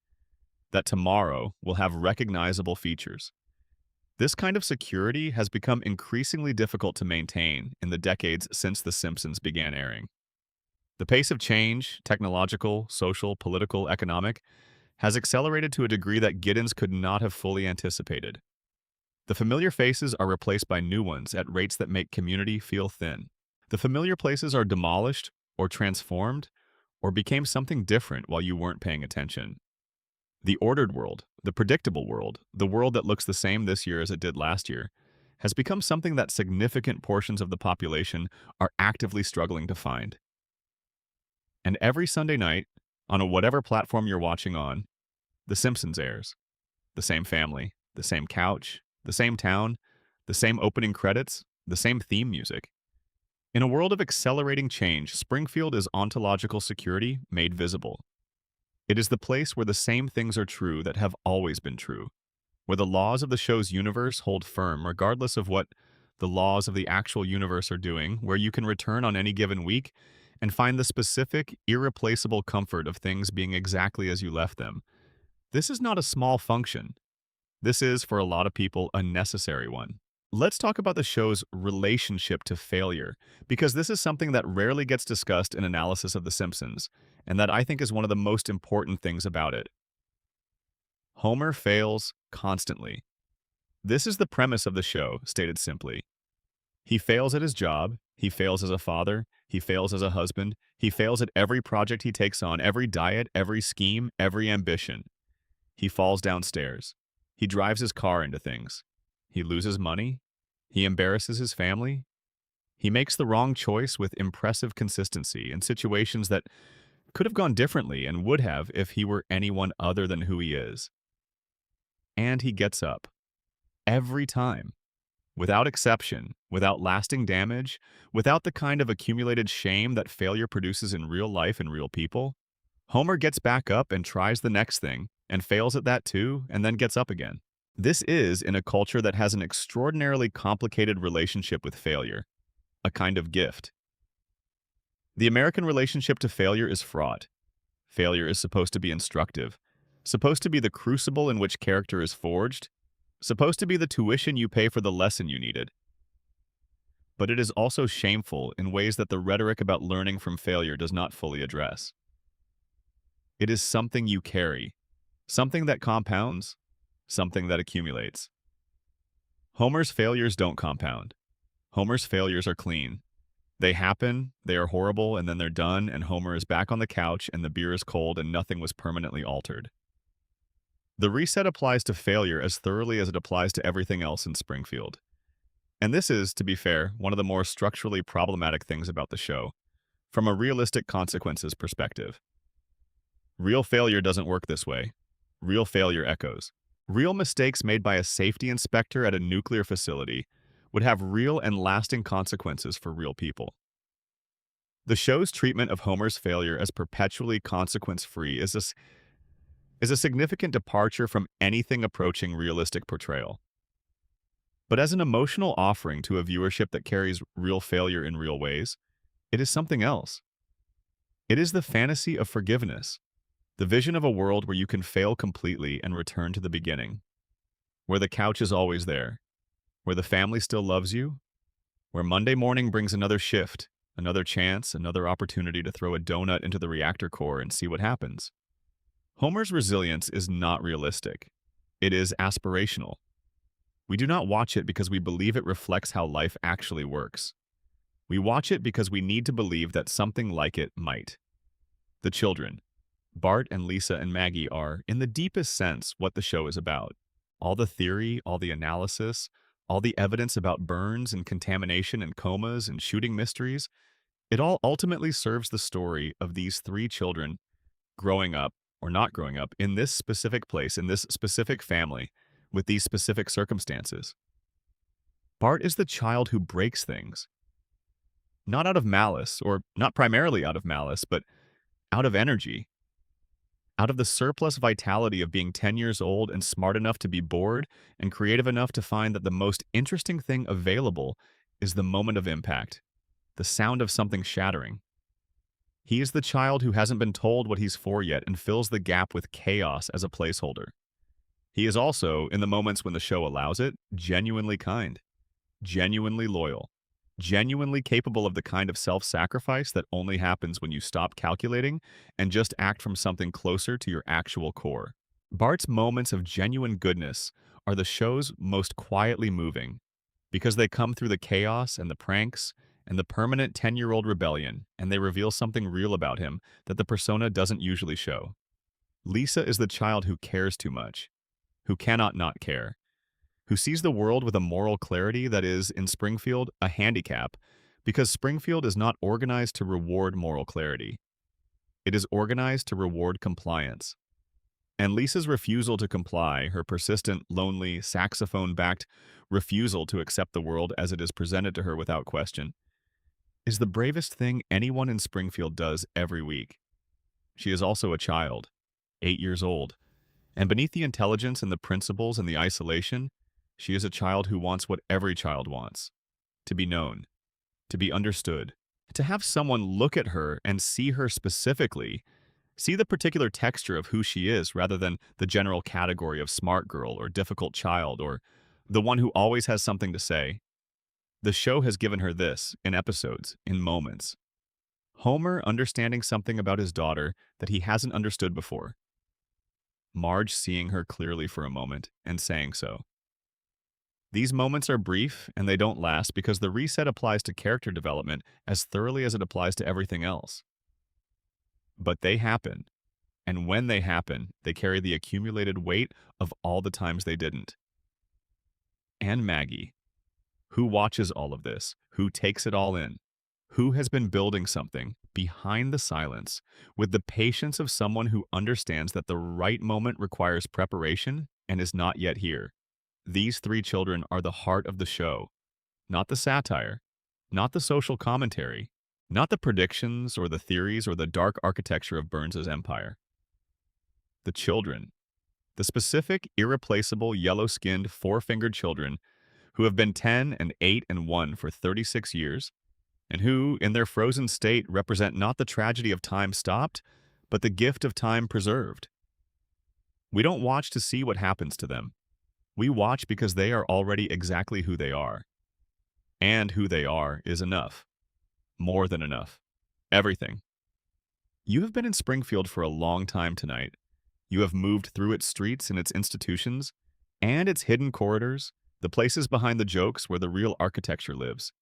that tomorrow will have recognizable features. This kind of security has become increasingly difficult to maintain in the decades since The Simpsons began airing. The pace of change, technological, social, political, economic, has accelerated to a degree that Giddens could not have fully anticipated. The familiar faces are replaced by new ones at rates that make community feel thin. The familiar places are demolished or transformed or became something different while you weren't paying attention. The ordered world, the predictable world, the world that looks the same this year as it did last year, has become something that significant portions of the population are actively struggling to find. And every Sunday night, on whatever platform you're watching on, The Simpsons airs. The same family, the same couch, the same town, the same opening credits, the same theme music. In a world of accelerating change, Springfield is ontological security made visible. It is the place where the same things are true that have always been true, where the laws of the show's universe hold firm regardless of what the laws of the actual universe are doing, where you can return on any given week and find the specific, irreplaceable comfort of things being exactly as you left them. This is not a small function. This is, for a lot of people, a necessary one. Let's talk about the show's relationship to failure, because this is something that rarely gets discussed in analysis of The Simpsons, and that I think is one of the most important things about it. Homer fails constantly. This is the premise of the show, stated simply. He fails at his job, he fails as a father, he fails as a husband, he fails at every project he takes on, every diet, every scheme, every ambition. He falls downstairs. He drives his car into things. He loses money. He embarrasses his family. He makes the wrong choice with impressive consistency in situations that could have gone differently and would have if he were anyone other than who he is. And he gets up. Every time. Without exception, without lasting damage, without the kind of accumulated shame that failure produces in real life and real people, Homer gets back up and tries the next thing, and fails at that too, and then gets up again. This is in a culture that has an extraordinarily complicated relationship with failure, a kind of gift. The American relationship to failure is fraught. Failure is supposed to be instructive, supposed to be the crucible in which character is forged, supposed to be the tuition you pay for the lesson you needed. But it is also shameful in ways that the rhetoric about learning from failure does not fully address. It is something you carry, something that compounds, something that accumulates. Homer's failures don't compound. Homer's failures are clean. They happen, they are horrible, and then they're done, and Homer is back on the couch, and the beer is cold, and nothing was permanently altered. The reset applies to failure as thoroughly as it applies to everything else in Springfield. And this is, to be fair, one of the more structurally problematic things about the show, from a realistic consequences perspective. Real failure doesn't work this way. Real failure echoes. Real mistakes made by a safety inspector at a nuclear facility would have real and lasting consequences for real people. The show's treatment of Homer's failure as perpetually consequence-free is a significant departure from anything approaching realistic portrayal. But as an emotional offering to a viewership that carries real failure in real ways, it is something else. It is the fantasy of forgiveness, the vision of a world where you can fail completely and return to the beginning, where the couch is always there, where the family still loves you, where Monday morning brings another shift, another chance, another opportunity to throw a donut into the reactor core and see what happens. Homer's resilience is not realistic. It is aspirational. We do not watch it because we believe it reflects how life actually works. We watch it because we need to believe that something like it might. The children, Bart and Lisa and Maggie, are, in the deepest sense, what the show is about. All the theory, all the analysis, all the evidence about burns and contamination and comas and shooting mysteries, it all ultimately serves the story of these three children growing up or not growing up in this specific place, in this specific family, with these specific circumstances. Bart is the child who breaks things. Not out of malice, or not primarily out of malice, but out of energy. Out of the surplus vitality of being 10 years old and smart enough to be bored and creative enough to find that the most interesting thing available is the moment of impact, the sound of something shattering. He is the child who hasn't been told what he's for yet and fills the gap with chaos as a placeholder. He is also, in the moments when the show allows it, genuinely kind, genuinely loyal, genuinely capable of the kind of self-sacrifice that only happens when you stop calculating and just act from something closer to your actual core. Bart's moments of genuine goodness are the show's most quietly moving because they come through the chaos and the pranks and the permanent 10-year-old rebellion, and they reveal something real about him that the persona doesn't usually show. Lisa is the child who cares too much, who cannot not care, who sees the world with a moral clarity that is, in Springfield, a handicap, because Springfield is not organized to reward moral clarity. It is organized to reward compliance. And Lisa's refusal to comply, her persistent, lonely, saxophone-backed refusal to accept the world as it is presented to her without question, is the bravest thing anyone in Springfield does every week. She is also a child, 8 years old, and beneath the intelligence and the principles and the isolation, she is a child who wants what every child wants: to be known, to be understood, to have someone look at her and see her specifically, see the particular texture of who she is rather than the general category of smart girl or difficult child or the one who always has something to say. The show has given her this, in episodes, in moments. Homer understanding something about his daughter that he hasn't understood before. Marge seeing her clearly for a moment and saying so. These moments are brief and they don't last because the reset applies to character development as thoroughly as it applies to everything else. But they happen, and when they happen, they carry the accumulated weight of all the times they didn't. And Maggie, who watches all of this, who takes it all in, who has been building something behind the silence with the patience of someone who understands that the right moment requires preparation and is not yet here. These three children are the heart of the show, not the satire, not the social commentary, not the predictions or the theories or the dark architecture of Burns's empire. The children, the specific, irreplaceable, yellow-skinned, four-fingered children who have been 10 and 8 and 1 for 36 years, and who, in their frozen state, represent not the tragedy of time stopped, but the gift of time preserved. We don't watch to see what happens to them. We watch because they are already exactly who they are. And who they are is enough. More than enough. Everything. You have been in Springfield for a long time tonight. You have moved through its streets and its institutions, and its hidden corridors, the places behind the jokes where the real architecture lives.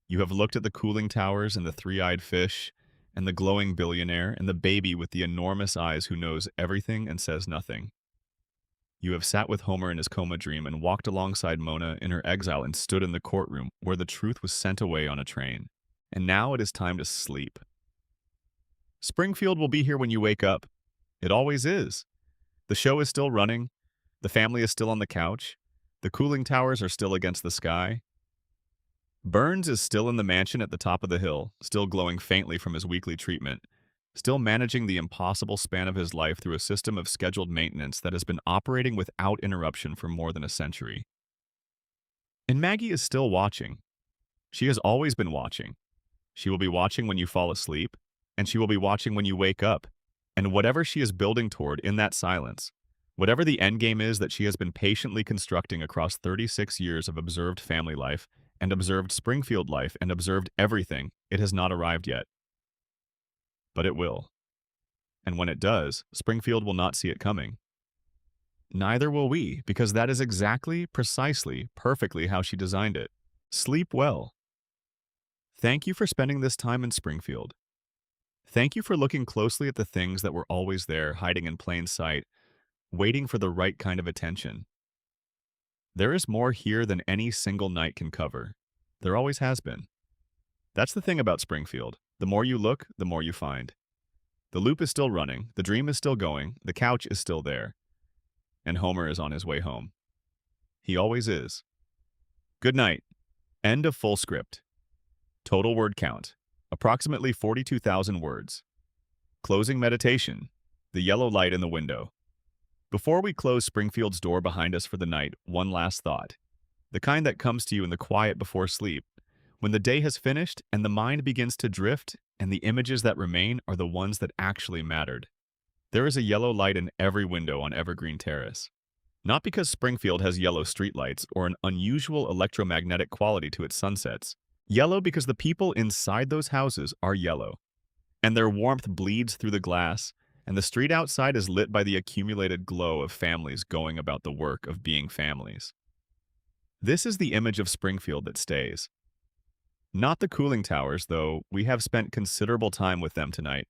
You have looked at the cooling towers and the three-eyed fish, and the glowing billionaire, and the baby with the enormous eyes who knows everything and says nothing. You have sat with Homer in his coma dream and walked alongside Mona in her exile and stood in the courtroom where the truth was sent away on a train. And now it is time to sleep. Springfield will be here when you wake up. It always is. The show is still running. The family is still on the couch. The cooling towers are still against the sky. Burns is still in the mansion at the top of the hill, still glowing faintly from his weekly treatment, still managing the impossible span of his life through a system of scheduled maintenance that has been operating without interruption for more than a century. And Maggie is still watching. She has always been watching. She will be watching when you fall asleep, and she will be watching when you wake up, and whatever she is building toward in that silence, whatever the endgame is that she has been patiently constructing across 36 years of observed family life, and observed Springfield life, and observed everything, it has not arrived yet. But it will. And when it does, Springfield will not see it coming. Neither will we, because that is exactly, precisely, perfectly how she designed it. Sleep well. Thank you for spending this time in Springfield. Thank you for looking closely at the things that were always there, hiding in plain sight, waiting for the right kind of attention. There is more here than any single night can cover. There always has been. That's the thing about Springfield. The more you look, the more you find. The loop is still running, the dream is still going, the couch is still there. And Homer is on his way home. He always is. Good night. End of full script. Total word count. Approximately 42,000 words. Closing meditation. The yellow light in the window. Before we close Springfield's door behind us for the night, one last thought. The kind that comes to you in the quiet before sleep, when the day has finished and the mind begins to drift and the images that remain are the ones that actually mattered. There is a yellow light in every window on Evergreen Terrace. Not because Springfield has yellow streetlights or an unusual electromagnetic quality to its sunsets. Yellow because the people inside those houses are yellow, and their warmth bleeds through the glass, and the street outside is lit by the accumulated glow of families going about the work of being families. This is the image of Springfield that stays. Not the cooling towers, though we have spent considerable time with them tonight.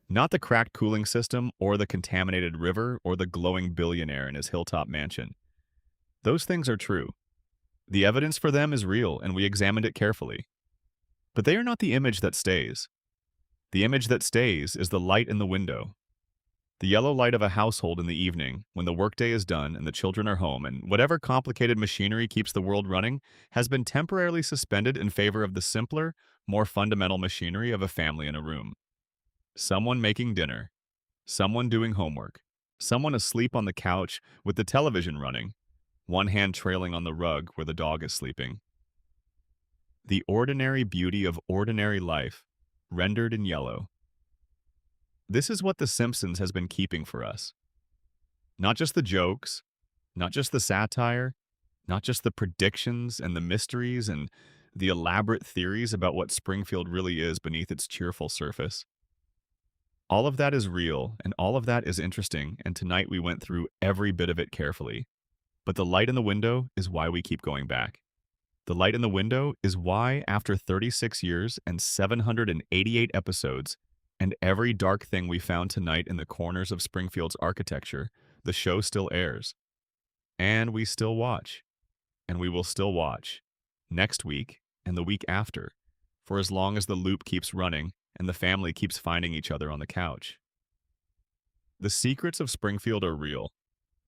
Not the cracked cooling system, or the contaminated river, or the glowing billionaire in his hilltop mansion. Those things are true. The evidence for them is real, and we examined it carefully. But they are not the image that stays. The image that stays is the light in the window. The yellow light of a household in the evening, when the workday is done and the children are home, and whatever complicated machinery keeps the world running has been temporarily suspended in favor of the simpler, more fundamental machinery of a family in a room. Someone making dinner, someone doing homework, someone asleep on the couch with the television running, one hand trailing on the rug where the dog is sleeping. The ordinary beauty of ordinary life, rendered in yellow. This is what The Simpsons has been keeping for us. Not just the jokes, not just the satire, not just the predictions and the mysteries and the elaborate theories about what Springfield really is beneath its cheerful surface. All of that is real, and all of that is interesting, and tonight we went through every bit of it carefully. But the light in the window is why we keep going back. The light in the window is why, after 36 years and 788 episodes, and every dark thing we found tonight in the corners of Springfield's architecture, the show still airs. And we still watch. And we will still watch. Next week and the week after, for as long as the loop keeps running and the family keeps finding each other on the couch. The secrets of Springfield are real.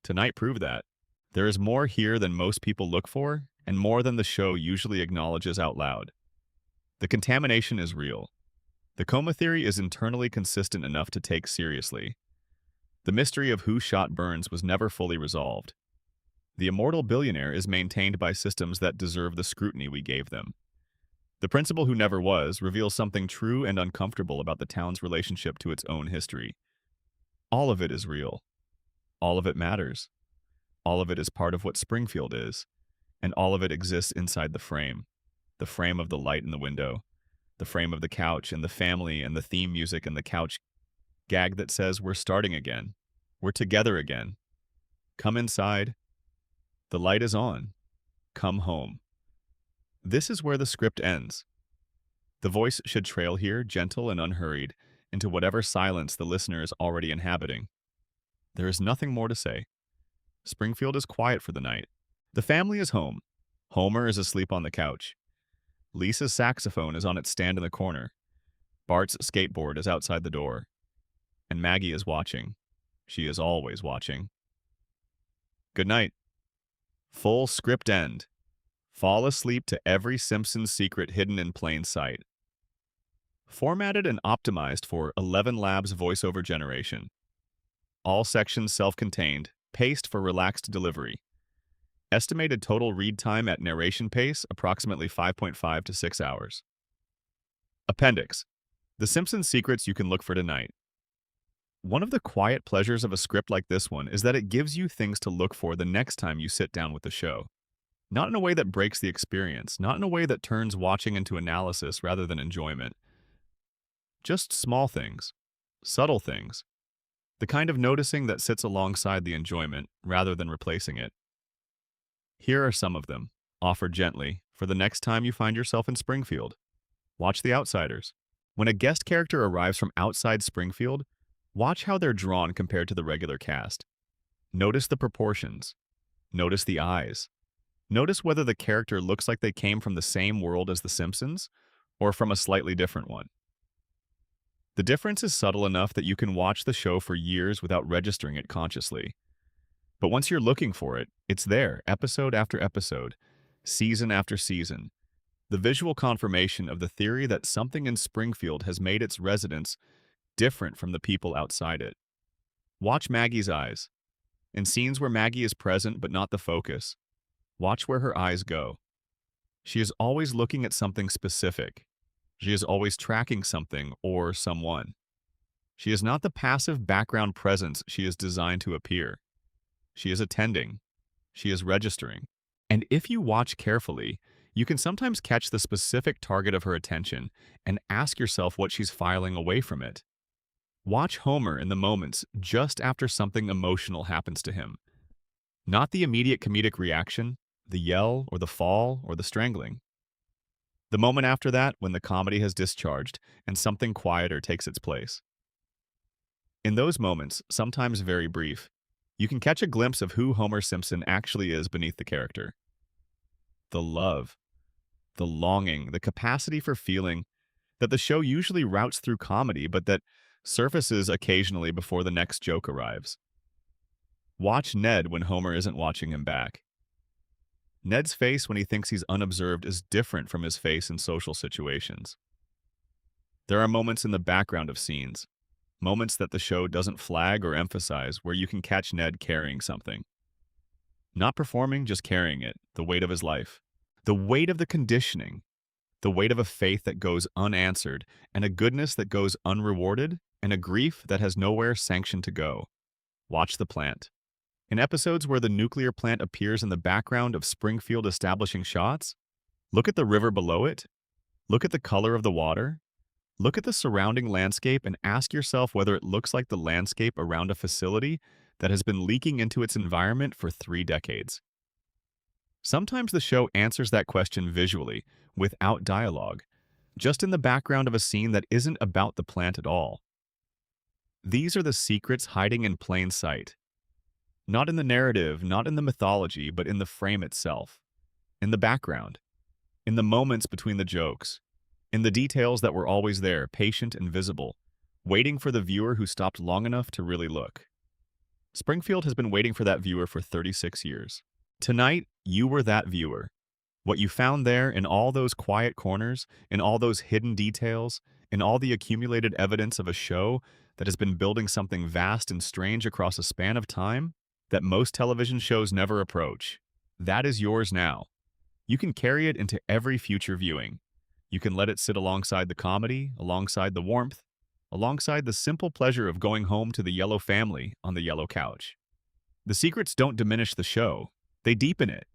Tonight proved that. There is more here than most people look for, and more than the show usually acknowledges out loud. The contamination is real. The coma theory is internally consistent enough to take seriously. The mystery of who shot Burns was never fully resolved. The immortal billionaire is maintained by systems that deserve the scrutiny we gave them. The principal who never was reveals something true and uncomfortable about the town's relationship to its own history. All of it is real. All of it matters. All of it is part of what Springfield is, and all of it exists inside the frame of the light in the window, the frame of the couch and the family and the theme music and the couch gag that says we're starting again, we're together again. Come inside. The light is on. Come home. This is where the script ends. The voice should trail here, gentle and unhurried, into whatever silence the listener is already inhabiting. There is nothing more to say. Springfield is quiet for the night. The family is home. Homer is asleep on the couch. Lisa's saxophone is on its stand in the corner. Bart's skateboard is outside the door. And Maggie is watching. She is always watching. Good night. Full script end. Fall asleep to every Simpsons secret hidden in plain sight. Formatted and optimized for 11 Labs voiceover generation. All sections self-contained, paced for relaxed delivery. Estimated total read time at narration pace, approximately 5.5 to 6 hours. Appendix. The Simpsons secrets you can look for tonight. One of the quiet pleasures of a script like this one is that it gives you things to look for the next time you sit down with the show. Not in a way that breaks the experience, not in a way that turns watching into analysis rather than enjoyment. Just small things, subtle things, the kind of noticing that sits alongside the enjoyment rather than replacing it. Here are some of them, offered gently, for the next time you find yourself in Springfield. Watch The Outsiders. When a guest character arrives from outside Springfield, watch how they're drawn compared to the regular cast. Notice the proportions. Notice the eyes. Notice whether the character looks like they came from the same world as The Simpsons, or from a slightly different one. The difference is subtle enough that you can watch the show for years without registering it consciously. But once you're looking for it, it's there, episode after episode, season after season. The visual confirmation of the theory that something in Springfield has made its residents different from the people outside it. Watch Maggie's eyes. In scenes where Maggie is present but not the focus, watch where her eyes go. She is always looking at something specific. She is always tracking something or someone. She is not the passive background presence she is designed to appear. She is attending. She is registering. And if you watch carefully, you can sometimes catch the specific target of her attention and ask yourself what she's filing away from it. Watch Homer in the moments just after something emotional happens to him. Not the immediate comedic reaction, the yell or the fall or the strangling. The moment after that when the comedy has discharged and something quieter takes its place. In those moments, sometimes very brief, you can catch a glimpse of who Homer Simpson actually is beneath the character. The love, the longing, the capacity for feeling that the show usually routes through comedy but that surfaces occasionally before the next joke arrives. Watch Ned when Homer isn't watching him back. Ned's face when he thinks he's unobserved is different from his face in social situations. There are moments in the background of scenes, moments that the show doesn't flag or emphasize where you can catch Ned carrying something. Not performing, just carrying it, the weight of his life. The weight of the conditioning. The weight of a faith that goes unanswered, and a goodness that goes unrewarded, and a grief that has nowhere sanctioned to go. Watch The Plant. In episodes where the nuclear plant appears in the background of Springfield establishing shots, look at the river below it, look at the color of the water, look at the surrounding landscape and ask yourself whether it looks like the landscape around a facility that has been leaking into its environment for 3 decades. Sometimes the show answers that question visually, without dialogue, just in the background of a scene that isn't about the plant at all. These are the secrets hiding in plain sight. Not in the narrative, not in the mythology, but in the frame itself. In the background. In the moments between the jokes. In the details that were always there, patient and visible, waiting for the viewer who stopped long enough to really look. Springfield has been waiting for that viewer for 36 years. Tonight, you were that viewer. What you found there in all those quiet corners, in all those hidden details, in all the accumulated evidence of a show that has been building something vast and strange across a span of time that most television shows never approach. That is yours now. You can carry it into every future viewing. You can let it sit alongside the comedy, alongside the warmth, alongside the simple pleasure of going home to the yellow family on the yellow couch. The secrets don't diminish the show. They deepen it.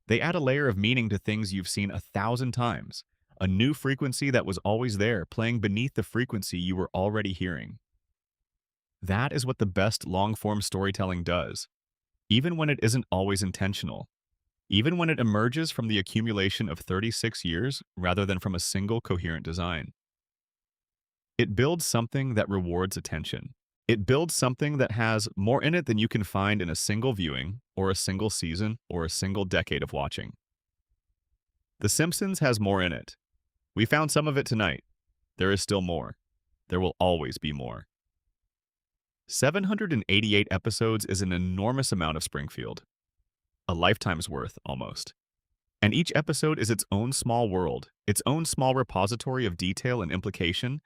They add a layer of meaning to things you've seen 1,000 times, a new frequency that was always there, playing beneath the frequency you were already hearing. That is what the best long-form storytelling does, even when it isn't always intentional, even when it emerges from the accumulation of 36 years rather than from a single coherent design. It builds something that rewards attention. It builds something that has more in it than you can find in a single viewing, or a single season, or a single decade of watching. The Simpsons has more in it. We found some of it tonight. There is still more. There will always be more. 788 episodes is an enormous amount of Springfield. A lifetime's worth, almost. And each episode is its own small world, its own small repository of detail and implication,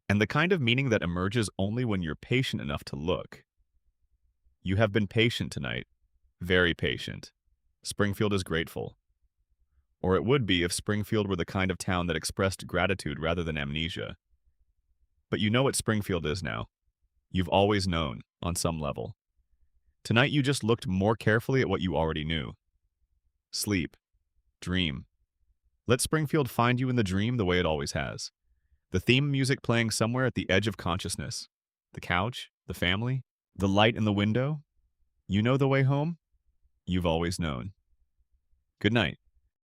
and the kind of meaning that emerges only when you're patient enough to look. You have been patient tonight. Very patient. Springfield is grateful. Or it would be if Springfield were the kind of town that expressed gratitude rather than amnesia. But you know what Springfield is now. You've always known, on some level. Tonight you just looked more carefully at what you already knew. Sleep. Dream. Let Springfield find you in the dream the way it always has. The theme music playing somewhere at the edge of consciousness. The couch, the family, the light in the window. You know the way home? You've always known. Good night.